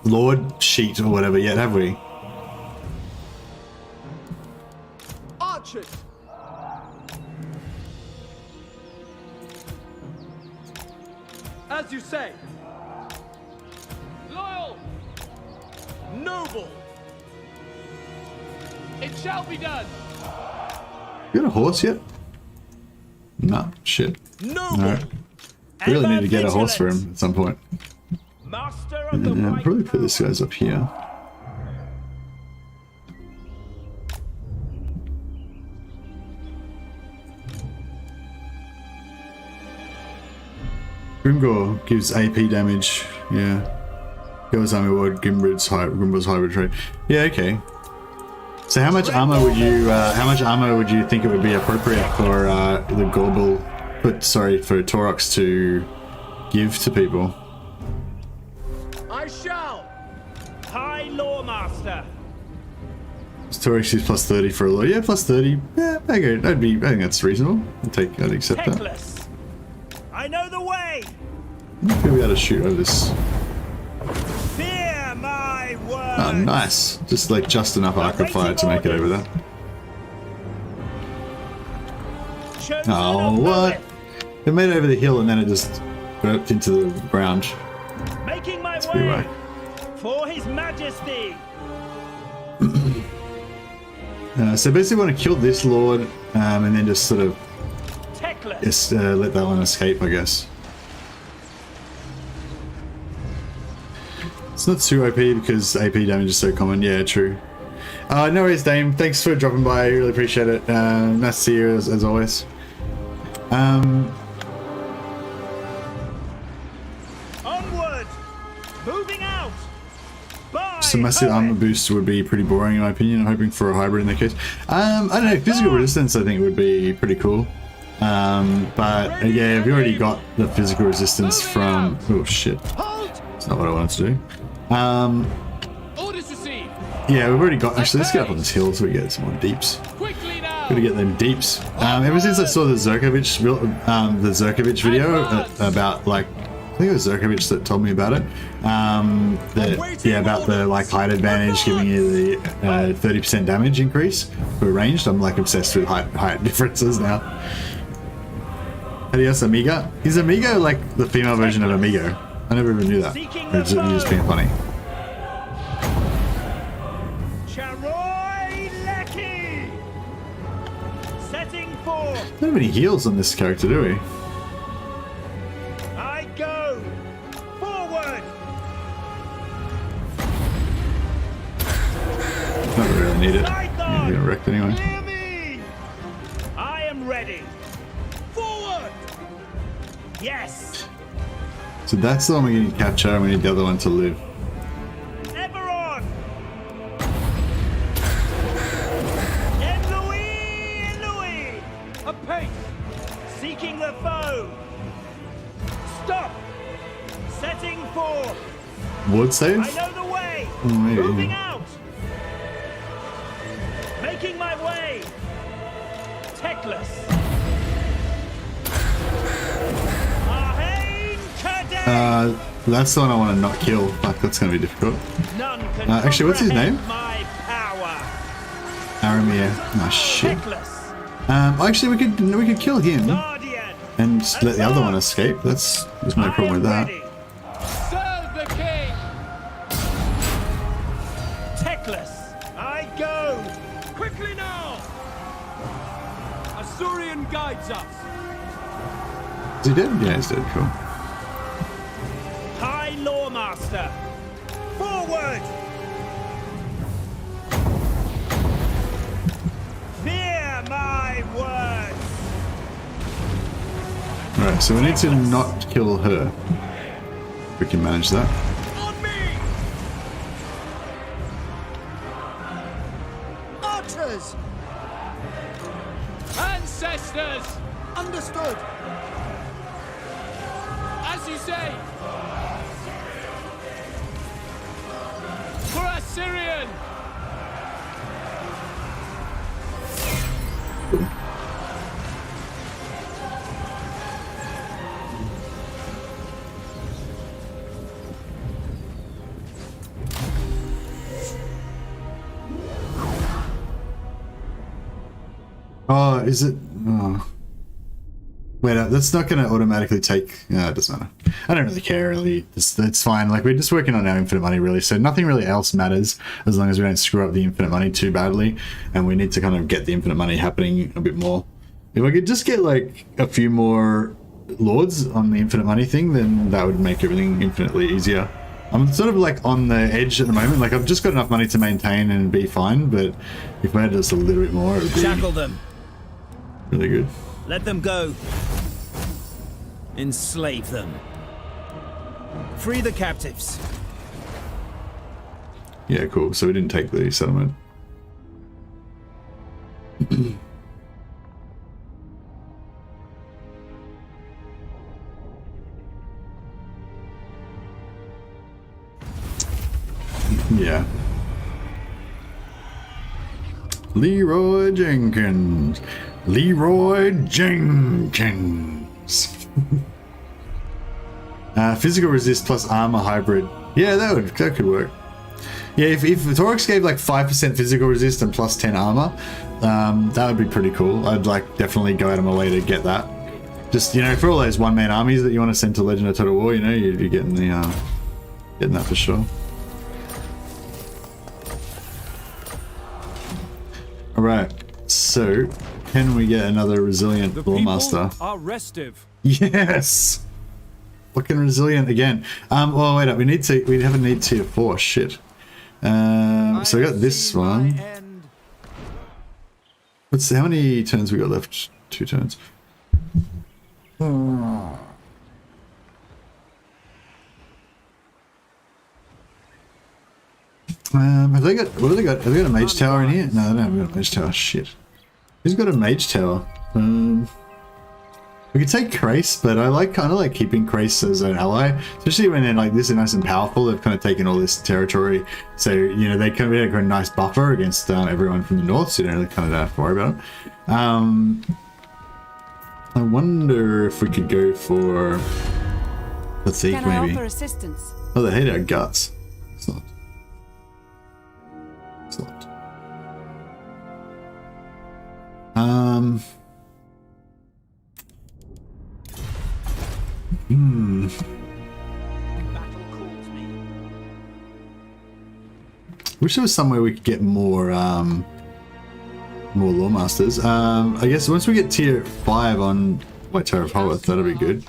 lord sheet or whatever yet, have we? Archers! As you say. Loyal! Noble! It shall be done! You got a horse yet? No, shit. Noble! No. Really need to get a horse for him at some point. Master of And the then right probably put this guy's up here. Grimgor gives AP damage, yeah. Goes army ward, Grimber's hybrid trait. Yeah, okay. So how much armor would you think it would be appropriate for the Gorbel, for Torox to give to people? I shall! High Loremaster! Torox is plus 30 for a lot. Yeah, plus 30. Yeah, okay. I think that's reasonable. I'd accept that. Techless. I know the way! Maybe we ought to shoot over this. Fear my word! Oh, nice. Just enough arc of fire to make it over there. Oh, what? It made it over the hill and then it just burped into the ground. Making my Let's be right. For His Majesty! So basically we want to kill this lord and then just sort of let that one escape, I guess. It's not too OP because AP damage is so common. Yeah, true. No worries, Dame. Thanks for dropping by. I really appreciate it. Nice to see you as always. Onward! Moving out! Some massive armor boost would be pretty boring in my opinion. I'm hoping for a hybrid in that case. I don't know, physical resistance I think would be pretty cool. But yeah, we've already got the physical resistance from... Oh shit. That's not what I wanted to do. Orders received. Yeah, we've already got... Actually, let's get up on this hill so we get some more deeps. Quickly now. Gotta get them deeps. Ever since I saw the Zerkovich video about like... I think it was Zerkovich that told me about it. About the like height advantage giving you the 30% damage increase for ranged. I'm like obsessed with height differences now. Adios, Amiga. Is Amigo like the female version of Amigo? I never even knew that. Or is it just being funny? Setting for. Don't have any heals on this character, do we? I go forward. Not really need it. You're gonna wreck anyway. Hear me. I am ready. Forward. Yes. So that's the one we need to capture, and we need the other one to live. Ever on! En Louis! A pace! Seeking the foe! Stop! Setting for! Ward save? I know the way! Oh, maybe. Moving out! Making my way! Techless! Arhain Cadet! That's the one I want to not kill. Fuck, that's going to be difficult. None can Actually, what's his name? my power! Aramir. Oh, shit. Techless! Actually, we could kill him Guardian! and just let the other one escape. There's no problem with that. Ready. Serve the king! Techless! I go! Quickly now! Asurian guides us. Is he dead? Yeah, he's dead. Cool. High Loremaster! Forward! Fear my words! Alright, so we need to not kill her. We can manage that. On me! Archers! Ancestors! Understood! As you say! For Assyrian! Oh, is it? Oh. Wait, that's not going to automatically take... No, it doesn't matter. I don't really care, really. It's fine. Like, we're just working on our infinite money, really. So nothing really else matters as long as we don't screw up the infinite money too badly. And we need to kind of get the infinite money happening a bit more. If I could just get, like, a few more lords on the infinite money thing, then that would make everything infinitely easier. I'm sort of, like, on the edge at the moment. Like, I've just got enough money to maintain and be fine. But if I had just a little bit more, it would be Shackle them! really good. Let them go! Enslave them! Free the captives! Yeah, cool. So we didn't take the settlement. Yeah. Leroy Jenkins. Leroy Jenkins. Physical resist plus armor hybrid. Yeah, that could work. Yeah, if Thorex gave like 5% physical resist and plus 10 armor, that would be pretty cool. I'd like definitely go out of my way to get that. Just, you know, for all those one-man armies that you want to send to Legend of Total War, you know, you're getting the getting that for sure. Alright, so can we get another resilient Loremaster? Are restive. Yes! Fucking resilient again. Well, wait up, we have a need tier 4, shit. So we got this one. How many turns we got left? 2 turns. Have they got, what have they got? Have they got a mage tower in here? No, they don't have a mage tower. Shit. Who's got a mage tower? We could take Krace, but I kind of like keeping Krace as an ally, especially when they're like this and nice and powerful. They've kind of taken all this territory, so you know they can be like a nice buffer against everyone from the north. So you don't really kind of have to worry about it. I wonder if we could go for the thief, Can I maybe. offer assistance? Oh, they hate our guts. Excellent. Excellent. Wish there was somewhere we could get more Loremasters. I guess once we get tier 5 on White Tower of Hollith, that'll be good.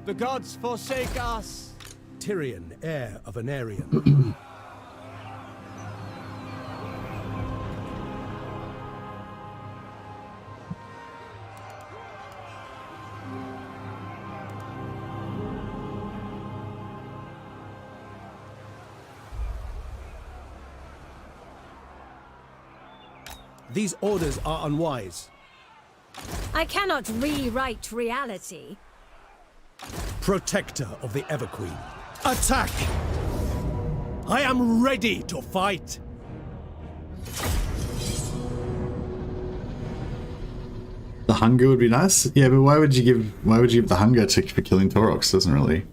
The gods forsake us. Tyrion, heir of an Aryan. These orders are unwise. I cannot rewrite reality. Protector of the Everqueen. Attack! I am ready to fight. The hunger would be nice. Yeah, but why would you give the hunger for killing Taurox? Doesn't really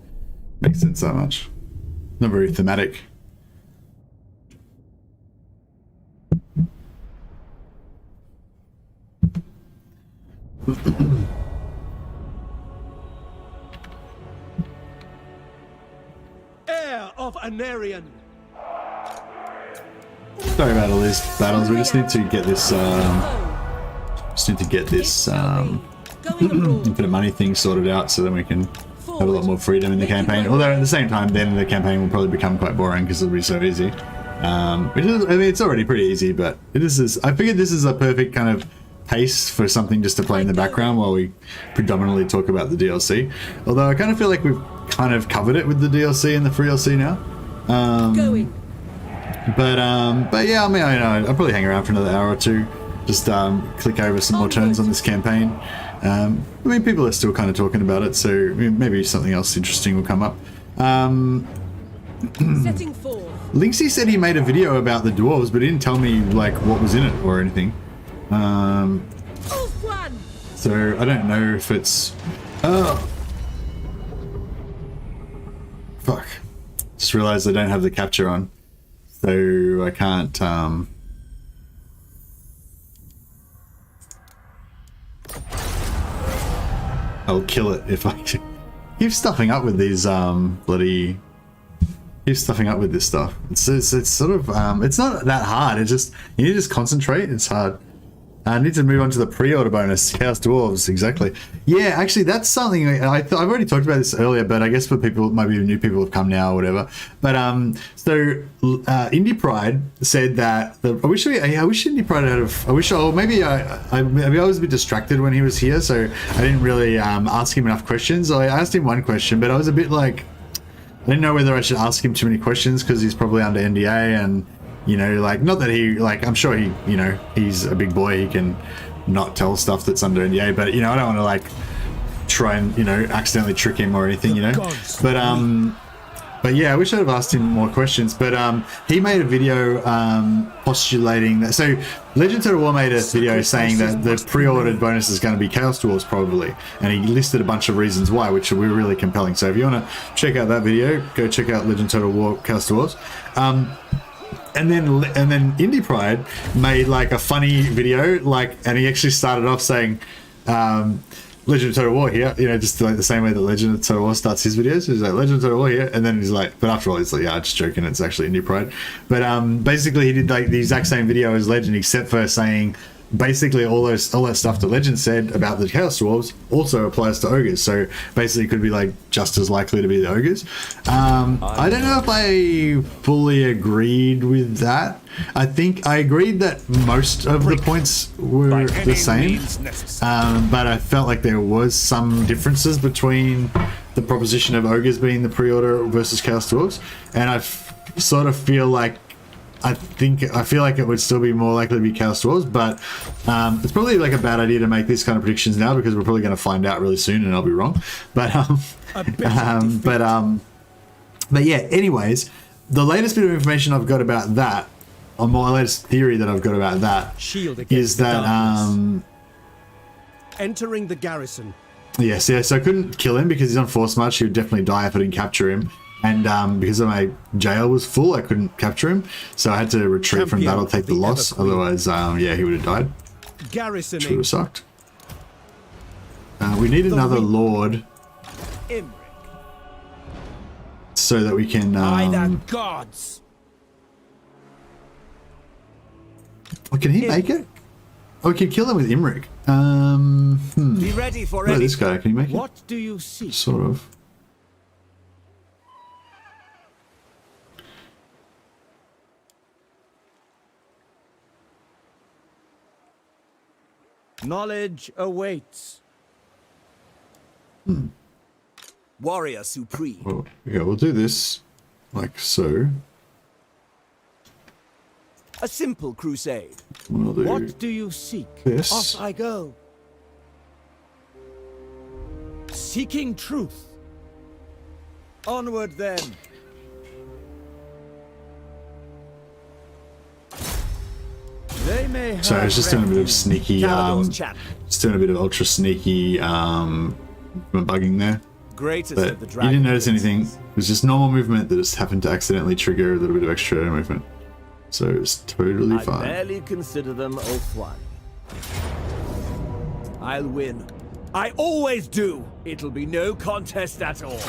make sense that much. Not very thematic. Heir of an Aryan. Sorry about all these battles. We just need to get this. Infinite money thing sorted out, so then we can have a lot more freedom in the campaign. Although at the same time, then the campaign will probably become quite boring because it'll be so easy. Which is, I mean, it's already pretty easy, but I figured this is a perfect kind of pace for something just to play in the background while we predominantly talk about the DLC. Although I kind of feel like we've kind of covered it with the DLC and the FREELC now. But yeah, I mean, I'll probably hang around for another hour or two. Just click over some more turns on this campaign. I mean, people are still kind of talking about it, so maybe something else interesting will come up. Setting forth. Linksy said he made a video about the dwarves, but he didn't tell me like what was in it or anything. So I don't know if it's. Fuck! Just realized I don't have the capture on, so I can't. I'll kill it if I keep stuffing up with these keep stuffing up with this stuff. It's sort of it's not that hard. It's just you need to just concentrate. It's hard. I need to move on to the pre-order bonus. Chaos Dwarves, exactly. Yeah, actually, that's something I've already talked about this earlier, but I guess for people, maybe new people have come now or whatever. But so Indie Pride said that I wish Indie Pride had maybe I was a bit distracted when he was here, so I didn't really ask him enough questions. I asked him one question, but I was a bit like I didn't know whether I should ask him too many questions because he's probably under NDA and. You know, like, not that he, like, I'm sure he, you know, he's a big boy, he can not tell stuff that's under NDA, but, you know, I don't want to, like, try and, you know, accidentally trick him or anything, you know, but yeah, I wish I'd have asked him more questions, but he made a video postulating that, so LegendofTotalWar made a video saying that the pre-ordered bonus is going to be Chaos Dwarfs probably, and he listed a bunch of reasons why, which were really compelling, so if you want to check out that video, go check out LegendofTotalWar Chaos Dwarfs. And then Indie Pride made like a funny video, like, and he actually started off saying, Legend of Total War here, you know, just like the same way that Legend of Total War starts his videos. He's like, Legend of Total War here, and then he's like, but after all, he's like, yeah, just joking, it's actually Indie Pride. But basically, he did like the exact same video as Legend, except for saying basically all that stuff that Legend said about the Chaos Dwarves also applies to ogres. So basically, it could be like just as likely to be the ogres. I don't know if I fully agreed with that. I think I agreed that most of the points were the same, but I felt like there was some differences between the proposition of ogres being the pre-order versus Chaos Dwarves, and I sort of feel like I feel like it would still be more likely to be Chaos Dwarves, but it's probably like a bad idea to make these kind of predictions now because we're probably going to find out really soon and I'll be wrong. But yeah, anyways, the latest bit of information I've got about that, or my latest theory that I've got about that, is that entering the garrison. Yes, yeah, so I couldn't kill him because he's on force march. He would definitely die if I didn't capture him. And because my jail was full, I couldn't capture him. So I had to retreat from battle, take the loss. Otherwise, yeah, he would have died. Which would have sucked. We need another lord. So that we can... gods. Oh, can he make it? Oh, we can kill him with Imric. Be ready for this guy, can he make it? What do you see? Sort of. Knowledge awaits. Warrior supreme. Well, yeah, we'll do this like so. A simple crusade. We'll do What do you seek? this. Off I go. Seeking truth. Onward then. They may have So I was just doing a bit of sneaky, Calador's chat. just doing a bit of ultra sneaky bugging there. Greatest But of the you dragon. didn't notice anything. It was just normal movement that just happened to accidentally trigger a little bit of extra movement. So it's totally I fine. barely consider them Oathwine. I'll win. I always do. It'll be no contest at all.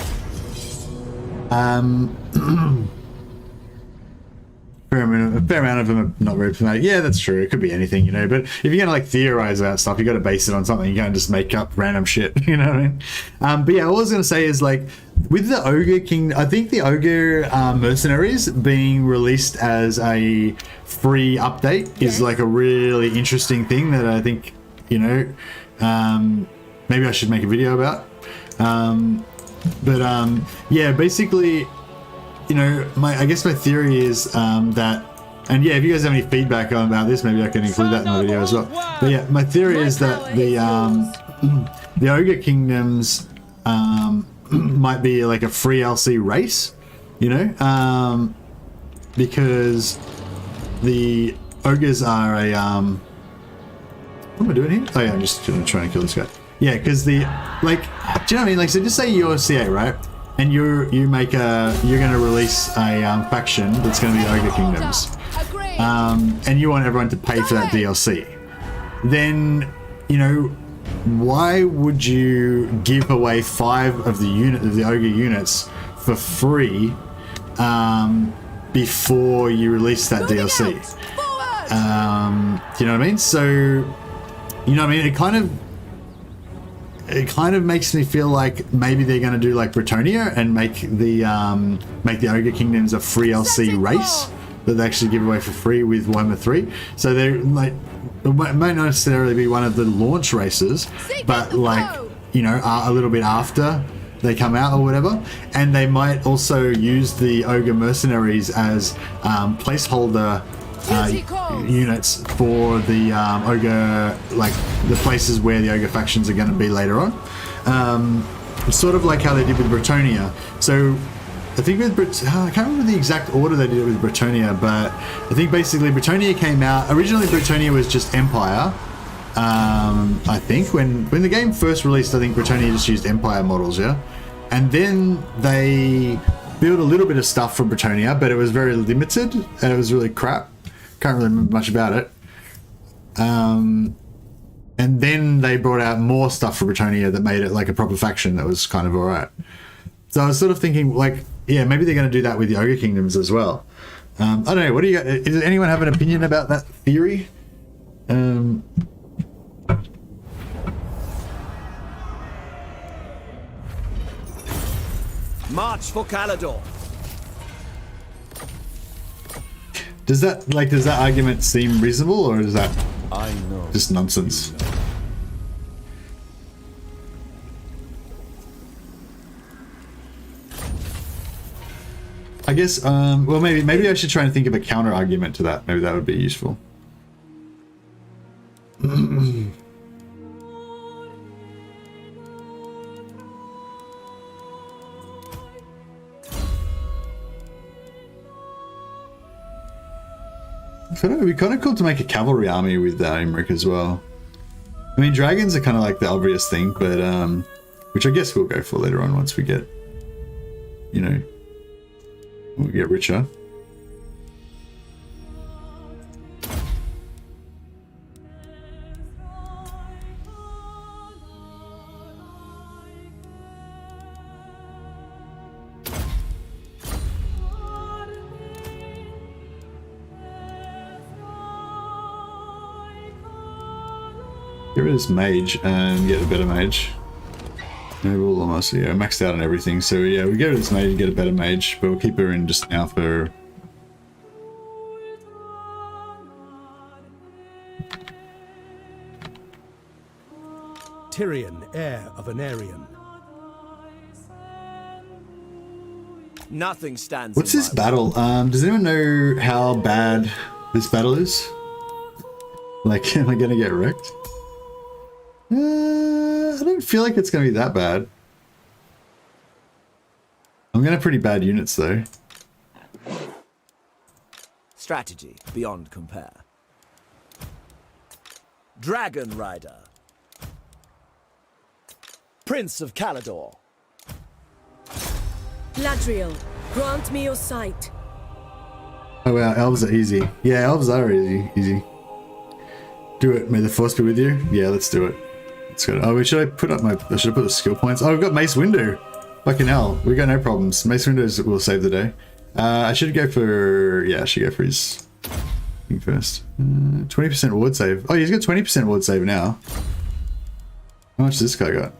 A fair amount of them are not very familiar. Yeah, that's true. It could be anything, you know. But if you're gonna like theorize about stuff, you got to base it on something. You can't just make up random shit. You know what I mean? But yeah, all I was gonna say is like with the Ogre King, I think the Ogre Mercenaries being released as a free update is like a really interesting thing that I think, you know, maybe I should make a video about. Yeah, basically, you know, I guess my theory is that, and yeah, if you guys have any feedback about this, maybe I can include that in the video as well. But yeah, my theory is that the Ogre Kingdoms might be like a free LC race, you know, because the ogres are a what am I doing here? Oh yeah, I'm just gonna try and kill this guy. Yeah, because the like, do you know what I mean? Like, so just say you're CA, right? And you're gonna release a faction that's gonna be Ogre Kingdoms, and you want everyone to pay for that DLC. Then, you know, why would you give away 5 of the Ogre units for free before you release that DLC? Do you know what I mean? So, you know what I mean? It kind of makes me feel like maybe they're going to do like Bretonia and make the Ogre Kingdoms a free LC race that they actually give away for free with Warhammer 3. So they're like, it might not necessarily be one of the launch races, but like, you know, a little bit after they come out or whatever. And they might also use the Ogre Mercenaries as placeholder units for the Ogre, like the places where the Ogre factions are going to be later on. Sort of like how they did with Bretonia. So I think with I can't remember the exact order they did it with Bretonia, but I think basically Bretonia came out. Originally Bretonia was just Empire. I think when the game first released, I think Bretonia just used Empire models, yeah? And then they built a little bit of stuff for Bretonia, but it was very limited and it was really crap. Can't really remember much about it. And then they brought out more stuff for Bretonia that made it like a proper faction that was kind of alright. So I was sort of thinking, like, yeah, maybe they're going to do that with the Ogre Kingdoms as well. I don't know. What do you? Does anyone have an opinion about that theory? March for Calador. Does that argument seem reasonable, or is that just nonsense? I guess, well, maybe I should try and think of a counter argument to that. Maybe that would be useful. I don't know, it'd be kind of cool to make a cavalry army with Imric as well. I mean, dragons are kind of like the obvious thing, but which I guess we'll go for later on once we get, you know, when we get richer. Get rid of this mage and get a better mage. Maybe we'll almost, yeah, maxed out on everything. So yeah, we get rid of this mage and get a better mage, but we'll keep her in just now for... Tyrion, heir of an Aryan. Nothing stands. What's this battle? Does anyone know how bad this battle is? Like, am I gonna get wrecked? I don't feel like it's gonna be that bad. I'm gonna have pretty bad units though. Strategy beyond compare. Dragon Rider. Prince of Calador. Ladriel, grant me your sight. Oh wow, elves are easy. Yeah, elves are easy. Do it. May the force be with you. Yeah, let's do it. Let's go. Oh, should I put up I should have put the skill points. Oh, we've got Mace Window. Fucking hell, we got no problems. Mace Windows will save the day. I should go for I should go for his thing first. 20% ward save. Oh, he's got 20% ward save now. How much does this guy got?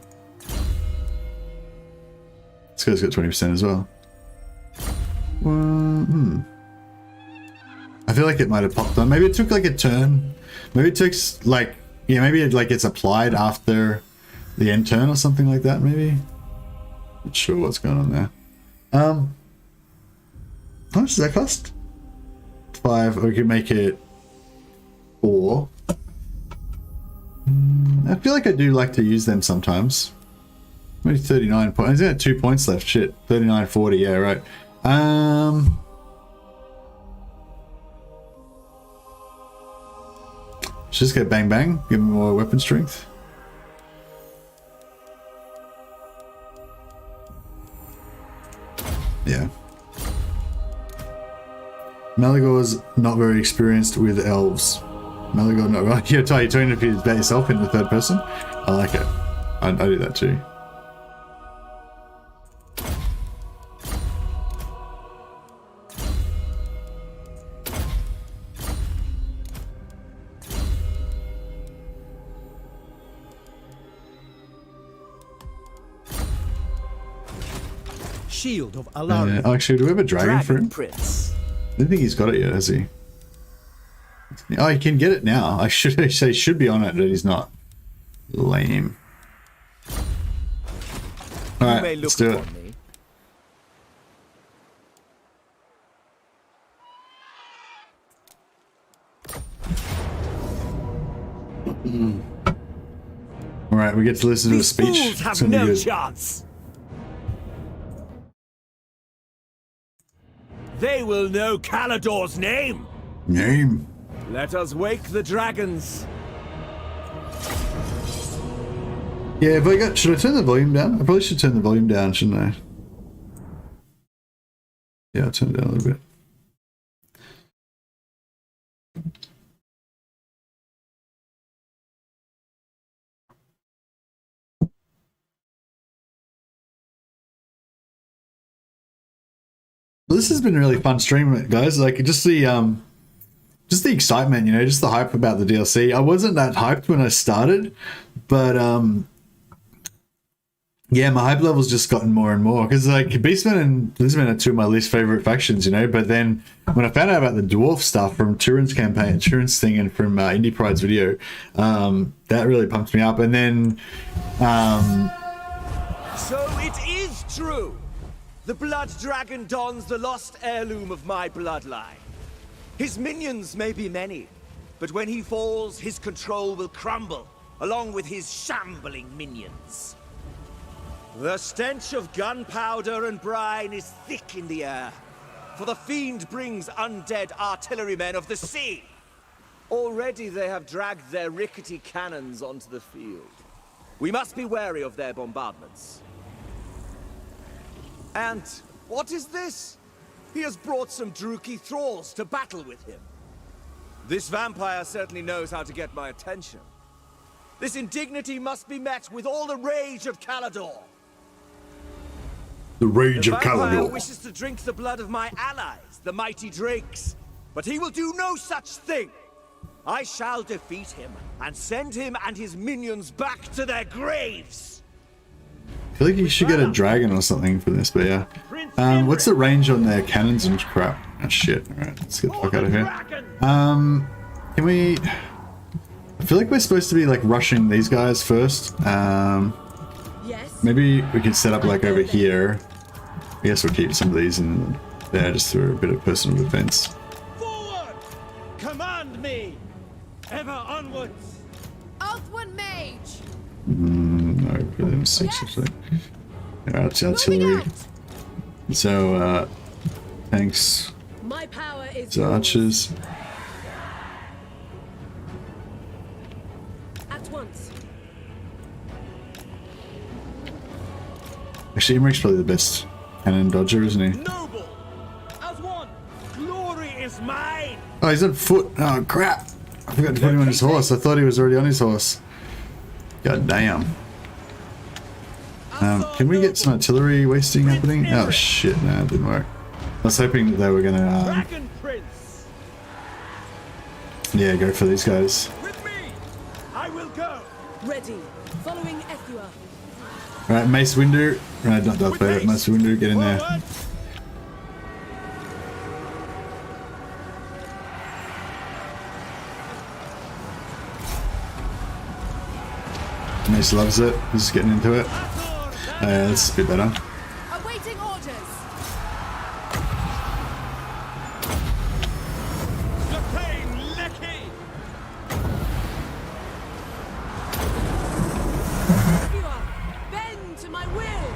This guy's got 20% as well. I feel like it might have popped on. Maybe it took like a turn. Maybe it took like, maybe it like gets applied after the end turn or something like that, maybe. Not sure what's going on there. How much does that cost? 5. We could make it 4. I feel like I do like to use them sometimes. Maybe 39 points. He's got 2 points left. Shit. 39, 40. Yeah, right. Just go bang bang. Give him more weapon strength. Yeah. Malagor's not very experienced with elves. Malagor not right. You're talking about yourself in the third person? I like it. I do that too. Shield of Alaric. Actually, do we have a dragon for him? Prince. I don't think he's got it yet, has he? Oh, he can get it now. I should say should be on it, but he's not. Lame. Alright, let's do it. Alright, we get to listen to a speech. These fools have no chance. They will know Calador's name. Name. Let us wake the dragons. Yeah, but should I turn the volume down? I probably should turn the volume down, shouldn't I? Yeah, I'll turn it down a little bit. Well, this has been a really fun stream, guys. Like just the excitement, just the hype about the DLC. I wasn't that hyped when I started, but yeah, my hype level's just gotten more and more because like Beastmen and Beastmen are two of my least favorite factions, But then when I found out about the dwarf stuff from Turin's campaign, Turin's thing, and from Indie Pride's video, that really pumped me up. And then, so it is true. The blood dragon dons the lost heirloom of my bloodline. His minions may be many, but when he falls, his control will crumble, along with his shambling minions. The stench of gunpowder and brine is thick in the air, for the fiend brings undead artillerymen of the sea. Already they have dragged their rickety cannons onto the field. We must be wary of their bombardments. And what is this? He has brought some Druki thralls to battle with him. This vampire certainly knows how to get my attention. This indignity must be met with all the rage of Calador. The rage of Calador. The vampire Calador wishes to drink the blood of my allies, the mighty drakes. But he will do no such thing. I shall defeat him and send him and his minions back to their graves. I feel like you should get a dragon or something for this, but yeah. What's the range on their cannons and crap? Oh shit, alright, let's get the fuck out of here. Can we... I feel like we're supposed to be like rushing these guys first. Yes. Maybe we could set up like over here. I guess we'll keep some of these in there just for a bit of personal defense. Forward! Command me! Ever onwards! Earthwind Mage! No, within 6 or so. Artillery. So, tanks. My power is So archers. at once. Actually, Imric's probably the best cannon dodger, isn't he? Noble! As one! Glory is mine! Oh, he's on foot. Oh, crap. I forgot to put him on his horse. I thought he was already on his horse. God damn. Can we get some artillery wasting happening? Oh, shit. No, it didn't work. I was hoping that they were going to, Dragon Prince! yeah, go for these guys. With me! I will go! Ready. Following Ethua. Alright, Mace Windu. Right, not Darth Vader. Mace Windu, get in there. Forward! Mace loves it. He's just getting into it. Yeah, that's a bit better. Awaiting orders. Lacane Lecky! Ethua, bend to my will.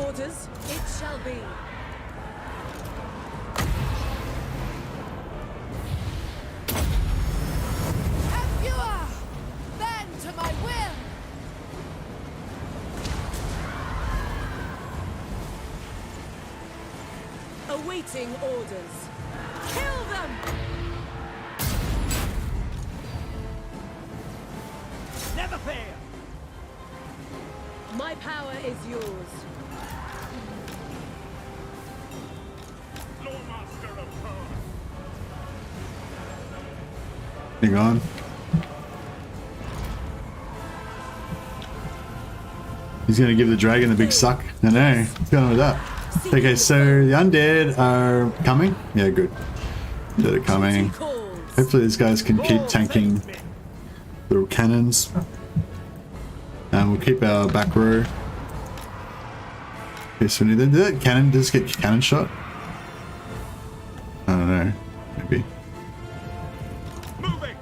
Orders, it shall be. Ethua, bend to my will. Awaiting orders. Kill them! Never fail! My power is yours. Loremaster of Earth. Hang on. He's gonna give the dragon a big suck. I know. What's going on with that? Okay, so the undead are coming. Yeah, good. Undead are coming. Hopefully these guys can keep tanking little cannons. And we'll keep our back row. Okay, so we need did that cannon just get cannon shot? I don't know. Maybe. Moving!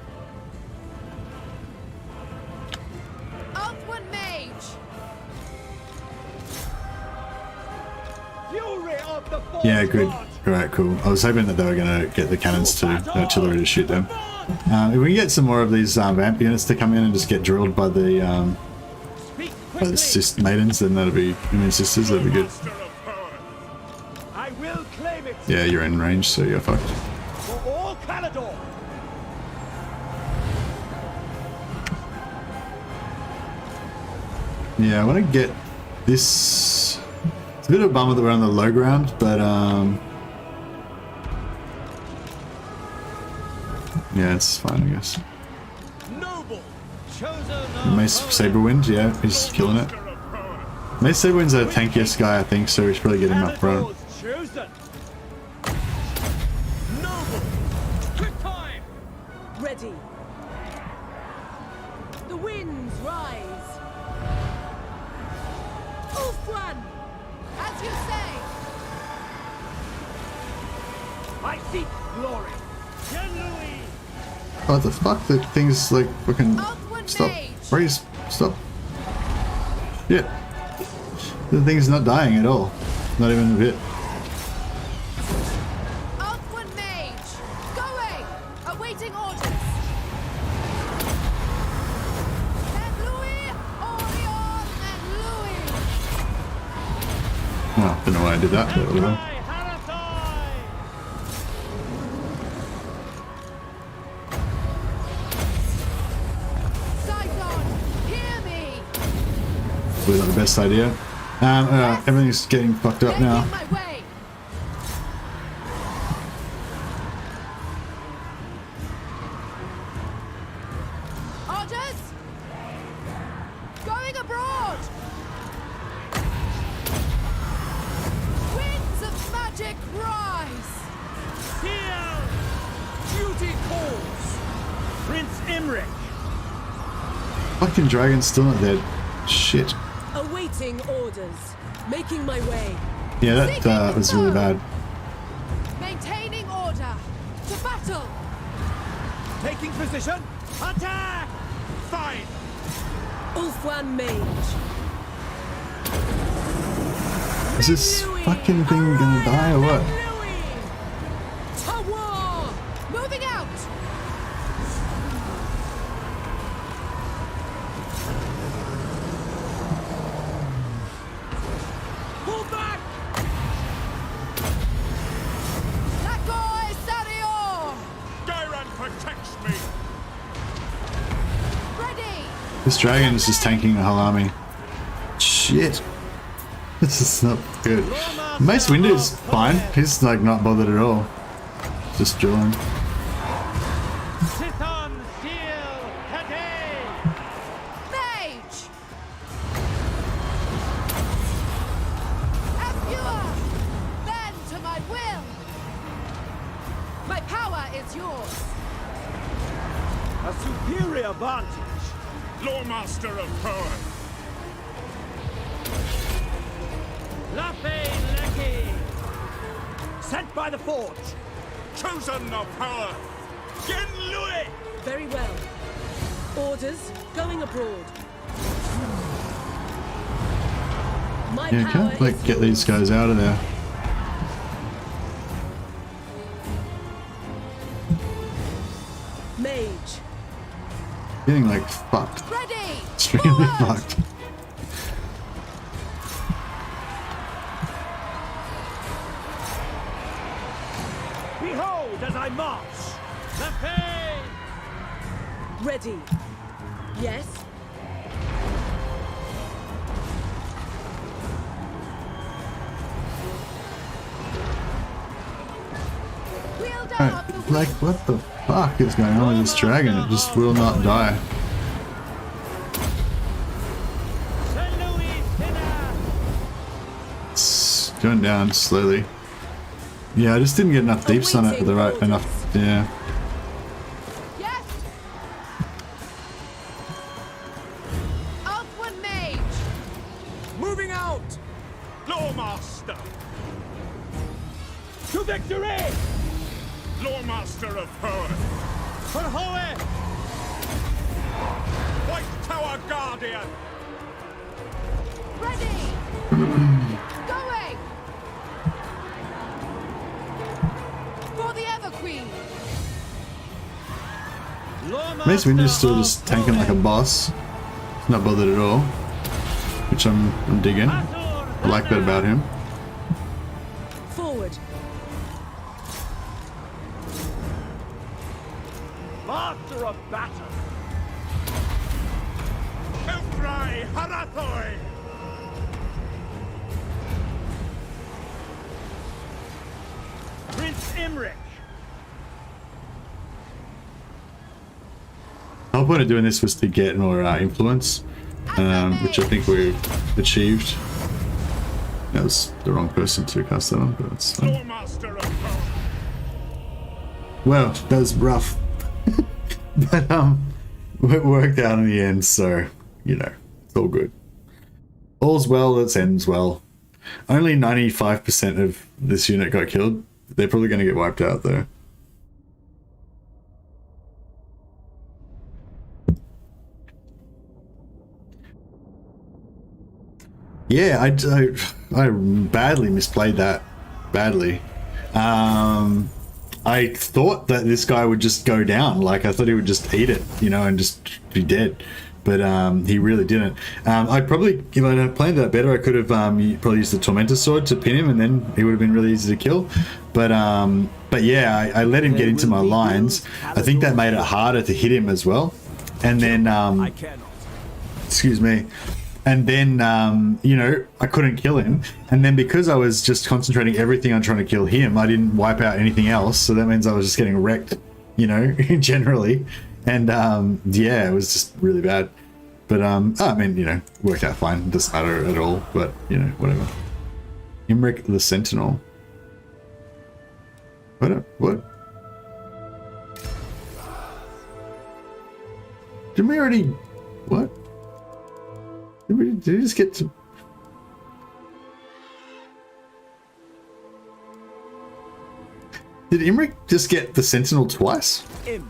Earthwind Mage! Fury of the Force Yeah, good. God! Alright, cool. I was hoping that they were going to get the cannons to artillery to shoot them. If we can get some more of these vamp units to come in and just get drilled by the Speak by quickly! the maidens, then that'll be, I mean sisters, that'll be good. Loremaster of Earth. I will claim it Yeah, you're in range, so you're fucked. for all Calador! Yeah, I want to get this. It's a bit of a bummer that we're on the low ground, but yeah, it's fine, I guess. Noble! Chosen of Mace Saberwind, yeah, he's killing it. Loremaster of Earth. Mace Saberwind's the tankiest guy, I think, so we should probably get him up front. Calador's chosen! Noble! Quick time! Ready. The winds rise. Ulfwan! As you say. I seek glory! Yen Louis! What the fuck? The thing's like fucking. Earthwind Stop. Mage! Freeze. Stop. Yeah. The thing's not dying at all. Not even a bit. Earthwind Mage! Going! Awaiting orders! And Louis! Orion and Louis! Oh, don't know why I did that, but whatever. Saigon! Hear me! Probably not the best idea. Everything's getting fucked up now. Making my way! Orders! Going abroad! Winds of magic rise! Seal! Duty calls. Prince Imric. Fucking dragon's still not dead. Shit. Awaiting orders. Making my way. Yeah, that was really bad. Maintaining order. To battle. Taking position. Attack! Fine. Ulfwan Mage. Is this fucking thing gonna die or what? To war! Moving out! Pull back! Lakoi Sarior! Gyran protects me. Ready! This dragon is just tanking the whole army. Shit. This is not good. Mace Windu's fine. He's like not bothered at all. Just drilling. Sithon Steel today. Mage! Abua! Bend to my will! My power is yours! A superior vantage. Loremaster of power. Lafe Lecky. Sent by the forge. Chosen of power. Gen Louis. Very well. Orders going abroad. My Yeah, power can't like is get these guys out of there. Mage. Getting like fucked. Ready! Extremely Forward! fucked. Behold as I march. Lafe. Ready. Yes. Wield out Alright, the like what the fuck is going on with this dragon? It just will not die. Sir Louis Sinner. It's going down slowly. Yeah, I just didn't get enough deeps on it with the right enough. Yeah. Yes. Ulfwan Mage. Moving out. Loremaster. To victory! Loremaster of power. For Hohe. White Tower Guardian. Ready. Going. For the Everqueen. Mace Windu's still just tanking like a boss. Not bothered at all. Which I'm digging. I like that about him. Forward. Master of battle. Elfrai Harathoi. Prince Imric. The whole point of doing this was to get more influence, which I think we've achieved. That was the wrong person to cast that on, but it's fine. Loremaster of power. Well, that was rough. But it worked out in the end, so you know, it's all good. All's well that ends well. Only 95% of this unit got killed. They're probably going to get wiped out though. Yeah, I badly misplayed that. Badly. I thought that this guy would just go down. Like, I thought he would just eat it, you know, and just be dead. But he really didn't. I probably, if I had planned that better, I could have probably used the Tormentor Sword to pin him, and then he would have been really easy to kill. But yeah, I let him get into my lines. I think that made it harder to hit him as well. And then, I cannot. excuse me. And then, you know, I couldn't kill him. And then because I was just concentrating everything on trying to kill him, I didn't wipe out anything else. So that means I was just getting wrecked, you know, generally. And yeah, it was just really bad. But I mean, you know, worked out fine. It doesn't matter at all. But, you know, whatever. Imric the Sentinel. What? Didn't we already... What? Did we just get to... Did Imric just get the Sentinel twice? Imric.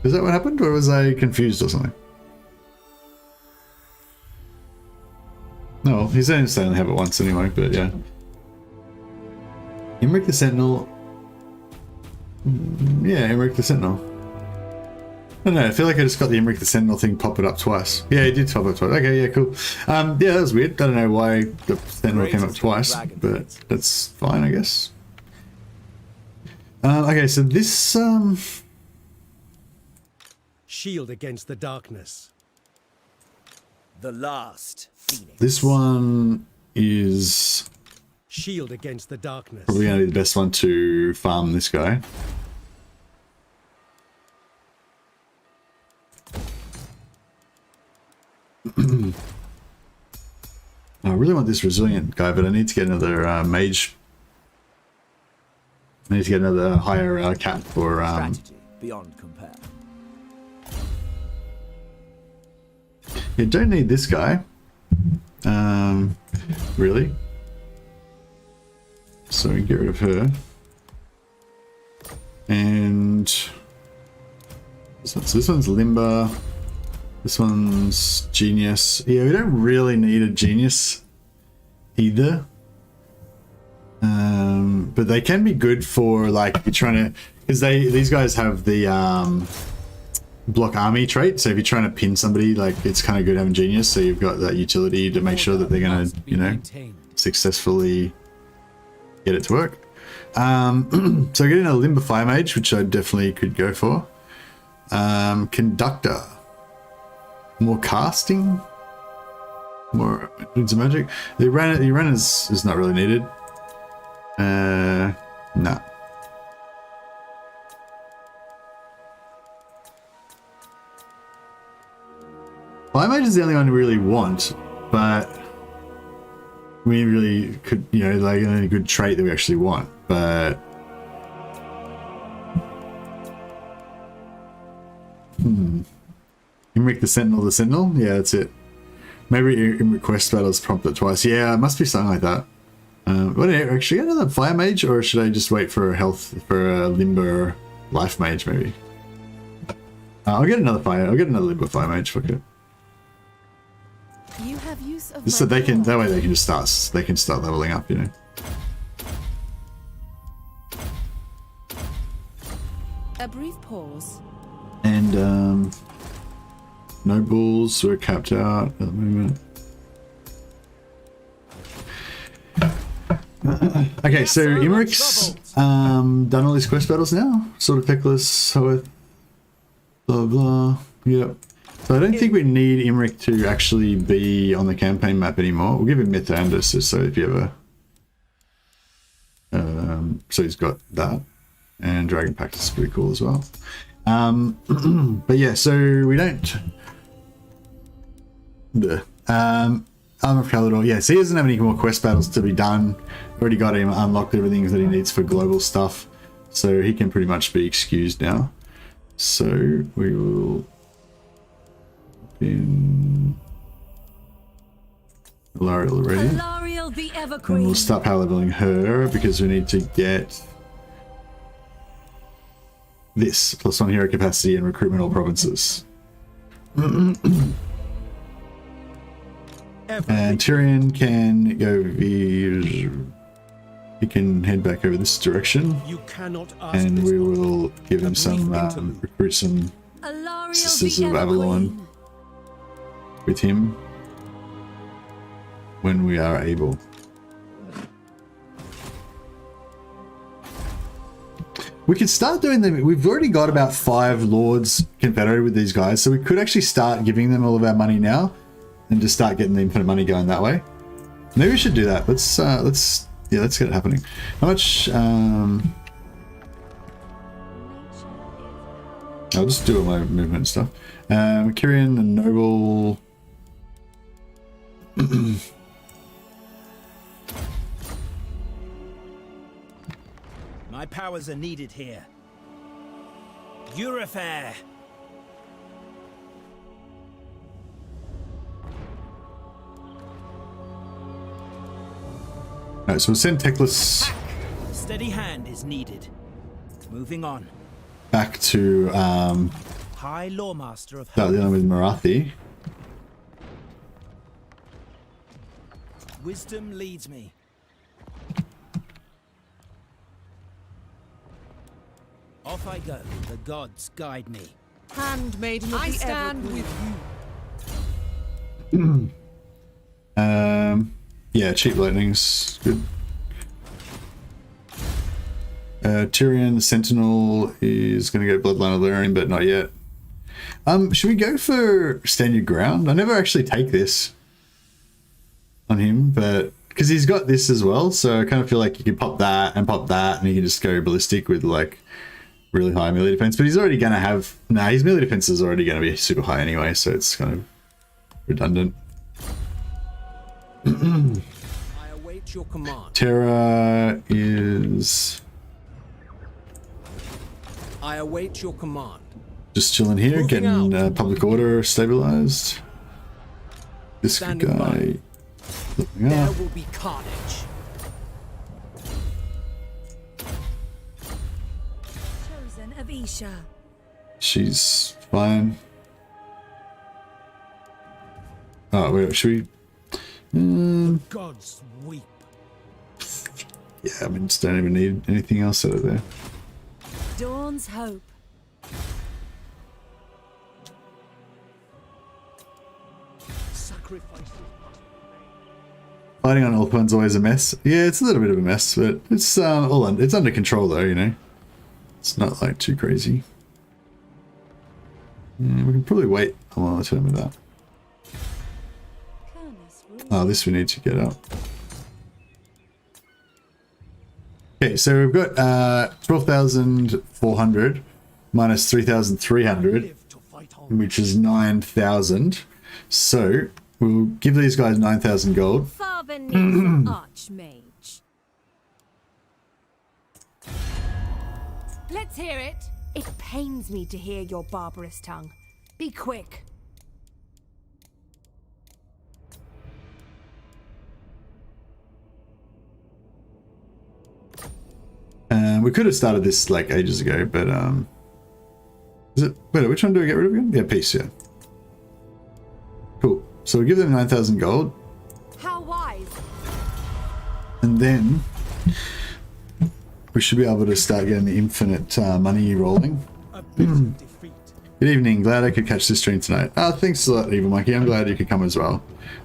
Is that what happened, or was I confused or something? No, he's only saying they have it once anyway, but yeah. Imric the Sentinel. Yeah, Imric the Sentinel. I don't know, I feel like I just got the Imric the Sentinel thing pop it up twice. Yeah, it did pop up twice. Okay, yeah, cool. Yeah, that was weird. I don't know why the Sentinel came up twice, but that's fine, I guess. Okay, so this, Shield against the darkness. The last Phoenix. This one is Shield against the darkness. probably going to be the best one to farm this guy. I really want this resilient guy, but I need to get another mage. I need to get another higher cat for Strategy beyond compare. You don't need this guy. Really. So we get rid of her. And so this one's Limber. This one's Genius. Yeah, we don't really need a Genius either. But they can be good for like if you're trying to, because these guys have the block army trait. So if you're trying to pin somebody, like it's kind of good having Genius. So you've got that utility to make sure that they're going to, you know, successfully get it to work. So getting a Limber Fire Mage, which I definitely could go for. Conductor. More casting, more into magic. The run is not really needed. Nah. Fire Mage is the only one we really want, but we really could, you know, like a good trait that we actually want, but. Imric the Sentinel? Yeah, that's it. Maybe Imric Quest Battles prompt it twice. Yeah, it must be something like that. What, actually get another Fire Mage, or should I just wait for a Limber Life Mage, maybe? I'll get another Limber Fire Mage, fuck it. You have use of Just so that way they can just start leveling up, you know. A brief pause. And Nobles were capped out at the moment. Okay, so Imric's done all these quest battles now. Sort of Peckless, Hoeth, blah blah. Yep. So I don't think we need Imric to actually be on the campaign map anymore. We'll give him Mythlandus, so if you ever. So he's got that, and Dragon Pact is pretty cool as well. But yeah, so we don't. Armor of Calador. Yeah, so he doesn't have any more quest battles to be done. Already got him unlocked everything that he needs for global stuff, so he can pretty much be excused now. So we will in Alariel already. Alariel the Everqueen. And we'll start power leveling her because we need to get this +1 hero capacity and recruitment all provinces. And Tyrion can go. He can head back over this direction, and we will give him some recruit some Sisters of Avalon with him when we are able. We could start doing them. We've already got about 5 Lords Confederate with these guys, so we could actually start giving them all of our money now and just start getting the infinite money going that way. Maybe we should do that. Let's get it happening. How much? I'll just do all my movement and stuff. Kyrian and Noble. My powers are needed here. Eurofair. Alright, so we'll send Teclis Steady hand is needed. Moving on. back to High Loremaster of start dealing with Marathi. Wisdom leads me. Off I go. The gods guide me. Handmaiden of I the stand Evergreen. with you. Yeah, cheap lightning's good. Tyrion, the Sentinel, is going to go Bloodline of Lorien, but not yet. Should we go for Stand Your Ground? I never actually take this on him, but because he's got this as well, so I kind of feel like you can pop that, and you can just go ballistic with like really high melee defense. But he's already going to have... Nah, his melee defense is already going to be super high anyway, so it's kind of redundant. I await your command. Terra is... I await your command. just chilling here, Moving getting public order stabilized. This Standing guy... by. looking There up. will be carnage. Chosen of Isha. She's fine. Oh, wait, should we... Gods weep. Yeah, I mean, just don't even need anything else out of there. Dawn's hope. Sacrifices. Fighting on Alpine's always a mess. Yeah, it's a little bit of a mess, but it's it's under control though, you know. It's not like too crazy. Yeah, we can probably wait a long time with that. Oh, this we need to get up. Okay, so we've got 12,400 minus 3,300, which is 9,000. So we'll give these guys 9,000 gold. Far beneath an archmage. Let's hear it. It pains me to hear your barbarous tongue. Be quick. We could have started this like ages ago, but is it? Wait, which one do we get rid of again? Yeah, peace. Yeah. Cool. So we give them 9,000 gold, How wise. and then we should be able to start getting the infinite money rolling. Good evening. Glad I could catch this stream tonight. Thanks a lot, Evil Monkey. I'm glad you could come as well.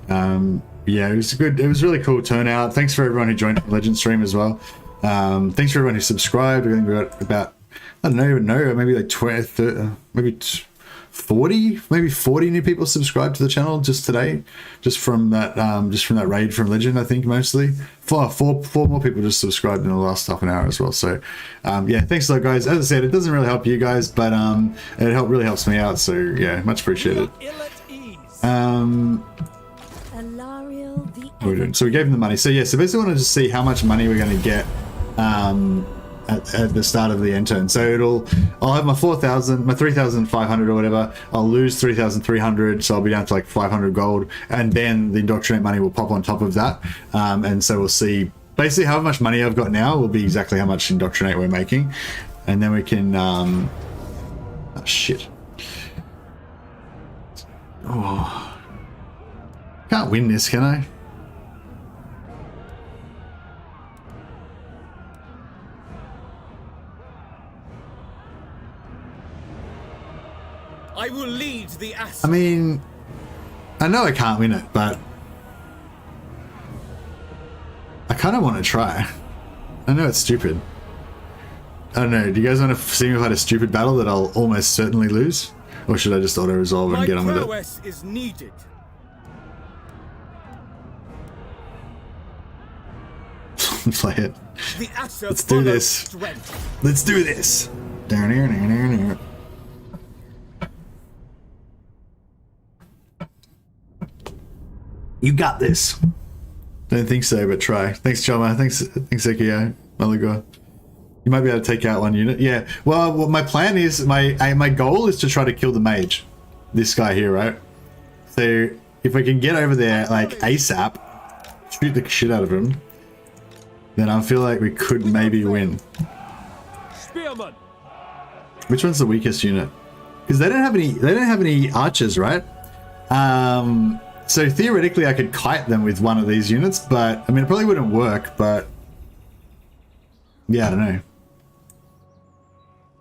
Yeah, it was good. It was really cool turnout. Thanks for everyone who joined the Legend stream as well. Thanks for everyone who subscribed. I think we got about, I don't even know, maybe like 20, 30, maybe 40, maybe 40 new people subscribed to the channel just today, just from that raid from Legend. I think mostly four more people just subscribed in the last half an hour as well. So yeah, thanks a lot, guys. As I said, it doesn't really help you guys, but it really helps me out. So yeah, much appreciated. Alariel the We're doing. So we gave them the money. So yeah, so basically wanted to see how much money we're going to get at the start of the end turn. So I'll have my 4,000, my 3,500 or whatever. I'll lose 3,300, so I'll be down to like 500 gold, and then the indoctrinate money will pop on top of that. And so we'll see basically how much money I've got now will be exactly how much indoctrinate we're making, and then we can. Oh shit! Oh, can't win this, can I? I will lead the ass. I mean, I know I can't win it, but I kind of want to try. I know it's stupid. I don't know. Do you guys want to see me fight a stupid battle that I'll almost certainly lose? Or should I just auto-resolve and get on with it? Is needed. Play it. Let's do this. Let's do this. Down here, down here, down here. You got this. Don't think so, but try. Thanks, Choma. Thanks, Ekia. Malagor. You might be able to take out one unit. Yeah. Well, my plan is my goal is to try to kill the mage. This guy here, right? So if I can get over there like ASAP, shoot the shit out of him, then I feel like we could maybe win. Spearman. Which one's the weakest unit? Because they don't have any archers, right? So theoretically I could kite them with one of these units, but I mean it probably wouldn't work, but yeah, I don't know.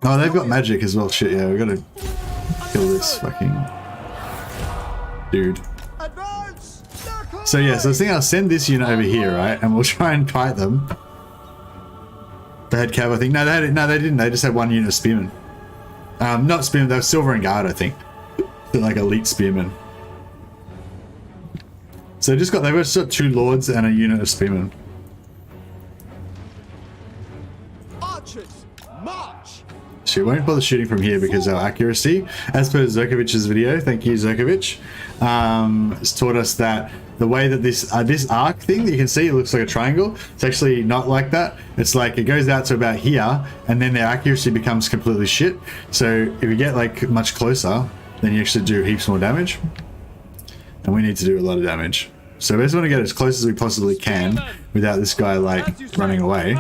Oh, they've got magic as well. Shit, yeah, we gotta kill this fucking dude. So yeah, so I was thinking I'll send this unit over here, right? And we'll try and kite them. They had cav, I think. No, they didn't. They just had one unit of spearmen. Not spearmen, they were silver and guard, I think. They're like elite spearmen. So they've got 2 lords and a unit of spearmen. Archers, march. She won't bother shooting from here because our accuracy, as per Zerkovic's video, thank you Zerkovic, has taught us that the way that this arc thing that you can see, it looks like a triangle. It's actually not like that. It's like it goes out to about here, and then their accuracy becomes completely shit. So if you get like much closer, then you actually do heaps more damage. And we need to do a lot of damage. So we just want to get as close as we possibly can without this guy like running away.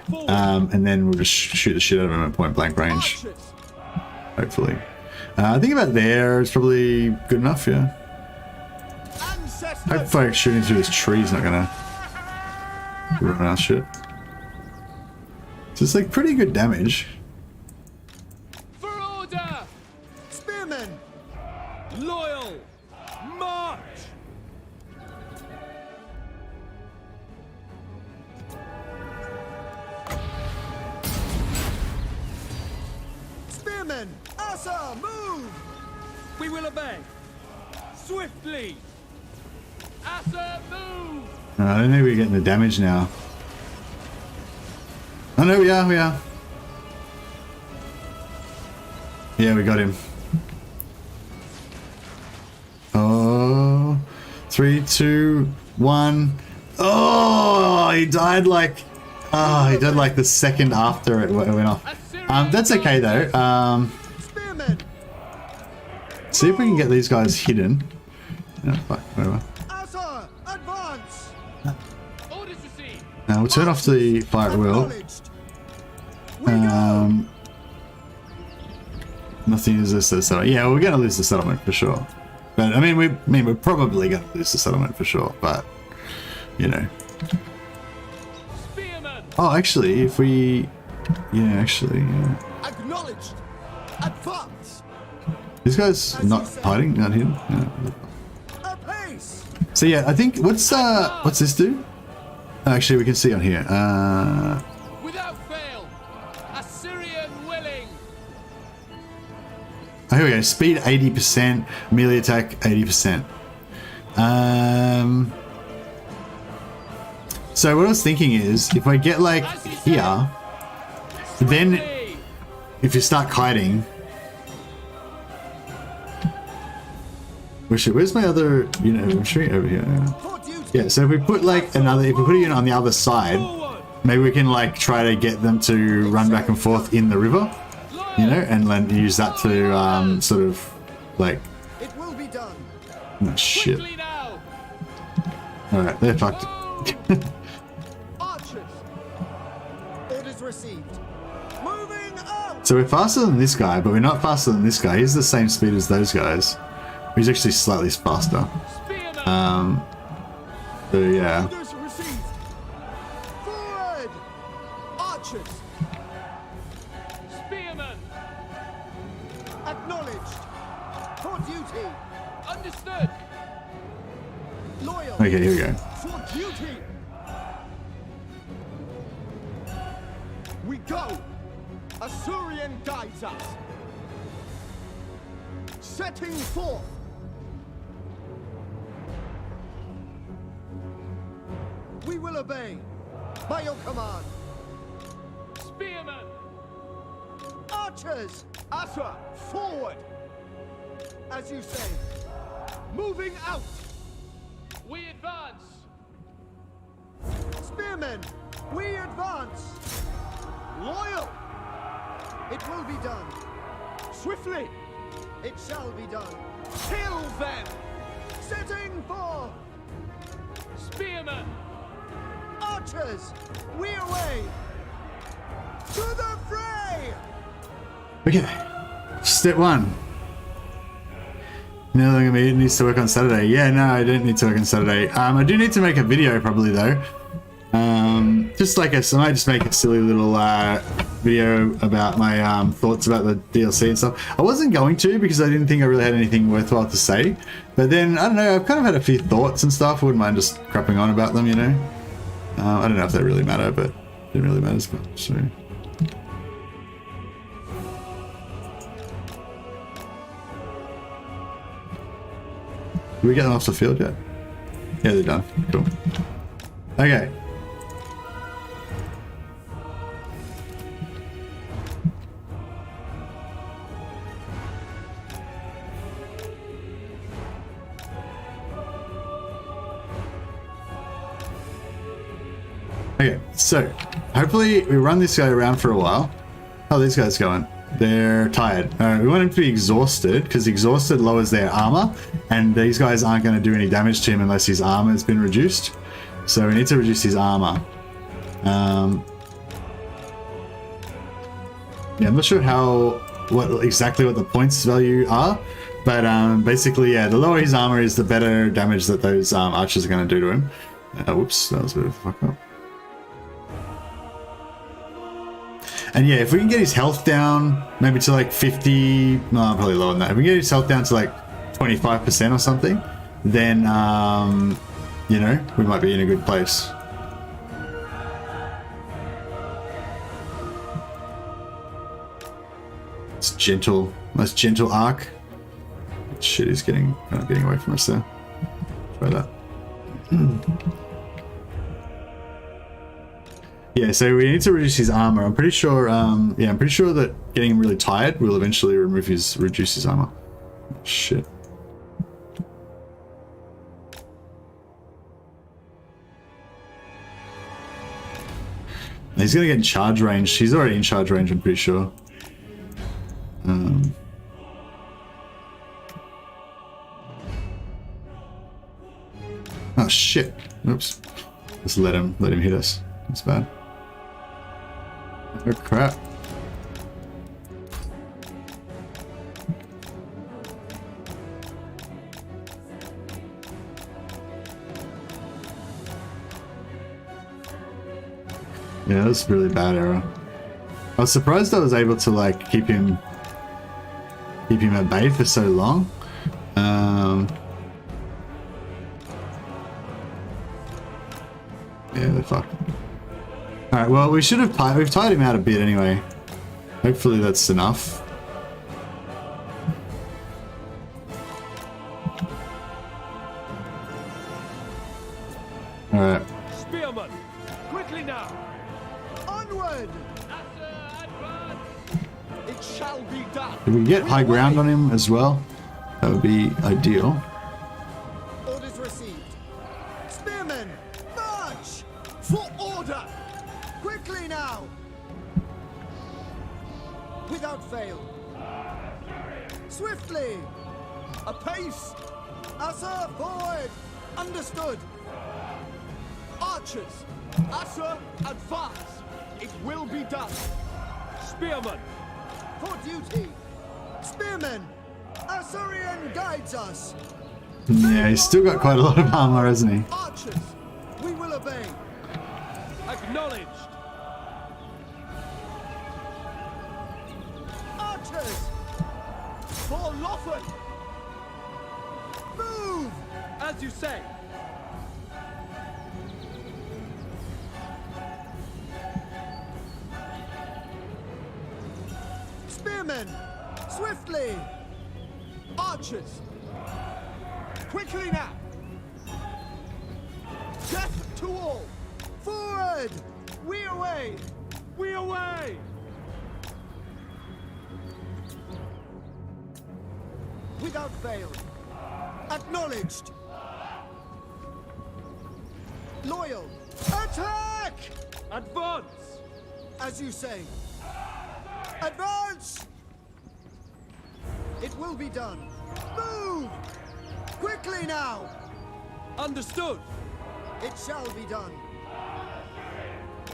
And then we'll just shoot the shit out of him at point blank range. Hopefully. I think about there is probably good enough, yeah. Hopefully shooting through this tree is not gonna ruin our shit. So it's like pretty good damage. For order! Spearmen! Loyal! March! Spearmen! Asa, move! We will obey! Swiftly! Asa, move! I don't know if we're getting the damage now. Oh no, we are. Yeah, we got him. Oh, 3, 2, 1. Oh, he died like the second after it went off. That's okay though. See if we can get these guys hidden. No, fuck, whatever. Now we'll turn off the fire at will. Nothing is this settlement. Yeah, we're gonna lose the settlement for sure. But I mean, we're probably gonna lose the settlement for sure. But you know. Oh, actually, if we, yeah. Acknowledged. Advance. This guy's not hiding, not hidden. Yeah. So yeah, I think what's this do? Actually, we can see on here. Without fail, Assyrian willing. Oh, here we go. Speed 80%, melee attack 80%. So what I was thinking is, if I get like here, then if you start kiting, where's my other unit? I'm shooting over here. Yeah, so if we put like if we put a unit on the other side, maybe we can like try to get them to run back and forth in the river, you know, and then use that to sort of like. It will be done. Oh shit! All right, they're fucked. Archers. Orders received. Moving out. So we're faster than this guy, but we're not faster than this guy. He's the same speed as those guys. He's actually slightly faster. So yeah. Orders received. Forward. Archers. Spearmen. Acknowledged. For duty. Understood. Loyal. Okay, here we go. For duty. We go. Assyrian guides us. Setting forth. We will obey. By your command. Spearmen. Archers. Asa, forward. As you say. Moving out. We advance. Spearmen. We advance. Loyal. It will be done. Swiftly. It shall be done. Kill them. Setting for. Spearmen. Archers, we away! To the fray! Okay. Step 1. No longer needs to work on Saturday. Yeah, no, I don't need to work on Saturday. I do need to make a video probably though. Just like I might just make a silly little video about my thoughts about the DLC and stuff. I wasn't going to because I didn't think I really had anything worthwhile to say. But then, I don't know, I've kind of had a few thoughts and stuff. I wouldn't mind just crapping on about them, you know? I don't know if they really matter, but it didn't really matter as much, so... Did we get them off the field yet? Yeah, they're done. Cool. Okay. Okay, so hopefully we run this guy around for a while. How are these guys going? They're tired. We want him to be exhausted because exhausted lowers their armor, and these guys aren't going to do any damage to him unless his armor has been reduced. So we need to reduce his armor. Yeah, I'm not sure exactly what the points value are, but basically, yeah, the lower his armor is, the better damage that those archers are going to do to him. Whoops, that was a bit of a fuck up. And yeah, if we can get his health down, maybe to like 50, no, probably lower than that. If we can get his health down to like 25% or something, then, you know, we might be in a good place. It's gentle, nice gentle arc. Shit, he's getting away from us there. Try that. Yeah, so we need to reduce his armor. I'm pretty sure, yeah, I'm pretty sure that getting him really tired will eventually reduce his armor. Shit. He's gonna get in charge range. He's already in charge range, I'm pretty sure. Oh shit. Oops. Just let him hit us. That's bad. Oh crap. Yeah, that was a really bad error. I was surprised I was able to like keep him at bay for so long. Yeah, they're fucked. Alright, well, we've tied him out a bit anyway. Hopefully that's enough. Alright. Spearman, quickly now. Onward! It shall be done. If we can get high ground on him as well, that would be ideal. Orders received. Spearmen, march! For order! Quickly now! Without fail. Swiftly! Apace! Assa forward! Understood! Archers! Assa advance! It will be done! Spearman! For duty! Spearmen! Assyrian guides us! Yeah, he's still got quite a lot of armor, hasn't he? Archers! We will obey! Acknowledged! Archers! For Loffen! Move! As you say! Spearmen! Swiftly! Archers! Quickly now! Death to all! Forward! We away! We away! Without fail! Acknowledged! Loyal! Attack! Advance! As you say! Advance! It will be done! Move! Quickly now! Understood! It shall be done!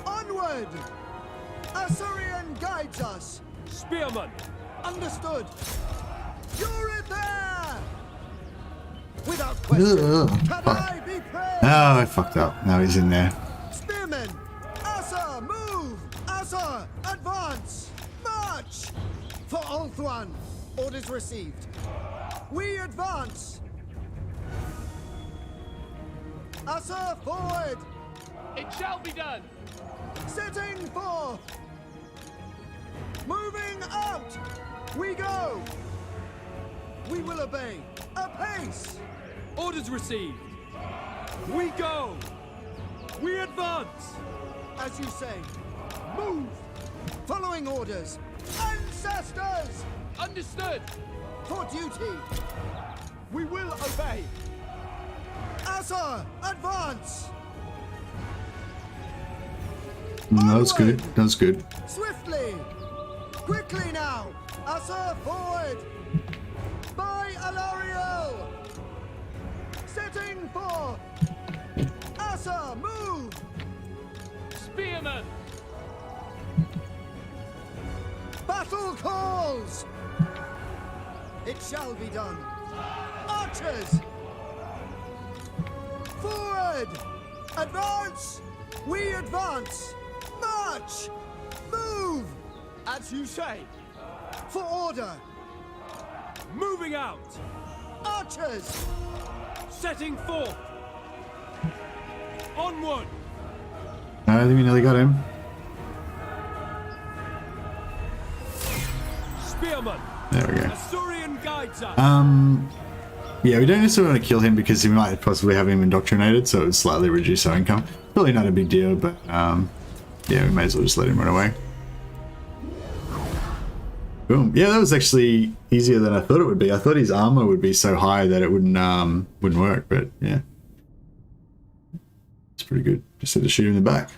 Onward! Assyrian guides us. Spearman! Understood. You're it there! Without question. Can I be praised? Oh, I fucked up. Now he's in there. Spearmen! Asa, move! Asa, advance! March! For Ulthuan, orders received. We advance! Asa, forward! It shall be done! Setting forth! Moving out! We go! We will obey! Apace! Orders received! We go! We advance! As you say, move! Following orders! Ancestors! Understood! For duty! We will obey! Asa, advance! That was good. That was good. Swiftly! Quickly now! Asa, forward! By Alariel! Setting forth! Asa, move! Spearman! Battle calls! It shall be done. Archers! Forward! Advance! We advance! March! Move! As you say! For order! Moving out! Archers! Setting forth! Onward! I think we nearly got him. Spearman! There we go. Assyrian guides us! Yeah, we don't necessarily want to kill him because we might possibly have him indoctrinated, so it would slightly reduce our income. Probably not a big deal, but yeah, we may as well just let him run away. Boom. Yeah, that was actually easier than I thought it would be. I thought his armor would be so high that it wouldn't work, but yeah. It's pretty good. Just had to shoot him in the back.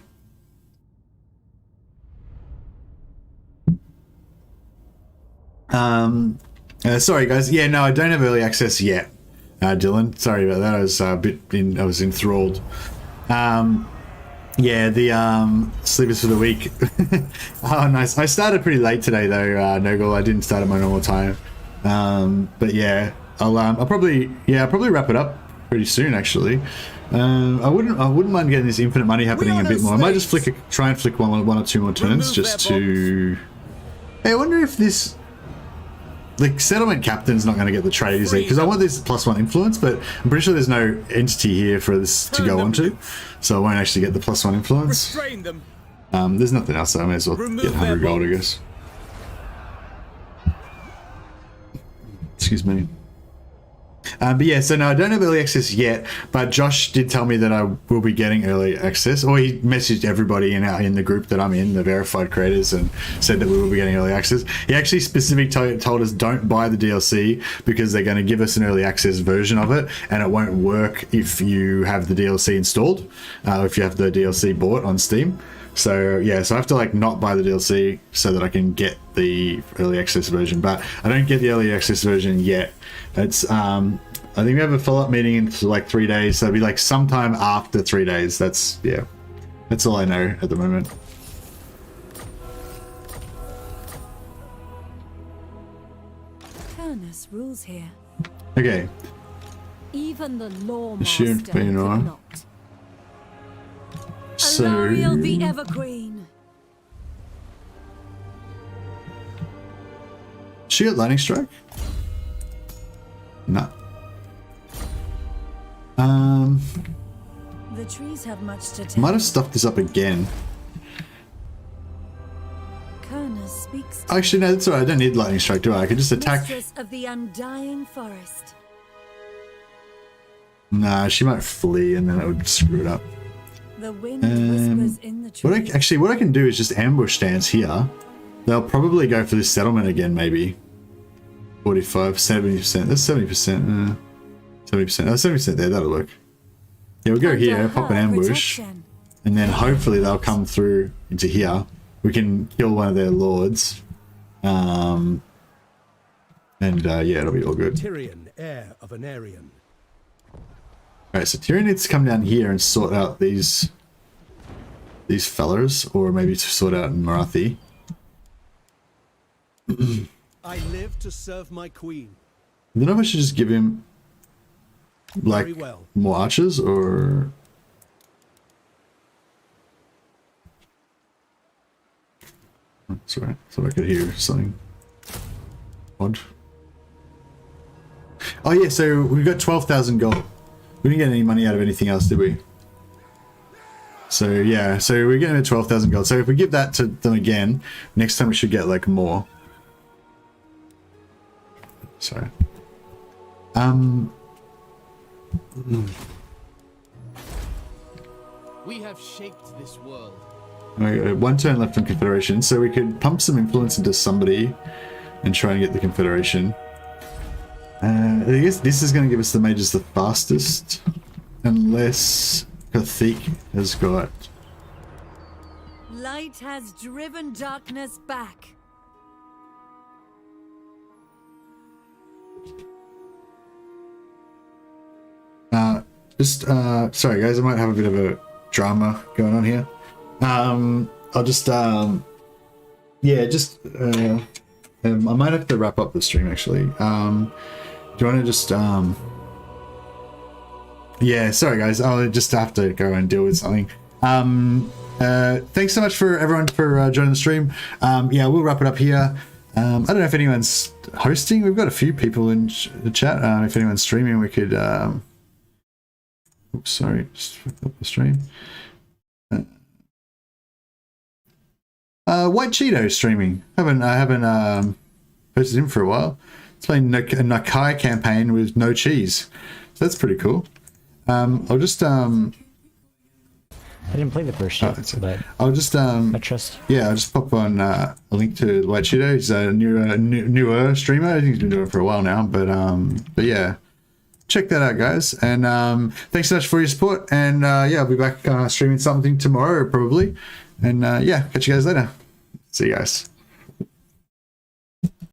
Sorry guys. Yeah, no, I don't have early access yet. Dylan, sorry about that. I was I was enthralled. Yeah, the sleepers for the week. Oh, nice. I started pretty late today though, Noggle. I didn't start at my normal time. But yeah, I'll probably wrap it up pretty soon actually. I wouldn't mind getting this infinite money happening a bit more. I might just try and flick one or two more turns just to. Hey, I wonder if this. The settlement captain's not going to get the trade, is he? Because I want this +1 influence, but I'm pretty sure there's no entity here for this to go onto, so I won't actually get the +1 influence. There's nothing else, so I may as well get 100 gold, I guess. Excuse me. But yeah, so no, I don't have early access yet, but Josh did tell me that I will be getting early access, or he messaged everybody in the group that I'm in, the verified creators, and said that we will be getting early access. He actually specifically told us don't buy the DLC because they're going to give us an early access version of it, and it won't work if you have the DLC installed, if you have the DLC bought on Steam. So yeah, so I have to like not buy the DLC so that I can get the early access version, but I don't get the early access version yet. It's I think we have a follow-up meeting in like 3 days, so it'll be like sometime after 3 days. That's all I know at the moment. Turnus rules here. Okay. Even the Loremaster could not. So Alariel the Everqueen. She got lightning strike? No. The trees have much to I tell. might have stuffed this up again. Turnus speaks. Actually, no, that's alright. I don't need lightning strike, do I? I can just attack. Mistress of the undying forest. Nah, she might flee and then I would screw it up. The wind whispers in the trees. What I can do is just ambush stance here. They'll probably go for this settlement again, maybe. 45, 70%. That's 70%. 70%. Oh, 70% there. That'll work. Yeah, we'll go here, pop an ambush, and then hopefully they'll come through into here. We can kill one of their lords. And yeah, it'll be all good. Tyrion, heir of an Aryan. Alright, so Tyrion needs to come down here and sort out these these fellas, or maybe to sort out Marathi. I live to serve my queen. I don't know if I should just give him like Very well. more archers, or sorry, thought I could hear something odd. Oh yeah, so we got 12,000 gold. We didn't get any money out of anything else, did we? So yeah, so we're getting 12,000 gold. So if we give that to them again, next time we should get like more. Sorry. We have shaped this world. One turn left on Confederation, so we could pump some influence into somebody and try and get the Confederation. I guess this is going to give us the mages the fastest, unless Kathik has got... Light has driven darkness back. sorry guys, I might have a bit of a drama going on here. I'll just, I might have to wrap up the stream actually. Do you want to just, yeah, sorry guys, I'll just have to go and deal with something. Thanks so much for everyone for joining the stream. Yeah, we'll wrap it up here. I don't know if anyone's hosting. We've got a few people in the chat. If anyone's streaming, we could, oops, sorry, just fucked up the stream. White Cheeto streaming. I haven't posted him for a while. It's playing a Nakai campaign with no cheese, so that's pretty cool. I'll just I didn't play the first yet, but I'll just I trust. Yeah, I'll just pop on a link to White Cheeto. He's a newer streamer. I think he's been doing it for a while now, but yeah, check that out, guys. And thanks so much for your support. And yeah, I'll be back streaming something tomorrow probably. And yeah, catch you guys later. See you guys.